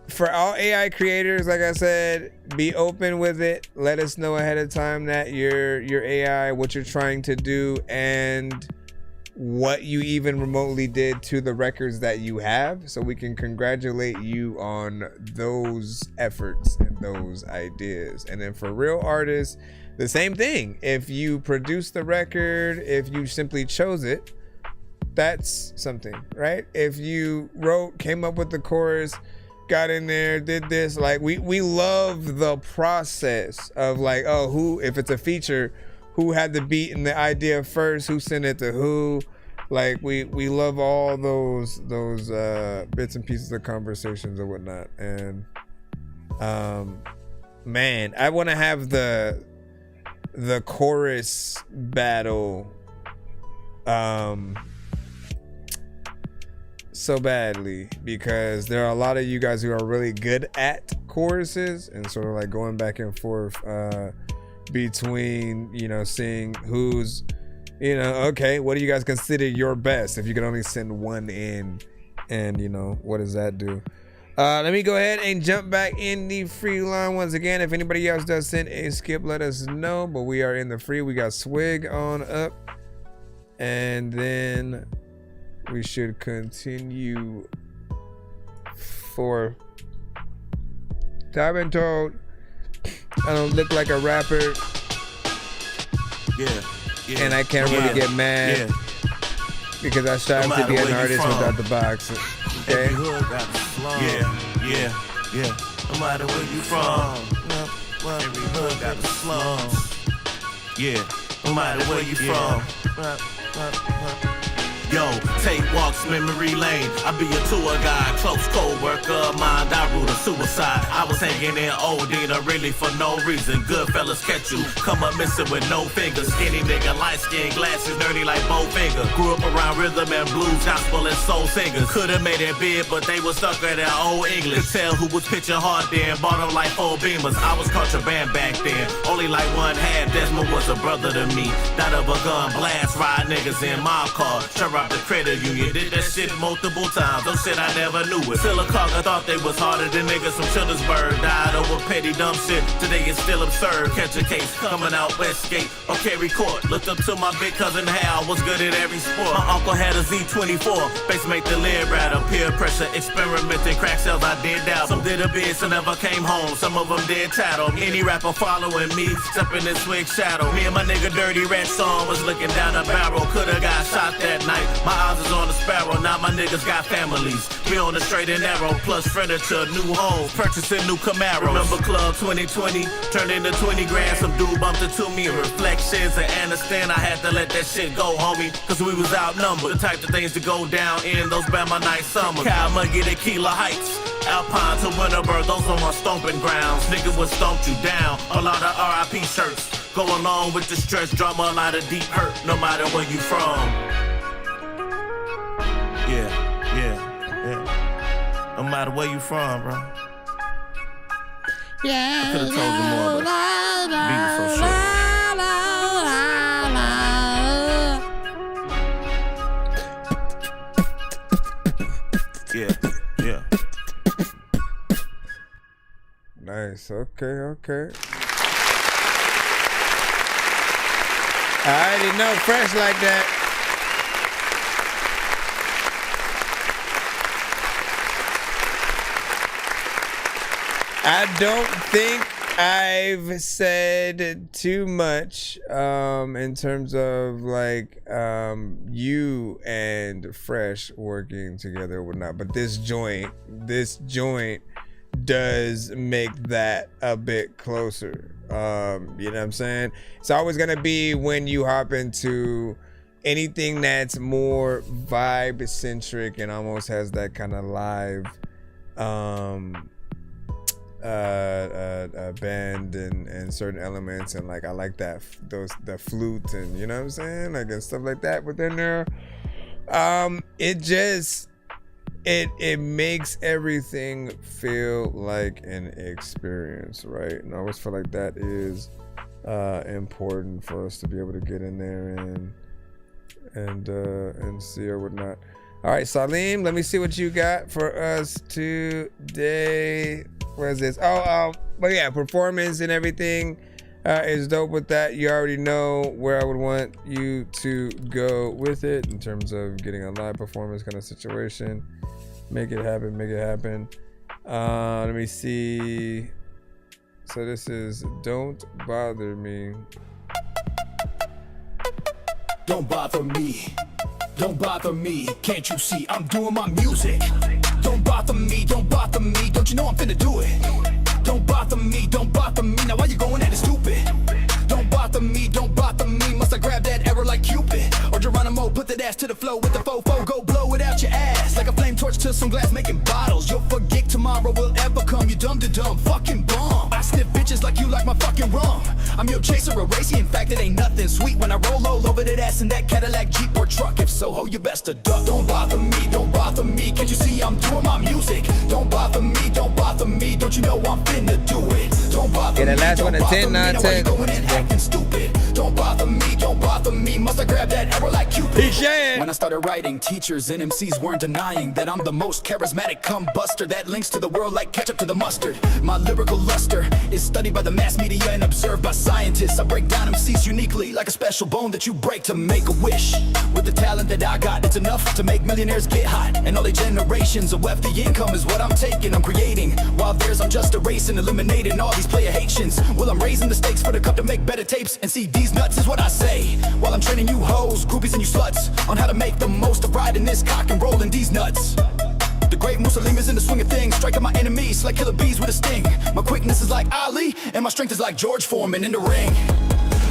for all AI creators, like I said, be open with it. Let us know ahead of time that your AI, what you're trying to do, and what you even remotely did to the records that you have, so we can congratulate you on those efforts and those ideas. And then for real artists, the same thing. If you produced the record, if you simply chose it, that's something, right? If you came up with the chorus, got in there, did this, like we love the process of like, oh, who, if it's a feature, who had the beat and the idea first, who sent it to who. Like we love all those bits and pieces of conversations and whatnot. And man, I want to have the chorus battle so badly, because there are a lot of you guys who are really good at choruses and sort of like going back and forth between, you know, seeing who's, you know, okay, what do you guys consider your best if you can only send one in, and you know, what does that do? Let me go ahead and jump back in the free line once again. If anybody else does send a skip, let us know, but we are in the free. We got Swig on up, and then we should continue for. I've been told I don't look like a rapper. Yeah. And I can't really get mad because I strive to be an artist without the box. Okay. Yeah. No matter where you from, every hood got the slums. Yeah. No matter where you from. Yo, take walks memory lane. I be a tour guide, close co-worker of mine. I ruled a suicide. I was hanging in Odina really for no reason. Good fellas catch you, come up missing with no fingers. Skinny nigga, light skin, glasses, nerdy like Bowfinger. Grew up around rhythm and blues, gospel and soul singers. Could've made it big, but they was stuck at that old English. Could tell who was pitching hard then, bought them like 4 Beamers. I was contraband back then, only like one half. Desmond was a brother to me. Died of a gun blast, ride niggas in my car. The credit union did that shit multiple times. Those shit I never knew it. Silicaga thought they was harder than niggas from Chillersburg. Died over petty dumb shit. Today it's still absurd. Catch a case coming out Westgate or Kerry Court. Looked up to my big cousin Hal. Was good at every sport. My uncle had a Z24. Base make the lid rattle. Peer pressure, experimenting. Crack cells I did doubt. Some did a bid, some never came home. Some of them did tattle. Any rapper following me, stepping in Swig shadow. Me and my nigga Dirty Red song was looking down a barrel. Coulda got shot that night. My eyes is on the sparrow, now my niggas got families. We on the straight and narrow, plus furniture, new homes, purchasing new Camaros. Remember Club 2020, turned into 20 grand, some dude bumped into me. Reflections and understand I had to let that shit go, homie, cause we was outnumbered. The type of things to go down in those Bama night summers. Calmuggy, Tequila Heights, Alpine to Winterberg, those are my stomping grounds. Nigga would stomp you down, a lot of RIP shirts. Go along with the stress, drama, a lot of deep hurt, no matter where you from. Yeah. No matter where you from, bro. Yeah. I could've told you more, but beat was so short. Yeah. Nice. Okay. I didn't know fresh like that. I don't think I've said too much in terms of like you and Fresh working together or whatnot, but this joint does make that a bit closer. You know what I'm saying? It's always gonna be when you hop into anything that's more vibe centric and almost has that kind of live band and certain elements, and like I like that the flute and you know what I'm saying, like and stuff like that within there. It makes everything feel like an experience, right? And I always feel like that is important for us to be able to get in there and see or whatnot. All right, Salim, let me see what you got for us today. Where's this? But yeah, performance and everything is dope with that. You already know where I would want you to go with it in terms of getting a live performance kind of situation. Make it happen, make it happen. Let me see. So this is Don't Bother Me. Don't bother me. Don't bother me. Can't you see I'm doing my music? Don't bother me. Don't bother me. Don't you know I'm finna do it? Don't bother me. Don't bother me. Now why you going at it stupid? Don't bother me. Don't bother me. Must I grab that arrow like Cupid? Or Geronimo put that ass to the flow with the fofo. Go blow it out your ass like a flame torch to some glass making bottles. You'll forget tomorrow will ever come. You dumb to dumb fucking bum. I sniff bitches like you like my fucking rum. I'm your chaser, a racy. In fact, it ain't nothing sweet when I roll all over that ass in that Cadillac, Jeep, or truck. If so, ho, you best to duck. Don't bother me, don't bother me. Can't you see I'm doing my music? Don't bother me, don't bother me. Don't you know I'm finna do it? Don't bother me. Yeah, the last one at 10, 9, 10. Going in acting stupid. Don't bother me, don't bother me. Must I grab that arrow like Cupid? When I started writing, teachers and MCs weren't denying that I'm the most charismatic combuster that links to the world like ketchup to the mustard. My lyrical luster is studied by the mass media and observed by scientists. I break down MCs uniquely like a special bone that you break to make a wish. With the talent that I got, it's enough to make millionaires get hot. And all the generations of wealthy income is what I'm taking, I'm creating. While theirs I'm just erasing, eliminating all these player Haitians. Well, I'm raising the stakes for the cup to make better tapes. And see, these nuts is what I say while I'm training you hoes, groupies and you sluts on how to make the most of riding this cock and rolling these nuts. The great Muslim is in the swing of things, striking my enemies like killer bees with a sting. My quickness is like Ali, and my strength is like George Foreman in the ring.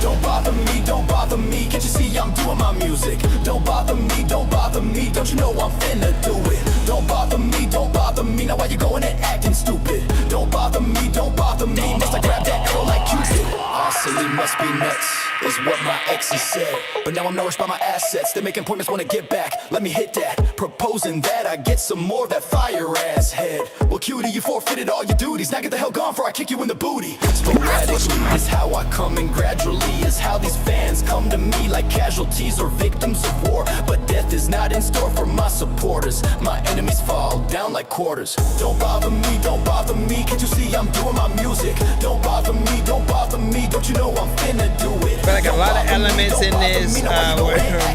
Don't bother me, don't bother me. Can't you see I'm doing my music? Don't bother me, don't bother me. Don't you know I'm finna do it? Don't bother me, don't bother me. Now why you going and acting stupid? Don't bother me, don't bother me. Must I grab that arrow like Cupid? Silly must be nuts, is what my exes said. But now I'm nourished by my assets. They're making appointments, wanna get back. Let me hit that, proposing that I get some more of that fire ass head. Well, cutie, you forfeited all your duties. Now get the hell gone before I kick you in the booty. Sporadically is how I come, and gradually is how these fans come to me like casualties or victims of war. But death is not in store for my supporters. My enemies fall down like quarters. Don't bother me, don't bother me. Can't you see I'm doing my music? Don't bother me, don't bother me. Don't you know I'm finna do it? I feel like a lot of elements in this were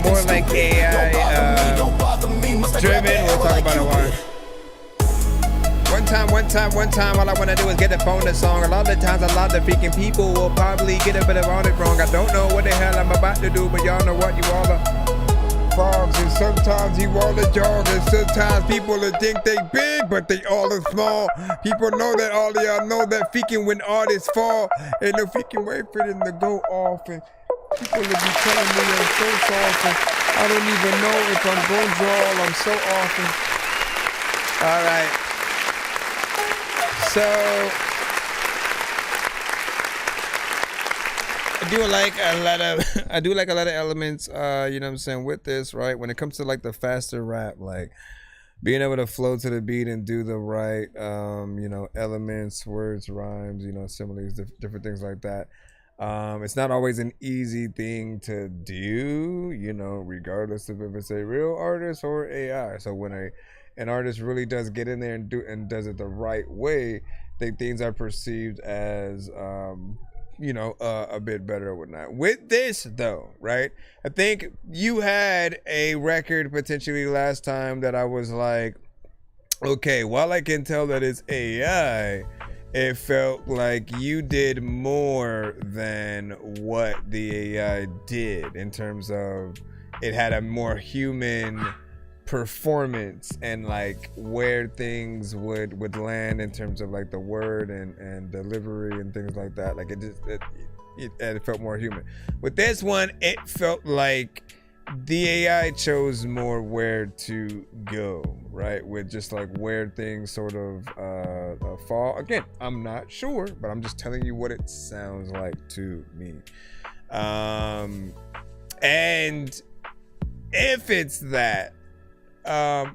more like AI driven. We'll talk about it why. One time, all I want to do is get the phone the song. A lot of the times, a lot of the freaking people will probably get a bit of it wrong. I don't know what the hell I'm about to do, but y'all know what, you all are frogs, and sometimes you all are dogs, and sometimes people will think they big, but they all are small. People know that all of y'all know that freaking when artists fall, ain't no freaking way for them to go off, and people will be telling me I'm so soft, and I don't even know if I'm going to draw. I'm so often. All right. So I do like a lot of elements, you know what I'm saying, with this, right? When it comes to like the faster rap, like being able to flow to the beat and do the right, you know, elements, words, rhymes, you know, similes, different things like that. It's not always an easy thing to do, you know, regardless of if it's a real artist or AI. So when an artist really does get in there and does it the right way, I think things are perceived as you know, a bit better or whatnot. With this though, right, I think you had a record potentially last time that I was like, okay, while I can tell that it's AI, it felt like you did more than what the AI did in terms of it had a more human performance and like where things would land in terms of like the word and delivery and things like that. Like it felt more human. With this one, it felt like the AI chose more where to go, right? With just like where things sort of fall. Again, I'm not sure, but I'm just telling you what it sounds like to me. And if it's that,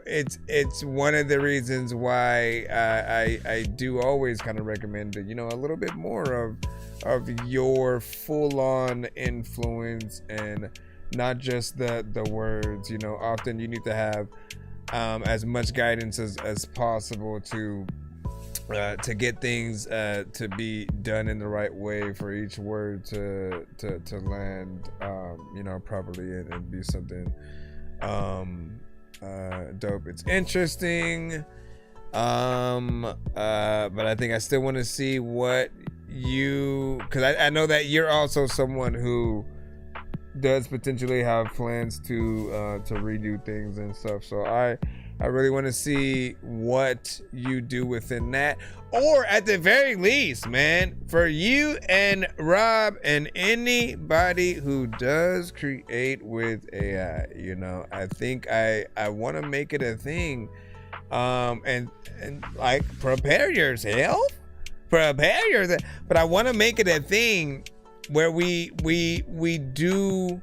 it's one of the reasons why I do always kind of recommend, you know, a little bit more of your full-on influence and not just the words. You know, often you need to have as much guidance as possible to get things to be done in the right way for each word to land you know, properly and be something dope. It's interesting, but I think I still want to see what you, because I know that you're also someone who does potentially have plans to redo things and stuff. So I really want to see what you do within that, or at the very least, man, for you and Rob and anybody who does create with AI, you know, I think I want to make it a thing, and like prepare yourself, but I want to make it a thing where we do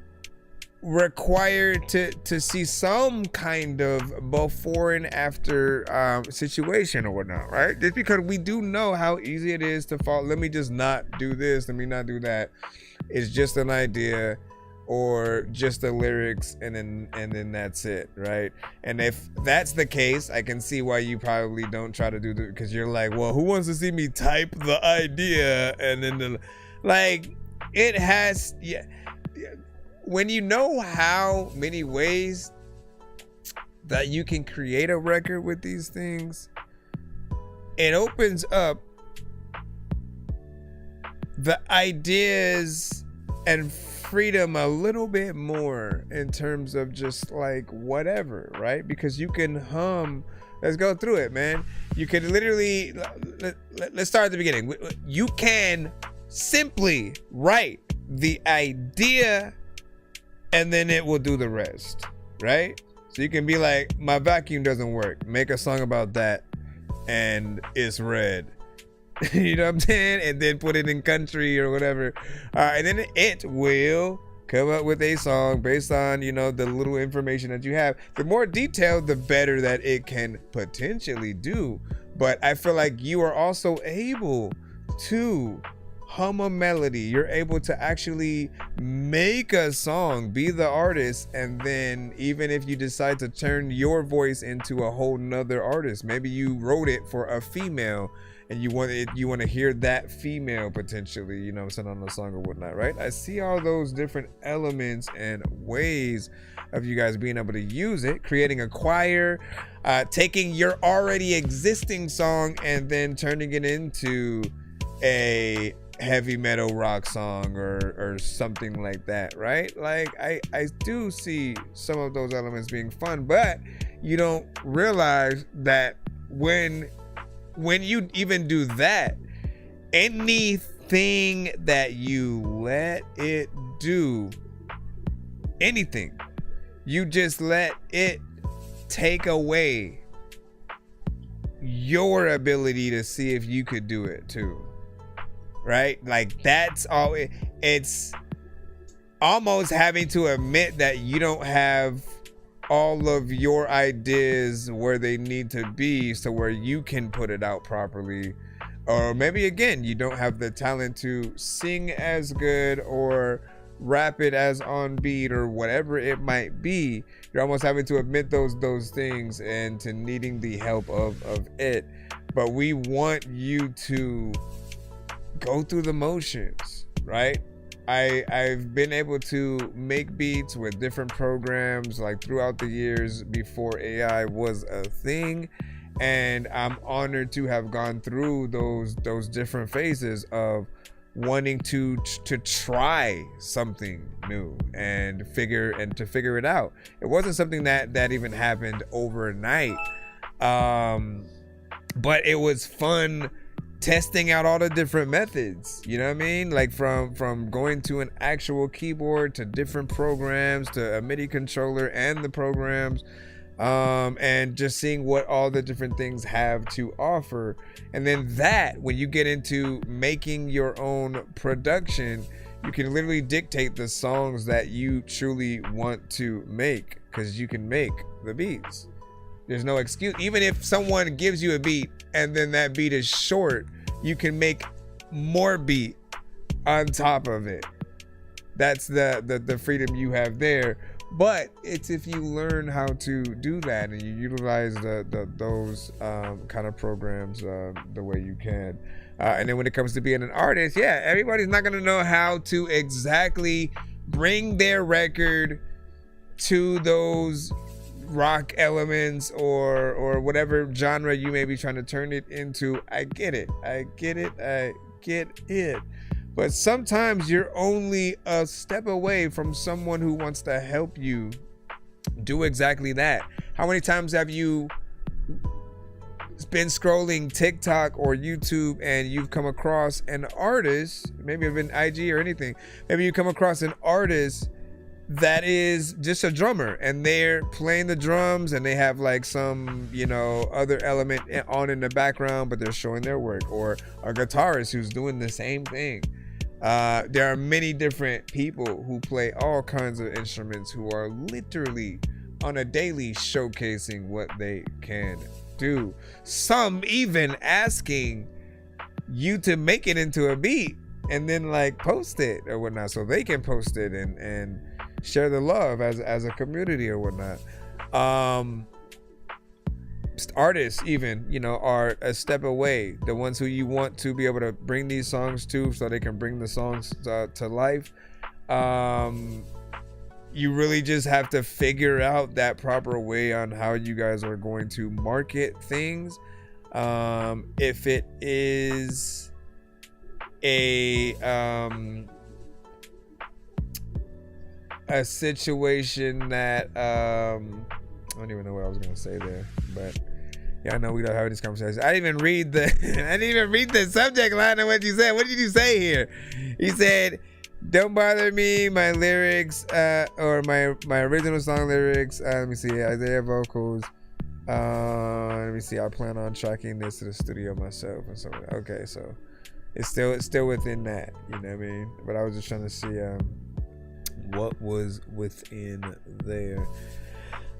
require to see some kind of before and after situation or whatnot, right? Just because we do know how easy it is to fall. Let me just not do this. Let me not do that. It's just an idea or just the lyrics and then that's it, right? And if that's the case, I can see why you probably don't try to do that, because you're like, well, who wants to see me type the idea and then it has, yeah. When you know how many ways that you can create a record with these things, it opens up the ideas and freedom a little bit more in terms of just like whatever, right? Because you can hum. Let's go through it, man. You can literally, let's start at the beginning. You can simply write the idea and then it will do the rest, right? So you can be like, my vacuum doesn't work. Make a song about that and it's red. You know what I'm saying? And then put it in country or whatever. And then it will come up with a song based on, you know, the little information that you have. The more detailed, the better that it can potentially do. But I feel like you are also able to hum a melody. You're able to actually make a song, be the artist, and then even if you decide to turn your voice into a whole nother artist, maybe you wrote it for a female and you want to hear that female potentially, you know, send on a song or whatnot, right? I see all those different elements and ways of you guys being able to use it, creating a choir, taking your already existing song and then turning it into a heavy metal rock song or something like that, right? Like I do see some of those elements being fun, but you don't realize that when you even do that, anything that you let it do, anything, you just let it take away your ability to see if you could do it too. Right? Like that's all it's almost having to admit that you don't have all of your ideas where they need to be so where you can put it out properly. Or maybe again, you don't have the talent to sing as good or rap it as on beat or whatever it might be. You're almost having to admit those things and to needing the help of it. But we want you to go through the motions, right? I've been able to make beats with different programs like throughout the years before AI was a thing, And I'm honored to have gone through those different phases of wanting to try something new and figure it out. It wasn't something that even happened overnight, but it was fun testing out all the different methods, you know what I mean? Like from going to an actual keyboard to different programs to a MIDI controller and the programs, and just seeing what all the different things have to offer. And then when you get into making your own production, you can literally dictate the songs that you truly want to make, because you can make the beats. There's no excuse. Even if someone gives you a beat and then that beat is short, you can make more beat on top of it. That's the freedom you have there. But it's if you learn how to do that and you utilize those kind of programs the way you can. And then when it comes to being an artist, yeah, everybody's not gonna know how to exactly bring their record to those rock elements or whatever genre you may be trying to turn it into. I get it. But sometimes you're only a step away from someone who wants to help you do exactly that. How many times have you been scrolling TikTok or YouTube and you've come across an artist, maybe it's been IG or anything, maybe you come across an artist that is just a drummer and they're playing the drums and they have like some, other element on in the background, but they're showing their work, or a guitarist who's doing the same thing. There are many different people who play all kinds of instruments who are literally on a daily showcasing what they can do. Some even asking you to make it into a beat and then like post it or whatnot, so they can post it and share the love as a community or whatnot. Artists even, are a step away. The ones who you want to be able to bring these songs to so they can bring the songs to life. You really just have to figure out that proper way on how you guys are going to market things. If it is a situation that I don't even know what I was gonna say there, but yeah, I know we don't have this conversation. I didn't even read the subject line of what you said. What did you say here? He said, "Don't bother me, my lyrics, or my original song lyrics." Let me see, Isaiah vocals. Let me see. I plan on tracking this to the studio myself and so. Okay, so it's still within that. You know what I mean? But I was just trying to see what was within there.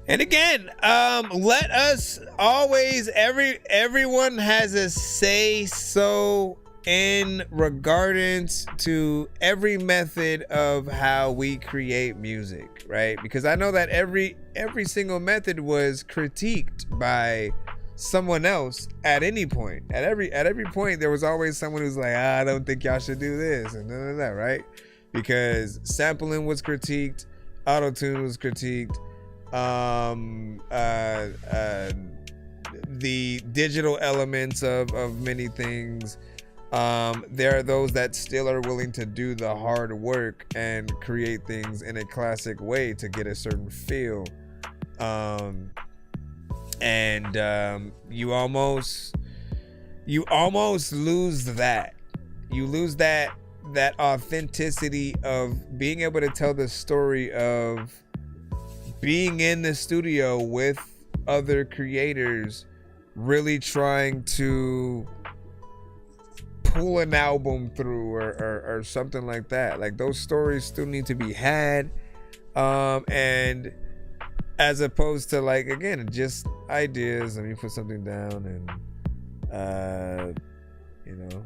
And again, let us always, everyone has a say so in regards to every method of how we create music, right? Because I know that every single method was critiqued by someone else at any point. At every point, there was always someone who's like, I don't think y'all should do this and that, right? Because sampling was critiqued, auto-tune was critiqued, the digital elements of many things. There are those that still are willing to do the hard work and create things in a classic way to get a certain feel. You almost lose that. You lose that authenticity of being able to tell the story of being in the studio with other creators, really trying to pull an album through or something like that. Like, those stories still need to be had, and as opposed to, like, again, just ideas and you put something down and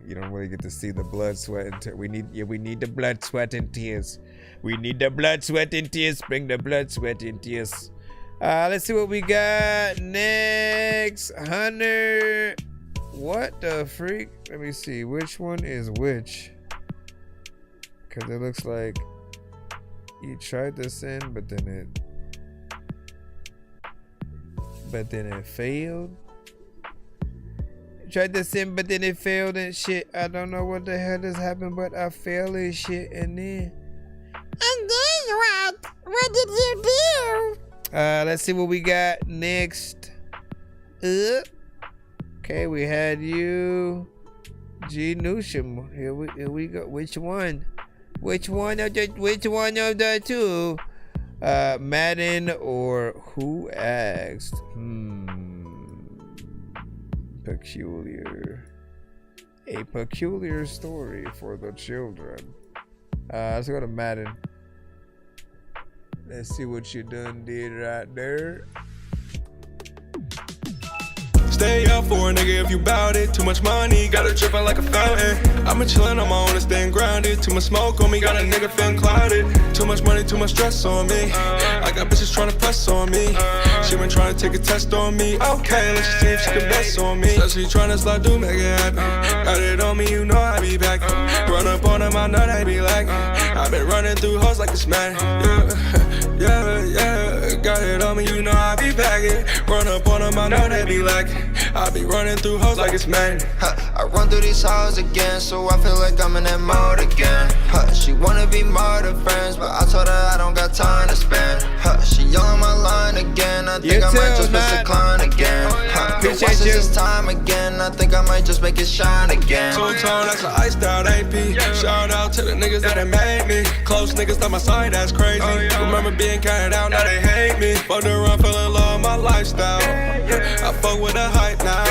you don't really get to see the blood, sweat, and we need the blood, sweat, and tears. We need the blood, sweat, and tears. Bring the blood, sweat, and tears. Let's see what we got next. Hunter, what the freak? Let me see which one is which, because it looks like you tried to send, but then it failed. Tried to send, but then it failed and shit. I don't know what the hell has happened, but I failed and shit. And then what? What did you do? Let's see what we got next. Okay, we had you, G Newsham. Here we go. Which one? Which one of the two? Madden or Who Asked? Peculiar. A peculiar story for the children. Let's go to Madden. Let's see what you done did right there. Stay up for a nigga if you bout it. Too much money, got it dripping like a fountain. I've been chillin' on my own and staying grounded. Too much smoke on me, got a nigga feeling clouded. Too much money, too much stress on me. I got bitches tryna press on me. She been tryna take a test on me. Okay, let's see if she can best on me. So she tryna slide through, make it happen. Got it on me, you know I be back. Run up on them, I know they be like. I've been running through hoes like it's mad. Yeah. Got it on me, you know I be bagging. Run up on them, I know they be like. I be running through hoes like it's man. I run through these halls again, so I feel like I'm in that mode again. She wanna be more than friends, but I told her I don't got time to spend. She yelling my line again, I think I might just miss a client again. Once it's time again, I think I might just make it shine again. Two-tone, that's an iced out AP. Shout out to the niggas that have made me. Close niggas on my side, that's crazy. Remember being counted out, now they hate me. Fucked around, fell in love with my lifestyle. I fuck with the hype now.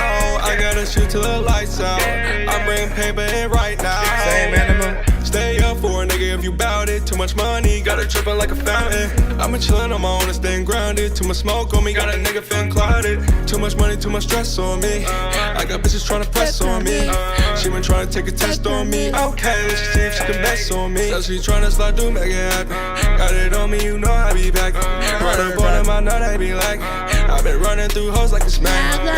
I gotta shoot till the lights out. I'm bringing paper in right now. Same animal. Stay up for a nigga if you bout it. Too much money, got it dripping like a fountain. I've been chillin' on my own and staying grounded. Too much smoke on me, got a nigga feeling clouded. Too much money, too much stress on me. I got bitches tryna press on me. She been tryna take a test on me. Okay, let's see if she can best on me. So she tryna slide through, make it happen. Got it on me, you know I be back. Run up on them, I know they be like. I've been running through hoes like it's man. Got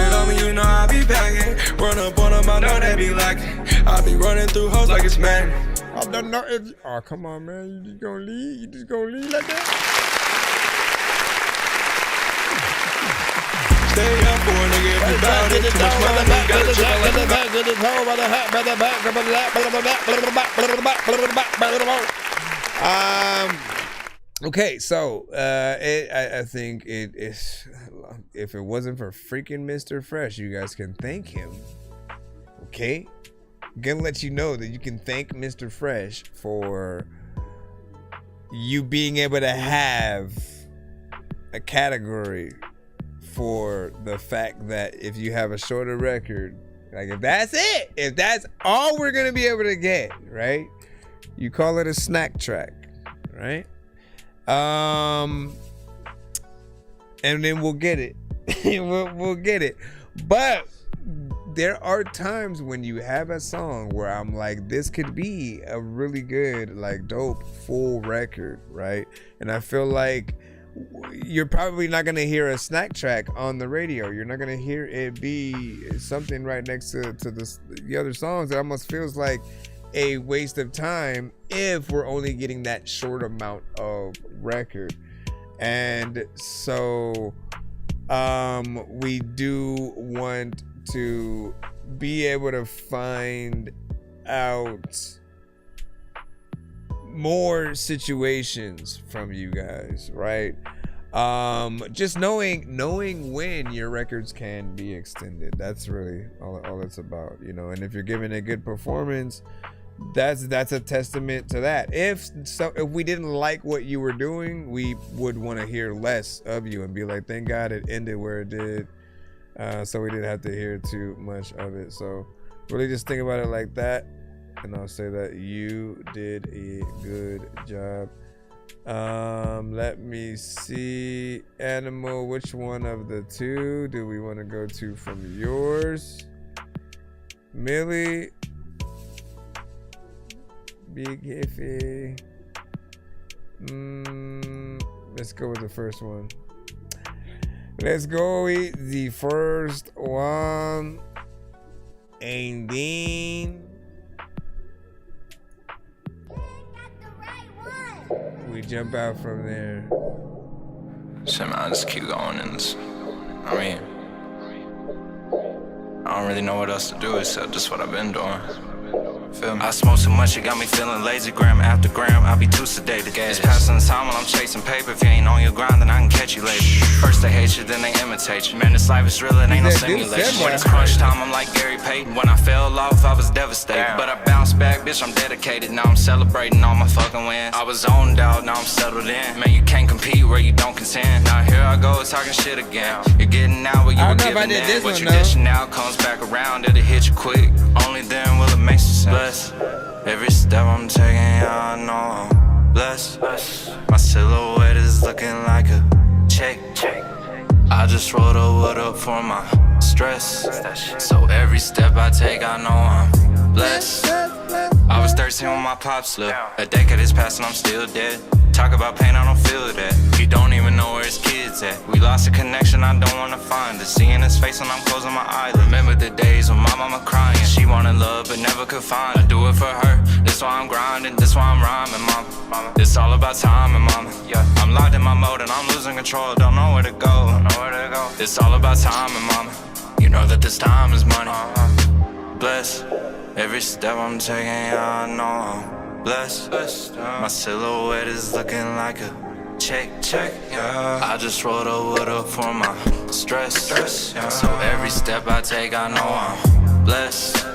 it on me, you know I be bagging. Run up on them, I know they be like. I be running through hoes like it's man. I don't know if. Oh, come on, man. You just gonna leave? You just gonna leave like that? Stay up for a nigga if you bout it. Too much money, got it dripping like a Okay, so I think it is. If it wasn't for freaking Mr. Fresh, you guys can thank him. Okay, I'm gonna let you know that you can thank Mr. Fresh for you being able to have a category for the fact that if you have a shorter record, like if that's it, if that's all we're gonna be able to get, right? You call it a snack track, right? And then we'll get it. we'll get it. But there are times when you have a song where I'm like, this could be a really good, like dope full record, right? And I feel like you're probably not gonna hear a snack track on the radio. You're not gonna hear it be something right next to the other songs. It almost feels like a waste of time if we're only getting that short amount of record. And so we do want to be able to find out more situations from you guys, right? Just knowing when your records can be extended. That's really all it's about, you know. And if you're giving a good performance, that's a testament to that. If we didn't like what you were doing, we would want to hear less of you and be like, thank God it ended where it did, so we didn't have to hear too much of it. So really just think about it like that, and I'll say that you did a good job. Let me see, Animal, which one of the two do we want to go to from yours? Millie, Big Iffy. Let's go with the first one. Let's go with the first one. And then we jump out from there. Shit, man, I just keep going and I mean, I don't really know what else to do except just what I've been doing. Feel me? I smoke so much, it got me feeling lazy. Gram after gram, I'll be too sedated. It's passing the time while I'm chasing paper. If you ain't on your grind, then I can catch you later. First they hate you, then they imitate you. Man, this life is real, it ain't no simulation. When it's crunch time, I'm like Gary Payton. When I fell off, I was devastated. But I bounced back, bitch, I'm dedicated. Now I'm celebrating all my fucking wins. I was zoned out, now I'm settled in. Man, you can't compete where you don't contend. Now here I go, talking shit again. You're getting out what you were giving in. What you're dishing out comes back around, it'll hit you quick. Only then will it make some sense. Every step I'm taking, yeah, I know I'm blessed. My silhouette is looking like a check. I just rolled a wood up for my stress. So every step I take, I know I'm blessed. I was 13 when my pop slipped. A decade has passed and I'm still dead. Talk about pain, I don't feel that. He don't even know where his kids at. We lost a connection, I don't wanna find it. Seeing his face when I'm closing my eyelids. Remember the days when my mama crying. She wanted love but never could find it. I do it for her, this why I'm grinding, this why I'm rhyming, mama. It's all about timing, mama. Yeah, I'm locked in my mode and I'm losing control. Don't know where to go. It's all about timing, mama. You know that this time is money. Bless every step I'm taking, yeah, I know I'm blessed. My silhouette is looking like a check, yeah. I just rolled a wood up for my stress, yeah. So every step I take, I know I'm blessed.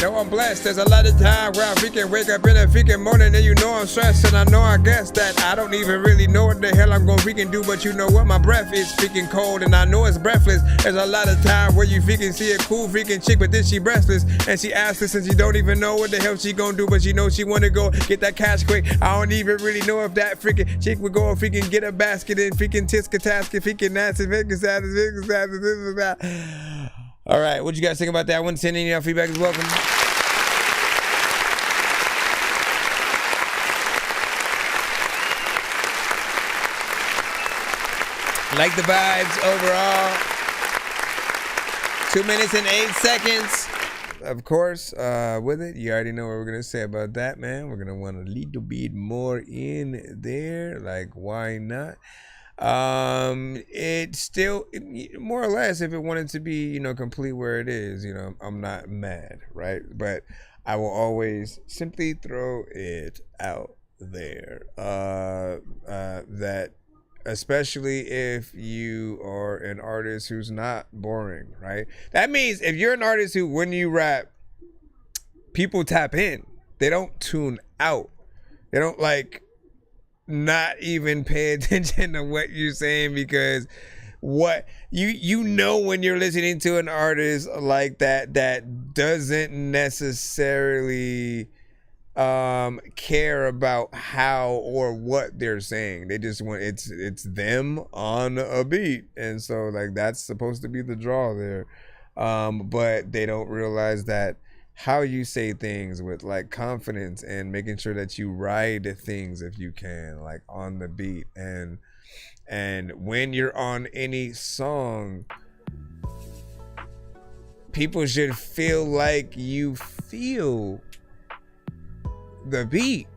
Know I'm blessed. There's a lot of time where I freaking wake up in a freaking morning and you know I'm stressed. And I know, I guess that I don't even really know what the hell I'm gonna freaking do. But you know what? My breath is freaking cold and I know it's breathless. There's a lot of time where you freaking see a cool freaking chick, but then she breathless. And she asks and she don't even know what the hell she gonna do. But she knows she wanna go get that cash quick. I don't even really know if that freaking chick would go and freaking get a basket and freaking tiska-taska, freaking nasty, all right, what you guys think about that one? Send in your feedback is welcome. Like the vibes overall. 2 minutes and 8 seconds. Of course, with it, you already know what we're going to say about that, man. We're going to want a little bit more in there. Like, why not? It's still more or less, if it wanted to be, you know, complete where it is, you know, I'm not mad, right? But I will always simply throw it out there, that especially if you are an artist who's not boring, right? That means if you're an artist who, when you rap, people tap in, they don't tune out, they don't like not even pay attention to what you're saying, because what you know when you're listening to an artist like that doesn't necessarily care about how or what they're saying. They just want it's them on a beat, and so like that's supposed to be the draw there, but they don't realize that how you say things with like confidence and making sure that you ride things, if you can, like on the beat, and when you're on any song, people should feel like you feel the beat.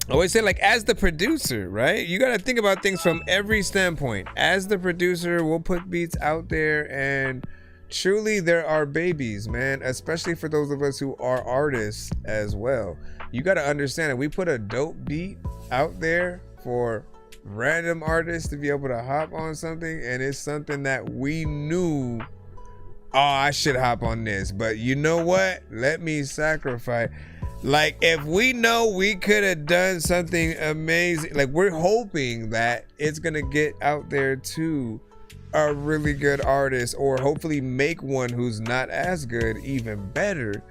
I always say, like, as the producer, right? You got to think about things from every standpoint. As the producer, we'll put beats out there, and truly there are babies, man, especially for those of us who are artists as well. You got to understand that we put a dope beat out there for random artists to be able to hop on something, and it's something that we knew, oh, I should hop on this, but you know what? Let me sacrifice. Like, if we know we could have done something amazing, like, we're hoping that it's gonna get out there to a really good artist, or hopefully make one who's not as good even better,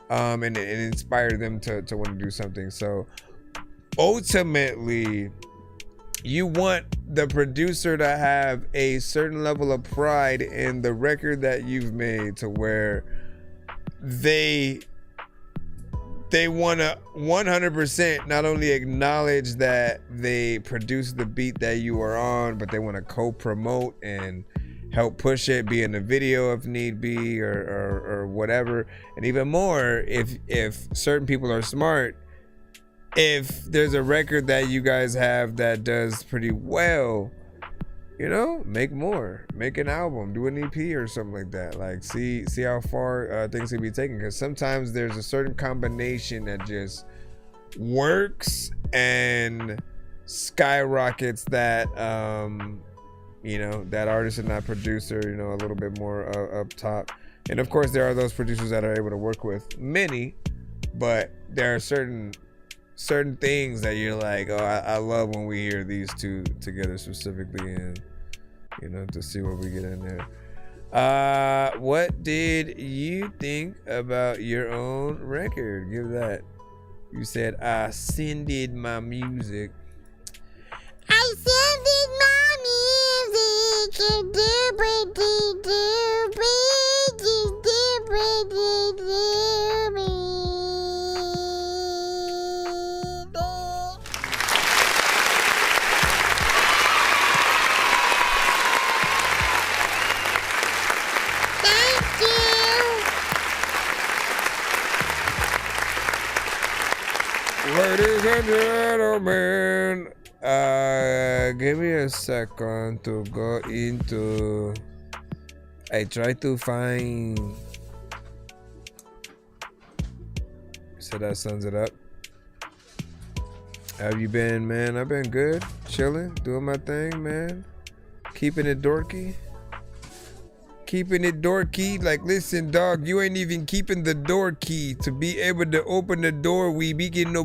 and inspire them to want to do something. So ultimately, you want the producer to have a certain level of pride in the record that you've made, to where they want to 100% not only acknowledge that they produced the beat that you are on, but they want to co-promote and help push it, be in the video if need be, or whatever. And even more, if certain people are smart, if there's a record that you guys have that does pretty well, you know, make more, make an album, do an EP or something like that. Like see how far things can be taken, because sometimes there's a certain combination that just works and skyrockets that you know, that artist and that producer, you know, a little bit more up top. And of course there are those producers that are able to work with many, but there are certain things that you're like, oh, I love when we hear these two together specifically, and you know, to see what we get in there. What did you think about your own record? Give that. You said I sended my music. I sended my music. Thank you. Ladies and gentlemen, give me a second to go into. I try to find. So that sums it up. How have you been, man? I've been good, chilling, doing my thing, man. Keeping it dorky. Keeping it dorky. Like, listen, dog, you ain't even keeping the door key to be able to open the door. We begin no.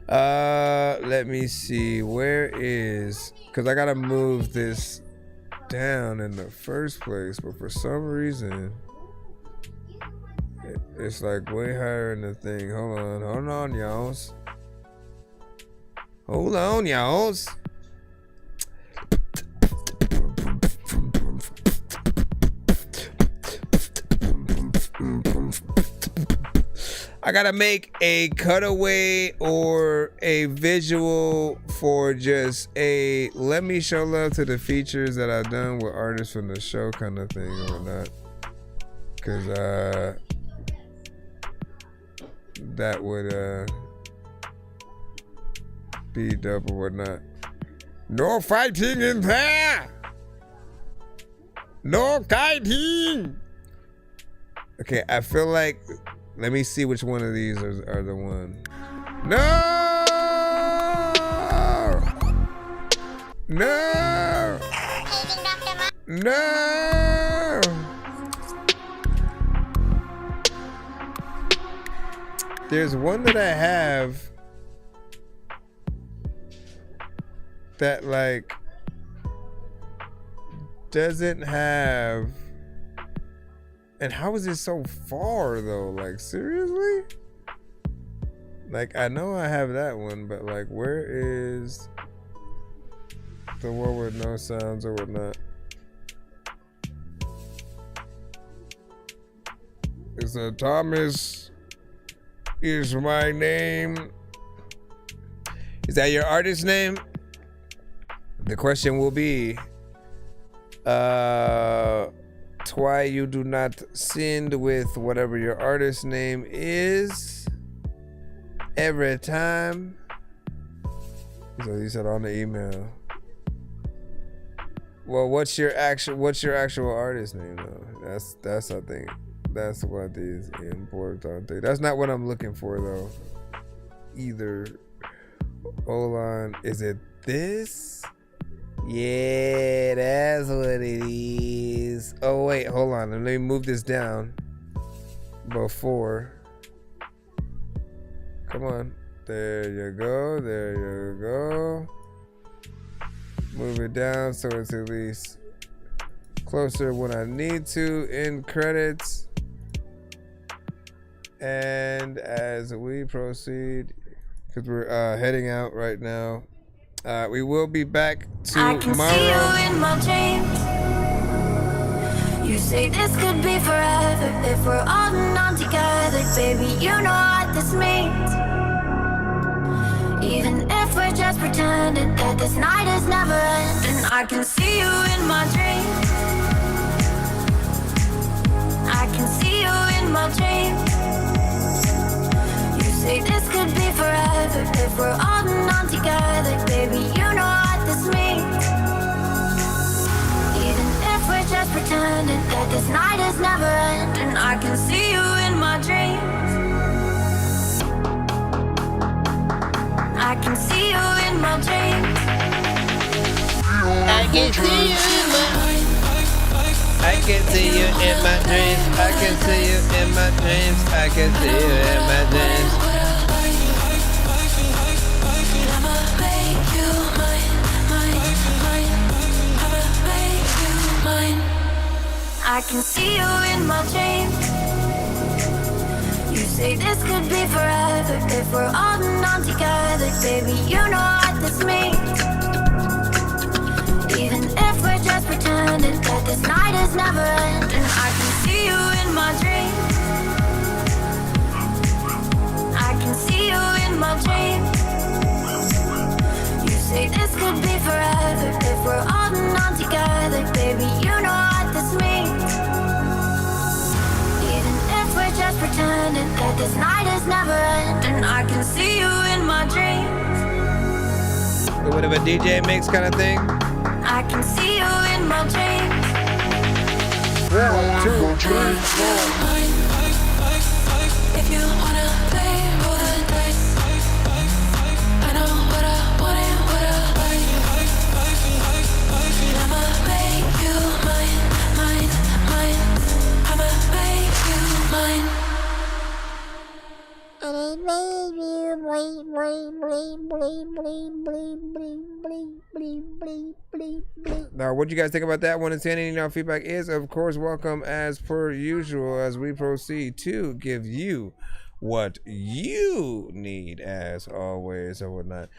Let me see. Where is? Because I gotta move this down in the first place, but for some reason it's like way higher in the thing. Hold on, y'alls. Hold on, y'alls. I gotta make a cutaway or a visual for just a let me show love to the features that I've done with artists from the show kind of thing or whatnot. Cause that would be dope or whatnot. No fighting in there! No fighting! Okay, I feel like, let me see which one of these are the one. No! No! No! There's one that I have that like doesn't have. And how is it so far though? Like, seriously? Like, I know I have that one, but like, where is the one with no sounds or whatnot? It's a Thomas is my name. Is that your artist name? The question will be, why you do not send with whatever your artist name is every time. So you said on the email. Well, what's your actual artist name though? That's I think that's what is important. That's not what I'm looking for though. Either. Hold on, is it this? Yeah, that's what it is. Oh wait, hold on. Let me move this down. Before. Come on. There you go. There you go. Move it down so it's at least closer when I need to. In credits. And as we proceed, because we're heading out right now. We will be back tomorrow. I can see you in my dreams. You say this could be forever if we're holding on together, baby. You know what this means. Even if we're just pretending that this night is never ending, I can see you in my dreams. I can see you in my dreams. You say this could be forever if we're holding on together, baby. You know what this means. I can see you in my dreams. I can see you in my I can see you in my dreams. I can see you in my dreams. I can see you in my dreams. I'ma make you mine, mine, mine. I'ma make you mine. I can see you in my dreams. You say this could be forever if we're holding on together, baby. You know what this means. Even if we're just pretending that this night is never ending, I can see you in my dreams. I can see you in my dreams. You say this could be forever if we're holding on together, baby. You know what this means. Even if we're just pretending that this night is never ending, I can see you in my dreams. A bit of a DJ mix kind of thing. I can see you in my dreams. 1, 2, 3, 4. If you wanna play, roll the dice. I know what I want and what I like. I'ma make you mine, mine, mine. I'ma make you mine. Now, what do you guys think about that one? And any feedback is, of course, welcome as per usual as we proceed to give you what you need as always or whatnot.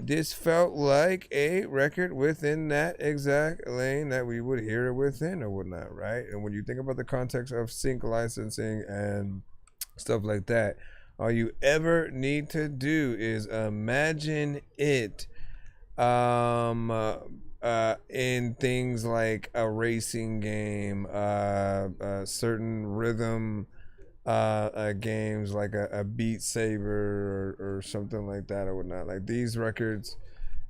This felt like a record within that exact lane that we would hear it within or whatnot, right? And when you think about the context of sync licensing and stuff like that, all you ever need to do is imagine it in things like a racing game, certain rhythm games like a Beat Saber or something like that or whatnot. Like these records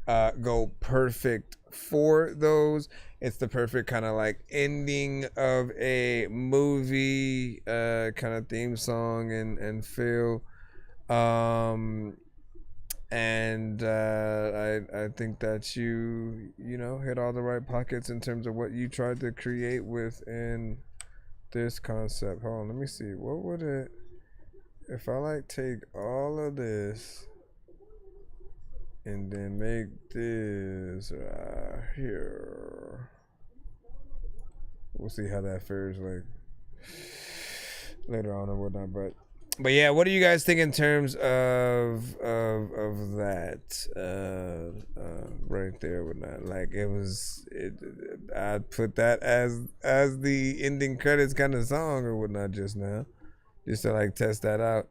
go perfect for those. It's the perfect kind of like ending of a movie kind of theme song and feel. I think that you hit all the right pockets in terms of what you tried to create within this concept. Hold on, let me see. What would it, if I like take all of this and then make this here. We'll see how that fares like later on or whatnot, but yeah, what do you guys think in terms of that right there? Whatnot, like I'd put that as the ending credits kind of song or whatnot just now, just to like test that out.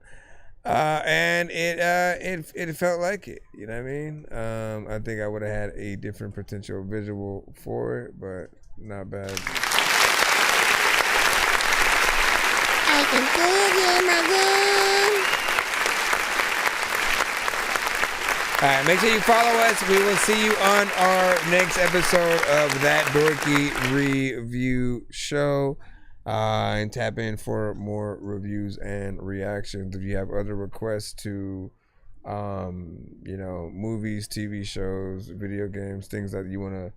And it felt like it, you know what I mean? I think I would have had a different potential visual for it, but not bad. I can see you in my dreams. All right, make sure you follow us. We will see you on our next episode of That Dorky Review Show. And tap in for more reviews and reactions. If you have other requests to, movies, TV shows, video games, things that you want to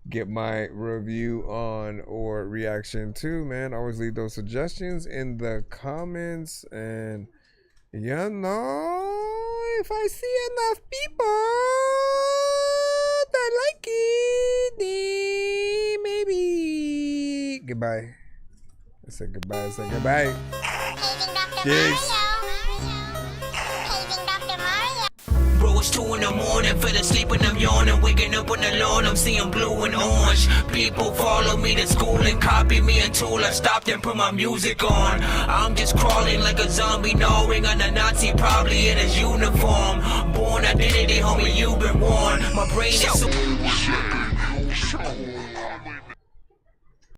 get my review on or reaction to, man, always leave those suggestions in the comments. And if I see enough people that like it, then maybe goodbye. I said goodbye. I said goodbye. Cheers. Bro, it's 2 in the morning, fell asleep and I'm yawning, waking up on the lawn, I'm seeing blue and orange. People follow me to school and copy me until I stopped and put my music on. I'm just crawling like a zombie, gnawing on a Nazi, probably in his uniform. Born identity, homie, you've been warned. My brain is so